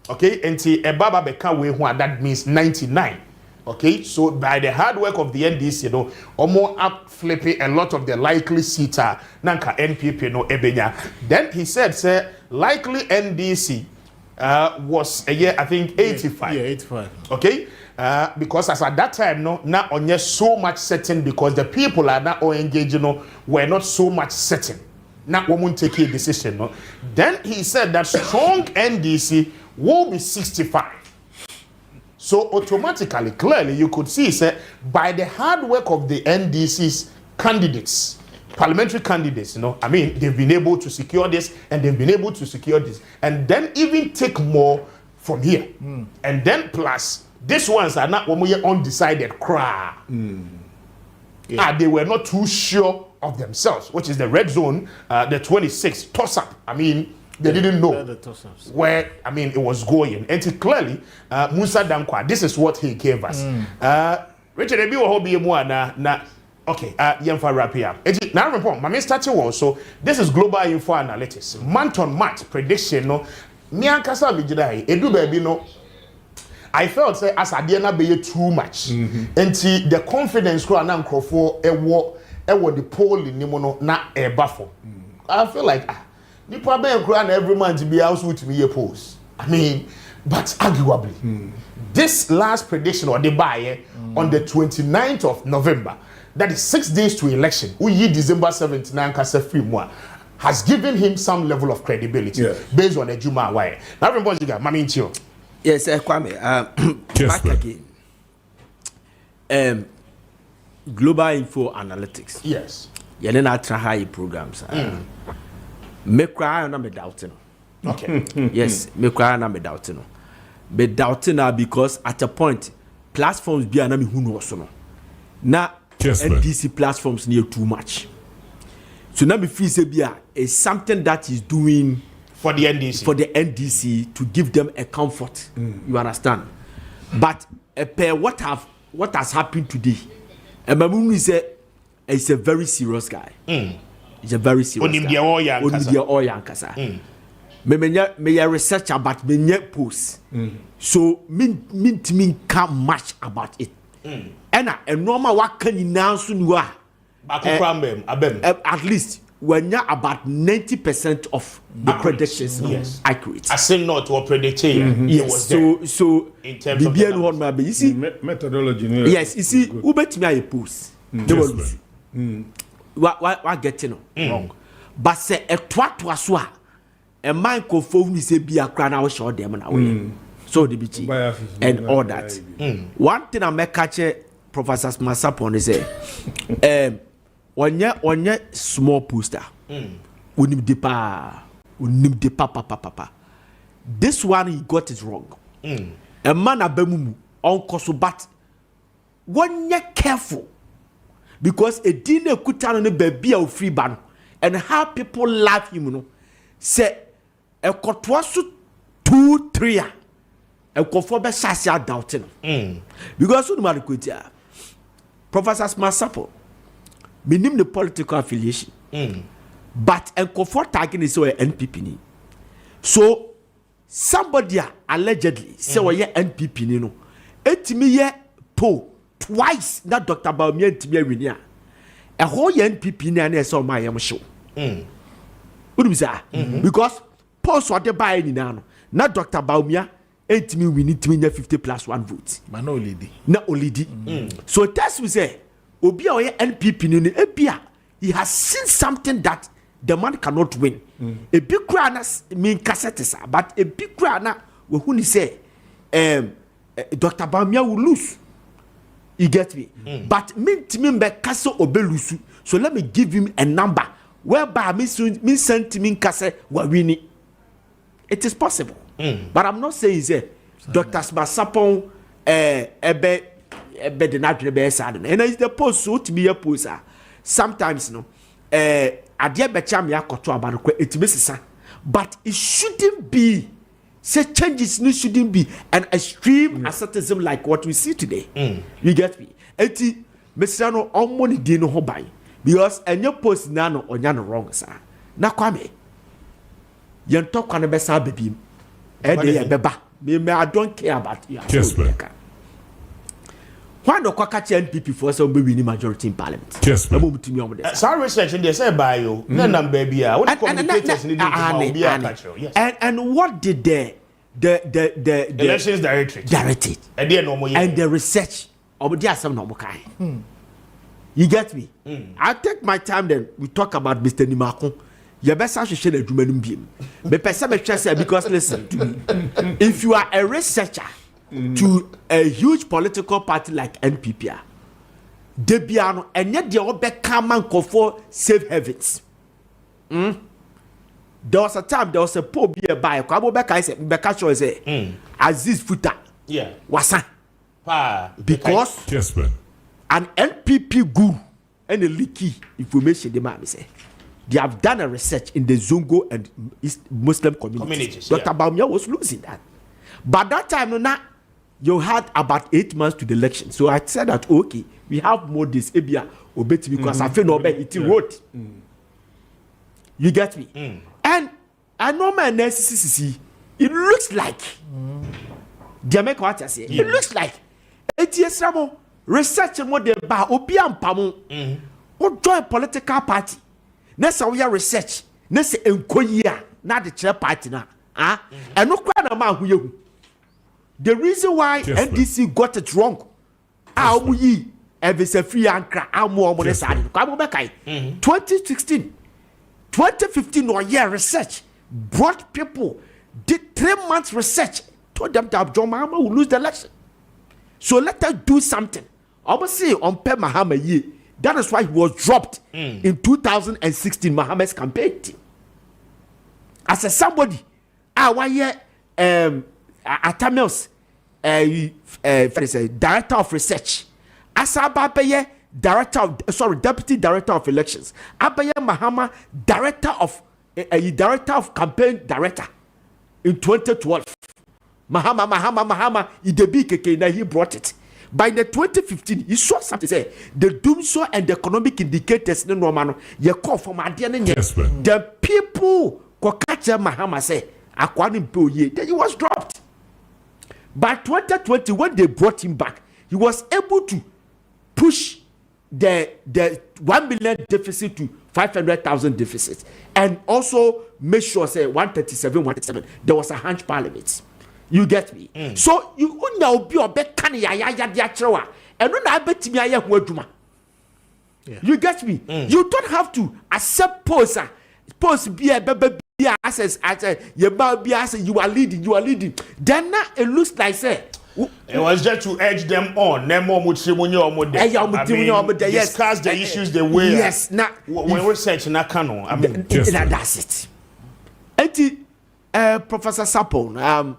Okay, and Ebaba Beka we that means 99. Okay, so by the hard work of the NDC, more up flipping a lot of the likely seater, Nanka NPP ebenya. Then he said, sir, likely NDC was a year, I think 85. Yeah, 85. Okay, because as at that time, not on so much certain because the people are not all engaged, were not so much certain. Not woman take a decision. Then he said that strong NDC will be 65. So automatically, clearly, you could see, by the hard work of the NDC's candidates, parliamentary candidates, they've been able to secure this and they've been able to secure this, and then even take more from here. And then plus, these ones are not when we undecided cry. They were not too sure of themselves, which is the red zone, the 26 toss-up. They didn't know where, it was going. And clearly, Musa Dankwa, this is what he gave us. Richard, okay, Yemfa Rapia. Now, report, my starting also, this is global info analytics. Month on month prediction, Miankasa Vijay, Edu Baby, I felt say as Adiana be too much. And the confidence for the poll in Nimono na a buffer. I feel like Nipa be grant every man to be out with me a post. But arguably, this last prediction or the buy on the 29th of November, that is 6 days to election, December 79 has given him some level of credibility based on the Juma wire. Now, everybody got Mami Chio. Yes, Kwame. Back again. Global info analytics. Yes. You know not try high programs. Me cry na me doubting. Okay. Yes, me cry na me doubting. Me doubting because at a point platforms be na me who know so no. Na NDC platforms near too much. So now me feel say is something that is doing for the NDC. For the NDC to give them a comfort. You understand? But what has happened today? Mamun is a very serious guy. He's a very serious guy. Me research about me post. So me can't match about it. And normal what can you now soon at least when you're about 90% of the predictions accurate. I say not to predict. Yes. So in terms of you see methodology. Yes, you see, who bet me a post? They will lose. What getting wrong? But say a twat a man ko phone ni say be a crown out short them na we. So the BT and all that. One thing I make catch Professor Masapon is say on your small poster. Unim de papa. This one he got it wrong. A man abemumu on koso, but when you're careful because a dinner could turn on a baby or free ban and how people love him, you know. Say a kotwasu 2-3 a kofobe sasia doubting. Because what matter with ya Professor Masapo minim the political affiliation. But a comfort tagging is so a NPP ni. So somebody allegedly say we NPP ni no. Etimi ye po twice that Dr. Baumia ntimi awini a. A whole NPP ni na so my am show. Because post what they buy ni na no. Na Dr. Baumia ntimi wini ntimi nya 50+1 votes. But no lady. Na olidi. So test we say obi a we NPP ni no ebia he has seen something that the man cannot win. A big crana mean cassettes, but a big crana who say Dr. Baumia will lose. You get me? But me castle obelusu. So let me give him a number whereby me send to me cassette what we need. It is possible. But I'm not saying say Dr. Smasapon ebe the natural best and it's the post so to be a poser. Sometimes no adia becham ya koto abanko etibesisa, but it shouldn't be say changes shouldn't be an extreme asceticism like what we see today. You get me? Eti mesra no omoni di no ho ban because enye post na no onya no wrong sir. Na Kwame yen talk kwa no besa babim e dey beba me I don't care about you. Kessben. Why do catch NPP for some baby in majority in parliament? Some research in the say by you, no baby. What communicators need to be yes. And what did the elections directed? And the research of the some normal kind. You get me? I take my time then we talk about Mr. Nimakon. You best have to share the human being. Because listen to me. If you are a researcher to a huge political party like NPP, Debiano, and yet the obe common call for safe havens. There was a time there was a poor beer by Kwame Appiah say Aziz Futa. Yeah. Wasa. Because an NPP guru and a leaky information the man say. They have done a research in the Zongo and East Muslim communities. Dr. Baumia was losing that. But that time, you had about 8 months to the election. So I said that, okay, we have more this Ebia obey because I feel no better. It wrote. You get me? And I know my necessity. It looks like. Do you make what I say? It looks like. ATS Ramo research and what they buy. Obiam Pamo. Or join political party. Next we are research. Next enkoya. Not the chair party now. And no crowd amount who you. The reason why NDC got it wrong, if a free anchor, 2016, 2015 or year research brought people, did 3 months research, told them that John Mahama will lose the election. So let us do something. Obviously, on Pe Mahama ye, that is why he was dropped in 2016 Mahama's campaign team. As a somebody, Atamils, director of research. Asabaye, deputy director of elections. Abaye Mahama, director of campaign director in 2012. Mahama, he brought it. By the 2015, he saw something say the doomsday and the economic indicators no normal. You call from the people catch Mahama say then he was dropped. By 2020, when they brought him back, he was able to push the 1 million deficit to 500,000 deficit, and also make sure say 137. There was a hunch parliament. You get me? So you now be a bit canny and no I bet me I have word. You get me? You don't have to accept post be a baby. access, you are leading. Then now it looks like say. It was just to urge them on. Discuss the issues the way. Yes, now when research na canon. I mean, that's it. Professor Sapon,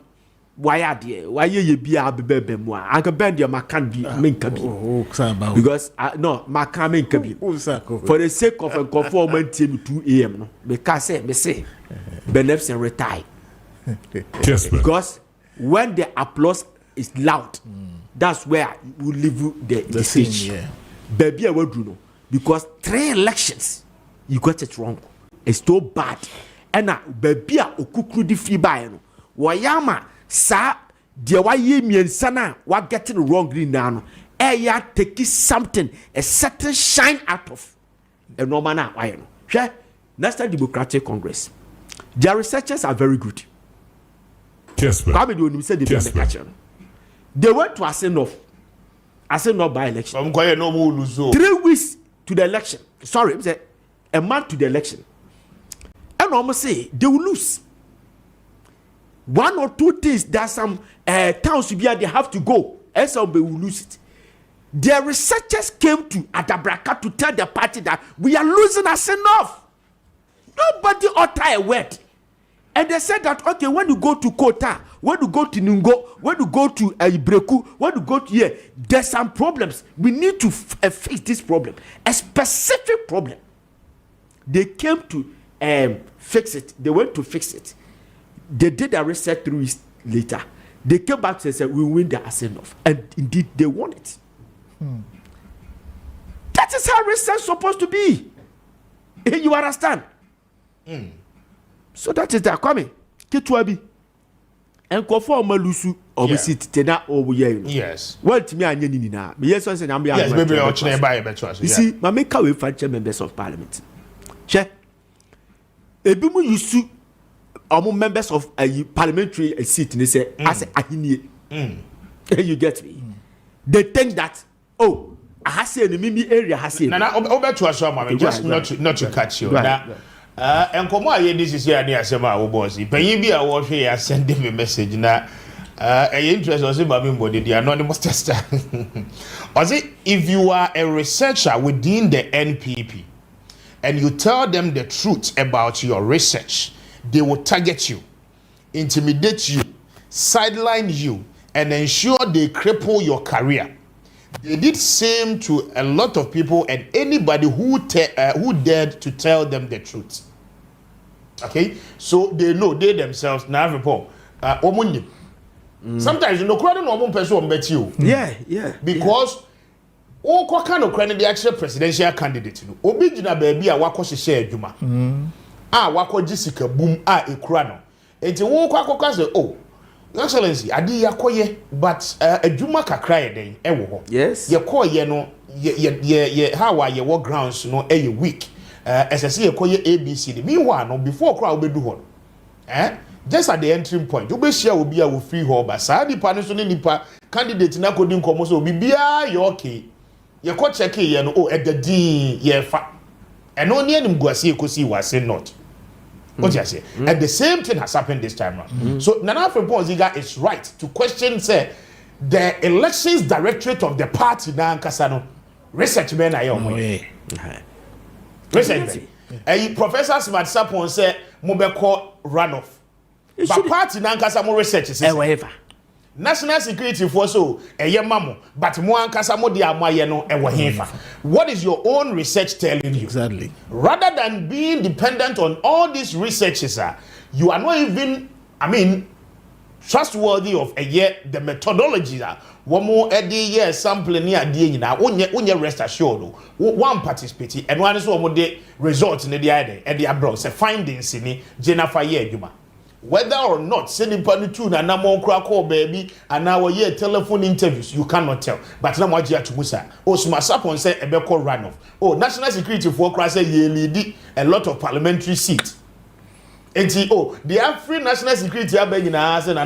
why are you be a baby more? I can bend your macan be because no, macan make for the sake of a conformant team 2 a.m. No, because me say Benefits retire. Because when the applause is loud, that's where you leave the stage. Yeah. Baby, I will do no because 3 elections you got it wrong. It's so bad. And now, baby, okukru di free by no. Wayama sa dia wa ye miensana wa getting wrong green now. Ya take something, a certain shine out of a normal na why no. Hwe National Democratic Congress. Their researchers are very good. Kwame said they went to Asenov by election. 3 weeks to the election. Sorry, a month to the election. And almost say they will lose. 1 or 2 things that some towns they have to go, else they will lose it. Their researchers came to Adabraka to tell the party that we are losing enough. Nobody utter a word. And they said that, okay, when you go to Kota, when you go to Nungo, when you go to Ibreku, when you go to here, there's some problems. We need to fix this problem. A specific problem. They came to fix it. They went to fix it. They did a research 3 weeks later. They came back and said, we win the Asenov. And indeed, they won it. That is how research is supposed to be. You understand? So that is that. Kwame, Ketwabi. And conform Malusu or we sit tena over here. Yes. Well, to me, I need now. Yes, I said, yes, maybe I'll change by a better. You see, my make away for members of parliament. Che, Ebimu Yusu, our members of a parliamentary seat, and they say, as a you get me. They think that, oh, I have seen the Mimi area has seen. Now, over to us, just not to catch you. And come on, this is here near Sema Obosi. But you be a watch here, send them a message now. Interest was about the anonymous tester. Was it if you are a researcher within the NPP and you tell them the truth about your research, they will target you, intimidate you, sideline you, and ensure they cripple your career. They did same to a lot of people and anybody who dared to tell them the truth. Okay, so they know they themselves now report. Sometimes you know, crowd no one person bet you. Yeah. Because all what kind of credit the actual presidential candidate, you know, Obijina baby a wako share juma. Wako Jessica boom ekrano. Enti wo kwakwa say, oh, Your Excellency, adi yakoye, but a juma kakra den ewo ho. Yes. Ye koye no ye how are your grounds no week. SSC yekoye ABC. Meanwhile, no before crowd be do ho. Just at the entry point, you be share will be a free hall, but Sadi Panisoni Nipa candidate na coding comoso be bia you okay. Ye ko check ye no at the D ye fa. And only him go see kosi was not. What you say? And the same thing has happened this time around. So Nana Afro-Ziga is right to question say the elections directorate of the party na Kasano research men are your way. Research. Professor Smart Sapon say Mobeko runoff. But party na Kasamo research is national security for so mamo, but Moankasamo di amaye no ewahefa. What is your own research telling you? Exactly. Rather than being dependent on all these researches, you are not even, trustworthy of the methodology. One more year sampling near the rest assured. One participating and one is one the results in the idea and the abroad findings in Jennifer Yuma. Whether or not sending Panitun and Namon Crackle baby and now year telephone interviews, you cannot tell. But now what you have to Musa. Oh, Smasapon said a Beko runoff. Oh, national security for Christ ye lead a lot of parliamentary seats. And the free national security are begging us and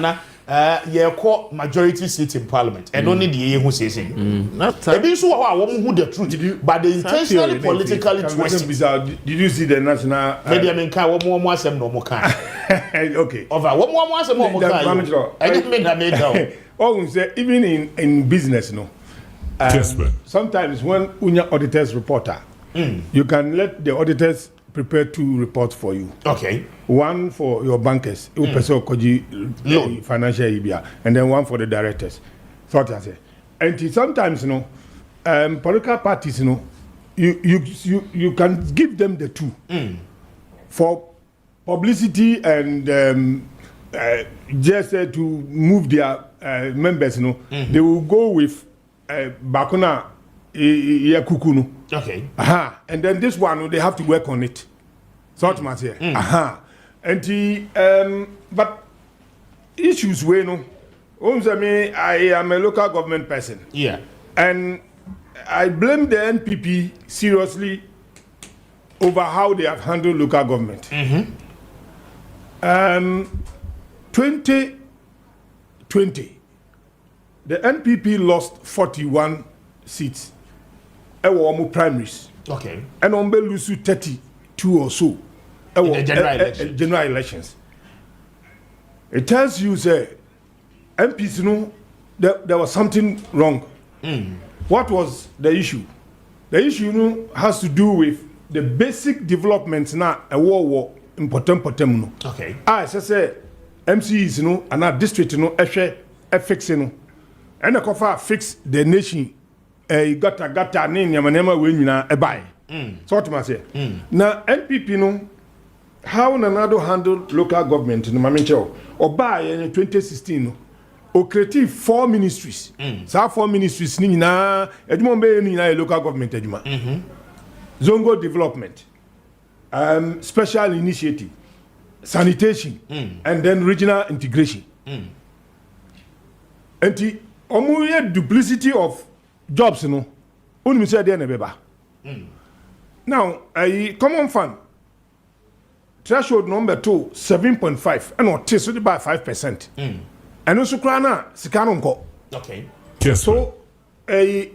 call majority seat in parliament and only the year who says it. Maybe so who the truth, but they intentionally politically twist. Did you see the national? Maybe I mean, one more some no more kind. Okay. Over one more some more kind. I didn't mean that made out. Oh, even in business, no. Sometimes when unya auditors reporter, you can let the auditors prepare 2 reports for you. Okay. One for your bankers, financial EBA, and then one for the directors. So what I say. And sometimes, you know, political parties, you know, you can give them the 2 for publicity and just to move their members, you know, they will go with Bakuna Yakukunu. Okay. And then this one, they have to work on it. So what I say. And but issues we know. I am a local government person. Yeah. And I blame the NPP seriously over how they have handled local government. 2020, the NPP lost 41 seats. Primaries. Okay. And on lose 32 or so. In the general elections. It tells you, say, MPs, you know, there was something wrong. What was the issue? The issue, you know, has to do with the basic developments now. A war important. Okay. I say MCs, you know, and our district, you know, fix, you know, and a fix the nation. Gata name yamanema we nyina ebai. So what must say? Now NPP no how Nanado handled local government no mamenche obai in 2016 no o create 4 ministries. So 4 ministries ni nyina edwuma be ni nyina local government edwuma. Zongo development, special initiative, sanitation, and then regional integration. And the duplicity of jobs, you know, only say there nebeba. Now, a common fund threshold number 2 7.5 and not tested by 5%. And also crana sikanonko. Okay. So a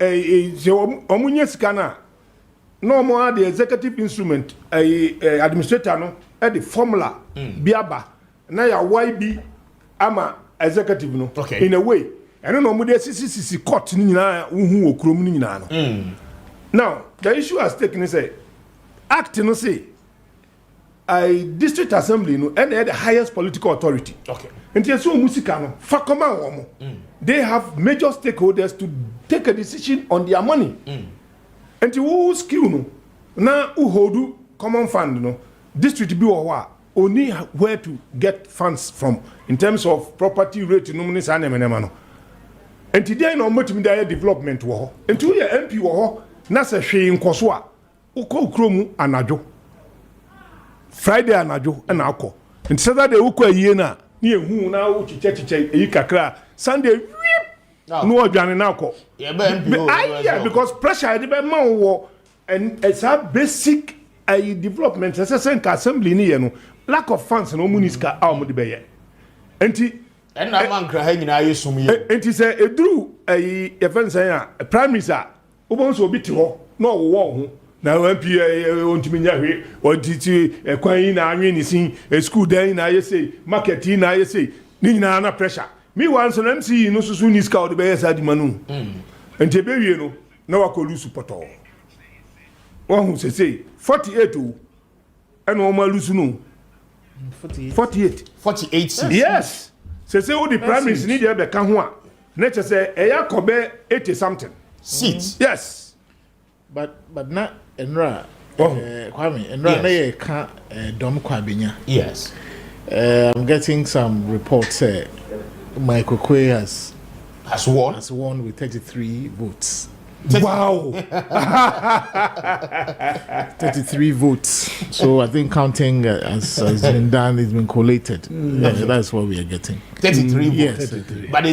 omunye sikana no more the executive instrument a administrator no at the formula biaba na ya YB ama executive no in a way. And no more the CCC court ni nyina hu okrom ni nyina no. Now, the issue has taken is a act no say a district assembly no and the highest political authority. Okay. And so musika no fa command womo. They have major stakeholders to take a decision on their money. And who skill no na who hold common fund no district bi wa only where to get funds from in terms of property rate no money sa na no. And today no motimi dey development wo. And to your MP wo na se hwe nkoso a ukọ ukromu anajo Friday anajo na akọ and Saturday ukọ ayie na ehu na wo chiche eyi kakra Sunday no odwane na akọ yeah because pressure dey be man wo and it's a basic development say assembly ni ye no lack of funds no municipal a mo de be ye enti and na man kra ha nyina yesum ye enti say eduru even say primaries a ubon so obi ti ho na owo ho na MP ontimi nya hwe ontiti kwan na anwe ni sin school dan na yesei market na yesei ni nyina na pressure me once no MC no susu ni ska o de be yesa di manu enti be wie no na wa kolu supporto won hu sei 48 o and o ma lusu no 48 yes say o the primaries ni dey be ka ho a na che say eya kobe 80 something seats. Yes. But not Enra. Kwame, Enra na ye ka dom kwabenya. Yes. I'm getting some reports. Michael Kwe has won with 33 votes. Wow. 33 votes. So I think counting has been done, it's been collated. Yeah, that's what we are getting. 33 votes. Yes. 33. But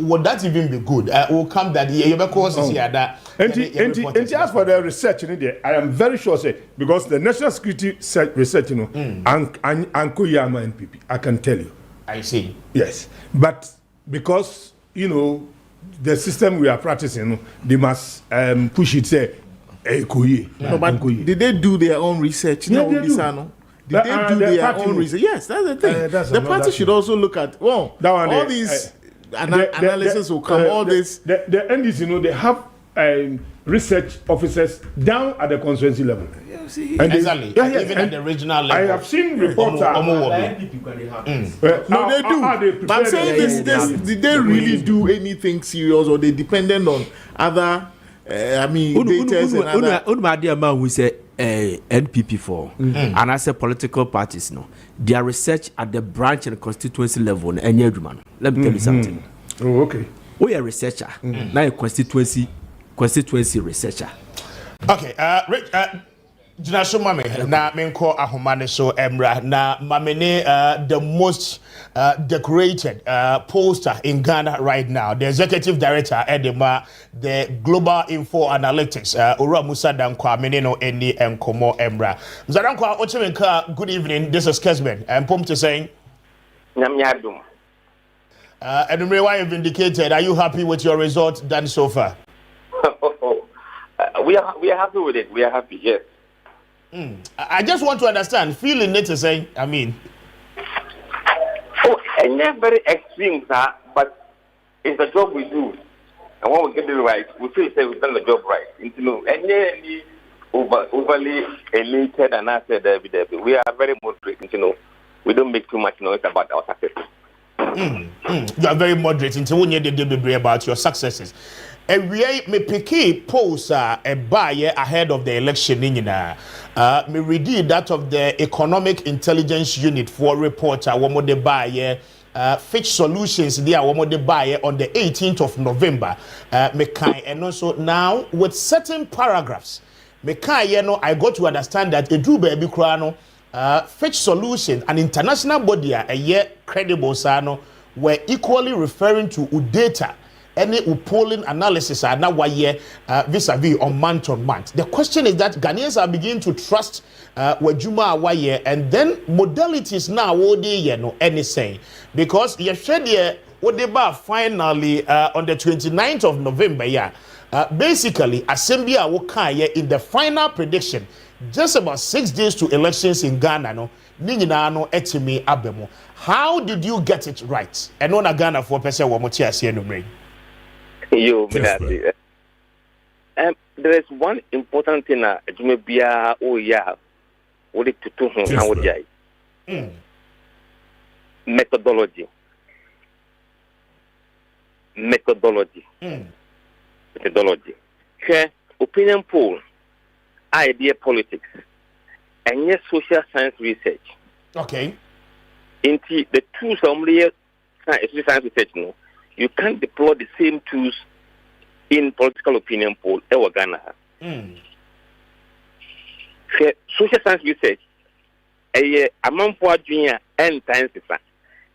would that even be good? Will come that year because that. And as for the research in there, I am very sure because the national security research, Anko Yama NPP, I can tell you, I see. Yes, but because the system we are practicing, they must push it. Say, no, but did they do their own research? Yeah, No, they do. Did they do their own research? Yes, that's the thing. The party should also look at all these analysis will come. All this. The NDC, they have research officers down at the constituency level. Exactly. Even at the regional level. I have seen reports. No, they do. But I'm saying this. Did they really do anything serious, or they depended on other? Data and other. We say NPP for and I say political parties. No, their research at the branch and constituency level. Let me tell you something. Oh, okay. We are a researcher. Now a constituency researcher. Okay. Rich. Jinaso mame na menko ahomane so emra na mamene the most decorated poster in Ghana right now, the executive director Edema, the Global Info Analytics Ora Musa Dankwa meneno eni enkomo emra Mzadankwa ochemenka. Good evening, this is Kessben and Pomte saying Nyamyadum. And why you've indicated, are you happy with your result done so far? We are happy with it. We are happy, yes. I just want to understand, feeling it to say, I mean. And not very extreme, sir, but it's the job we do. And when we get it right, we feel say we've done the job right. Any overly elated and I said we are very moderate, we don't make too much noise about our successes. You are very moderate until when you did about your successes. And we me picky post a buyer ahead of the election me read that of the Economic Intelligence Unit for reporter one more the buyer Fitch Solutions there one more the buyer on the 18th of November and also now with certain paragraphs I got to understand that a do baby crano Fitch Solutions, an international body a year credible sano were equally referring to data. Any polling analysis are now vis-a-vis on month. The question is that Ghanaians are beginning to trust Wajuma Awaye, and then modalities now what they anything because you said what they bar finally on the 29th of November basically assembly Awokaya in the final prediction just about 6 days to elections in Ghana etimi abemo. How did you get it right? And on a Ghana for person brain. There is one important thing that you may be what it to methodology. Share opinion poll, idea politics, and yes, social science research. Okay. Into the tools of science research, you can't deploy the same tools in political opinion poll in Ghana. Social science research, a amount for junior and science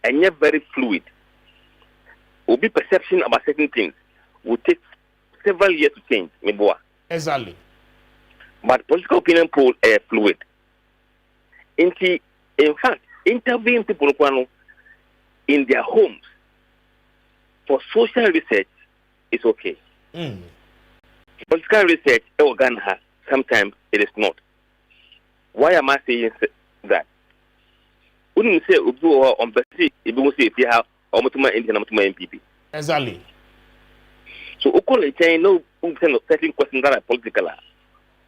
and yet very fluid. Will be perception about certain things will take several years to change. Exactly. But political opinion poll are fluid. In fact, interviewing people in their homes for social research is okay. Political research, Ghana, sometimes it is not. Why am I saying that? Wouldn't say on Bessie, if you say if you have MPP. Exactly. So, no certain questions that are political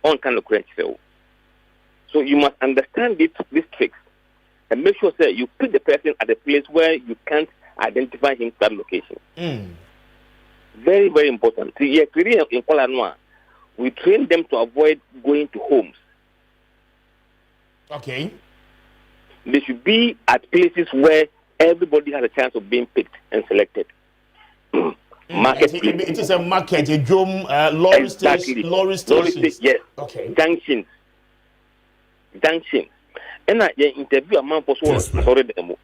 on kind of question. So, you must understand this tricks and make sure that you put the person at a place where you can't identify him that location. Very, very important. We train them to avoid going to homes. Okay. They should be at places where everybody has a chance of being picked and selected. Marketplace. It is a market, a drum, lorry stations. Yes. Okay. Junction. And I interview a man for sorry them.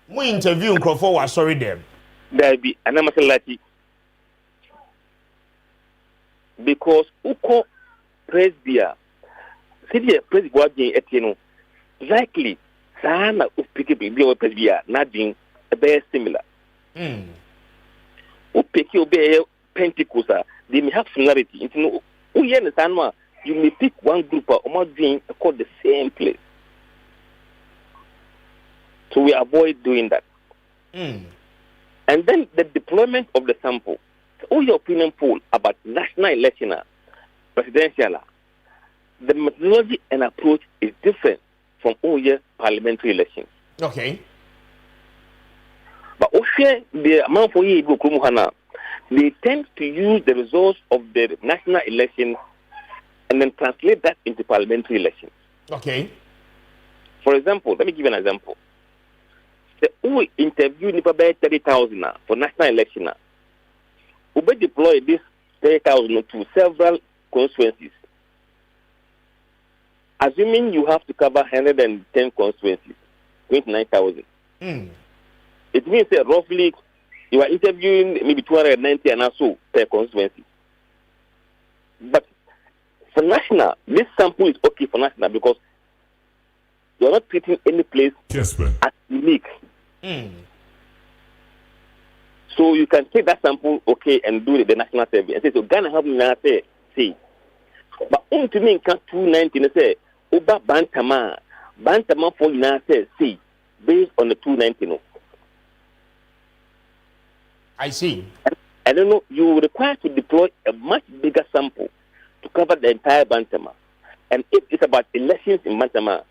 We interview Crawford was sorry them. There be an amateur because Uko Presbia, City Presbia Etienne, likely Sana Upiki Presbia, not being very similar. Pick your Pentecost, they may have similarity. You may pick one group or more doing called the same place. So we avoid doing that. And then the deployment of the sample. All your opinion poll about national election, presidential, the methodology and approach is different from all your parliamentary elections. Okay. But also the amount for you, they tend to use the results of the national election and then translate that into parliamentary elections. Okay. For example, let me give you an example. We interview about 30,000 for national election. We deploy this 30,000 to several constituencies. Assuming you have to cover 110 constituencies, 29,000. It means that roughly you are interviewing maybe 290 and so per constituency. But for national, this sample is okay for national because you are not treating any place as unique. So you can take that sample, okay, and do the national survey and say, so Ghana have me now say. But only to me in 290, say, Uba Bantama for you say, based on the 290. No. I see. I don't know, you require to deploy a much bigger sample to cover the entire Bantama. And if it's about elections in Bantama,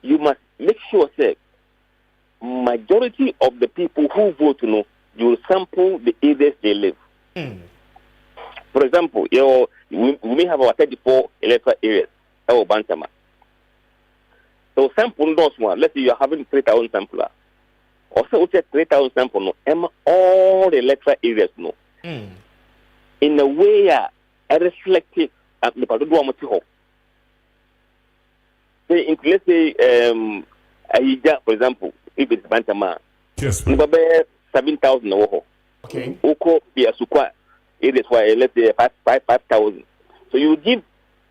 you must make sure that majority of the people who vote, you will sample the areas they live. For example, we may have our 34 electoral areas, our Bantama. So sample those one. Let's say you are having 3,000 sampler. Also, we take 3,000 sample, all the electoral areas, in a way, reflective the Padudu say, let's say, Ahija, for example, if it's Bantama, 7,000 okay. Oko, Piasukwa, areas where let's say 5,000. So you give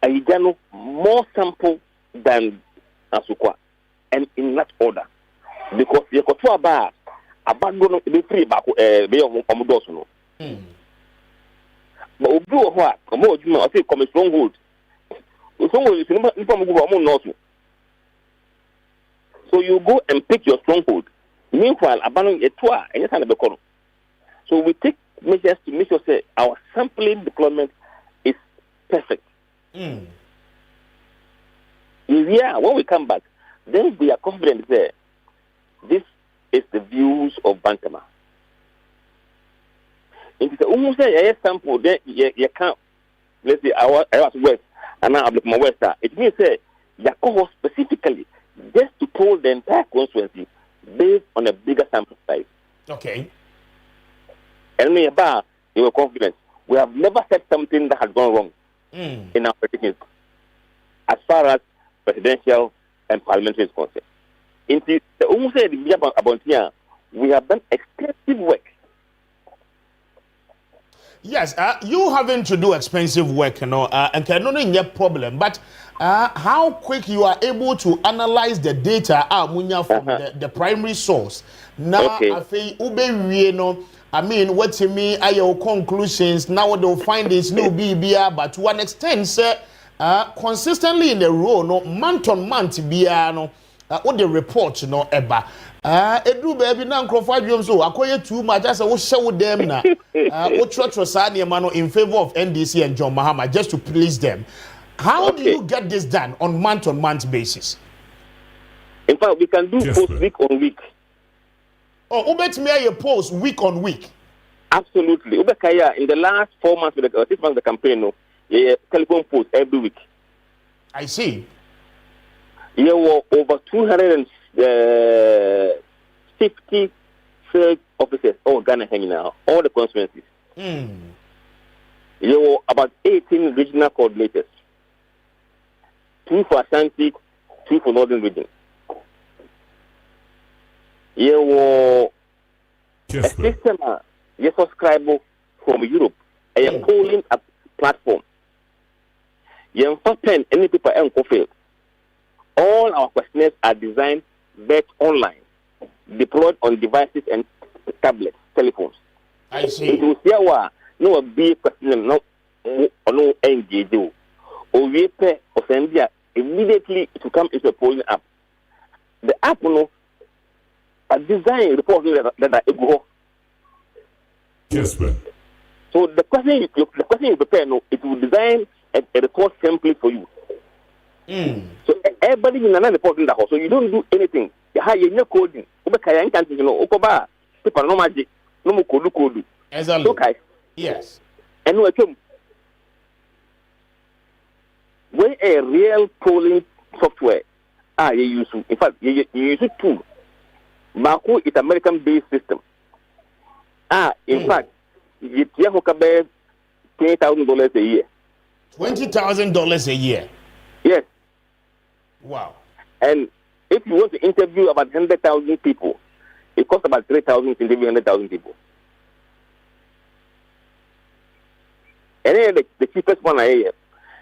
Ahijano more sample than Asukwa, and in that order. Because you got to about the free back be on Omodoso. But we do what? I say come stronghold. Stronghold is not. So you go and pick your stronghold. Meanwhile, abandon a tour and you can't be called. So we take measures to make sure that our sampling deployment is perfect. Yeah, when we come back, then we are confident that this is the views of Bantama. If it's almost a sample, then you can't, let's say, I was West, and now I'm looking at West. It means that you specifically just to poll the entire constituency based on a bigger sample size. Okay. And when you were confident. We have never said something that has gone wrong in our predictions as far as presidential and parliamentary is concerned. We have done extensive work. Yes, you having to do expensive work, and can only get problem. But how quick you are able to analyze the data from the primary source? Now, I mean, what to me are your conclusions? Now the findings no BBR, but to an extent, consistently in the row, month on month, what the report, Eba. Edu baby na nkrofo adwom so akoye too much as we show them na what trotro in favor of NDC and John Mahama just to please them. How do you get this done on month basis? In fact, we can do post week on week. Oh, ubet me a post week on week. Absolutely. Ubekaya in the last 4 months, 6 months of the campaign, telephone post every week. I see. There were over 250 field officers, all Ghana hanging out, all the constituencies. There were about 18 regional coordinators, 2 for Ashanti, 2 for Northern Region. There were a system, subscriber from Europe, a polling platform. You have pen any people and field. All our questionnaires are designed based online. deployed on devices and tablets, telephones. I see. It will see our no be person no engage you. Or we pay or send immediately to come into a polling app. The app no a design report that I go. Kessben. So the question you prepare no, it will design a report template for you. So everybody in another report in the house. So you don't do anything. You have your coding. You know, Okoba, people no magic, no more code. Exactly. Okay. Yes. And when a real polling software, you use. In fact, you use it too. Baku is American-based system. In fact, you have $20,000 a year. $20,000 a year. Yes. Wow. And if you want to interview about 100,000 people, it costs about 3,000 to interview 100,000 people. And then the cheapest one I hear,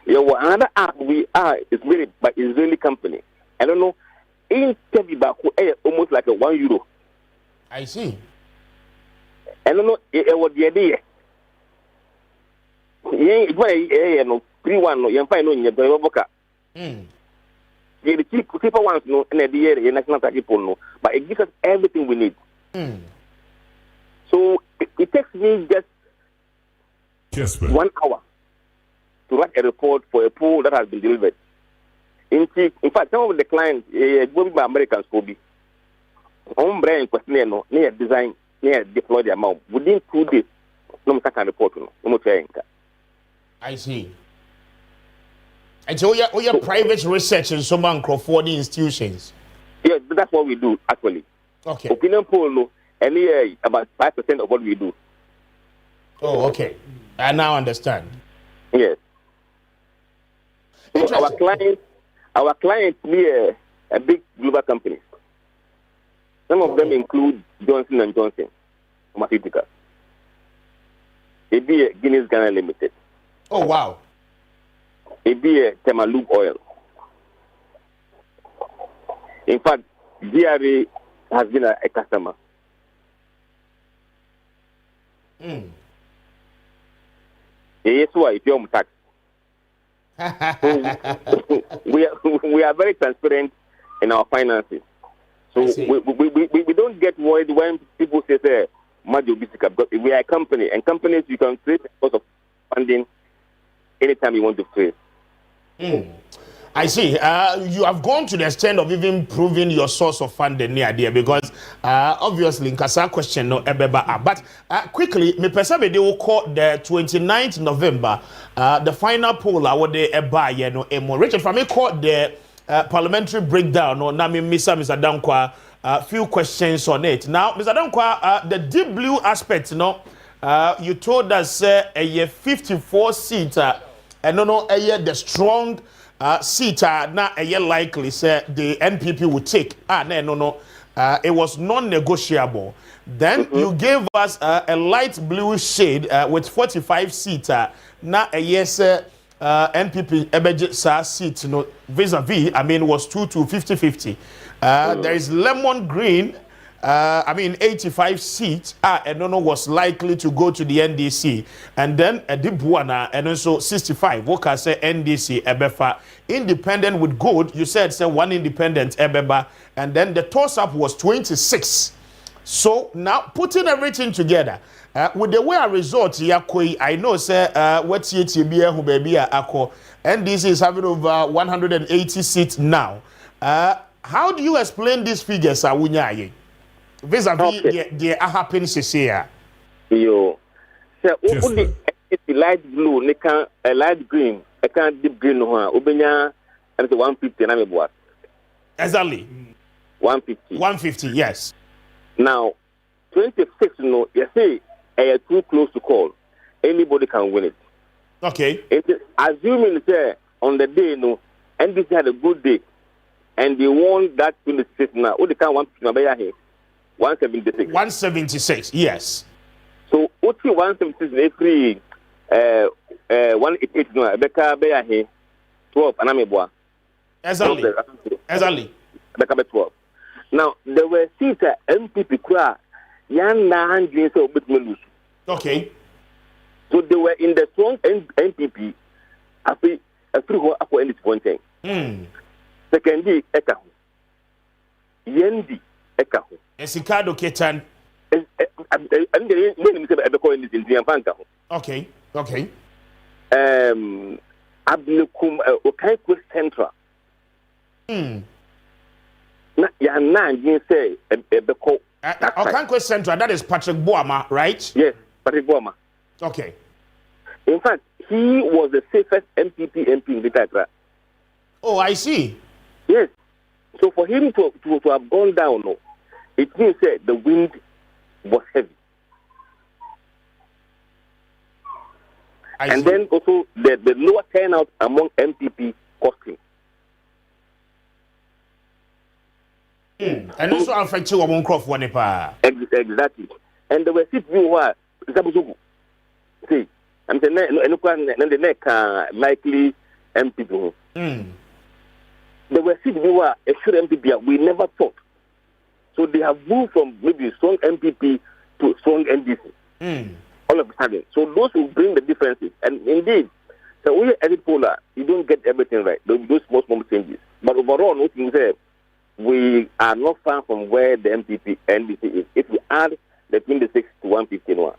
another app is made by Israeli company. I don't know, interview Baku almost like €1. I see. I don't know what the idea. No, 3-1 no, you find no in your boca. The cheaper ones no, and the national people no, but it gives us everything we need. So it takes me just 1 hour to write a report for a poll that has been delivered. In fact, some of the clients, will be Americans, will be brain question no, near design, near deploy the amount within 2 days. No, I can report no, no more. I see. And so all your private research in some Crawford institutions. Yeah, that's what we do actually. Okay. Opinion poll no, and about 5% of what we do. Oh, okay. I now understand. Yes. So our clients near a big global company. Some of them include Johnson & Johnson, pharmaceuticals. It be Guinness Ghana Limited. Oh, wow. It be Temalube Oil. In fact, DRA has been a customer. Yes, why if you're tax. We are very transparent in our finances. So we don't get worried when people say Majo Bisika, because we are a company, and companies you can create a source of funding anytime you want to create. I see. You have gone to the extent of even proving your source of funding near there, because obviously in Kasa question no ebeba. But quickly, me perceive they will call the 29th November, the final poll. I would eba you know emo. Richard, for me call the parliamentary breakdown. No, na me Mr. Dankwa. Few questions on it. Now, Mr. Dankwa, the deep blue aspect, you told us a 54 seater, and the strong seater, not a likely say the NPP would take. It was non-negotiable. Then you gave us a light blue shade with 45 seater, not a yes. NPP Ebeje seat vis-a-vis, was 2 to 50-50. There is lemon green, 85 seats, was likely to go to the NDC. And then a deep one, and also 65. What can say NDC, Ebefa. Independent with good, you said one independent, Ebeba. And then the toss-up was 26. So now putting everything together, with the way a result, I know, what's who baby ako, NDC is having over 180 seats now. How do you explain these figures, Awunyaye? Vis-a-vis the happening here. Yo, so only light blue, light green, I can't deep green no one. Ubenya and 150 na me boat. Exactly. 150. 150, yes. Now, 26, you say, too close to call. Anybody can win it. Okay. Assuming on the day, NDC had a good day, and they won that 26 now. What they can 176. 176, yes. So, what 176 every 188 no, Becca Beya here, 12, and I'm a boy. Exactly. Becca 12. Now, there were seats at MPP Kra, Yan Nahan James of Bitmalus. Okay. So they were in the strong MPP after a through Aqua and its pointing. Secondly, Ekaho. Yendi Ekaho. Esikado Ketan. And the name is Ebeko in this Indian Banka. Okay. Okay. Abnukum Okaiko Central. Yana, you say Ebeko. Okaiko Central, that is Patrick Boama, right? Yes, Patrick Boama. Okay. In fact, he was the safest MP in Vitakra. Oh, I see. Yes. So for him to have gone down, no, it means that the wind was heavy. And then also the lower turnout among MPP costing. And also affected our own crop one. Exactly. And there were seats who were Zabuzugu. See, and the neck likely MPP. There were seats who were a sure MPP. We never thought. So they have moved from maybe strong MPP to strong NDC. All of a sudden. So those will bring the differences. And indeed, so we as a polar, you don't get everything right. Those small changes. But overall, nothing there. We are not far from where the MPP NDC is. If we add the 26 to 151.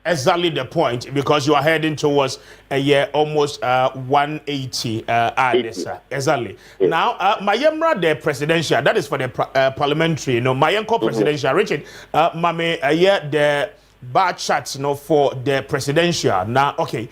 Exactly the point, because you are heading towards a year almost 180. Exactly. Yes. Now, Mayemra the presidential, that is for the parliamentary, Mayenko presidential. Richard, Mame, the bar charts, for the presidential. Now, okay.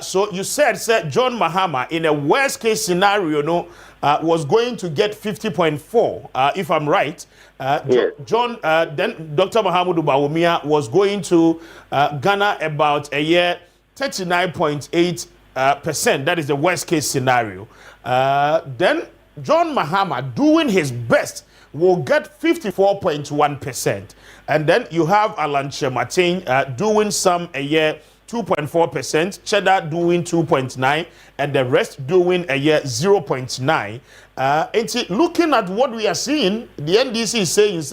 So you said John Mahama in a worst case scenario, was going to get 50.4, if I'm right. Yes. John, then Dr. Mahamudu Bawumia was going to garner about a year 39.8%. That is the worst case scenario. Then John Mahama, doing his best, will get 54.1%. And then you have Alan Chematin doing some a year 2.4%, Cheddar doing 2.9%, and the rest doing a year 0.9%. And looking at what we are seeing, the NDC is saying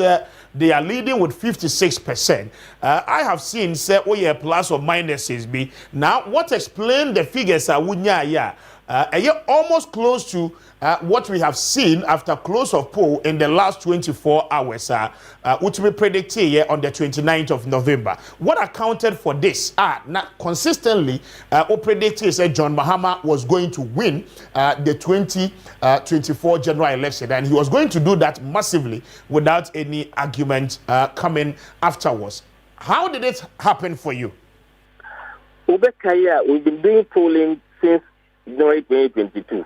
they are leading with 56%. I have seen plus or minuses be. Now, what explain the figures are a year almost close to what we have seen after close of poll in the last 24 hours, which we predicted on the 29th of November. What accounted for this? Not consistently, we predicted John Mahama was going to win the 2024 general election, and he was going to do that massively without any argument coming afterwards. How did it happen for you? We've been doing polling since January 2022.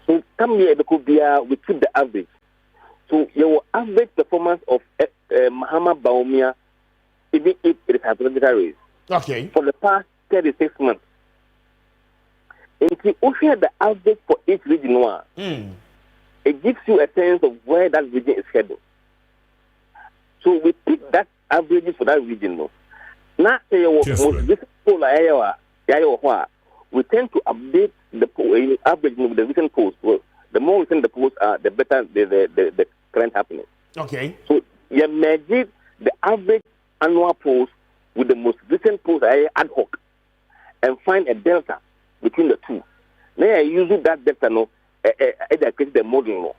So come here, we keep the average. So your average performance of Mahama Bawumia, even if it is hypothetical race, okay, for the past 36 months. And if you share the average for each region, it gives you a sense of where that region is heading. So we pick that average for that region. Now, we tend to update the average with the recent polls. Well, the more recent the polls are, the better the current happening. Okay. So you measure the average annual polls with the most recent polls ad hoc and find a delta between the two. Now I use that delta educate the model.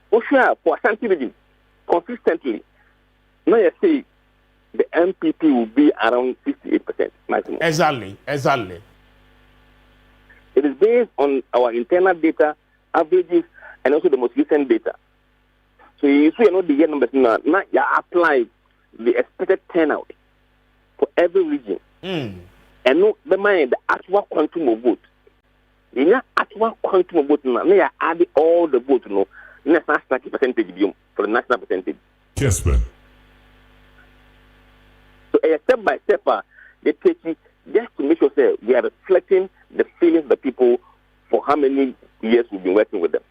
For Ashanti region, consistently, now you say the MPP will be around 68% maximum. Exactly. It is based on our internal data, averages, and also the most recent data. So you see, the year numbers now. You apply the expected turnout for every region, and no, the actual quantum of vote. In the actual quantum of vote now, you add all the votes. National percentage for the national percentage. Kessben. So step by step, they take it just to make sure that we are reflecting the feelings of the people for how many years we've been working with them.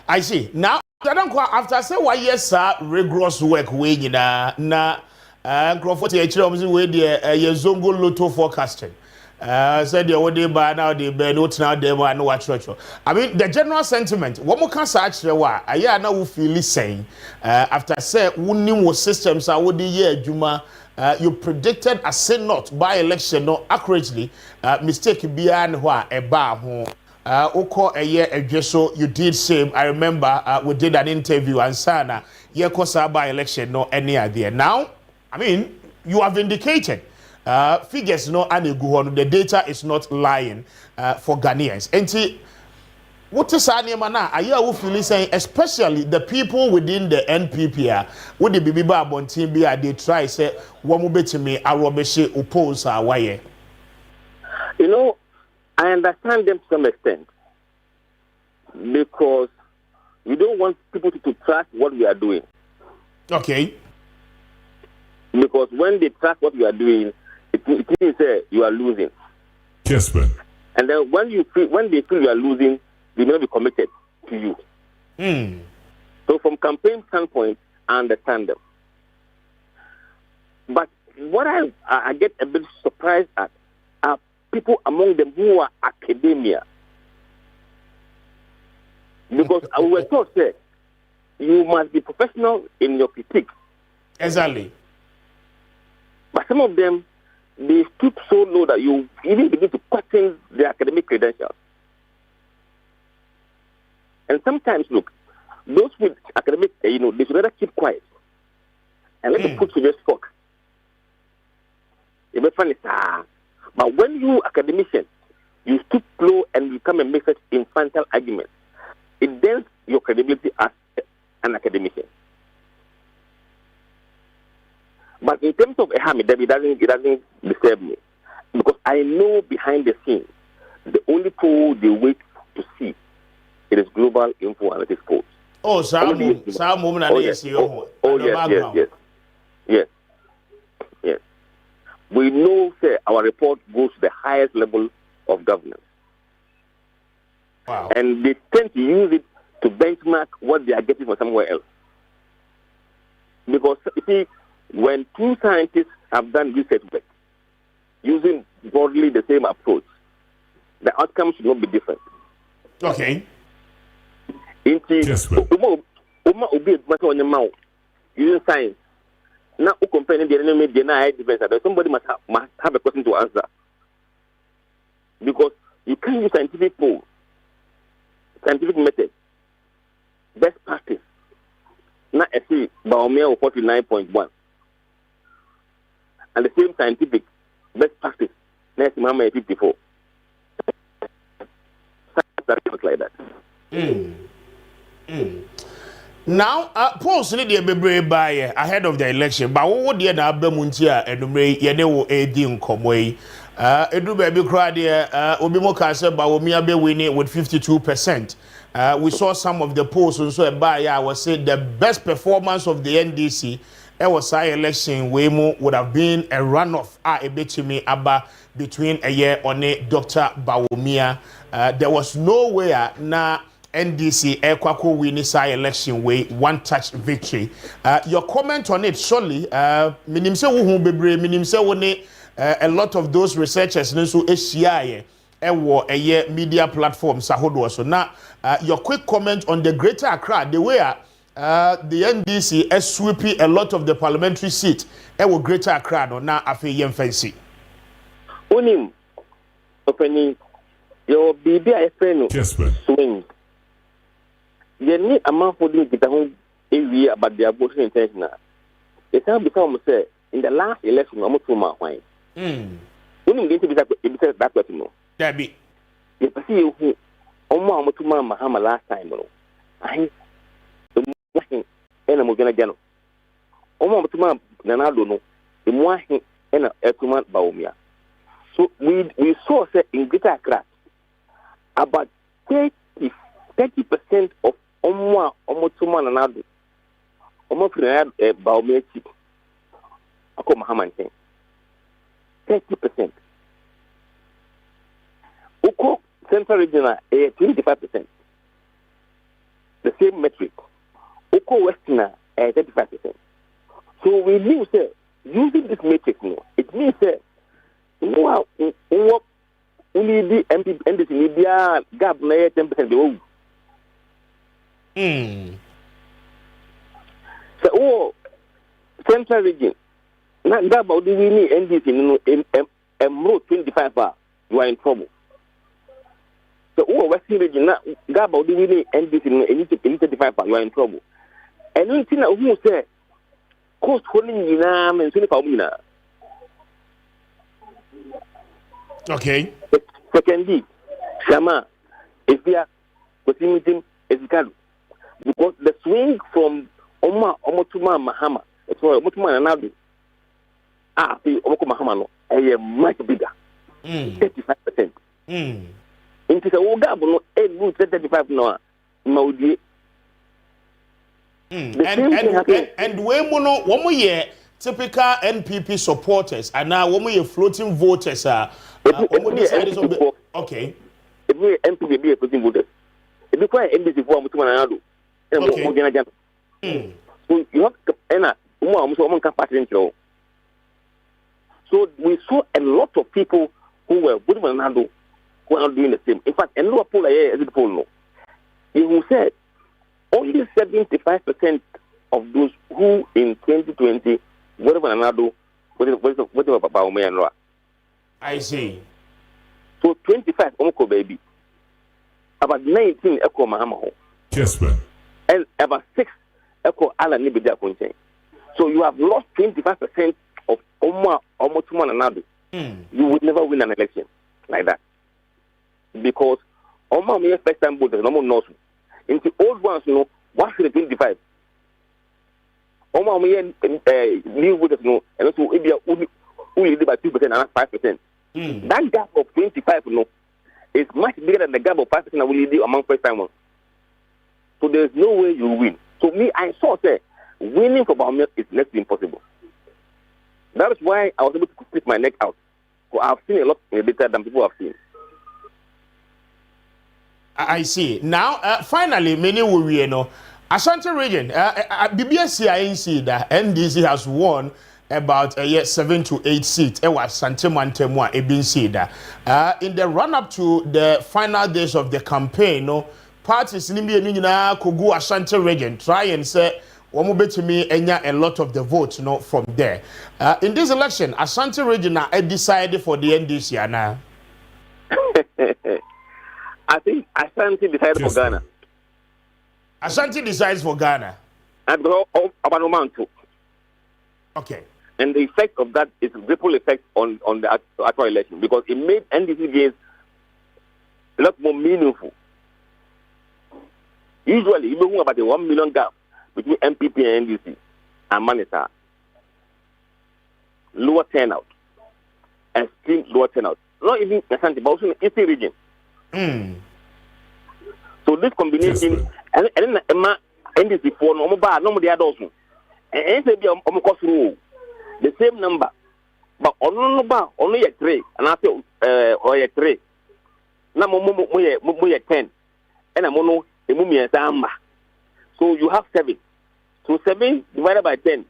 I see. Now, after say 1 year, rigorous work way na Crawford with the Zongo Lotto forecasting. Said the old day by now, the bed, what's now there, and watch. I mean, the general sentiment, what more can say, I now feel saying, after say, winning was systems, I would the year, Juma, you predicted a Senate by election, not accurately, mistake beyond what a bar home. Oko a year ago, so you did same. I remember we did an interview and Sana, year kosa by election, no any idea. Now, I mean, you have indicated. Figures no aniguhon, the data is not lying for Ghanaians. And what is mana? I hear feel saying, especially the people within the NPP, with the Bibiba Bontimbi, they try say, Wamubetimi, Arobeshe, oppose why. You know, I understand them to some extent because we don't want people to track what we are doing. Okay. Because when they track what we are doing, it means you are losing. Kessben. And then when they feel you are losing, they may not be committed to you. So from campaign standpoint, I understand them. But what I get a bit surprised at are people among them who are academia. Because we were taught that you must be professional in your critique. Exactly. But some of them, they stoop so low that you even begin to question their academic credentials. And sometimes, look, those with academic, they should rather keep quiet and let the foot to just talk. It may funny, but when you academician, you stoop low and you come and make such infantile arguments, it dents your credibility as an academician. But in terms of Ahmed, it doesn't disturb me because I know behind the scenes, the only poll they wait to see it is global info analytics polls. Oh, yes. We know our report goes to the highest level of governance. Wow. And they tend to use it to benchmark what they are getting from somewhere else. Because, you see, when two scientists have done research work using broadly the same approach, the outcome should not be different. Okay. Using science. Now, comparing the enemy, somebody must have a question to answer. Because you can't use scientific poll, scientific method, best practice. Now, I see Baumia 49.1. And the same scientific best practice, next Mama 54. Like that. Now, polls need to be by ahead of the election. But what the other Muntia and Yenewo Edi Nkomwe, Edu Baby Crowd, Obimo Casa, Bawumia be winning with 52%. We saw some of the polls also by I was saying the best performance of the NDC. Was election would have been a runoff a bit to me between a year on Dr. Bawumia. There was nowhere na NDC Ekwako winning election way one touch victory. Your comment on it surely minim se wo bebre minim se woni a lot of those researchers nso ehia ewo eye media platforms ahodo so na your quick comment on the Greater Accra the way the NDC is sweeping a lot of the parliamentary seat. Ewo Greater Accra no na afi yem fancy. Onim openi your bibi a friend swing. Ye ni amafo di kita ho ewi about their voting intention. It can become say in the last election I'm to my wine. Onim going to be that question no. That be. You see who omo to my Mahama last time no. And I'm going to get no. Nanado no. The more and a Etuman Baumia. So we saw in Greater Accra about 30% of Omwa Omotuma Nanado. Omofina Baumia chip. Ako Mahaman 30%. Uko Central Regional 25%. The same metric. Oko Westerner 35%. So we knew, sir, using this matrix, it means, sir, Wow, we need the MP and the media gap 10%. So, Central region. Now, about the winning NDC in 25 bar, you are in trouble. So, Western region, now, about the winning NDC in 25 bar, you are in trouble. And we see who say, cost holding in and Sinifamina. Okay. Secondly, Shama, if we are meeting, is because the swing from Omotuma Mahama, it's for Omotuma and Nadu. The Omotuma Mahama, is much bigger. 35%. Into the Ogabo, 35 no, Maudi. And we mono one more year typical NPP supporters and now one more year floating voters are okay. If we NPP be a floating voters, if we quite NDC for Omotuma and Nadu. So you have so we saw a lot of people who were with Ronaldo who are not doing the same. In fact, and no poll as it poll no. You said only 75% of those who in 2020 whatever Ronaldo whatever Papa and I see. So 25 Omoko baby. About 19 Echo Mahama. Kessben. And about 6 Echo Alan Nibidia Kunchen. So you have lost 25% of Omotuma and Nadu. You would never win an election like that. Because Oma may first time voters, no more knows. Into old ones, you know, what's the 25? Oma may new voters know, and also if you only by 2% and not 5%. That gap of 25, you know, is much bigger than the gap of 5% that will lead among first time ones. So there's no way you win. So me, I saw say winning for Baumia is next to impossible. That is why I was able to stick my neck out. So I've seen a lot better than people have seen. I see. Now, finally, many will you know. Ashanti region, BBS INC that NDC has won about 7 to 8 seats. It was Santemantemwa Ebin in the run-up to the final days of the campaign, no parties in India could go Ashanti region, try and say, me a lot of the votes, no, from there. In this election, Ashanti region decided for the NDC now. I think Ashanti decided for Ghana. Ashanti decides for Ghana. And about too. Okay. And the effect of that is a ripple effect on the actual election because it made NDC gains a lot more meaningful. Usually, you know about the 1 million gap between MPP and NDC and Manisa. Lower turnout. Extreme lower turnout. Not even Ashanti, but also in the Eastern region. So this combination, and then NDC for no the others. And the same number, but only a 3, and I say or a 3. Now more 10, and I'm on a mummy samba. So you have 7. So 7 divided by 10,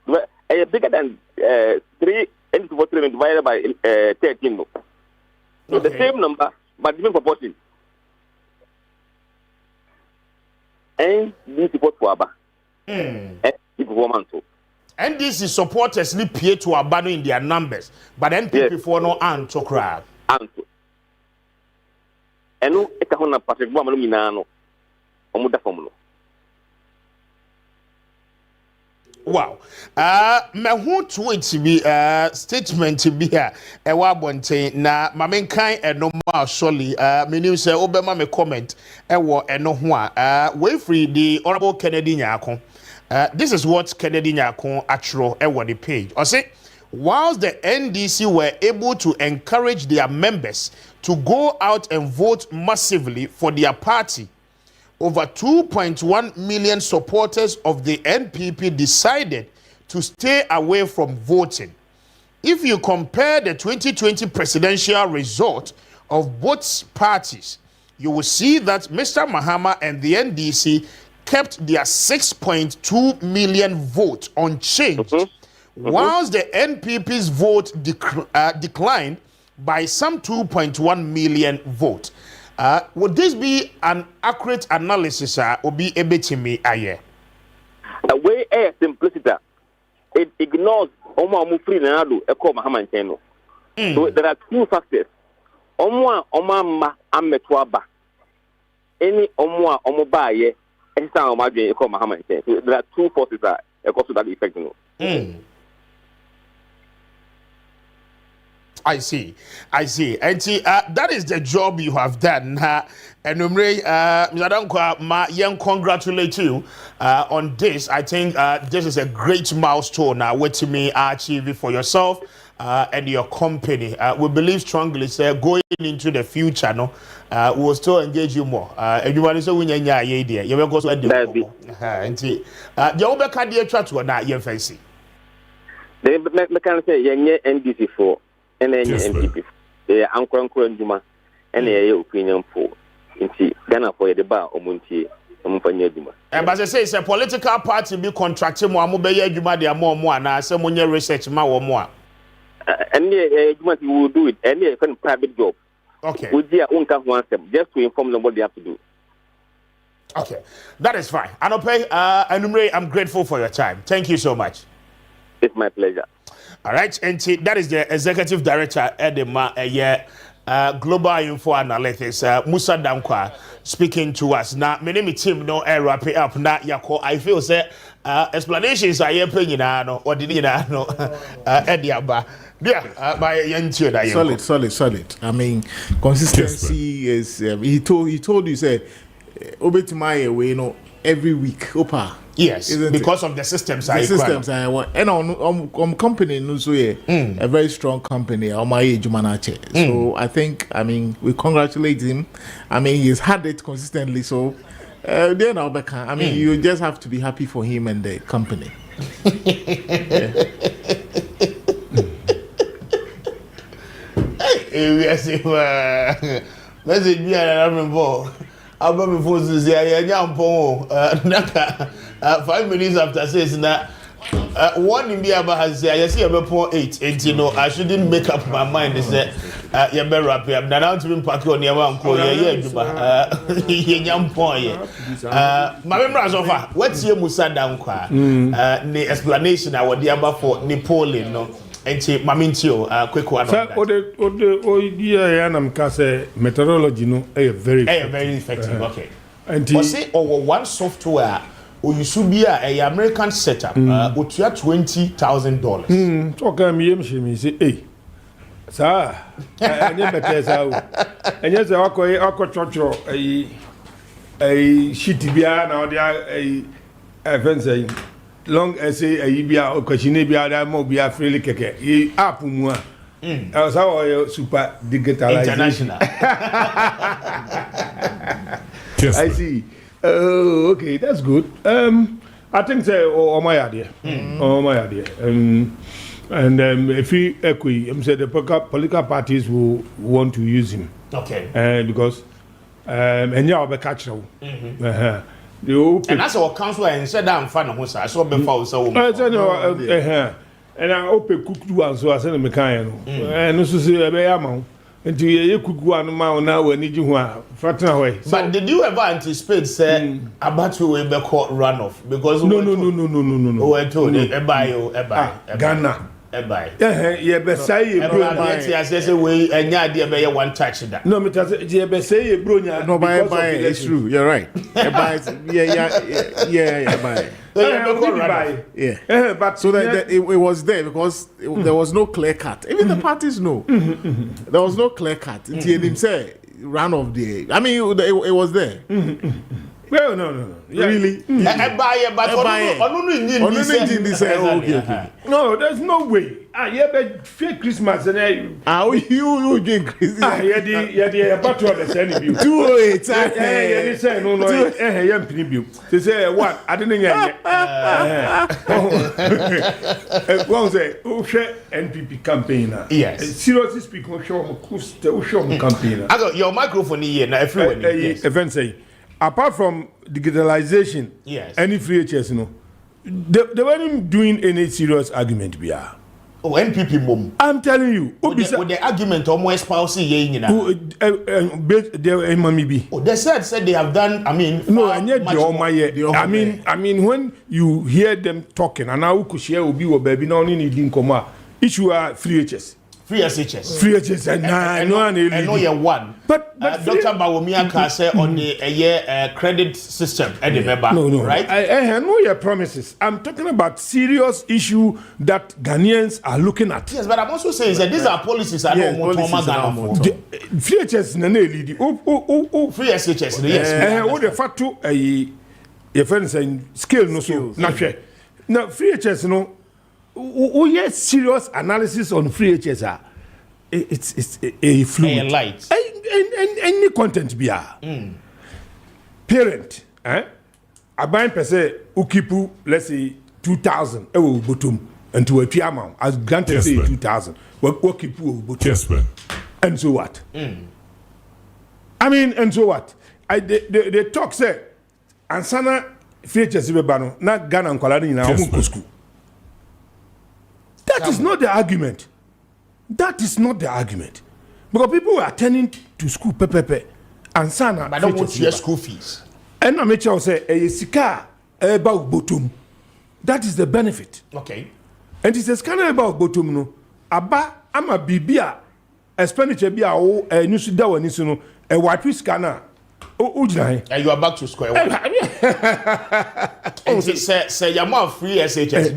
bigger than 3, and 3 divided by 13. So the same number, but different proportion. And this support for Abba. And performance. NDC supporters need pay to Abano in their numbers, but NPP for no and to cry. And no, it's a hundred Patrick Bominano. Omuda Formulo. Wow. Me who tweet to be statement to be here. Wabonte na mamenkai no more surely. Me news say Obama me comment. No one. Way free the Honorable Kennedy Nyako. This is what Kennedy Nyako actual the page. I say, whilst the NDC were able to encourage their members to go out and vote massively for their party, over 2.1 million supporters of the NPP decided to stay away from voting. If you compare the 2020 presidential result of both parties, you will see that Mr. Mahama and the NDC kept their 6.2 million vote unchanged, whilst the NPP's vote declined by some 2.1 million votes. Would this be an accurate analysis or be a bit to me? The way a simplicity, it ignores Oma free Nado, a call Mahaman Channel. So there are two factors. Oma Ametwaba. Any Omoba, and some of my call Mahaman Channel. So there are two forces that are to that effect. I see. And see, that is the job you have done. And Mr. congratulate you on this. I think this is a great milestone what you may achieve for yourself and your company. We believe strongly, sir, going into the future, we will still engage you more. And you want to say, we need your idea. You will go to the and see. You will be a chat to an your face. They can say, NDC for. And then NPP, the Uncle and Juma, and the opinion for Ghana for the bar or Munti, Juma. And as I say, it's a political party be contracting more, Juma, they are more, now someone your research more. And Juma will do it, any private job. Okay. With their own one step, just to inform them what they have to do. Okay, that is fine. Anope, I'm grateful for your time. Thank you so much. It's my pleasure. All right, and that is the executive director Edema Global Info Analytics, Musa Dankwa, speaking to us. Now, my name is Tim. No, wrap it up. Now, Yako, I feel say explanations are your opinion, or did you know, Ediaba. Yeah, by young solid. I mean, consistency is. He told you said, "Obey to my way, every week, Opa." Yes, because of the systems. I want, and on company, a very strong company. So I think, we congratulate him. He's had it consistently. So then you just have to be happy for him and the company. Hey, 5 minutes after says that one in Biaba has said, I see a point 8, and I shouldn't make up my mind. Is that you're better up here. Now to be packed on your uncle, young point. My memory so far. What's your Musa Dankwa? The explanation I would be for Napoleon, no, and Mamintio, quick one. Methodology, no, very effective. Okay. And was it over one software? You should be a American setup. Would you have $20,000? Okay, me say, hey, sir, I never tell you. And yes, I go a shitty beer now. There a fancy long essay a Ibia or Kashini that mobile freely keke. Up more. As our super digital international. I see. Oh, okay, that's good. I think my idea. My idea. And if he said the political parties will want to use him. Okay. Because and you are catch now. And that's our council and said I'm fan of Musa. I saw before so. And I open cook one so I send him a kind. And also say a amount. And you could go on now when you but did you ever anticipate say about to be called runoff? Because no. We told a Ghana. Yeah, but say I say we and ya dear be one touch that. No, me say bronya. No, by it's true. You're right. Yeah. But so that it was there because there was no clear cut. Even the parties know there was no clear cut. Until him say run of the. I mean, it was there. Well, no. Yeah. Really? No, there's no way. But fake Christmas and you drink Christmas. Yeah, but to understand you. Do it. They say no. They say what? I didn't hear. One say, NPP campaigner. Yes. Seriously speaking, show campaigner. I got your microphone here now. Everyone. Event say. Apart from digitalization, yes, any free HS, they weren't doing any serious argument. Oh, NPP mom. I'm telling you. With the argument almost espouse ye Oh, they said they have done. I mean, no, and yet I mean, when you hear them talking, and now could share will be what baby no need in coma. Issue are free HS. Free SHS. Free HS and I know you're one. But Dr. Bawumia can say on the credit system and remember. No, right? I know your promises. I'm talking about serious issue that Ghanaians are looking at. Yes, but I'm also saying that these are policies. I know free HS na lead. Free SHS. Yes. What the fact to your friends saying skill no so not sure. Now free HS no. Yes, serious analysis on free HS. It's a fluid. A light. Any content be parent. A buying per se ukipu let's say 2,000. Will bottom and to a amount as granted say 2,000. What ukipu bottom. And so what? I mean, and so what? They talk say ansana free HS bano na Ghana and Kolani na school. That is not the argument. That is not the argument. Because people are attending to school pepepe and sana. But don't want to school fees. And I make sure say a sika about bottom. That is the benefit. Okay. And it's a scanner about bottom no. Aba ama bibia expenditure bia o nisu da wani so no e watwi scanner. And you are back to square one. Say you're more free SHS.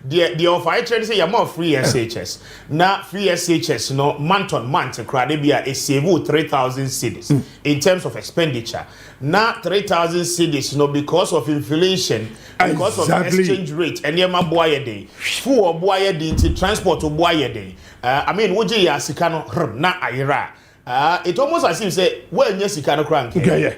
The offer I try to say you're more free SHS. Now free SHS, no month on month, Cradibia is save 3,000 cedis in terms of expenditure. Now 3,000 cedis, no, because of inflation, because of exchange rate, and yema boy a day, full boy a day, transport boy a day. I mean, would you sikano na ira? It almost as if say, well, yes, you cannot crank. Yeah.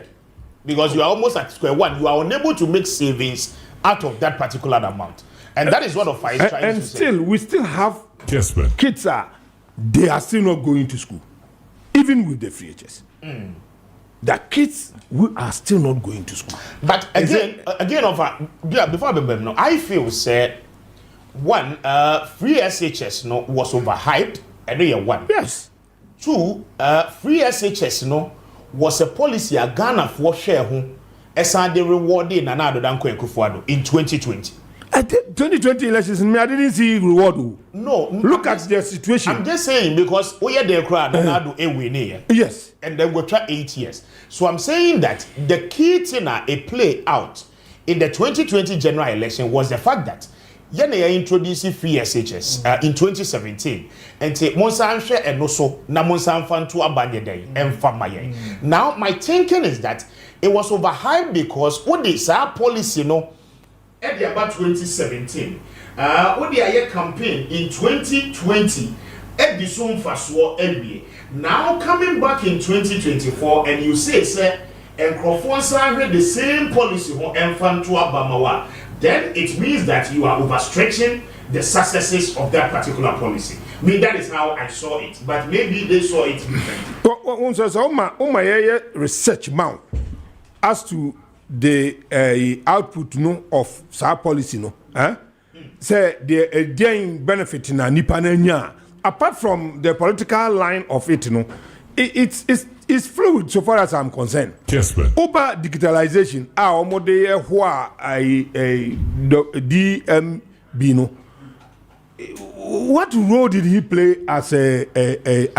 Because you are almost at square one. You are unable to make savings out of that particular amount. And that is what the fight is trying to say. And still, we still have kids they are still not going to school. Even with the free HS. The kids are still not going to school. But again, before I feel say one, free SHS was overhyped. And they are one. Yes. Two, free SHS was a policy a Ghana for share who as they rewarded Nana Danko and Kufuado in 2020. At the 2020 elections, I didn't see reward. No, look at the situation. I'm just saying because we are there crowd Nana do a yes, and then we'll try 8 years. So I'm saying that the key thing a play out in the 2020 general election was the fact that Yene introduced free SHS in 2017 and say Monsan share and also na Monsan fan to abandon day and famaye. Now my thinking is that it was overhyped because what they say policy at the about 2017 what the campaign in 2020 at the soon fast war NBA. Now coming back in 2024 and you say and Crawford the same policy and fan to Abamawa. Then it means that you are overstretching the successes of that particular policy. I mean, that is how I saw it. But maybe they saw it differently. Research mount as to the output of our policy. Say the gain benefit in a nipanenya. Apart from the political line of it, it's fluid so far as I'm concerned. Kessben. Over digitalization, our model DMB what role did he play as a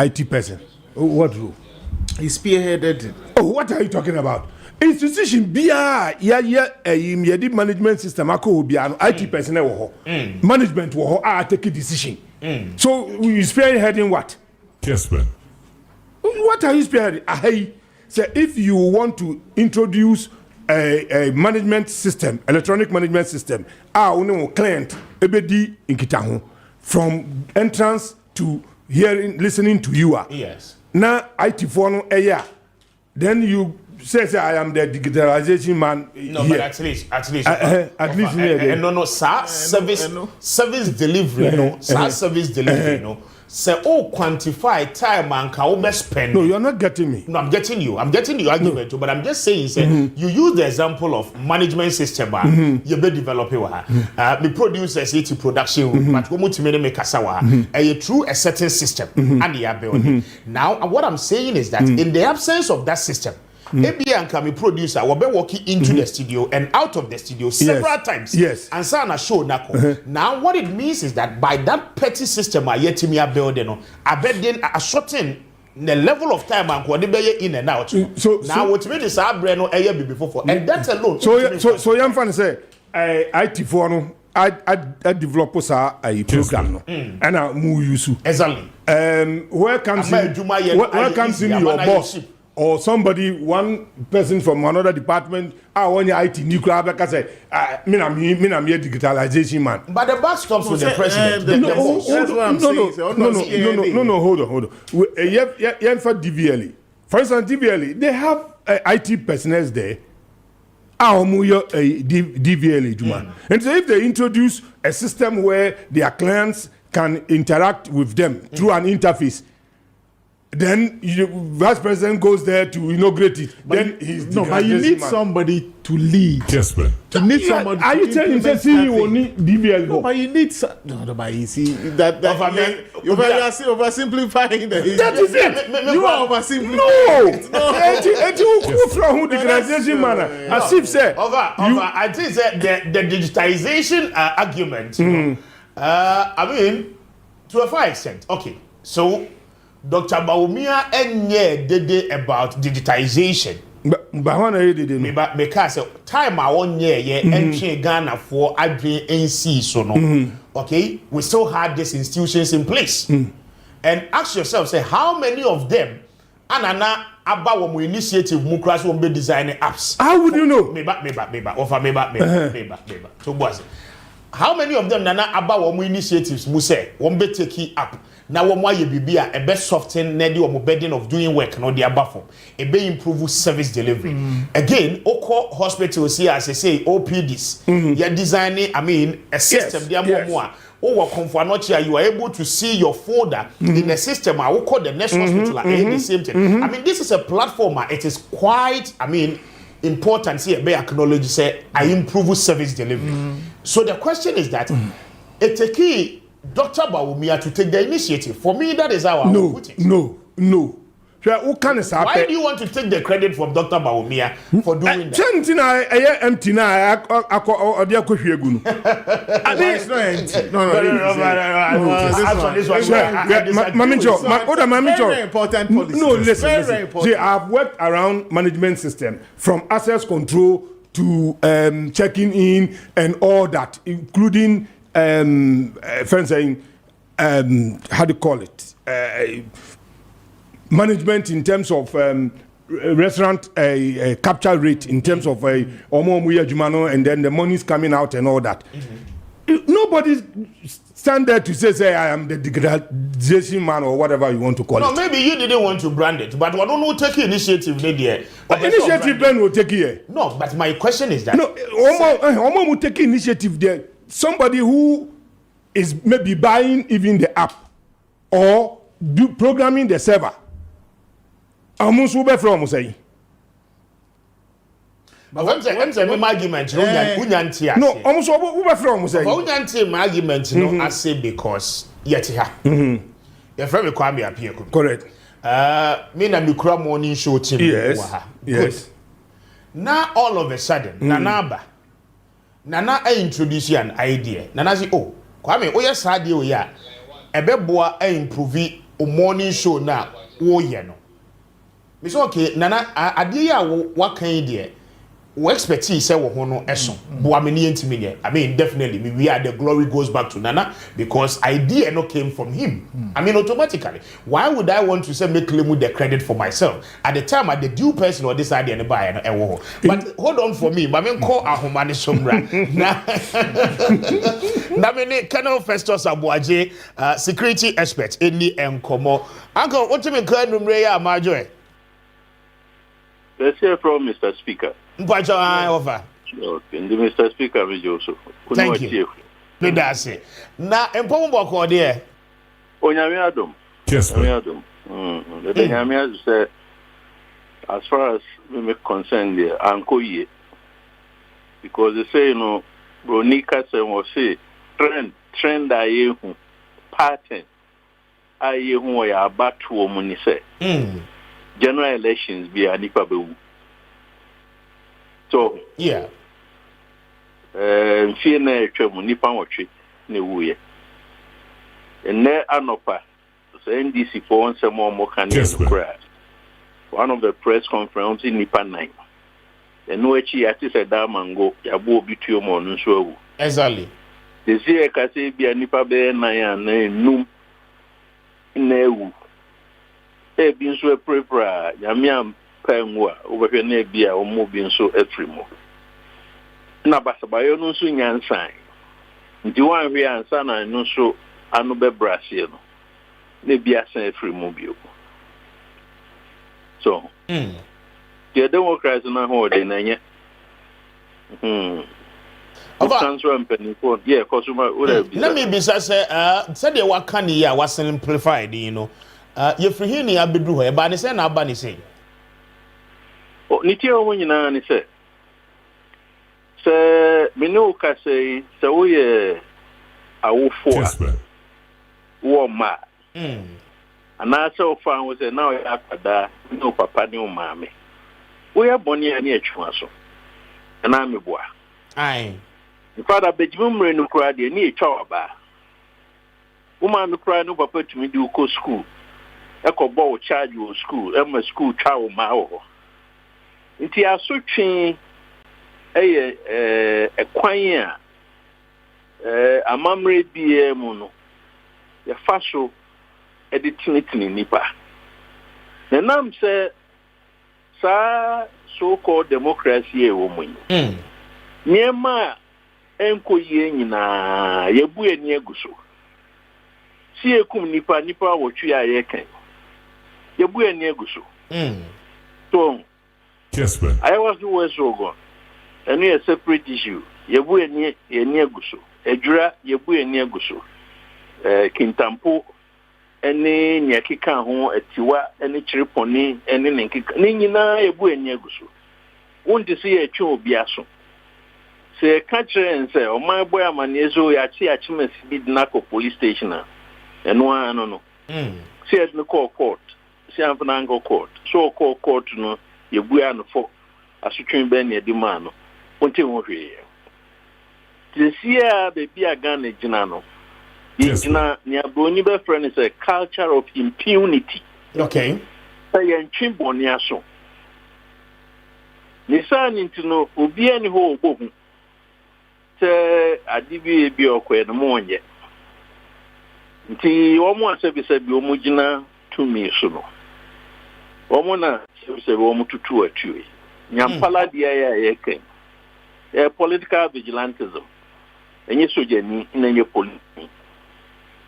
IT person? What role? He spearheaded it. Oh, what are you talking about? Institution BR management system IT personnel management take a decision. So you spearheading what? Kessben. What are you spearheading? So if you want to introduce a management system, electronic management system, client EBD in Kitahu from entrance to hearing, listening to you. Yes. Now IT for then you say I am the digitalization man. No, here. but at least service delivery. Service delivery. say quantify time and ka spend. No, you're not getting me. No, I'm getting you argument too, but I'm just saying say you use the example of management system you be developing me producers it production but we must make a true a certain system and you are building. Now what I'm saying is that in the absence of that system maybe and can be producer will be walking into the studio and out of the studio several times. Yes. And so na show nako. Now what it means is that by that petty system I yet me building I bet then a shorten the level of time and what be in and out. So now what me this abre no eye before and that alone. So young fan say IT for no I develop a program no and I move use. Exactly. Where comes in your boss? Or somebody, one person from another department, when you IT nuclear, because say, me na me digitalization man. But the buck stops with the president. No, hold on. Yeah, for DVLE. For instance, DVLE, they have IT personnel there. DVLE, and so if they introduce a system where their clients can interact with them through an interface, then the vice president goes there to inaugurate it. But but you need somebody to lead. Kessben. To need somebody. Are you telling me you only DVL? No, but you need but you see that you're oversimplifying the. That is it. You are oversimplifying. No. Digitalization manner. As if say. I think that the digitization argument. I mean, to a far extent. Okay, so. Dr. Bawumia enye dede about digitization. But when I did me because time I won ye entry Ghana for adwin NC so no. Okay, we still had these institutions in place. And ask yourself, say how many of them anana about when we initiative mukras will be designing apps. How would you know? Meba. So was it? How many of them nana about when we initiatives muse won't be taking up? Now, what you be a best soften neddy or burden of doing work, no, the above it may improve service delivery. Again, Oko hospitals here, as I say, OPDs, you're designing, I mean, a system, more. Or comfort you are able to see your folder in the system. I will call the next hospital the same thing. I mean, this is a platform, it is quite, I mean, important here, may acknowledge, say, I improve service delivery. So the question is that it's a key. Dr. Bawumia to take the initiative. For me, that is how I would put it. No. Why do you want to take the credit from Dr. Bawumia for doing that? Very important policy. No, listen. See, I've worked around management system from access control to checking in and all that, including friends saying, how do you call it? Management in terms of restaurant capture rate, in terms of and then the money's coming out and all that. Nobody stand there to say I am the degradation man or whatever you want to call it. No, maybe you didn't want to brand it, but we don't take initiative there. Initiative plan will take here. No, but my question is that Omo will take initiative there. Somebody who is maybe buying even the app or programming the server. Almost who from say. But I'm saying my argument. No, almost who from say. My argument, no, I say because yet here. Your friend Kwame Appiah Kubi. Correct. Me na mikra morning show team. Yes. Now all of a sudden, Nana I introduce you an idea. Nana say, oh, Kwame, oh yes, idea we are. Ebeboa I improve a morning show now. Oh yeah no. Me say okay, Nana idea what kind idea? We expertise say we hono eso. Boa me ni ntimi. I mean definitely we are the glory goes back to Nana because idea no came from him. I mean automatically. Why would I want to say make claim with the credit for myself? At the time I the due person or this idea and buy no but hold on for me. I mean call ahomani somra. Na me Colonel Festus Abuaje security expert in the enkomo. Uncle what you mean call numre ya amajo? Let's hear from Mr. Speaker. Over. Okay, Mr. Speaker, we also. Thank you. Now, Empower there. Onyamiadum. Yes, Onyamiadum. The Onyamiadum said, as far as we make concern there, Ankoye, because they say, you know, Bronika was say trend aye pattern aye who are about to woman say. General elections be a nipa be. So yeah. Fear na chemu nipa watch ne wuye. And there anopa so NDC for one some more can one of the press conference in nipa 9. And no echi ati said that mango yabo bitu mo nso. Exactly. The see ka say bi nipa be na ya na enum na ewu. E bi nso prepare yamia panwa obehwe na bi a omo bi nso afrimo. Na basabayo no nso nyansan. Nti wan hwe ansa na no nso anu be Brazil no. Na bi asan afrimo bi o. So, the Democrats na ho de na nye. Yeah, consumer let me be say said the waka ni ya was simplified, you know. You free here ni abedu ho e ba ni say na aba ni say. O ni tie o nyina ni say. Se me no ka say se wo ye awofo. Wo ma. And I so far was a now after no papa no mammy. We are bonny and each one so. And I'm a boy. Aye. The father bedroom no cry the near chawaba. Woman no cry no papa to me do co school. Echo ball charge you school, a school chow mao. Inti are searching a quire a mamre be mono. The fashion. Editing nipa. The nam say sa so-called democracy a woman. Niema enko ye nyina yebu eni eguso. Si ekum nipa wotwe aye kan. Yebu eni eguso. So Kessben. I was always so gone. And a separate issue. Yebu eni eguso. Ejura yebu eni eguso. Kintampo ene nyakika ho atiwa ene chireponi ene nenkika ne nyina ebu eni aguso wonde se ya twa obi aso se ka kire nse o man boy amane ezo ya chi achimasi bi na ko police station a eno ano no se et no call court se amfana ngo court so call court no yebu ya no fo asotwen be ne edima no wonte ho hwe se sia be bia Ghana gina no. Yes, na niabroni be friend is a culture of impunity. Okay. Say enchimboni aso. Ni sa ninti no obi ani ho obohu. Se adibi bi okwe no monye. Nti omo asebisebi omo gina tumi so no. Omo na sebisebi omo tutu atue. Nyampala dia ya yeken. Political vigilantism. Enye sojani na enye police.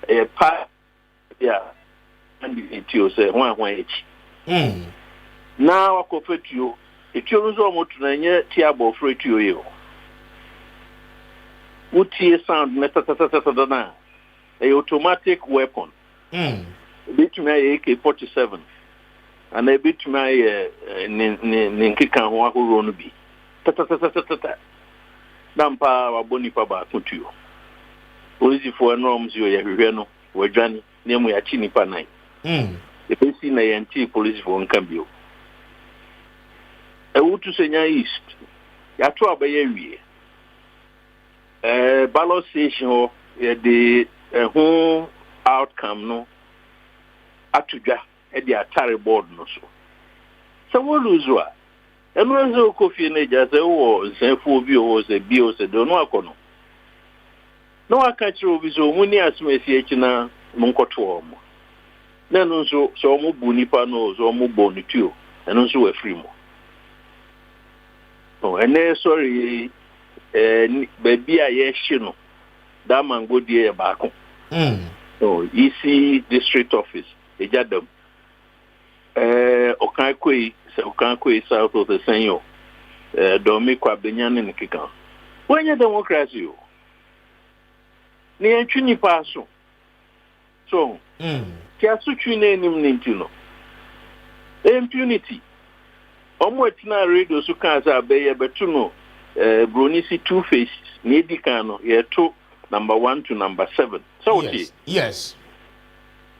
And it you say one each. Now, I confess to you, if you lose almost to the tiabo free to you. What tear sound metatatana? A automatic weapon. Bit my AK-47 and a bit my Ninkikan who run be. Dampa wa bonipa ba kutu. Police for norms you ya we Johnny name ya chini pa 9. If you see na yanti police for nkambio. E wutu senya east. Ya to abaye wie. Ballot station the whole outcome no atuja e the atari board no so. So what lose wa? Enu zo kofi na ja se wo nsenfu obi o se bi o se do no akono. No akachi obi so muni asumesi echina munkoto omo. Na no so omo bu nipa no so omo bo ni tuo. Enu so we free mo. Oh, ene sorry baby a ye hye no. Da mango die ba ko. Oh, EC district office ejadam. Okankwe south of the Senyo. Domi kwa benyane nikika. Wenye democracy yo. Ni enchu ni paso. So, Kiasuchi name Nintino. Impunity. Omwetina radio so cancer bay betuno, Brunisi 2 faces, Nedicano, year 2, number 1 to number 7. So, yes.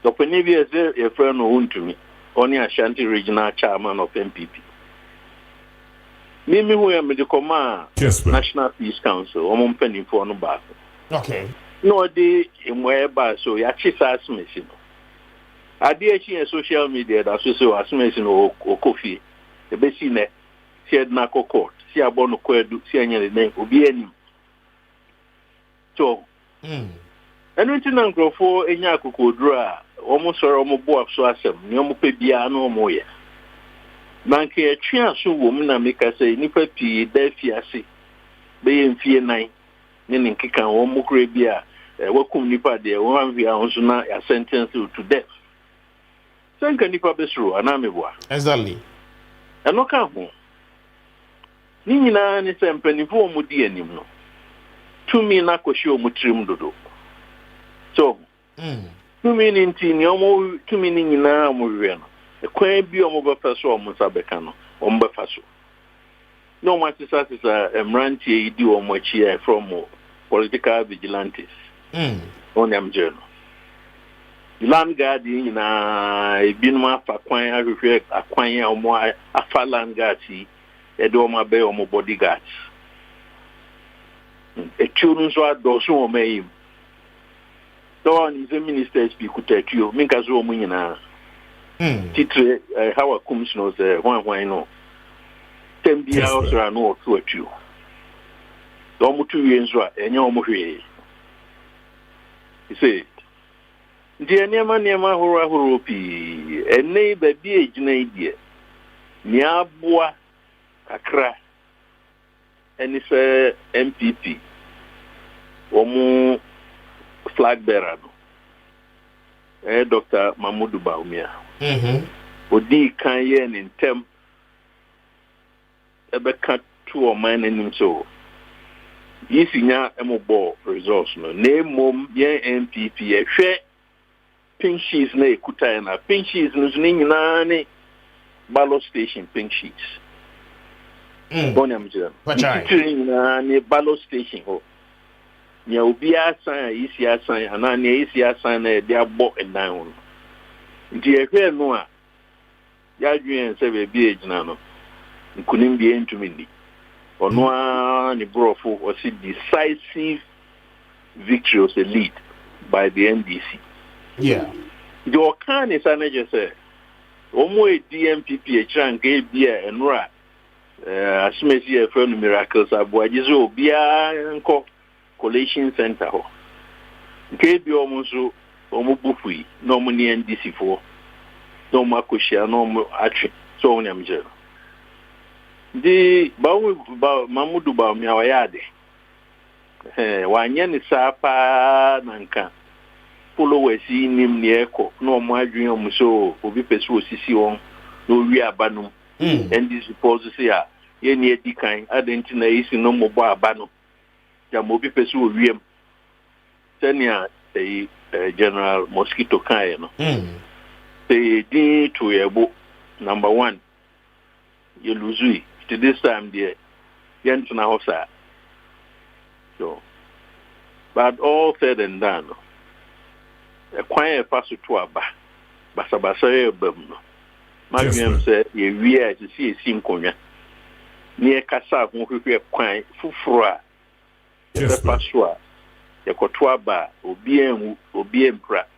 So, Penivia is a friend who to me, only Ashanti regional chairman of MPP. Mimi who am the command National Peace Council, or pending for no bath. Okay. No day in whereby so ya chisa smith. I did social media that so as messing or coffee. The best in it, she had narco court, see a bono quedu, see any name, or be any. So, and when you go for a yaku could draw almost or almost boab so as some, no pebiano moya. Manke a chance woman and make us say, Nipper P. Delphiasi, being fear 9, meaning kick and one more crabia, welcome Nipper there, one via on a sentence to death. Thank you, Nipper Besru, and Amiwa. Exactly. And no come. Nina and its penny for Mudianim. To me, Nakosho Mutrim Dodo. So, 2 meaning teen, no 2 meaning in our Muriano. The Quay be on over Faso Musabecano, on Befaso. No much is as a Mranti do on much here from political vigilantes. On them journal. The land guardian in a binma for Quay, a Quay or more a far land guardy, a doma bay or more bodyguards. A children's word does so may. Though is a minister speak could take you, make us Romina. Titre, how a comes knows why no. 10 be house or no to at you. Almost 2 years, and you're more here. He said, Dear Nema Hora Horopi, a neighbor be a Janadia, Niabua, Accra, and it's a MPP, or more flag bearer. Dr. Mahmoud Baumia. Odi Kanyen in Tem, Ebeka 2 or mine and so. Yes, in your MO results, no name mom, ye MPP, a share. Pink sheets ne kutayana. Pink sheets nani ballot station pink sheets. Bonyam jam. Nani ballot station ho. Nya ubia sign isi sign anani isi sign na dia bo endan. Nti ehwe no a ya dwen se be bi ejina no. Nkunim bi entumi ndi. Ono a ni brofo was decisive victory was a lead by the NDC. Yeah. The can is an say, Omo DMPP, a chunk gave beer and rat. As may see a friend miracles, a boy is beer and collation center. Gave you almost Omo Bufui, no money NDC for no Makushia, no more action. So, I'm jail. The Mamudu Baumyawayade. Wanyan is Sapa Nanka. Follow a scene in the echo, no more dream so, obi pesu sisi on, no we are banum, and this repose here, any kind, identity is no more banu. Jamobi pesu wiem, Tanya, a general mosquito kind. They did to a book, number 1, you lose to this time, dear, Yentuna Hosa. So, but all said and done. A quiet pass to a bar. Basabasa bum. My dream said, we are to see a sim conya. Near Casa, who we quiet, Fufra, the Pasua, the Cotuaba, Obiem Pratt.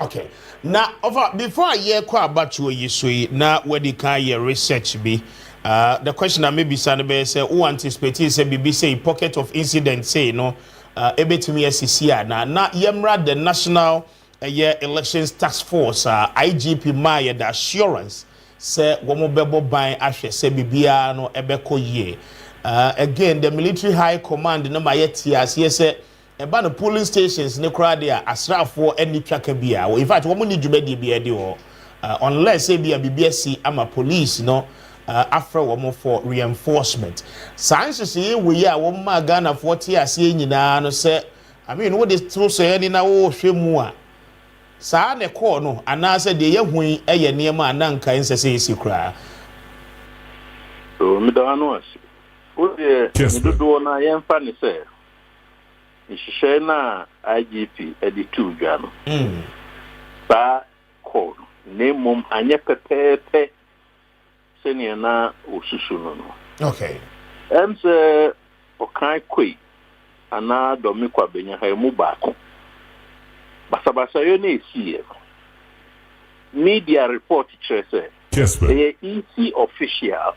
Okay. Now, before I hear about you say, now where the kind your research be, the question that maybe Sanbe say, who anticipates say BBC pocket of incident say no. Ebetumi SCC na yemra the National Elections Task Force IGP Maya the assurance say womo bebo ban ahwe say bibia no ebeko ye again the military high command no mayeti as say eba no polling stations ne kra dia asrafo ani twaka bia in fact womo ni dwumadi bia de ho unless say bia BBC ama police no after womo for reinforcement science say we ya wo ma Ghana 40 ase nyina no say I mean, what is so saying in our shemua? Sa ne call no, and I said, the young way a near my nanka in Sassi cry. So, Midano, what the do na young funny say? Ishena IGP editu gano. Ba call name mum anya pepe senior na ususuno no. Okay. Say okai kwe ana domi kwa benya ha mu baako. Basabasa yo na esi media report say Kessben EC official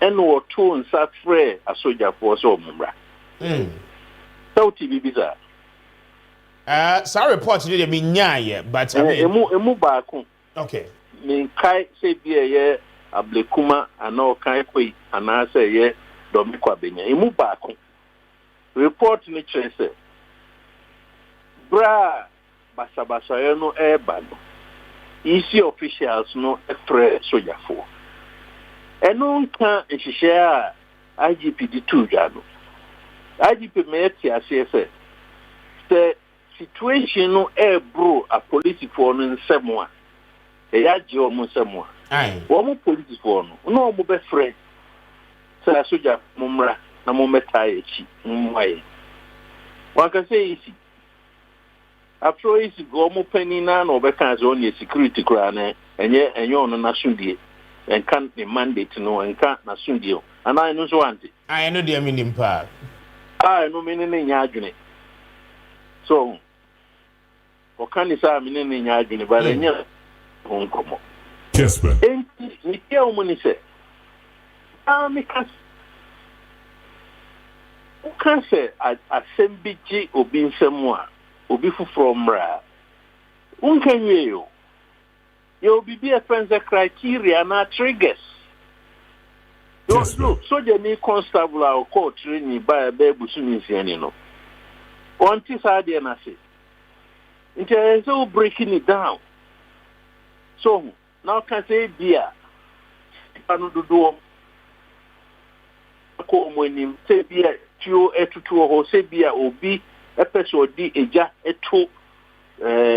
and what two and safre a soldier for so mumra. So TV biza. Sa report did me nya but I mean emu baako. Okay. Min kai say bi ye ablekuma ana okai kwe ana say ye domi kwa benya emu baako. Report ni say bra basabasa yo no eba no EC officials no efre soldier for eno nka nhihye a IGP di tu dwa no IGP meti asese the situation no bro a police for no nsemo a ya je o mo nsemo a wo mo police for no mo be friend say soldier mo mra na mo meta echi mwaye waka say isi after isi go mo penina na obeka zo ni security kra na enye ono na sundie enka the mandate no enka na sundie ana no so ante I know the meaning pa no meaning nya adwene so o kan ni sa meaning nya adwene ba nya onkomo Kessben enti ni ke o moni se me kan se asembiji obi nsemu a obi fufuro mra unkenwe yo bibi a friends criteria na triggers look so je ni constable or court training by bebusu nsiani no onti sade na se inte so breaking it down so now can say bia panu dudu ko monim se bia tuo etutu ho se bia obi episode di eja eto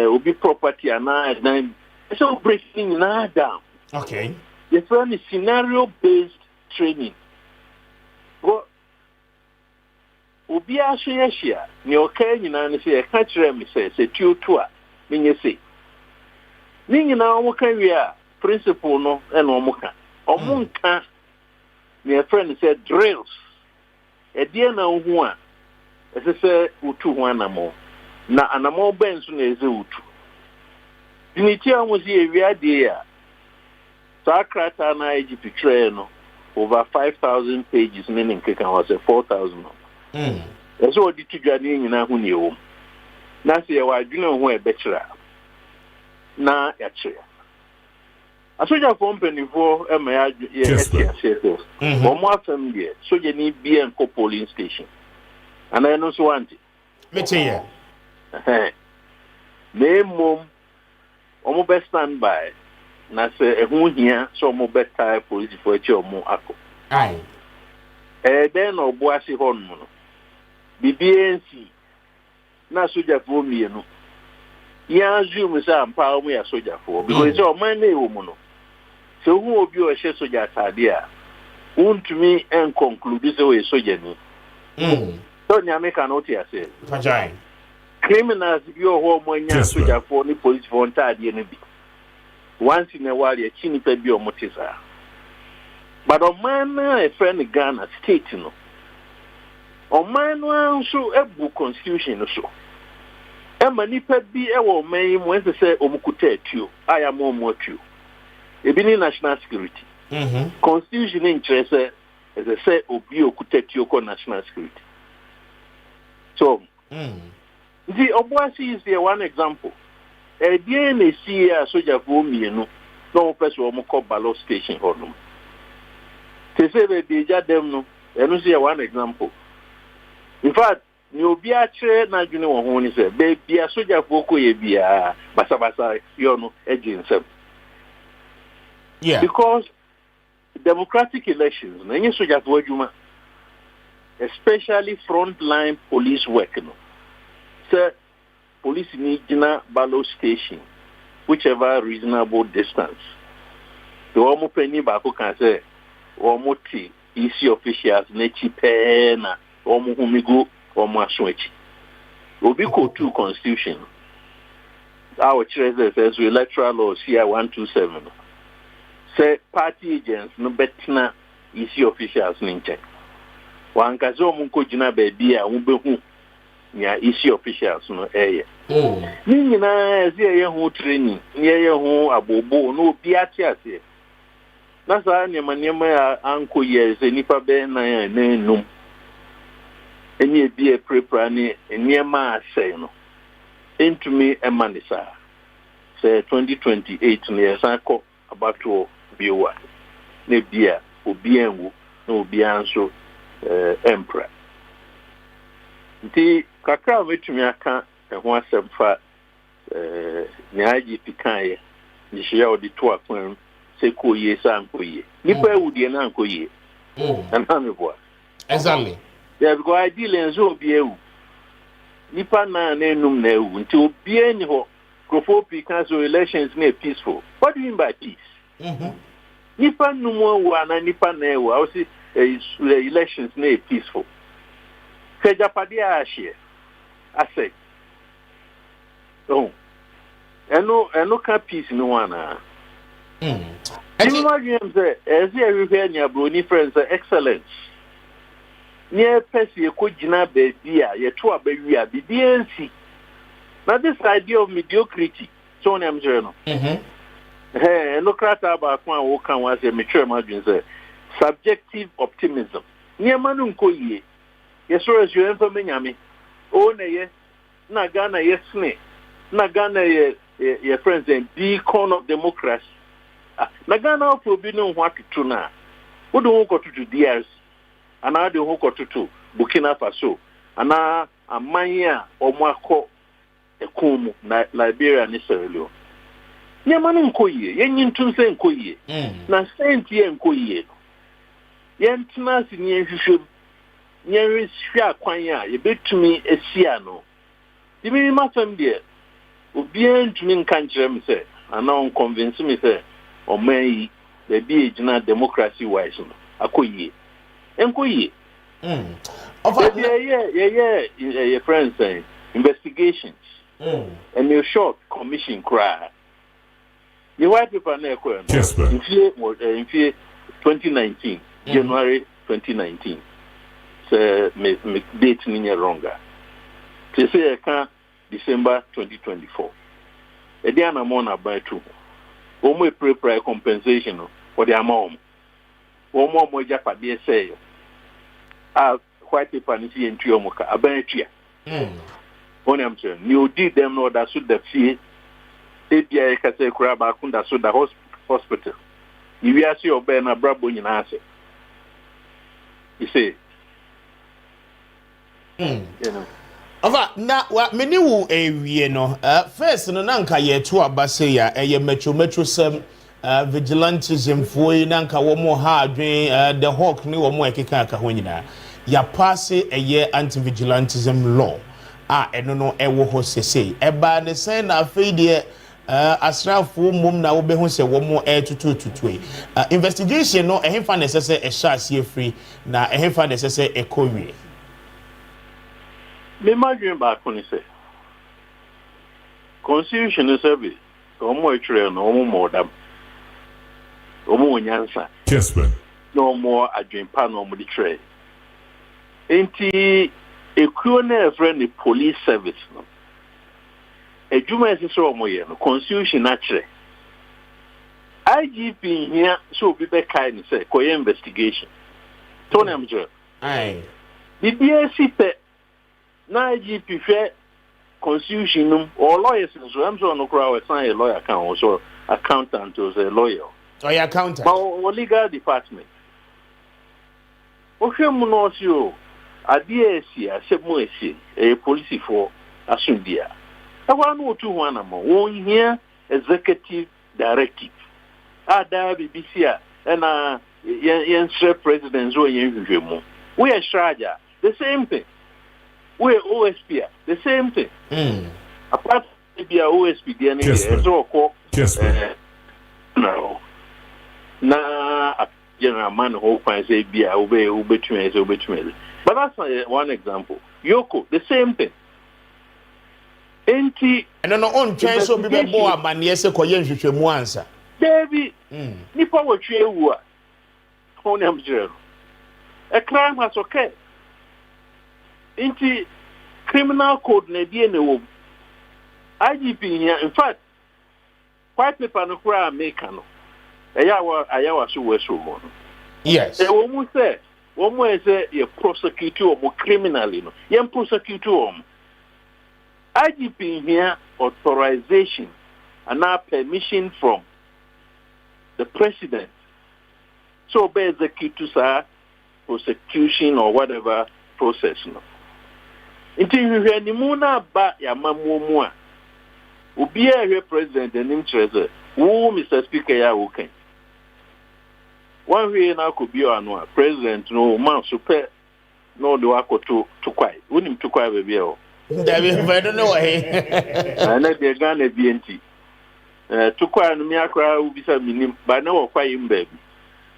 obi property ana dan so breaking na down. Okay. The first is scenario based training. Go obi ahye ni okay nyina ne se ka kire me se tuo to a menye se ni nyina o ka wi a principle no e no mo ka o mo nka ni friend said drills e die na hu a ese utu ho anamo na anamo ben so na eze utu diniti amozi ewia de ya sakrata na IGP train no over 5,000 pages meaning keka was 4,000 eso odi tudwa ni nyina hu ni ewo na se wa adwene ho e betira na ya kire asoja company for ema ya STS mo afam die soja ni bia enko polling station ana no so wanti metiye mom omo be stand by na se ehun hia so omo better police for echi omo akọ then obo asi hon no BBNC na soja for mienu ya zoom say ampa omo ya soja for because o man na ewo mu no so hu obi o hye soja atade a untumi en conclude say we soja ni so nyame ka no tia say fajai criminals bi o ho mo nya soja for ni police for ntade no bi once in a while ya chini pe bi o motisa but o man a friend Ghana state no o man no so ebu constitution no so e mani pe bi e wo man mo en say omukuta atuo aya mo mo atuo e bi ni national security constitution in interest as I say obi okuta atuo ko national security so the Obuasi is the one example. A DNA see a soldier for me, no person will call ballot station or no. They say that they just them no, and see one example. In fact, you be a chair, not you know, when he said, baby, a soldier for be a basabasa, you know, agency. Yeah. Because democratic elections, any soldier for Juma, especially frontline police work, no. sir, police need Jina Balo station, whichever reasonable distance. The Omo Penny Baku can say, Omo T, EC officials, Nechi Pena, Omo Humigo, Omo Aswechi. Obiko 2 Constitution. Our treasurer says electoral law CI 127. Say party agents no betina EC officials ninche. Wankazo munko jina baby a umbehu nya EC officials no eye. Ni na ezi ye ho training, ni ye ho abobo no obi ate ase. Na sa nyama ya anko ye ze nipa be na ya na enum. Eni ebi e prepare ni nyama ase no. Into me emanisa. Say 2028 ni esanko abato biwa. Ne bia obi enwu na obi anso emperor. Nti kakra wetumi aka ho asemfa nyaji pikaye ni shia odi to akwan se koye sankoye. Nipa ewudie na ankoye. Na me boa. Exactly. Yeah, because ideally enzo obi ewu. Nipa na enum na ewu nti obi eni ho krofo pikanso elections na peaceful. What do you mean by peace? Nipa numo wa na nipa na ewu I say elections na peaceful. Kejapade a share ase oh eno ka peace no wana imagine say ezi everywhere nya broni friends excellence near pesi ekogina baby a yeto abawi a bibiensi na this idea of mediocrity so na amjere no no krata ba kwa wo kan wa say metwe imagine say subjective optimism near manu nkoyie yesoro esu enfa menyame o na ye na Ghana yesne na Ghana ye friends and beacon of democracy na Ghana of obi no ho atutu na wo do ho kotutu DRC ana de ho kotutu Burkina Faso ana amanya omwako ekomu na Liberia ni Sierra Leone nyama no nkoyie yenyintum se nkoyie na senti ye nkoyie yentina si ni ehwehwem nyere hwa kwanya ye betumi esia no dimi masam de obi antumi nka nkyerɛ me sɛ ana on convince me sɛ ɔman the be ejina democracy wise no akoyie enkoyie your friends saying investigations and your short commission cry your white paper na ekɔ in 2019 January 2019 me date ni wronga to say December 2024 e dia na mo na buy to o mo prepare compensation for the amount o mo japade say white paper ni see entry mo ka aban atua on am say ni odi dem no da so da fie e bia e ka say kura ba kunda so da hospital ni wi ase oba na brabo nyina ase you see you know Ova na wa meni wu ewie no first no na nka ye to abase ya eye metro sem vigilantism foi na nka wo mo ha adwen the hawk ni wo mo ekeka aka ho nyina ya pass eye anti vigilantism law eno no ewo ho sese eba ne sen na afei de asrafo mum na wo be ho se wo mo tutu investigation no ehemfa na sese e sha ase free na ehemfa na sese ekowie me imagine back when he said constitution is service omo etire no omo modam omo nyansa Kessben no more adwempa no omo di trade enti ekuo na friend the police service no ejuma ese so omo ye no constitution na kire IGP here so be be kind say koye investigation Tony Amjo aye the BSC pe na IGP fair constitution or lawyers so I'm so no crowd sign a lawyer can also accountant or a lawyer or your accountant or legal department o hwem no so ade esi asemo esi e police for asundia awa no otu ho anamo won here executive directive ada BBC na yen president so yen hwehwemu we are strategy the same thing we OSP the same thing. Apart from the OSP DNA so no na general man who finds a beer obey to but that's one example. Yoko the same thing. Enti and no on chance so be more man yes ko yen hwehwemu ansa David nipa watwe ewu a on am jero a crime has occurred. Enti criminal code na die na wo IGP here in fact white paper no kura make no ayawa so we so mo yes e wo mu say ye prosecute o criminally no ye prosecute o IGP here authorization and now permission from the president. So be execute prosecution or whatever process no. Until you hear nimuna ba ya mamumu a obi a president enim treasure wo Mr. Speaker ya woken. One way na ko bi anu president no man super no do akoto to kwai. Wonim to kwai be bia o. I don't know why. I know the Ghana BNT. To quite me akra ubisa minim, but no quite him baby.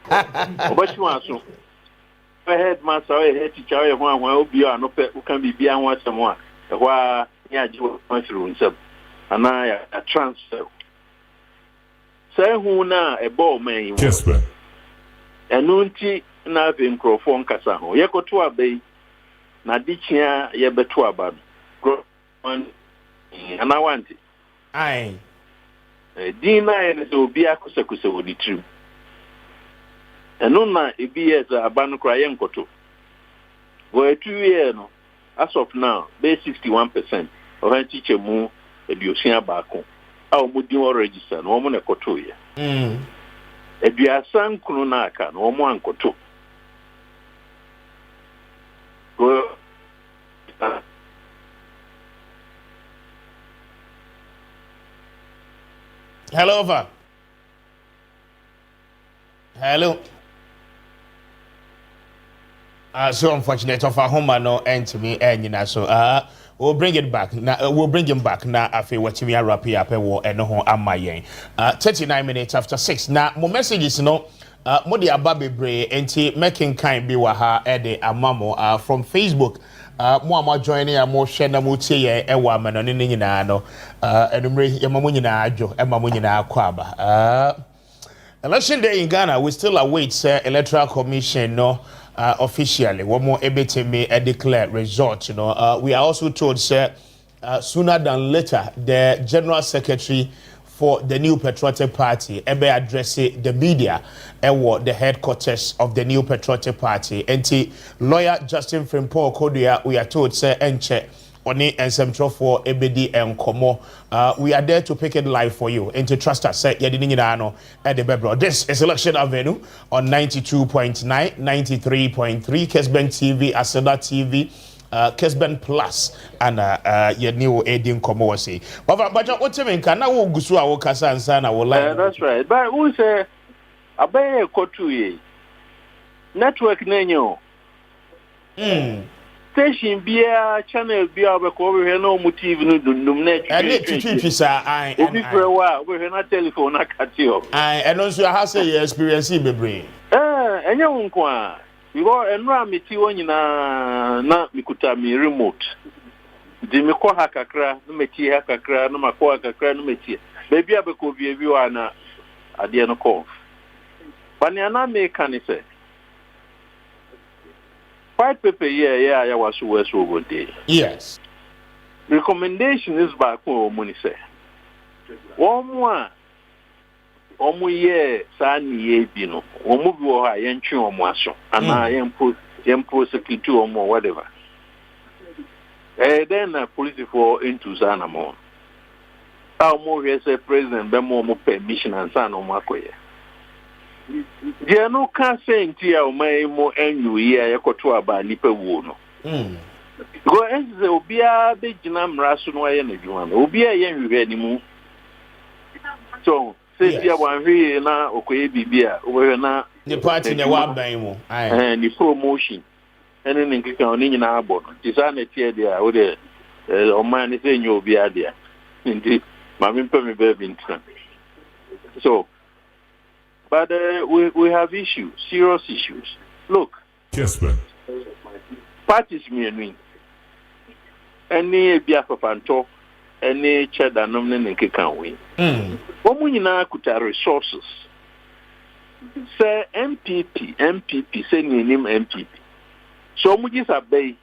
But you want so? I had master, I had teacher, one will be on open who can be beyond what someone. Why, yeah, you went through himself. And I a transfer. Say who now a ball man. Kessben. And nunti na be microphone kasa ho. Ye ko to abei na dichia ye beto abado. And I want it. Aye. Dina and so be a kusa with the true. And no na it be as a banu crying koto. Where 2 years no, as of now, be 61% of our teacher mu education bako. Our mudi register no mo na koto ye. Eduasan kunu na aka no mo an koto. Go Hello, over. Hello. So unfortunate of our home no end to me and so we'll bring it back now. We'll bring him back now. I feel what me a wrap up and no am my 39 minutes after 6. Now my message is no modi ababe bre enti making kind be wa ha ede amamo from Facebook. Mo joining a mo share na mo tie ye e wa ma no ne nyina no enumre ye ma mo nyina adwo e ma mo nyina akwaba election day in Ghana we still await electoral commission no officially one more ebetime declare result you know we are also told sooner than later the general secretary for the New Patriotic Party ebe address the media and the headquarters of the New Patriotic Party. And lawyer Justin Frimpong Kodia, we are told say enche oni ensem for ebedi enkomo. We are there to pick it live for you and to trust us. Say yedi nyina no at the bebro. This is Election Avenue on 92.9, 93.3 Kessben TV, Asada TV. Kessben Plus and your new aiding commotion. But what you mean? Can I go to our casa and son? I will like that's right. But who say I buy a cotu network nanyo. Station beer channel beer over here no motive no net. I need to teach you, sir. I we're not telephone. I cut you. And also I have say experience in the brain. And you won't. Because enra meti woni na mikuta mi remote. Di me ko hakakra, no meti hakakra, no makọ hakakra no meti. Baby abeko biebi wa na ade no call. Bani ana me kan say. White paper yeah ya wasu weso go dey. Yes. Recommendation is back on money say. One more omu ye sani ye bino omu bi wo ha ye ntwe omu aso ana ye prosecute omu whatever then police for into sana mo omu he say president be mo permission and sana omu akoye dia no ka say nti a omu mo enyu ye yakoto aba nipa wo no go enze obi a be gina mraso no ye na dwuma no obi a ye hwehwe animu so say ya wan hwe na okoye bibia we na the party na wa ban mu the promotion ɛne ne nkeka ɔne nyinaa abɔ no nti saa na ɛteɛ deɛ a wode ɔman ne sɛ nyɛ obi adeɛ nti ma mempɛ me baabi ntena so but we have issues, serious issues. Look, Kessben. Parties mmienu ɛne ebia papanto ɛne kyɛdanom ne ne nkeka wei wɔn nyinaa kuta resources sɛ MPP sɛ nenim MPP so wɔn gye sɛ bɛyi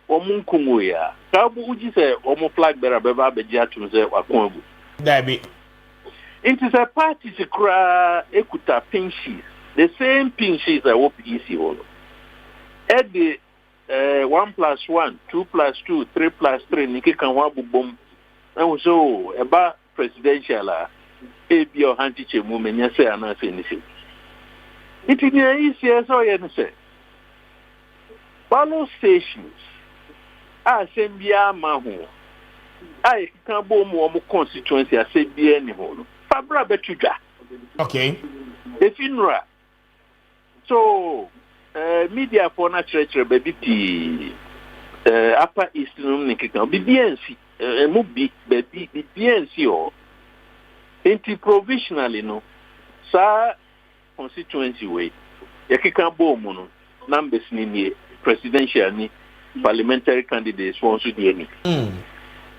wɔn nkongo ya ka wɔn gye sɛ wɔn flag bearer bɛba abɛgye atum sɛ wakɔn agu dabi nti sɛ parties koraa ekuta pin sheets the same pin sheets a wɔn PEC wɔ no ɛde 1+1 2+2 3+3 ne nkeka ho abobom ɛwɔ so ɛba presidential a ebi ɔhanti kyɛ mu menya sɛ anaasɛ ne sɛ nti nea yi sie sɛ ɔyɛ no sɛ ballot stations a asɛm biara ma ho a yɛkeka bɔ mu wɔn constituency asɛm biara ni ho no fabra bɛto dwa okay efi nnura so media for na kyerɛkyerɛ baabi pii upper east no ne nkeka biribiara nsi mu bi baabi biribiara nsi hɔ nti provisionally no saa constituency way yɛkeka bɔɔ mu no numbers ni nie presidential ni parliamentary candidates wɔn nso deɛ ni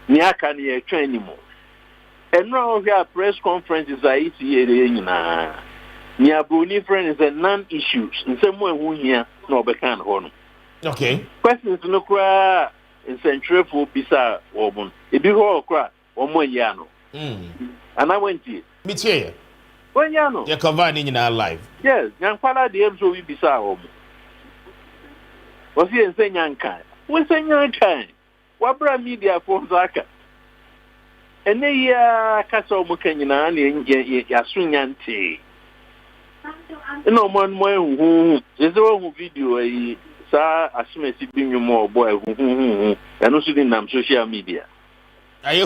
ni aka ne yɛtwɛn ni mu ɛnura ɔhwɛ a press conferences a esi yɛ nyinaa ni abroni friend is a non-issues nsɛm mu ɛho hia na ɔbɛka no hɔ no okay questions no koraa nsɛntwerɛfoɔ bisa wɔn mo ebi hɔ koraa wɔn mo ayia no and I went to Mitie. When you know. You cover in our live. Yes, Yankala the episode we be saw. Was he saying Yankai? We say Yankai. What brand media for Zaka? And they Castle Mukanyana and Yasunyanti. No one more who there's a whole video a sa assume si being more boy and also in social media. I who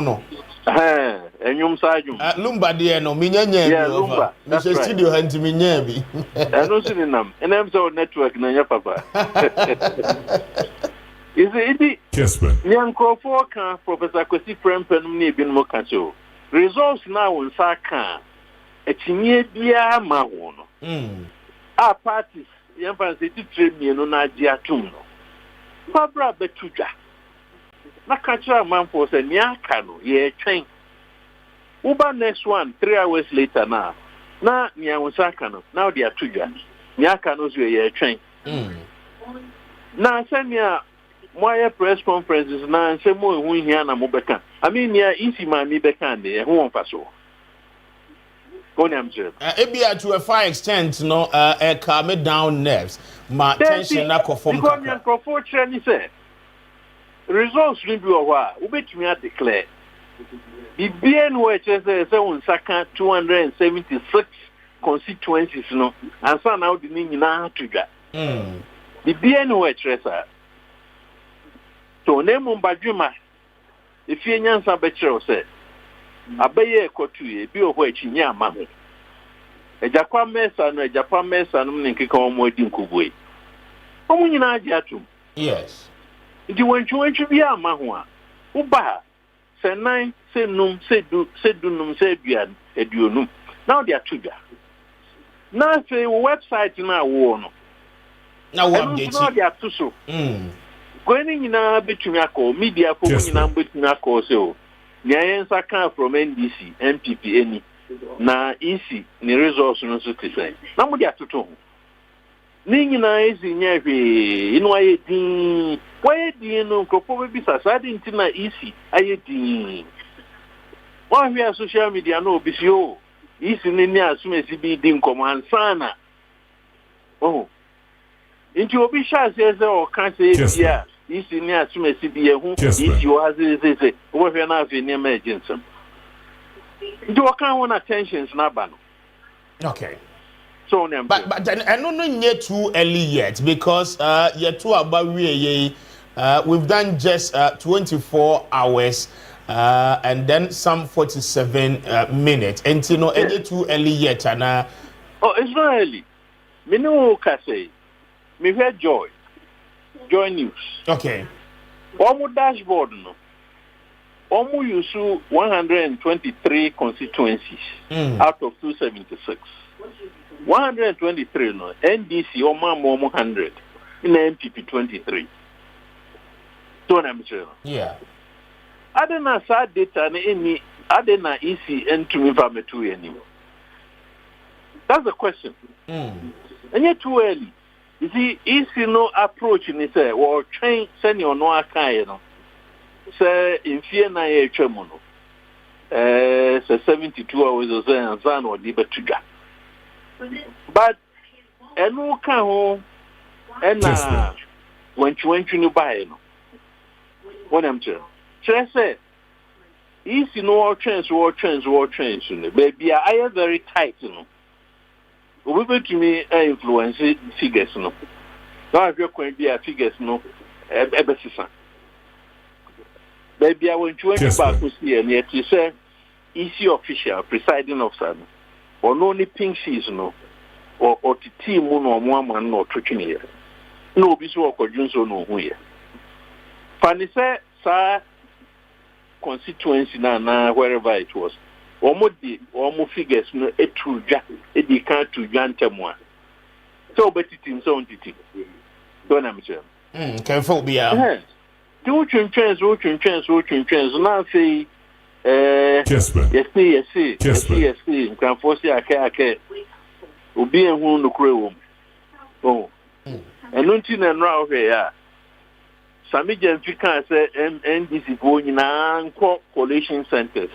no. And you Sajum. Lumba dear no minya. Yeah, Lumba. That's right. Studio hand to me nyabi. And also in them. And I'm so network na your papa. Is it Kessben. Young Crawford can Professor Kwesi Prempen ni bin mo kancho. Results now on Saka. A chinye bia ma ho no. Our parties young fans say train me no na dia tum no. Fabra betuja. Na catcher man for say nyaka no ye twen. Uba next one 3 hours later now. Na nyawusaka no. Now they are tuja. Nyaka no so ye twen. Na senya moya press conferences na say mo hu hia na mo beka. I mean ya isi ma mi beka de hu won faso. Ebia to a far extent no calm down nerves. Ma tension na conform. Because Crawford ni say results will be over. Ubetumi a declare. The BNW say on Saka 276 constituencies no. And so now the nyina to ga. The BNW treasure. So name Mbadwuma. If you nyansa betro say abeye ekotuye bi ohwo achinya ama ho. Ejakwa mesa no ejapa mesa no nkeka omo adi nkubue. Omo nyina agi atum. Yes. Ndi wantwu bi ama ho a uba se nan se num se du num se aduonum now they are tuga now say website na wo no na wo update now they are tuso going nyina betumi akọ media for nyina betumi akọ se o nyansa kan from NDC MPP any na EC ni resource no so tese na mo they atoto ho ni nyina ezi nyahwe inu ayedin wayedin no kopo bi sasade ntina EC ayedin wa hwe social media no obisi o EC ni asumesi bi din komansana oh inti obi sha se o kan se bia EC ni asumesi bi ehu EC o azeze wo hwe na afi ni ma agency inti o kan won attentions na ba no okay. So, but I don't know yet too early yet because yet too about we've done just 24 hours and then some 47 minutes and you know it's too early yet and oh it's not early me no ka say me heard Joy News. Okay. Omo dashboard no. Omo use 123 constituencies out of 276. 123 no. NDC omo 100. In MPP 23. So I'm sure. Yeah. Adena sa data na any Adena EC into me for me too anymore. That's the question. And yet too early. You see, EC no approach in say or train senior no akai no. Say in fear na ye chemono. Say 72 hours or say and zan or diba tuja. But enu ka ho ena when you no buy no. What I'm saying. Should I say EC no all change. Baby, I am very tight, you know. We go to me influence figures, no. Now if you're going to be a figures, no, ebesisan. Baby, I want you back to see, and yet you say EC official, presiding officer, or no only pink sheets, no, or the team, no, one man, no, tricking here. No, be so or Junso, no, here. Fanny said, sir, constituency na wherever it was. Almost figures no true di can't to Jantamwa. So but it in so entity. Don't I'm sure. Can folk be out? Two chance. Now say Kessben. Yes, can force ya ake. Ubi and who no crow. Oh. And nothing and row here. Sami Jenfika say NDC going in coalition centers.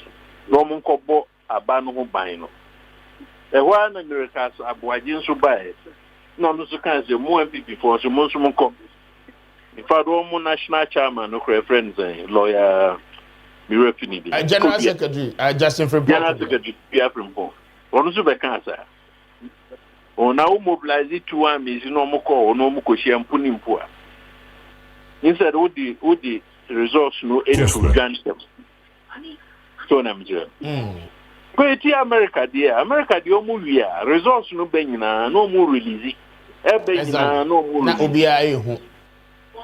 Roman Kobo Abano Bino. A one America's Abuajin Subai. No, so can say more people for some Monsumonco. In fact, Roman National Chairman, no friends, lawyer, Mirafini. General Secretary, Justin from General Secretary, Pierre Primpo. One Subacansa. On now mobilize it to armies, no more call, no more Koshi and Punimpua. Instead, would the results no aid to grant them. So I'm sure. But America, dear, America, the Omuria, results no benina, no more release. No more.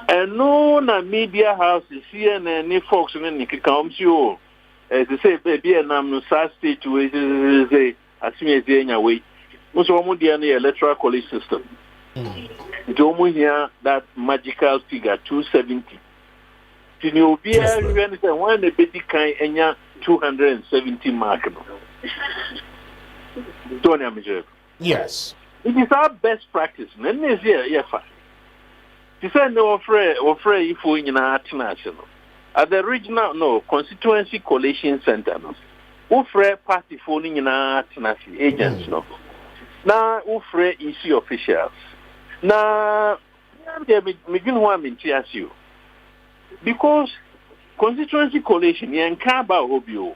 And no na media houses, CNN, Fox, and Nicky comes you. As they say, baby, and I'm no sad state to say, as soon as they're in your way. Most of the electoral college system. It here that magical figure 270. You be when the baby kind enya 270 mark. Yes. It is our best practice. Then is here, to say no offer if we in our national. At the regional constituency coalition center no. Offer party phoning in our national agents no. Now offer EC officials. Now you. Because constituency coalition and Kaba Obio.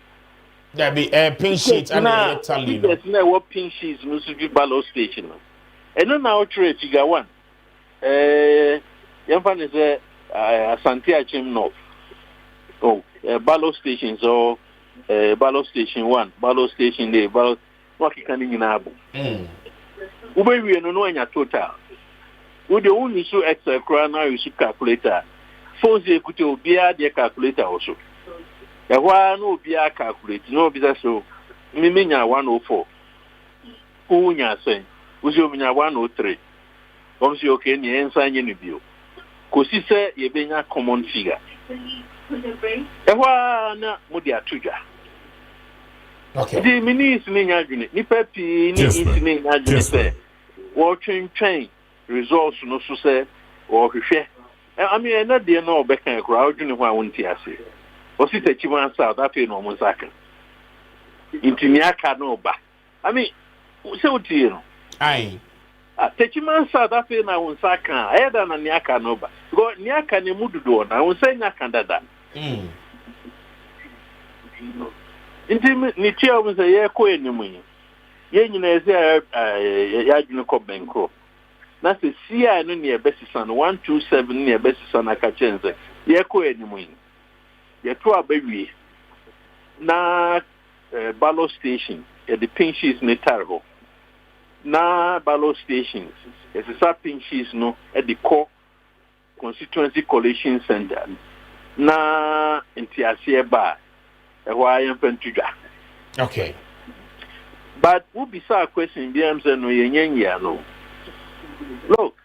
There be a pink sheet and a tally. There's no pink sheets, no ballot station. And then now trade figure one. Yampan is a Santia Chim North. Oh, ballot stations or ballot station one, ballot station day, ballot what you can in Abu. Ube we no in your total. Would the only so extra crown now you should calculator. Phones you could be a calculator also. The one will be a calculator, no business so. Miminya 104. Who ya say? Who's your 103? Comes you okay, you ain't signing a bill. Kosi say you being a common figure. The one Mudia Tuja. Okay. The minister in Yajuni, Nipepi, in Yajuni, watching train results no so say or share. I mean, I know they know back in a crowd, you know, why won't you say? Was it a Chiman South? I feel no Mosaka. Into Niaka no ba. I mean, so to you know. Aye. Techiman South, I feel now on Saka, I had an Niaka no ba. Go Niaka Nemudu, I will say Nakanda. Intimate Nitia was a year queen, you mean. Yen is there, Yajunico Benko. That's the CI near Bessison 127 near Bessison Akachense. Yako anyway. Yatua baby. Na ballot station at the pink sheets in the Targo. na ballot stations ɛsesa pinches no at the core constituency collation center na ntiaseɛ ba ɛhɔ ayɛ mpɛntudwa. Okay. But who be a question BMs no yenya no. Look,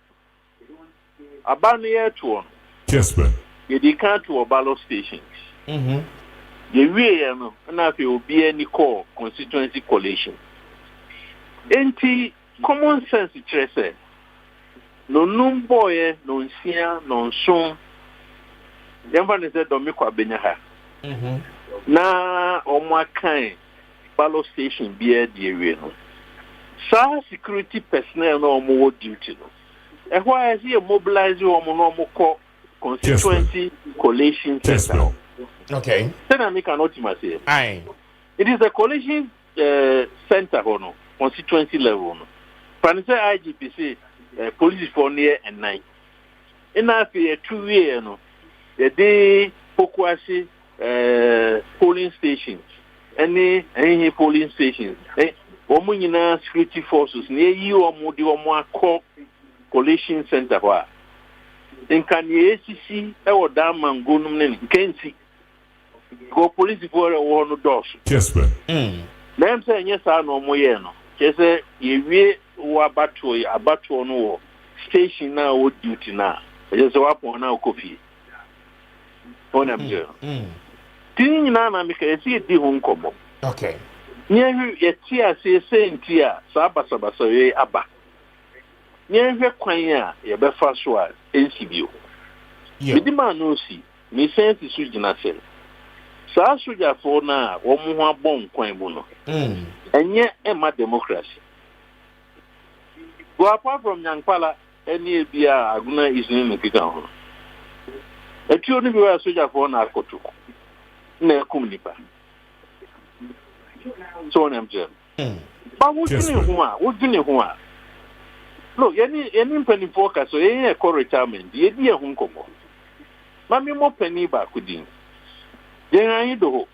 about the year to one. Kessben. You can't to a ballot stations. The way no, and if you will be any call constituency collation. Enti common sense it no boy, no sia, no son. Yamfa said Domiko Benyaha. Na omwa kind ballot station be the area no. Sa security personnel no more duty no. And why is he mobilize you on normal call constituency collation center? Okay. Then I make an ultimate say. Aye. It is a collation center no constituency level no. Panise IGPC police for near and 9. In after 2 years no, the day Pokwasi polling stations. Any polling stations. Omunina security forces near you or Modi or more call collation center. In Kanye ACC, or Dam and Gunum, can't see. Go police for a one doors. Kessben. Them saying yes, I know more. Just a ye abattoir no station now would duty now. Just a weapon now coffee. On them, girl. Tin na make a see the home combo. Okay. Near you, a tear saying tear, Sabasa, Abba. Near your quanya, your befast was, NCBO. The man no see, me sense is Sujina Cell. Sa Suja for now, one more bomb quamuno. And yet, Emma democracy. Go apart from Yankpala, any beer, Aguna is in the Kikan. A children be a soldier for Narcotu. Ne Kumnipa. So I'm Jim. But what do you know? Look, any penny focus, so any a retirement, the idea Hong Kong. Mammy more penny back with him. Then I do.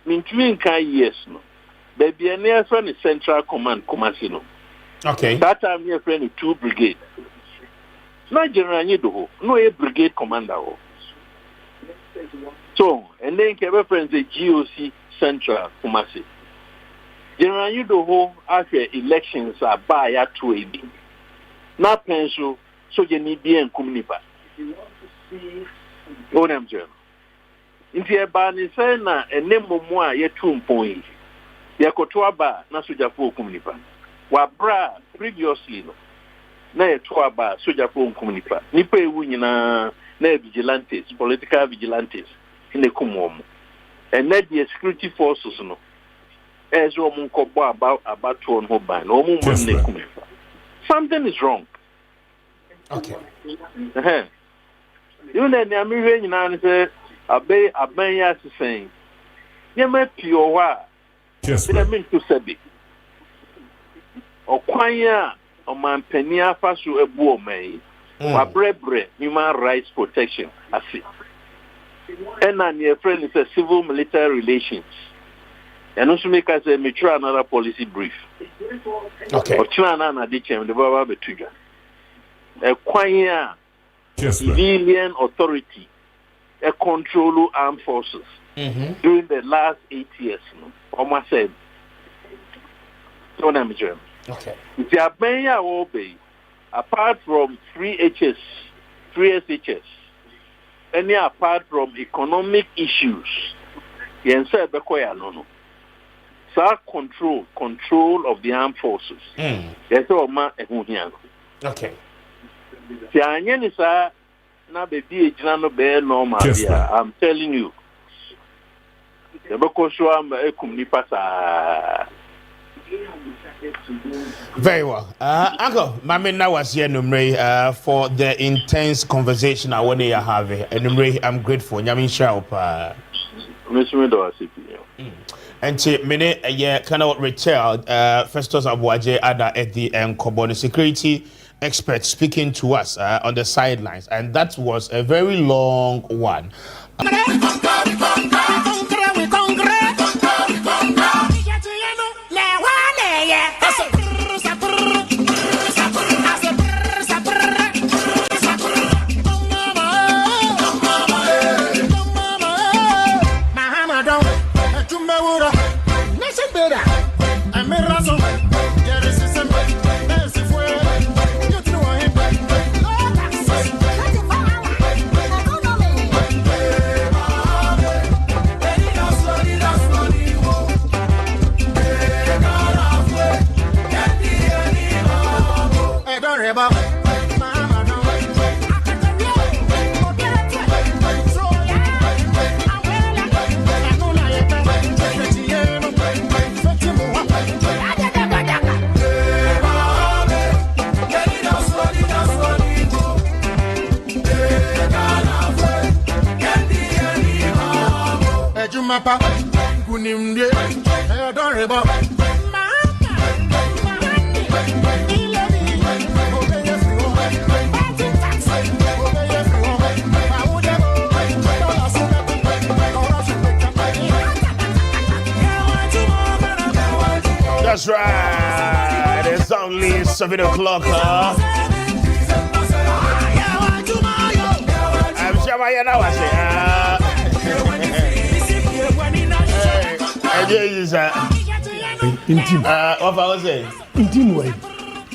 Between years, no. Baby, a near friend is Central Command, Comasino. Okay. That time, near friend is 2 brigade. Not General Nido, no a brigade commander. So, and then Kevin friends the GOC Central Kumasi. General Nido, after elections are by at 2AB. Not pencil, so you need be in Kumnipa. Oh, I'm German. If you are banning Sena and Nemo ye 2 point, Yakotuaba, Nasujapo Kumnipa. Wabra previously no. Na Yatuaba, Sujapo Kumnipa. Nipe Winina, na vigilantes, political vigilantes in the Kumom. And let the security forces no. As Roman Kobo about to on Hoban, something is wrong. Okay. You know, the American answer. Abay ya saying, "You may pure wa." Yes, I mean to say, "O kwanya o man penia fasu ebu o may." Wa brebre human rights protection asi. And your friend is a civil military relations. And also make us a mature another policy brief. Okay. O chana na dichem the baba betuga. A kwanya civilian authority. A control armed forces during the last 8 years. Almost said, okay. If you are paying your pay, apart from 3 SHS, any apart from economic issues, you say no. So control of the armed forces. Yes, okay. Na baby ejina be normal here. I'm telling you. Very well. Uncle, Mamina was here for the intense conversation I want to have. And I'm grateful. Yamin Sharp. And to many a year cannot Richard Festus Abuaje Ada at the Koboni security expert speaking to us on the sidelines, and that was a very long one. Mapa, Kunimde, adorable. That's right. It's only 7 o'clock. I'm sure I know I say. What I was saying? Intim way.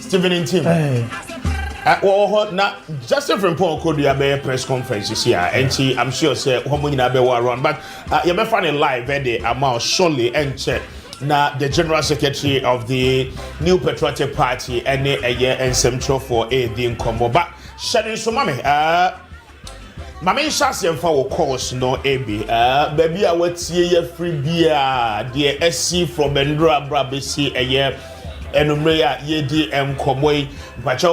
Stephen Intim. Well, now just from Paul could be a press conference here, and I'm sure say how na be around, but you may find it live the amount surely and check. Now the general secretary of the New Patriotic Party and a year and central for a din combo, but shedding so mommy. Mama Shasian for course no AB. Baby, I would see ye free beer, the SC from Bendra Brabisi a year, and Umrea ye DM Comway. But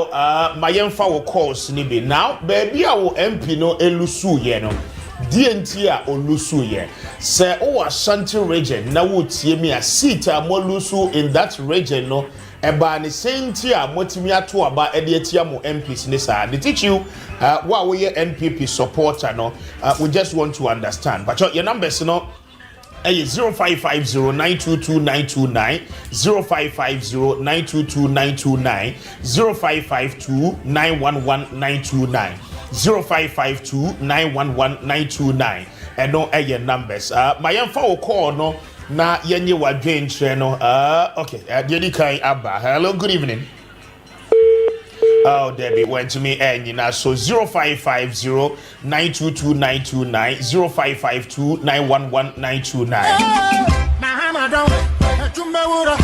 my young for course nibi. Now, baby, I will MP no elusu ye no. DNT or lusu ye. Say, oh, Ashanti region, now would see me a seat more lusu in that region no. Eba ni sentia motimi ato aba edietia mo MPs ni sa they teach you what we NPP supporter no we just want to understand but your numbers no 0550922929 0550922929 0552911929 0552911929 and no your numbers my info call no na yenye wadwen tre no okay dedi kan aba hello good evening oh Debbie went to me and you know so 0550922929 0552911929 Mahama don't tumewura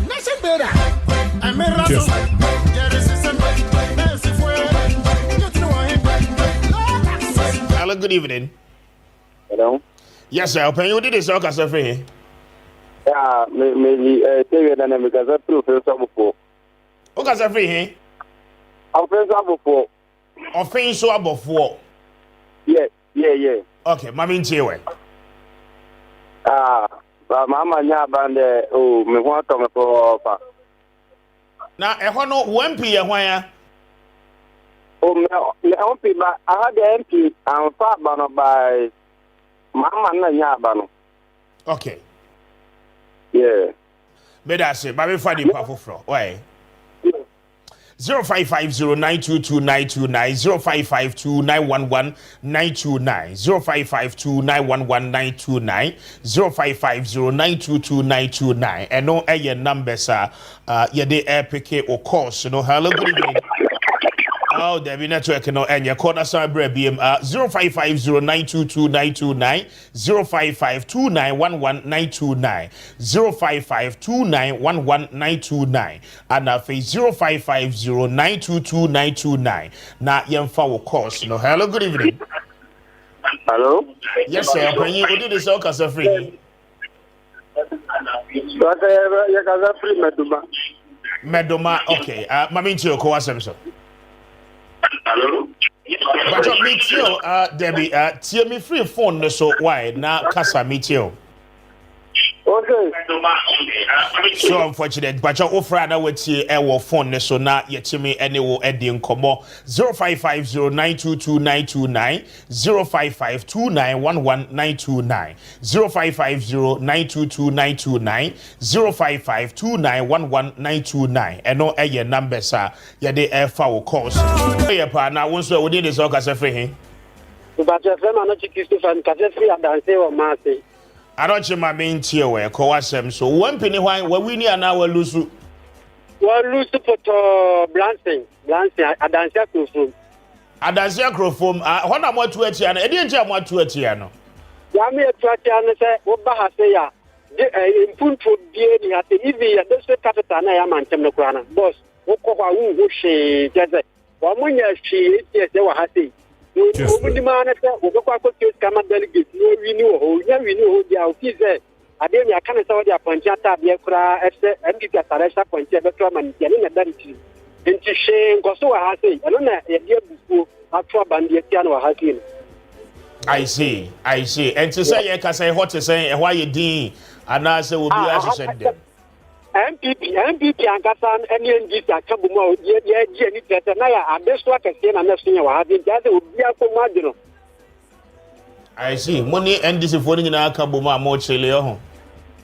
nasibera amera so hello good evening hello yes sir open you did this okay sir free yeah me tell you that because I proof so before okay sir free offense before offense so before yeah okay mami nchewe ba mama nya bande oh me want to me for na ehọ no MP ye hwan ya oh me MP ba I had the MP and far bano by mama na nya bano okay yeah me da say ba me fa di pa foforo why 0550922929 0552911929 0552911929 0550922929 and no your numbers are ye dey APK or course you know hello good evening oh there be network no and your corner side BM 0550922929 0552911929 0552911929 and na face 0550922929 na yemfa wo course no hello good evening hello yes sir can you do this all cause free ya kaza free medoma okay mami nti ko wasem so hello but you meet you Debbie tie me free phone no so why na kasa meet you okay so unfortunate but you offer na wetie e wo phone ne so na yetimi ene wo edi nkomo 0550922929 0552911929 0550922929 0552911929 eno eye numbers a ye de e fa wo calls ye pa na won so we dey so ka se free hin but you say na chiki fan ka se free adanse o ma se Aroche ma mentie we ko wasem so wampini hwan wa wini ana wa lusu poto Blancing adansia krofom hona mo atu atia na edi ntia mo atu atia no ya me atu atia no se wo ba ha se ya impunto die ni ate ivi ya deswe capital na ya mantem no kura na boss Okwa wu she jaza. Wa munya she yes wa hasi. Obu di ma na se okwa ko kama delegate no wi ni ho, nya wi ni ho dia o fi se ade mi aka na se wo dia poncha ta bia kura ese MDP ataresa poncha be to man dia na dariti. Enti she ngoso wa hasi. Eno na ye dia bufu atwa bandi tia na wa hasi. I see. And to say you can say what to say and why you did and I say will be as you said them. MPP Ankasan any NDC Akabumo ye ni tete na ya abeso akese na meso ya wa hadi jaze obi akomadino. I see. Money NDC for ni na Akabumo amochele ho.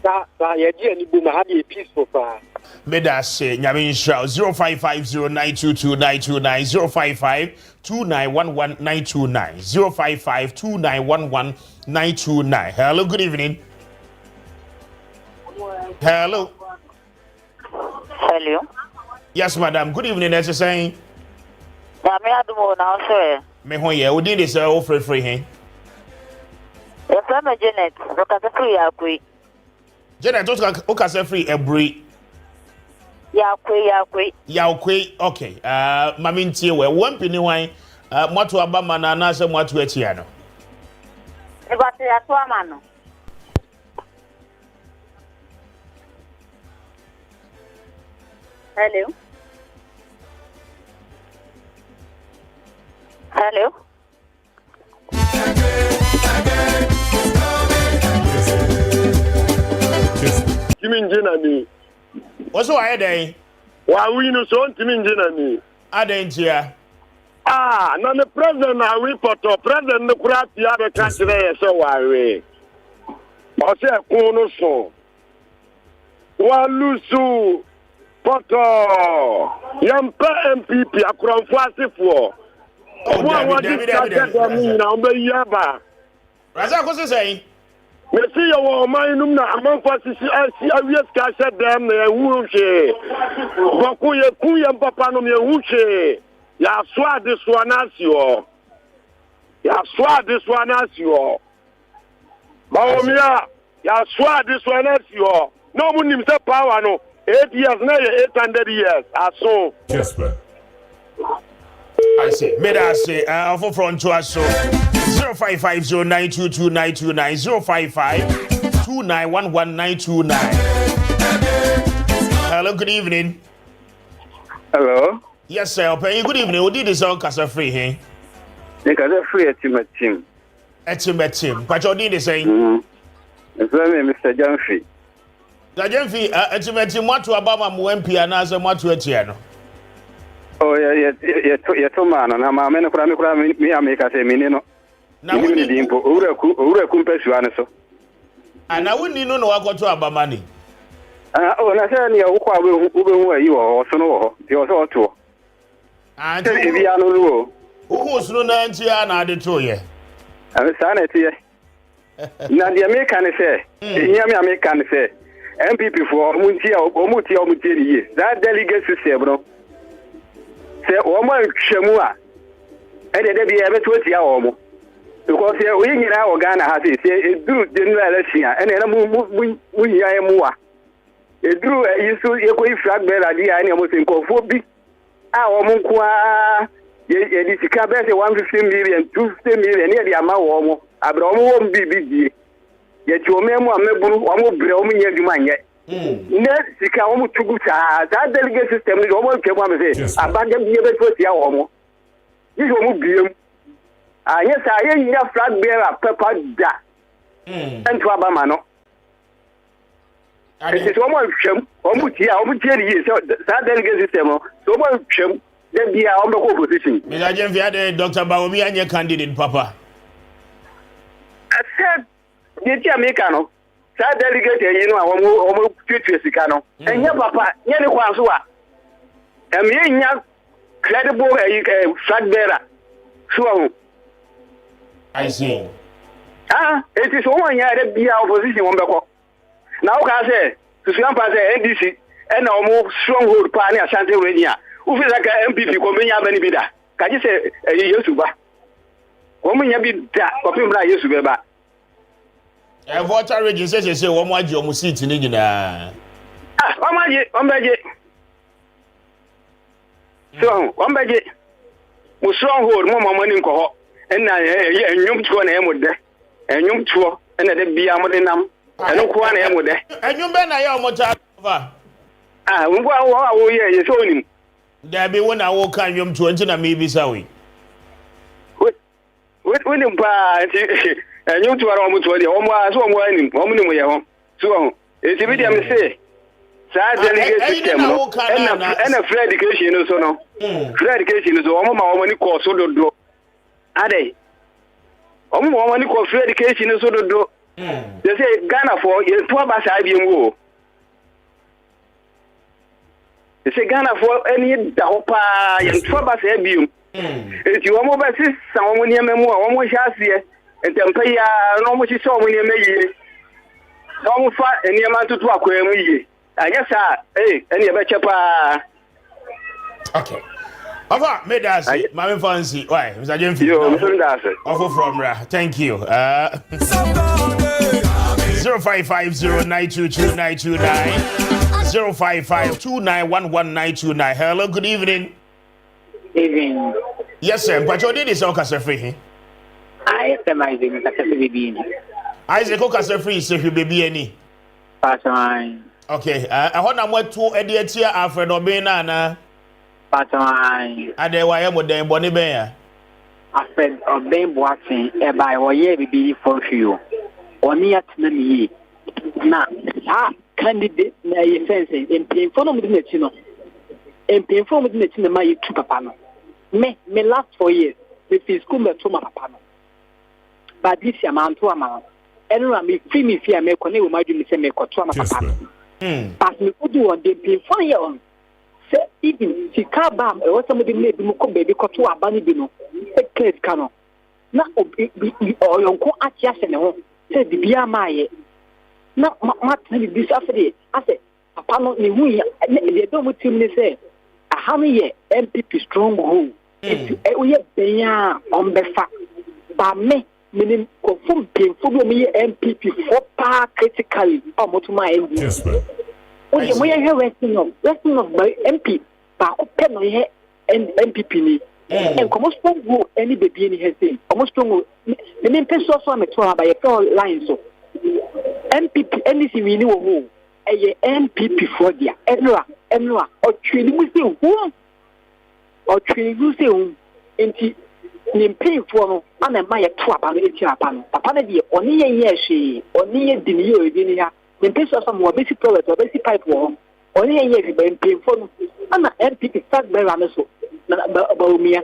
Sa ye die ni buma hadi peaceful fa. Meda say nyame nsha 0550922929 055291199 055291199. Hello, good evening. Hello. Hello. Yes, madam. Good evening. That's saying. Yeah, me adumo now, sir. Me ho ye. We did this free hen. Yes, I'm a Janet. Look at the free akui. Janet, okay, say free every. Yakwe. Okay. Mami ntie we one penny wine. Mwatu abama na anase mwatu etiano. Ibati ya tuwa mano. Hello. Timinjina ni. What's why day? Wa winu so timinjina ni. Adentia. Na the president na we poto president no kura pia be ka kire ye so wa we. O se kunu so. Wa lusu poto. Yampa MPP akronfo asefo. Wa di ka na o be yaba. Raza ko se say? Me see your mind na amanfo sisi asi awies ka sha dem na ewu hwe. Boku ye ku ye papa no me ewu hwe. Ya swa this one as you. Baomia, ya swa this one as you. No one him say power no. 8 years na 800 years. Aso. Kessben. I say, me da say, for front to us so 0550922929 055291199. Hello, good evening. Hello. Yes, sir. Okay. Good evening. We did this all casa free, hey? You casa free at team. But you did the same. It's Mr. Janfi. Janfi, at what to Obama MP and as a what to Etiano? Oh, yeah, two man, and I'm a man of me, I make us a minino. Now, we need the Ura Compass, so. And I wouldn't know what to Obama money. Oh, and I said, you are also know, you are also. And who was no nancy and added to you? I'm a sanity. Now, the American say, American say, MPP for Muntia or Mutia, that delegate system, say, Oma Shamua, and they be able to get your because we in our Ghana has it, it drew general and then we are more. It drew a use flag bear idea and almost in Kofobi. Our Munkwa, this cabin 150 million, 250 million, near the amount Abraham won't be busy. Yet your memoir, almost Brahmin Yaguman yet. Next, the Kamu Tuguta, that delegate system is almost Kamu, abandoned the other 40 hours. This will be him. Yes, I hear flag bearer, Pepper Da. And to Abamano. It is almost here, that delegate system. So much, then be our opposition. Mr. Jenfiade, Dr. Baomi, and your candidate, Papa. I said, the Americano, that delegate, you know, almost future Sicano. And your papa, Yannick, and me, credible flag bearer. So, I see. It is one year that be our opposition on the clock. Now, I say, to some part NDC and almost stronghold party Ashanti Radio. Who feels like an MPP coming up any bidder? Can you say a year to buy? Woman, you be that of him like you to buy. And what I read, you say, one more you must see to Nigina. I'm So one beje mo stronghold mo mama ni nko ho na enyum tuo na emude enyum tuo na de bia mo de nam eno ko na emude enyum be na ya omoja over wo wo ye so nim da be wona wo kan enyum tuo nti na me bi sawe we nim pa enyum tuo ra mo tuo de wo mo so mo anim wo mo nim ye ho so e ti bi dem say sa delegate system no and a free education so no free education so omo ma omo ni course dodo ade omo ma omo ni course free education so dodo they say Ghana for you to ba sa bi mu they say Ghana for any da opa you to ba sa bi mu eti omo ba si sa omo ni emamu a omo hya ase entempa ya no omo chi so omo ni emayi omo fa eni ema tutu akwa mu yi I guess, any of pa. Okay. Ava, me das, my fancy. Why, Mr. Jemfi? Offer from Ra. Thank you. 0550922929 0552911929. Hello, good evening. Evening. Yes, sir. But you did this all free. I am Isaac Okasefree is if you baby any. Okay, I want to wait to edit here Alfred Obena na. Patron. Ade wa ye mo den boni ben ya. Alfred Obena boatin e ba wo ye bibi for you. Oni atna ni na candidate na ye sense MP for no me na chi no. MP for me na chi na ma ye tu papa no. Me last 4 years me fi school me to ma papa no. But this year man to ama. Enu me free me fear me ko ne wo madu me se me ko to ma papa no. But me could do on the pay for you. Say, even she can't bam, or somebody made me come baby, cut to a bunny bino. A case canoe. Now, or your uncle at Yasen, said the Bia Maye. Now, what this after I said, upon me, they don't want to say, a honey MPP stronghold. We have been on the fact. But me, meaning confirm painful me MPP for par critically or more to my end. Okay, we are resting of by MP, but pen on here and MPP ni. And come strong go any baby in his thing. Almost strong. The name pencil from a 12 by a 4 line so. MPP anything we know who a MPP for their Enra or training with you who or training with you into pay for and a Maya 12 and 8 upon. Upon the only a year she only a dinner. The pencil some more basic product or basic pipe war only a year by paying for an MPP fact by Ramaso. Baumia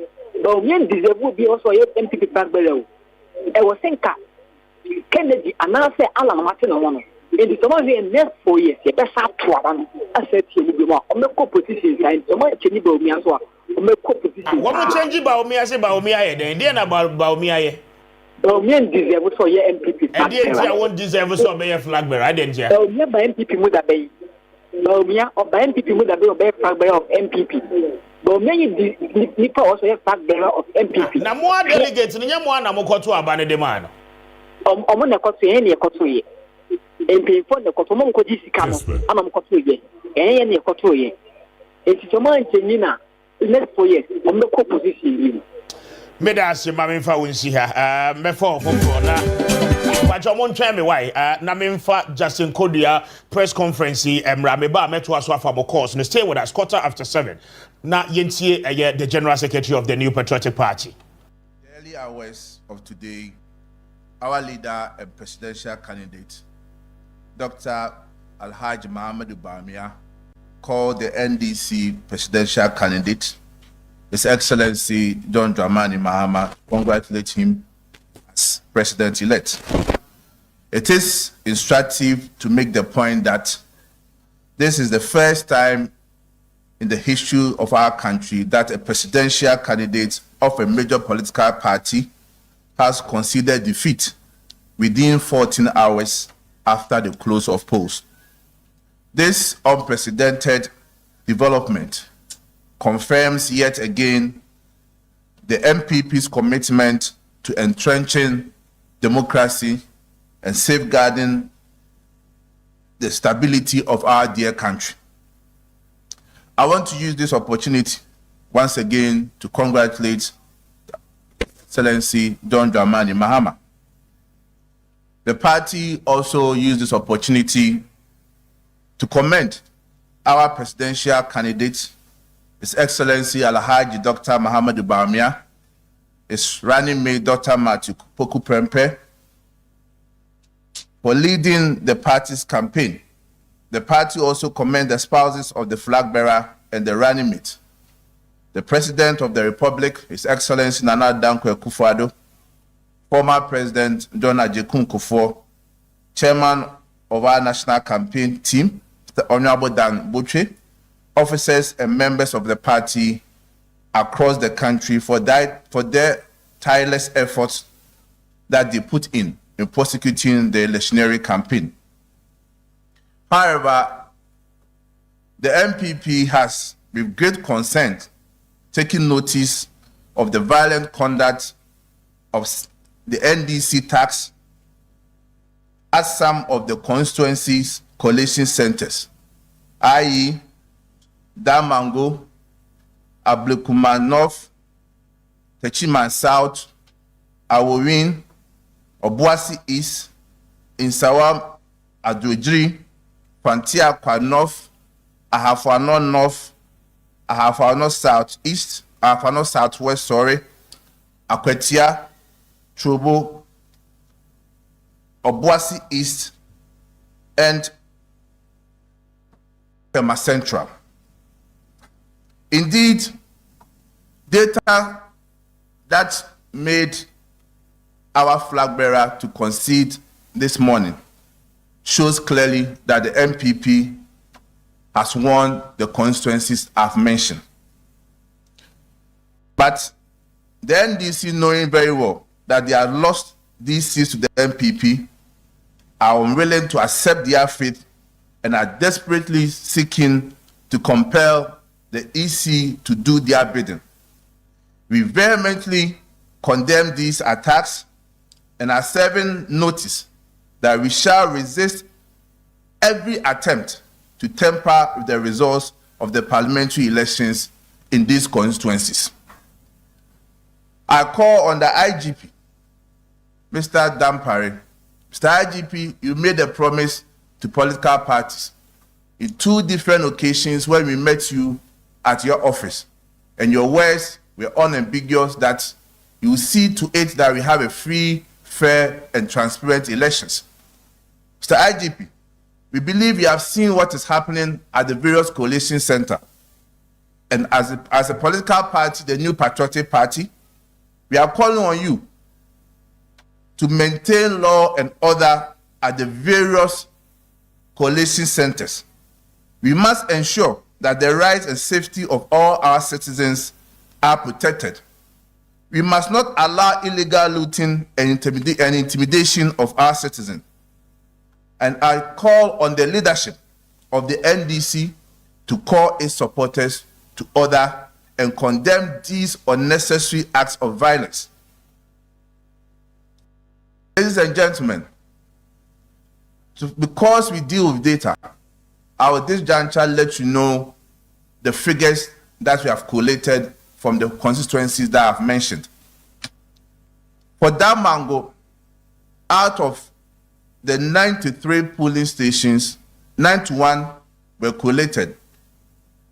deserve would be also a MPP fact below. I was saying Kennedy announced Alan Martin on in the summer next 4 years, the best out to one. I said to you, on the co-position side, so much any Baumia as well. What will change about me? I say Baumia, then about Baumia. Baumia deserve for your MPP. I won't deserve so be a flag bearer. I didn't hear. Baumia by MPP would obey. Baumia or by MPP would obey flag bearer of MPP. Baumia Nipa also a flag bearer of MPP. Now more delegates, and you want to go to a banner demand. On a cotu any cotu. MP for the Cotomon Codisicano, Amam Cotu, any cotu. It's a man, Nina, next 4 years, on the co-position. Medas, Mammy Fawinsi, me for now. But I won't tell me why. Naminfa Justin Kodia press conference, Rameba Metro Aswafabo course, and stay with us 7:15. Now, Yentie, the General Secretary of the New Patriotic Party. The early hours of today, our leader and presidential candidate, Dr. Alhaji Muhammadu Bawumia, called the NDC presidential candidate, His Excellency John Dramani Mahama, congratulate him as president-elect. It is instructive to make the point that this is the first time in the history of our country that a presidential candidate of a major political party has conceded defeat within 14 hours after the close of polls. This unprecedented development confirms yet again the MPP's commitment to entrenching democracy and safeguarding the stability of our dear country. I want to use this opportunity once again to congratulate Excellency John Dramani Mahama. The party also used this opportunity to commend our presidential candidate, His Excellency Alhaji Dr. Muhammadu Bawumia, his running mate Dr. Matthew Poku Prempeh, for leading the party's campaign. The party also commend the spouses of the flag bearer and the running mate, the President of the Republic, His Excellency Nana Dankwa Akufo-Addo, former President John Ajekun Kufuor, Chairman of our national campaign team, the Honorable Dan Butchie, officers and members of the party across the country for their tireless efforts that they put in prosecuting the electioneering campaign. However, the MPP has, with great concern, taken notice of the violent conduct of the NDC tax at some of the constituencies' coalition centers, i.e., Damango, Ablekuma North, Techiman South, Awowin, Obuasi East, Insawam Adwejiri, Fantiakwa North, Ahafano North, Ahafano Southeast, Ahafano Southwest, Akwetia, Trobo, Obuasi East, and Pema Central. Indeed, data that made our flag bearer to concede this morning shows clearly that the MPP has won the constituencies I've mentioned. But the NDC, knowing very well that they have lost these seats to the MPP, are unwilling to accept their fate and are desperately seeking to compel the EC to do their bidding. We vehemently condemn these attacks and are serving notice that we shall resist every attempt to tamper with the results of the parliamentary elections in these constituencies. I call on the IGP, Mr. Dampare. Mr. IGP, you made a promise to political parties in 2 different occasions when we met you at your office, and your words were unambiguous that you will see to it that we have a free, fair, and transparent elections. Mr. IGP, we believe you have seen what is happening at the various coalition centers. And as a political party, the New Patriotic Party, we are calling on you to maintain law and order at the various coalition centers. We must ensure that the rights and safety of all our citizens are protected. We must not allow illegal looting and intimidation of our citizens. And I call on the leadership of the NDC to call its supporters to order and condemn these unnecessary acts of violence. Ladies and gentlemen, because we deal with data, I will this juncture let you know the figures that we have collated from the constituencies that I've mentioned. For Damango, out of the 93 polling stations, 91 were collated.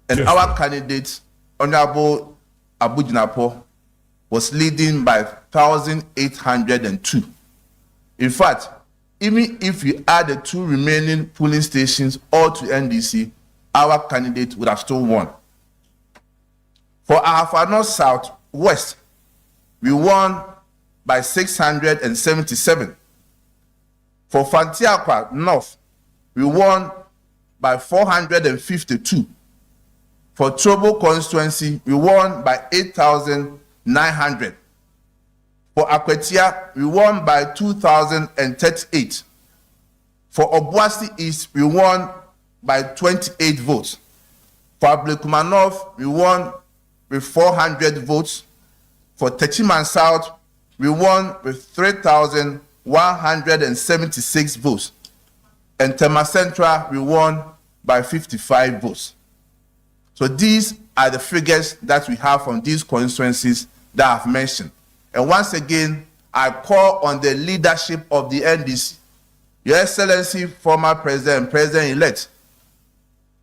And our candidate, Honorable Abujinapo, was leading by 1,802. In fact, even if we add the 2 remaining polling stations all to NDC, our candidate would have still won. For Ahafano South West, we won by 677. For Fantiakwa North, we won by 452. For Trobo constituency, we won by 8,900. For Akwetia, we won by 2,038. For Obuasi East, we won by 28 votes. For Ablekuma North, we won with 400 votes. For Techiman South, we won with 3,176 votes. And Tema Central, we won by 55 votes. So these are the figures that we have from these constituencies that I've mentioned. And once again, I call on the leadership of the NDC, Your Excellency, former President and President-elect,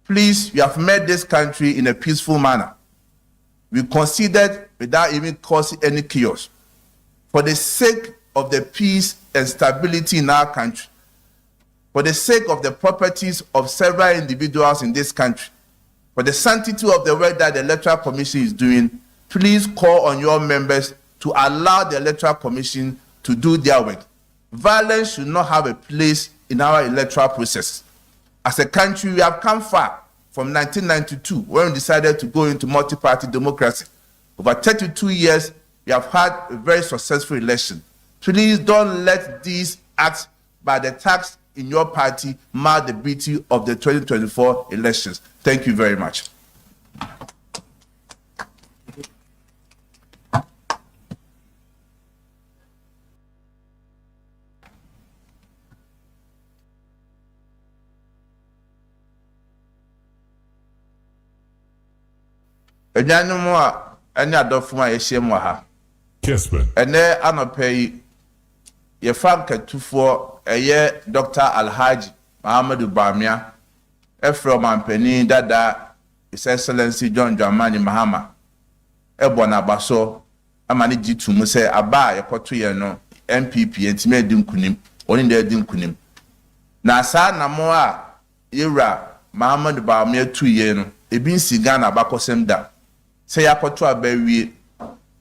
please, you have made this country in a peaceful manner. We conceded without even causing any chaos. For the sake of the peace and stability in our country, for the sake of the properties of several individuals in this country, for the sanctity of the work that the Electoral Commission is doing, please call on your members to allow the Electoral Commission to do their work. Violence should not have a place in our electoral process. As a country, we have come far from 1992 when we decided to go into multi-party democracy. Over 32 years, we have had a very successful election. Please don't let these acts by the tax in your party mar the beauty of the 2024 elections. Thank you very much. Kessben. Ene anopei ye fanka tufo eye Dr. Alhaji Muhammadu Bamia efro mampeni dada His Excellency John Dramani Mahama ebona baso amani jitu mu se aba yekoto ye no MPP entime di nkunim oni de di nkunim na sa na mo a yewra Muhammadu Bamia tu ye no ebi nsi Ghana bakosem da se yakoto abawie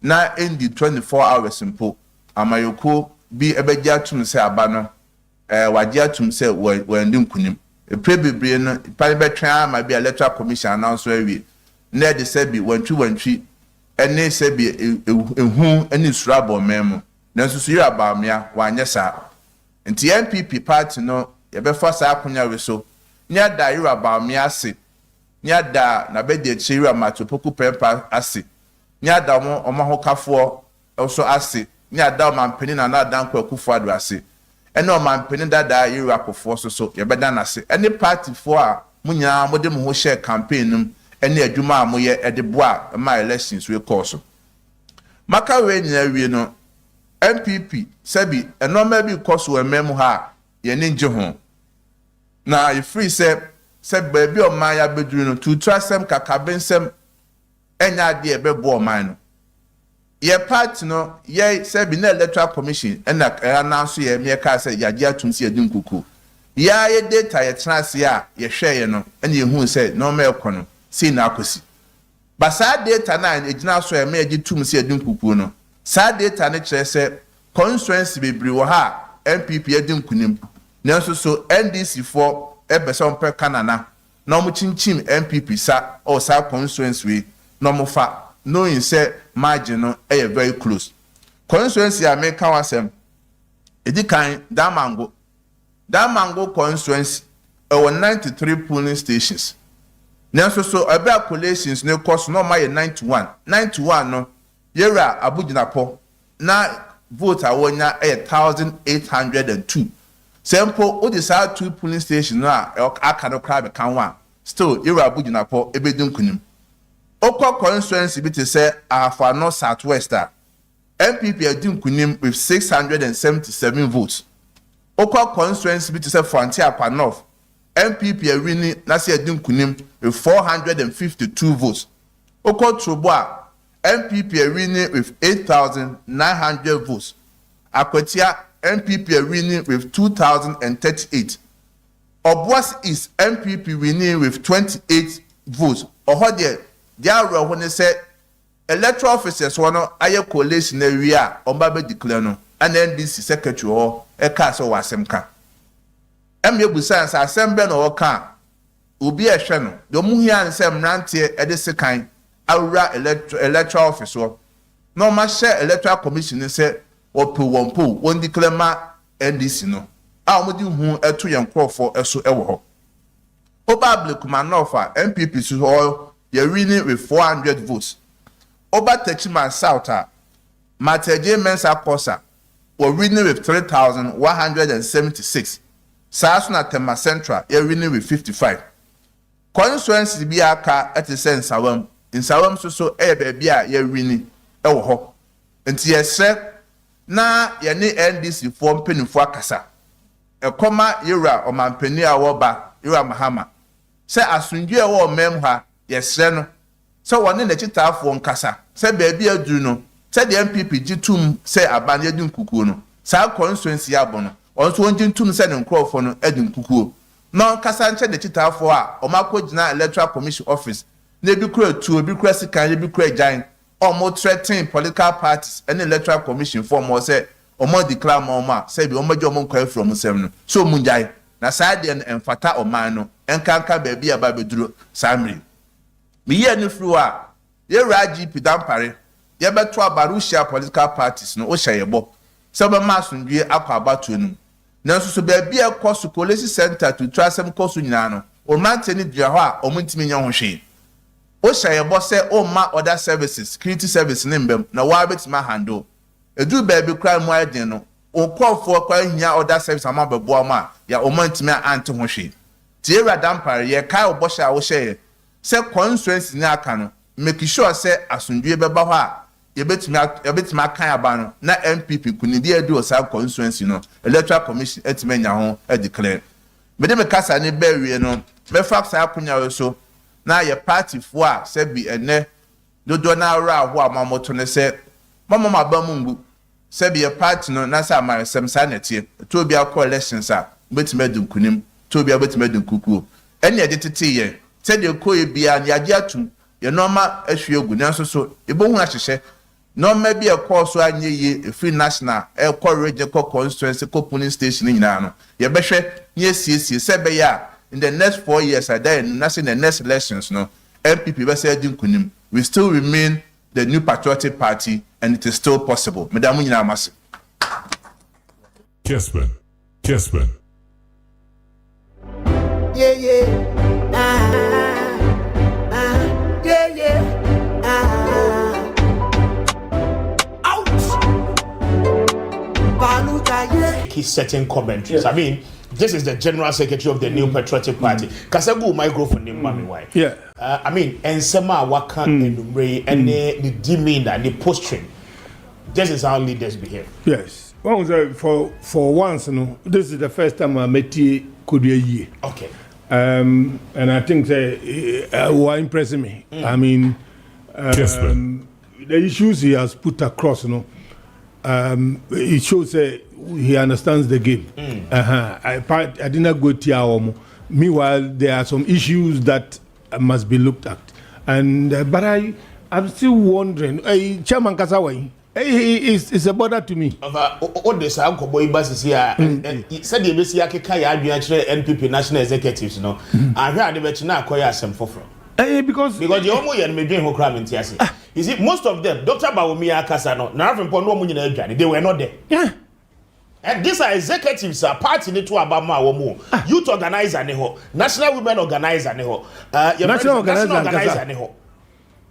na endi 24 hours mpo amayoko bi ebeji atum se aba no waji atum se wendi nkunim eprebebre no pale betwa ma bi Electoral Commission announce awie na de se bi wantwi ene se bi ehu ene surabo memo na nso yira baamia wanye sa nti MPP party no ye be fa sa akonya we so nya da yira baamia ase nya da na be de chira matopoku pepa ase nya da mo omahokafo also ase nya da mampeni na na dan kwakufu adu ase ene omampeni dada yira akofo so ye be dan ase ene party fo a munya mo de mo ho share campaign num ene adwuma a mo ye ede boa ma elections we course maka we nyina wie no MPP sabi enoma bi course we mem ha ye ne nje ho na you free say baby o man ya beduru no to trasem kakabensem enya de ebe bo man no ye party no ye sabi na Electoral Commission ena announce ye me ka say yaje atumsi edi nkuku ya ye data ye transe a ye hwe ye no ena ye hu say no me ekono si na akosi ba sa data na ejina so ye me edi tumsi edi nkuku no sa data ne kire say constituency bebri wo ha MPP edi nkunim nanso so NDC for ebeson per kanana no mu chinchim MPP sa o sa constituency we no mu fa knowing say margin no very close constituency a make wasem edi kan damango constituency 93 polling stations nanso so ebe calculations ne cost no ma 91 no yera abuginapo na vote awonya 1802 Sempo o decide 2 polling stations na aka no crowd kan one still yera abuginapo ebedun kunim okwa constituency bi te say afa no southwest MPP edun kunim with 677 votes okwa constituency bi te say frontier pa north MPP winning na say edun kunim with 452 votes okwa Trobo MPP winning with 8,900 votes Akwatia MPP winning with 2,038 Obuasi East MPP winning with 28 votes Ohodie dia when they say electoral officers one aye coalition area omba be declare no and NDC secretary ho e ka so wasem ka emye busan sa assemble no ka obi e hwe no do mu hia nse mrante e de sekan awura electoral office no ma share Electoral Commission say won declare ma NDC no a omudi hu eto yenkrofo eso e wo ho obable kuma no fa MPP so ho you're winning with 400 votes. Oba Techiman South, Mateje Mensa Kosa were winning with 3,176. Sasuna Tema Central, you're winning with 55. constituency bi aka at the sense awam so baby a ye wini ewo ho nti yesre na ye ne NDC form penifo akasa ekoma yura omampani a woba yura mahama se asundwe wo mem ha yesre no se woni na chitafo nkasa se baby adu no se the MPP gitum se aban yedin kuku no sa constituency abono onso wonjin tum se ne nkrofo no edin kuku no kasa nche de chitafo a omakogina electoral commission office na bi kura tu bi kura sikan bi kura giant omo threatening political parties and electoral commission form or say omo declare mama say bi omo je omo kwai from sem no so munjai na side en emfata oman no enkanka ba bi aba beduro samri mi ye ni fru a ye raji pidampare ye beto abarushia political parties no o hyeyebo se be masundwe akwa abatu no nanso so ba bi ekosu police center to trasem kosu nyina no o manteni dua ho a omo ntimi nya ho hwe o hyeyebo se o ma other services security service ne mbem na wa betima handle edu ba bi kra mu aden no o kofo kwa hia other service ama bebo ma ya o mantimi ante ho hwe tie radampare ye kai o bosha wo hye se constituency ni aka no make sure se asundwe beba ho a yebetima kan aba no na MPP kunidi edu osa constituency no electoral commission etimenya ho e declare me de kasa ne bawie no me fax akunya we so na ye party fo a se bi ene dodo na ra ho amamoto ne se mama mabamungu se bi ye party no na sa mare sem sa netie to bi akọ elections a betima du kunim to bi betima du kuku ene ye tete ye se de ko e bia ne age atum ye normal ahwe ogu nanso so ebohu ahyehye no maybe a course so anye ye free national e call region call constituency call polling station nyina no ye behwe ye siesie se be ya in the next 4 years I die in the next elections no MPP be say din kunim we still remain the new patriotic party and it is still possible madam nyina amase Kessben yeah He's setting commentaries. I mean, this is the General Secretary of the New Patriotic Party. Kasagu microphone name mami why? Yeah. I mean, and sema waka enumre and the demeanor and the posturing. This is how leaders behave. Yes. For once, this is the first time I met Kubi. Okay. And I think they were impressing me. I mean, the issues he has put across, it shows he understands the game. I did not go to meanwhile, there are some issues that must be looked at. And but I'm still wondering, Chairman Kasawai, it's a bother to me. What this uncle boy bus here said the NPP national executives, I heard the veteran acquire some for because the only and maybe who crime in Tiasi. Is it most of them, Dr. Bawumia Casano, Narvin Pono Munina, they were not there. Yeah. And these are executives, party in the two Abama Womo, youth organizer, national women organizer, national organizer.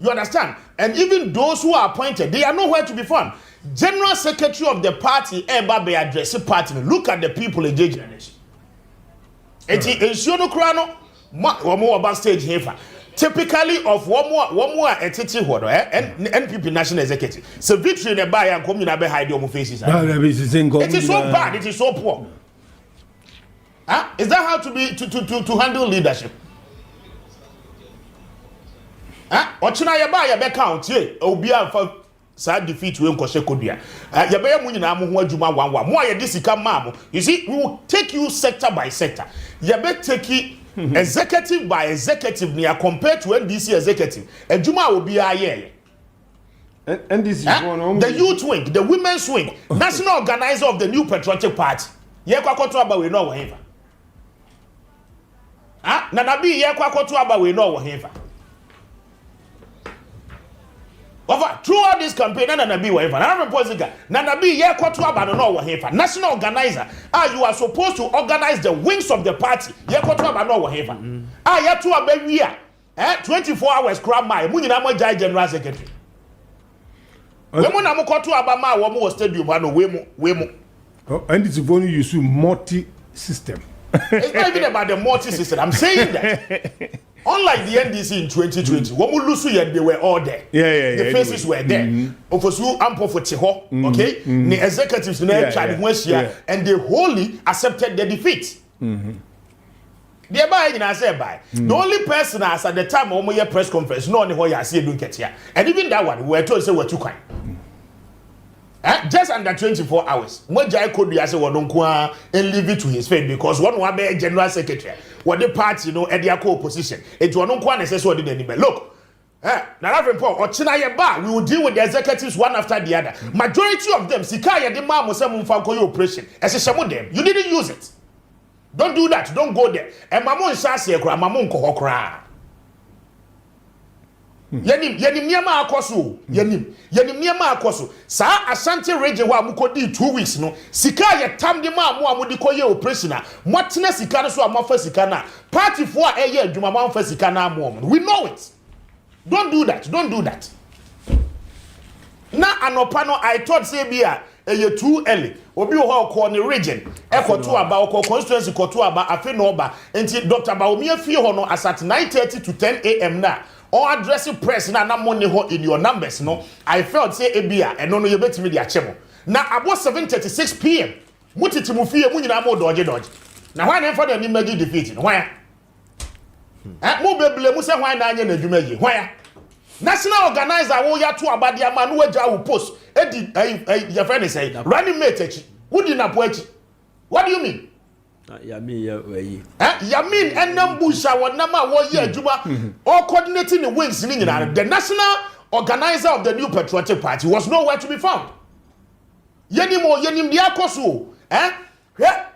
You understand? And even those who are appointed, they are nowhere to be found. General Secretary of the party, Ebabe address party, look at the people engaged in it. And Ensure Krano, one more about stage here. Typically of one more entity and NPP national executive. So victory in the buy and come in a hide your faces. It is so bad, it is so poor. Is that how to handle leadership? Ochina ya ba ya be count ye obi amfa sa defeat we nkose kodua ya be mu nyina mo ho adwuma wanwa mo aye disika maamo. You see, we will take you sector by sector. Ya be take executive by executive near compared to NDC executive. Adwuma obi aye. NDC the youth wing, the women's wing, national organizer of the New Patriotic Party. Ye kwakoto aba we no wo hefa. Na nabi ye kwakoto aba we no wo hefa. Over throughout this campaign, Nanabi whatever. Nanabi ye kwatu abano no whatever. National organizer. You are supposed to organize the wings of the party. Ye kwatu abano whatever. Ye tu abewia. 24 hours crab my. Munina mo jai general secretary. Wemo na mo kwatu abama wo mo stadium ano wemo. And it's only you use multi system. It's not even about the multi system. I'm saying that. Unlike the NDC in 2020, when we lose, they were all there. The faces were there. Ofosu ampo for Tiho, okay? The executives and they wholly accepted the defeat. Thereby, I say by the only person as at the time of my press conference, no one who I see doing it here, and even that one, we were told say we're too kind. Just under 24 hours, Moja could be as a one and leave it to his fate because one will be a general secretary. What the party, at their co-opposition. It was no one necessarily did anybody. Look, now or China bar, we will deal with the executives one after the other. Majority of them, Sikaya, the man was some operation. As a shaman them, you didn't use it. Don't do that. Don't go there. And Mamon Sasi, Mamon Kohokra. Yenim niama akoso yenim niama akoso sa Ashanti region wa mukodi 2 weeks no sika ye tam de ma mo amudi koye operation a motena sika no so amafa sika na party for eye adwuma ma amfa sika na mo we know it. Don't do that na anopa no I thought say bia eye too early obi ho ko ni region ekoto aba ko constituency koto aba afi no oba enti Dr. Baomi afie ho no as at 9:30 to 10 a.m. na or addressing press na money ho in your numbers no I felt say ebia eno no yebetimi dia chemo na about 7:36 p.m. mutiti mu fie mu nyina mo dodge na hwan na for the image defeat no hwan mo beble mu se hwan na anya na adwuma yi hwan national organizer wo ya to abade ama no waja wo post edi your friend say running mate echi wudi na po echi what do you mean Yamin and Nambusha what nama wo ye adwuma all coordinating the wings ni nyina the national organizer of the New Patriotic Party was nowhere to be found yenim dia koso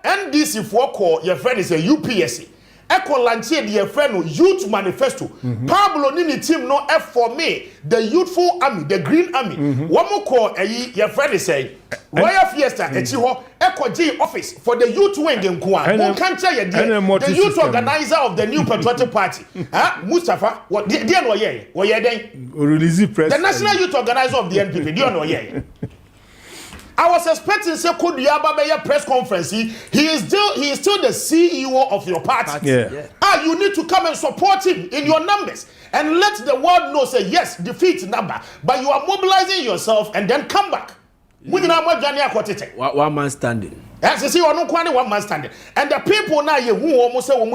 NDC for call your friend is a UPSC Echo Lanche the friend youth manifesto Pablo Nini team no F for me the youthful army the green army one more call your friend is say Royal Fiesta echiho Echo G office for the youth wing in Kwan the youth organizer of the New Patriotic Party Mustafa what the no ye den release press the national youth organizer of the NPP do you know ye I was expecting say could Yaba press conference. He is still the CEO of your party. You need to come and support him in your numbers and let the world know say yes, defeat number, but you are mobilizing yourself and then come back. One man standing. Yes, you see, one man standing. And the people now who almost say they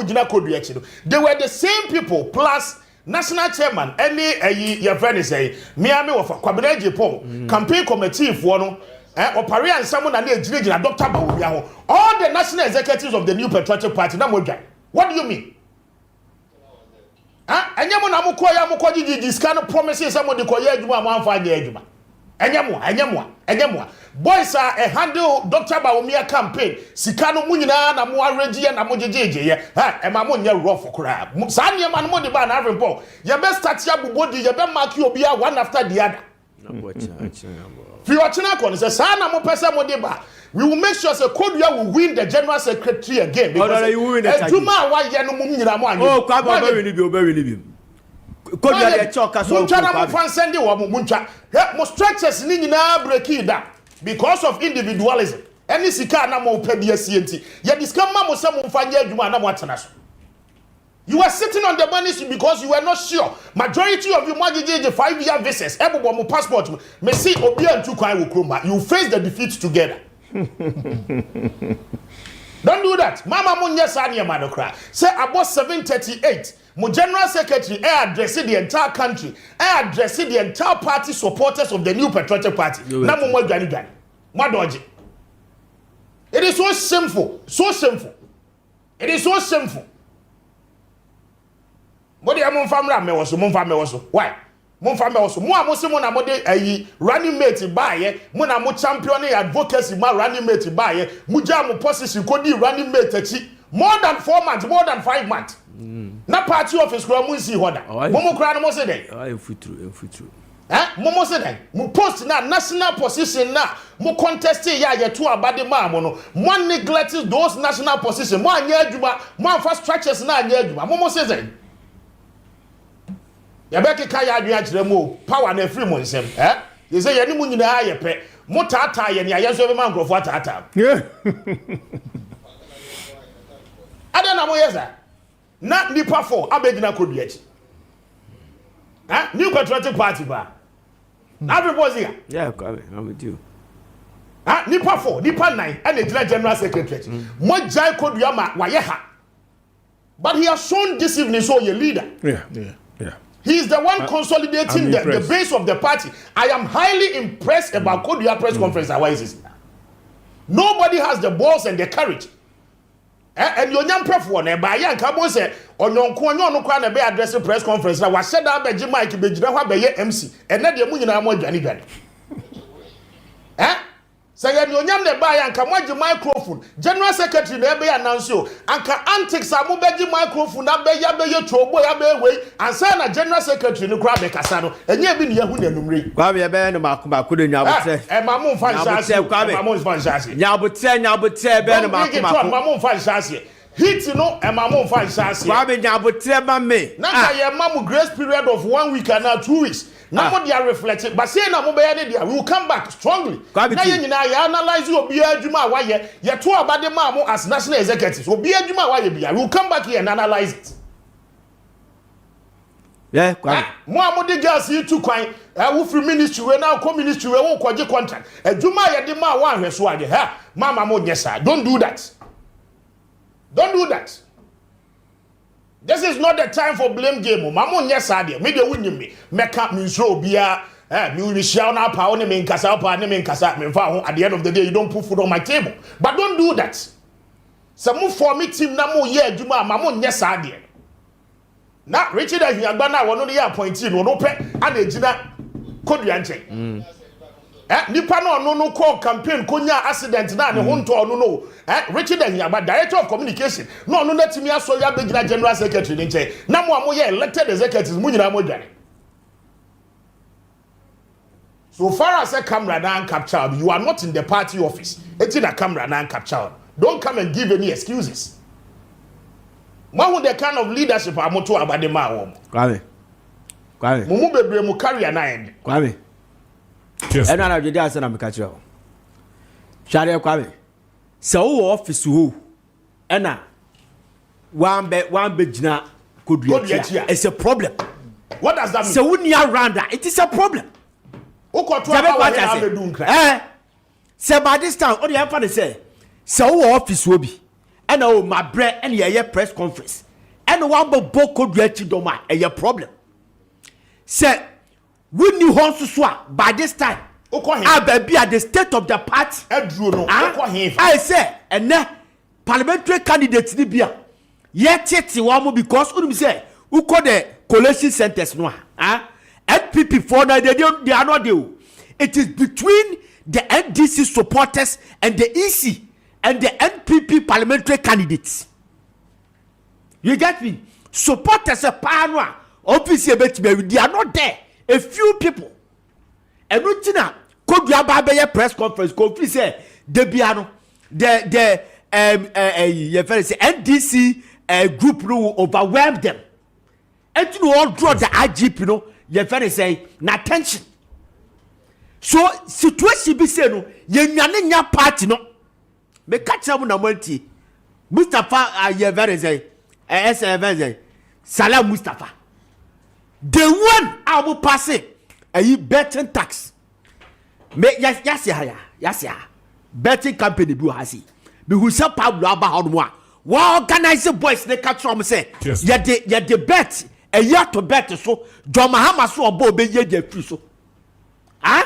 were the same people plus national chairman any your friend is say Miami of Kwame Appiah campaign committee for no Opari and someone and Dr. Baumia, all the national executives of the New Patriotic Party. What do you mean? And you this kind of promises somebody call you boys are a handle Dr. Baumia campaign. Sikano Munina na Muareji and Amojeje, and Mamonia rough crab. Sanya man money ban having ball. You best start your body, you better mark you be one after the other. We will make sure that Kodia will win the general secretary again. Because you will win it. Because of individualism. Any sika na mo pedia CNT. Ya discount mo some fanya adwuma na mo atena. You were sitting on the money because you were not sure. Majority of you magije 5-year visas. Everybody mo passport. Me see obi antu kwan wo kroma. You face the defeat together. Don't do that. Mama mo nyesa na ma no kra. Say about 7:38. Mo general secretary addressing the entire country. Addressing the entire party supporters of the New Patriotic Party. Na mo dwani. Mo dodge. It is so shameful. So shameful. It is so shameful. What do you want from Ramewaso? Why? Monfamewaso. Mo na mo de running mate buy mo na mo champion advocacy ma running mate buy mo ja mo position ko di running mate achi more than 4 months, more than 5 months. Na party office kura mo si hoda. Mo kura no mo say dey. Futru. Mo say dey. Mo post na national position na mo contest ya to abade ma mo no. Mo neglect those national position. Mo anya adwuma, mo amfa structures na anya adwuma. Mo say dey. Yabeki kaya adwuma kire mo power na free mo nsem. You say ye ni mu nyina aye pe. Mo tata ye ne ayeso be man grofo tata. Ada na mo yesa. na nipa 4 abegina Koduachi. New Patriotic Party ba. Everybody here. Yeah, I'm with you. Nipa 4, nipa 9, and the general secretary. Mo jai Kodua ma wayeha. But he has shown this evening so a leader. Yeah. He is the one consolidating the base of the party. I am highly impressed about Kodua press conference. Nobody has the balls and the courage. And your young pref one, by young Cabo said, on your corner, no crown, a bear address press conference. Now, I said that by Jim Mike, be MC, and not the moon, I'm more Johnny Gun. Say, your young buy and come watch your microphone. General Secretary, never announce you. And can antics are moving microphone, that be your trouble, way, and sign a General Secretary no crab Casano, and you have been here who number. Kwame Ben Makuma couldn't say, and my mom finds my mom's fancy. Now, but say, Ben Makuma, my mom finds hit no and my mom finds Kwame now, but tell me. Now, your mom grace period of 1 week and now 2 weeks. Now what they are reflecting, but say na mo be we will come back strongly. Now you analyze you obi adwuma why ye to abade ma mo as national executives. Obi adwuma why we will come back here and analyze it. Yeah, Kwame. Mo de gas you too kwan. Wo free ministry we now come ministry we won kwaje contract. Adwuma ye de ma wa hweso ade. Ha, mama mo nyesa. Don't do that. Don't do that. This is not the time for blame game. Mamon yes idea. Me de win me. Make up me show bia. Me will share na pa on me nkasa pa ne me nkasa me fa ho. At the end of the day you don't put food on my table. But don't do that. Some for me team na mo ye adwuma mamon yes idea. Na Richard Ahiagba na wono dey appointee no pe ana ejina Kodua nche. Nipa no call campaign konya accident na ne honto no Richard Ahiagba director of communication no natimi aso ya begina general secretary nche na mo amoye elected executives mu nyina mo dwane. So far as a camera now capture you are not in the party office. It's in a camera now capture. Don't come and give any excuses. What would the kind of leadership amoto abade ma wo? Kwame mumu bebre mu carry na end. Kwame and I did that and I'm catch you. Share Kwame. So office who and one bejina could be it's a problem. What does that mean? So when you are around that, it is a problem. So by this time, what do you have to say? So office will be and my bread and your press conference and one book could get you doma a problem. Say when you want to swap by this time, I be at the state of the party. I say, and now parliamentary candidates Libya. Yet, because we say, who call the collation centers no? NPP for now they are not due. It is between the NDC supporters and the EC and the NPP parliamentary candidates. You get me? Supporters are power. Obviously, they are not there. A few people. And Rutina could you have a press conference? Could say the piano, the NDC group will overwhelm them. And you all draw the IGP, you know, you're very say, na attention. So, situation be said, no, you're party, no. Me catch up on a multi. Mustafa, you're very say, Salam Mustafa. The one I will pass it, a betting tax. Yes, betting company do has it. Be who sell Pablo about one. What organize the boys they catch from say? Yet the bet a year to bet so. John Mahama so a boy be ye de free so. I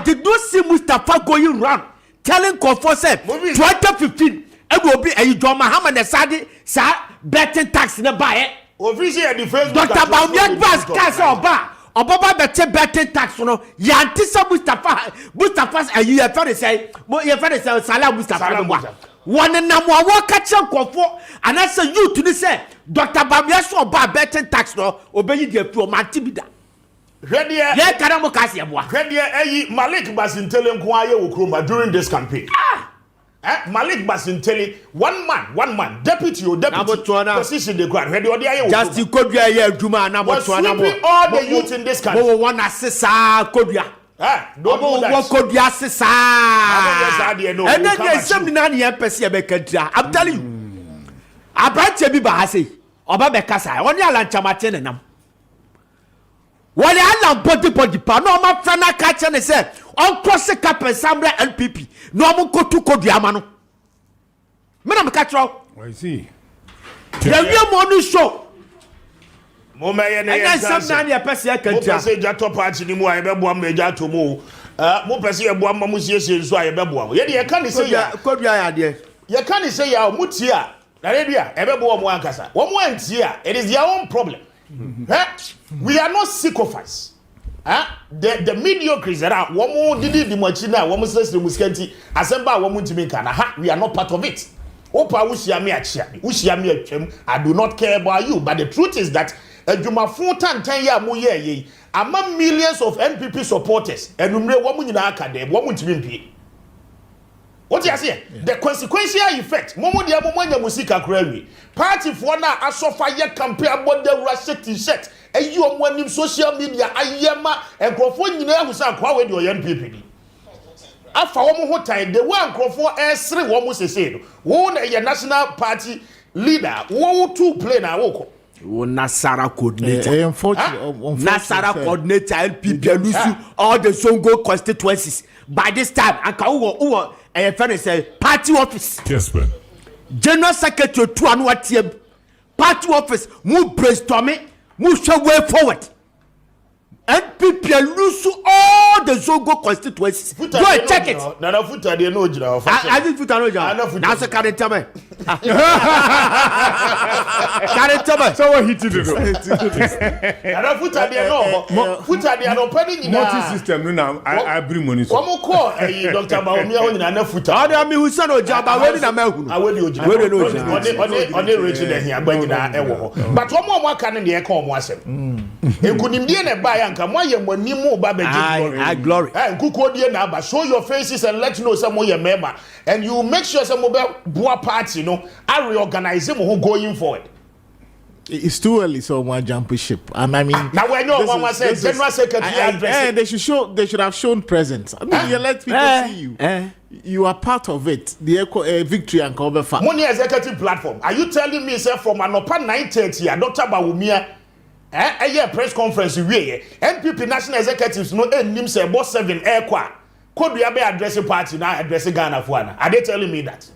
did not see Mustafa going round telling Confo say 2015 it will be a John Mahama the Sadi betting tax in the buy. Officially the first Dr. Bamiak Bas Casa Oba betting tax no Yantisa Mustafa's a year for say Salah Mustafa one and now catch up Confo and I say you to the say Dr. Bamiak Oba betting tax no obey the pro Mantibida. Ready? Yeah, Karamokasia. Ready? Malik Basintele Nkwaye Ukruma during this campaign. Malik Basintele, one man, deputy position the ground. Ready? Just you could be a Juma number sweeping all the youth in this country. Oh, one assessor could be. Don't do that. What could be assessor? And then there's something on the embassy. I'm telling you. I brought you Bahasi. oba be kasa oni alanchamate ne nam wale ala body pa no ma frana ka che ne se on cross cap sambre NPP no mo kotu kodua ma no me na me ka tro I see the mo no show mo me ye ne ya sam na ne pese ya kantia mo pese ja top party ni mu a ye be boa me ja to mo mo pese ye boa ma mo siesie nso a ye be boa ye de ye ka ni se ya kodua ya de ye ka ni se ya mo tie a na re bia e be boa mo ankasa wo mo antie a it is their own problem. We are not sycophants. The mediocres that are woman did the machina, woman says the muscanti, assemble woman to make an we are not part of it. Opa Ushiami a chem, I do not care about you, but the truth is that Juma 10 year muye among millions of NPP supporters and woman in academy, woman to be. What you say? The consequential effect. Momo dia momo nya musika krawi. Party for na asofa ye campaign about the Russia t-shirt. E you omo anim social media ayema enkrofo nyina ahusa kwa we de NPP ni. Afa womo ho time the one enkrofo esre womo sese no. Wo na ye national party leader, wo to play na wo Nasara coordinator. Nasara coordinator NPP Lusu all the Zongo constituencies. By this time, Anka a friend say party office. Kessben. General Secretary to Anwatieb. Party office. Move brainstorming. Move your way forward. NPP lose all the Zongo constituencies. Go and check it. Nana futa de no jira. I didn't futa no jira. Now so can it tell me? Can it tell me? So what hit it? Nana futa de no. Futa de no penny. Multi system no now. I bring money. Komo call Dr. Baumia on Nana futa. Ada mi husa no jaba we na mehu. Awe di ojina. We no ojina. On reach the here gbanyina ewo. But omo aka ne de e kan omo asem. Enkunimdie na ba ya nka mo ye mani mo ba be glory. Nkukodie na ba show your faces and let you know some your member and you make sure some boa party no I reorganize them who going forward. It's too early, so one jump ship. And I mean, now when no one said general secretary address, they should have shown presence. I mean, you let people see you. You are part of it. The victory and cover fact. Money executive platform. Are you telling me, sir, from an open 9:30, Dr. Baumia? A press conference we NPP national executives no nim say boss 7 kwa could we be addressing party now addressing Ghana for are they telling me that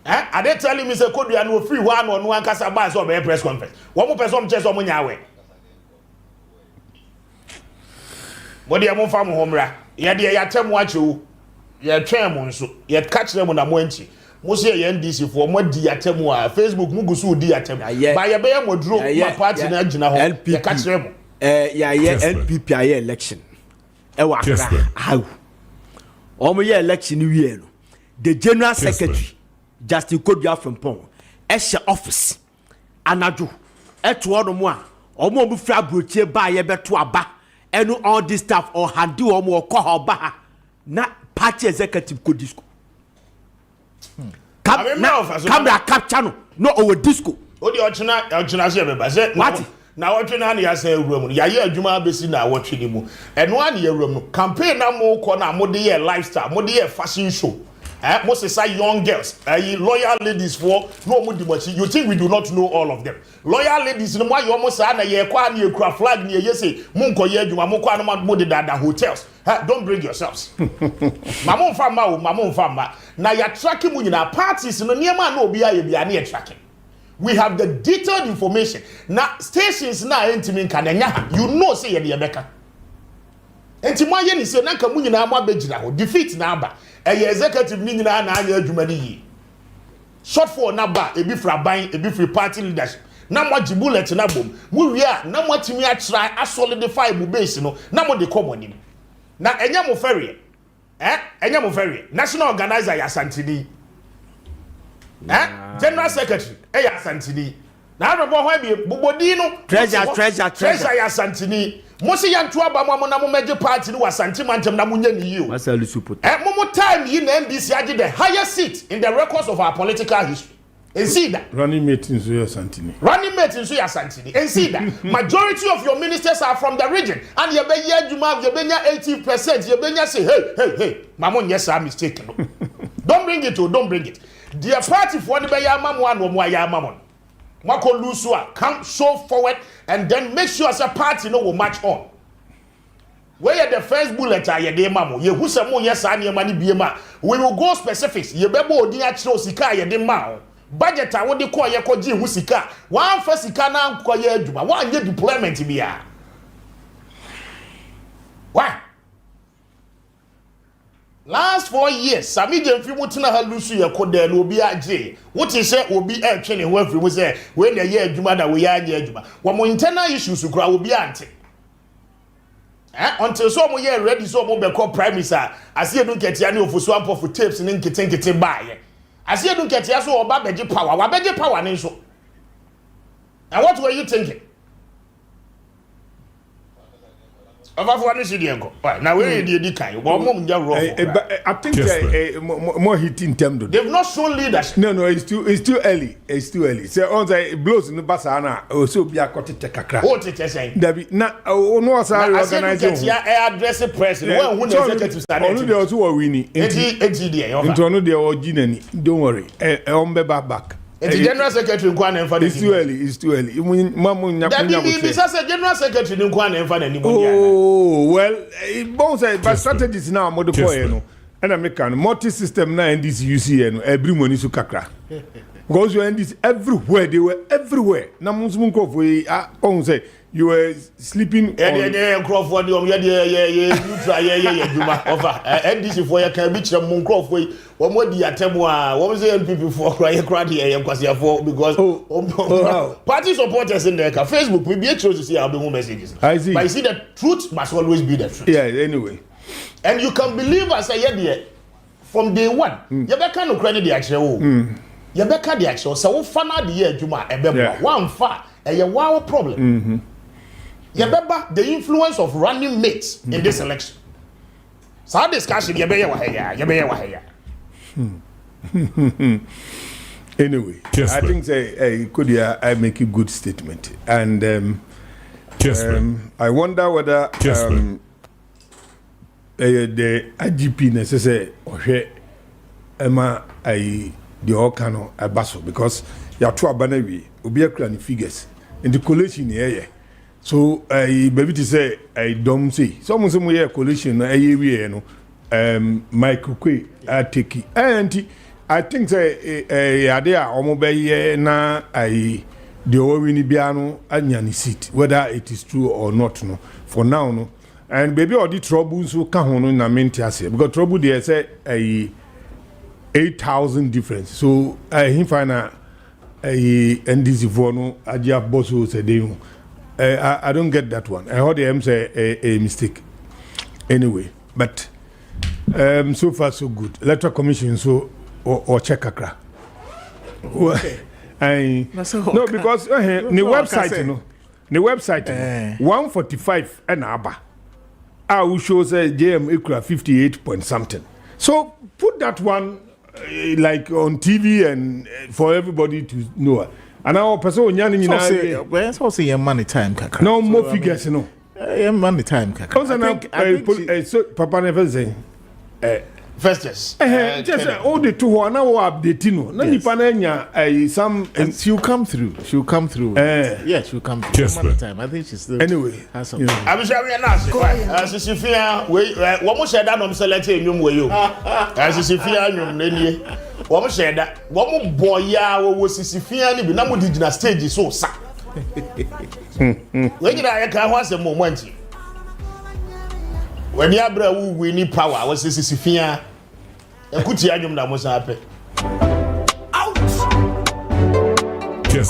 are they telling me say could we no free one on one kasa ba so be press conference one more person chese o munya we body am fam homra ye de ya temu achu ye twem nso ye catch them na mo anti mo say ye NDC for mo di atemu a Facebook mu gusu di atemu ba ye be ye modro ma party na agina ho ye catch them ya NPP aye election e wa kra how o mo ye election wie no the general secretary Justin Kodua from Pong e she office anadu e to ono mo a o mo fra brochie ba ye beto aba enu all this stuff or handi o mo ko ho ba na party executive ko disco camera capture no over disco o di ochina se be ba se what na wotwe na ya se ewuram no ya ye adwuma besi na wotwe ni mu eno an ye ewuram no campaign na mo ko na mo de ye lifestyle mo de ye fashion show mo say young girls loyal ladies for no mo di machi you think we do not know all of them loyal ladies no mo ayo mo sa na ye kwa na ye kura flag na ye say mo nko ye adwuma mo kwa no mo de dada hotels don't bring yourselves mama mfa na ya tracking mu nyina parties no niema na obi aye bia na ye tracking we have the detailed information na stations na entimi nka na nya you know say ye de beka entimo aye ni say na nka mu nyina mo abegina ho defeat na aba executive ni nyina na anya adwuma ni yi short for na ba ebi fra ban ebi free party leadership na mo bullet na bom mu wi a na mo atimi a try a solidify mu base no na mo de common ni na enya mo ferry national organizer ya Santini general secretary ya Santini na robo ho bi bobodi no treasure ya Santini mo se ya nto aba mo na mo meje party ni wa Santimantem na mo nya ni yi o masali support mo time yi na NDC age the highest seat in the records of our political history. And see that running mate in Suya Santini. And see that majority of your ministers are from the region. And you be Juma, you be 80%. You be say, hey, Mamon, yes, I'm mistaken. Don't bring it. Dear party for the Mamon, no more Yamamon. Mako Lusua, come show forward and then make sure as a party will match on. Where the first bullet are ye mamu, ye who some more yes and your money be ma. We will go specifics, ye bebo dia chro sika ye de mao. Budget I would call ye koji wusika. One first sika na kwaye juma, one year deployment biya. Why? Last 4 years, Sami Jemfi Mutina Halusu ya kode no be aje. What is say will be a training where we say when the year juma that we are juma. One more internal issues will be anti. Until some year ready so mo be call prime minister. As you don't get any of swamp of tapes and nkete buy. As you don't get ya so oba beje power. Wa beje power ni so. And what were you thinking? Now where did you kind? I think more hitting term. They've not shown leadership. No, it's too early. It's too early. So on the blows in the basana also be a cottage kakra. What it is saying? David, na no sorry organization. Address the president. When executive stand. Only there was who winning. Into no there or Ginny. Don't worry. Back. The general secretary Kwame Appiah. It's too early. It's too early. That general secretary Kwame Appiah. Oh well, but strategies now more the and American multi-system now in this UC every money to kakra. Because you end this everywhere. They were everywhere. Now Muslim Crawford, say you were sleeping. Crawford, and this is for your cabbage and Crawford. One more the attempt what was the people for crying because party supporters in there Facebook we be a choice to see our messages. I see. But you see the truth must always be the truth. Yeah, anyway. And you can believe as I said from day one. You better no credit the actual. You better the actual. So fana the year Juma one far a wow problem. You better the influence of running mates in this election. So discussion you better Anyway, I think I make a good statement, and I wonder whether the IGP necessary or Emma the Okano Abaso because you are two abanawi obi akra figures in the collation here. So I baby to say I don't see someone here collation no Michael Kwe take it. And I think say there omobe na the owini biano anyani seat whether it is true or not no for now no and baby all the troubles so can hono na mentiase because trouble there say 8,000 difference so him find NDC for no adia boss who said I don't get that one. I heard them say a mistake anyway but so far so good. Electoral Commission so or check akra. Okay. No because the website 145 and aba. I will show say JM equal 58 point something. So put that one like on TV and for everybody to know. And our person nyani say your money time kakra. No more figures no. Your money time kakra. I think so Papa never say Festus. Just all the two who are now updating. No, Nipanenya, some and she'll come through. She'll come through. Yeah, she'll come through. Just time. I think she's still anyway. Has some. I'm sure we are not. As Sifia, we what was said that I'm selecting you way you. As Sifia, you what was said that what more boy ya was Sifia ni binamu di na stage so sa. When did I can once a moment? When Yabra we need power, was Sifia. A good year, that must happen. Out! Yes.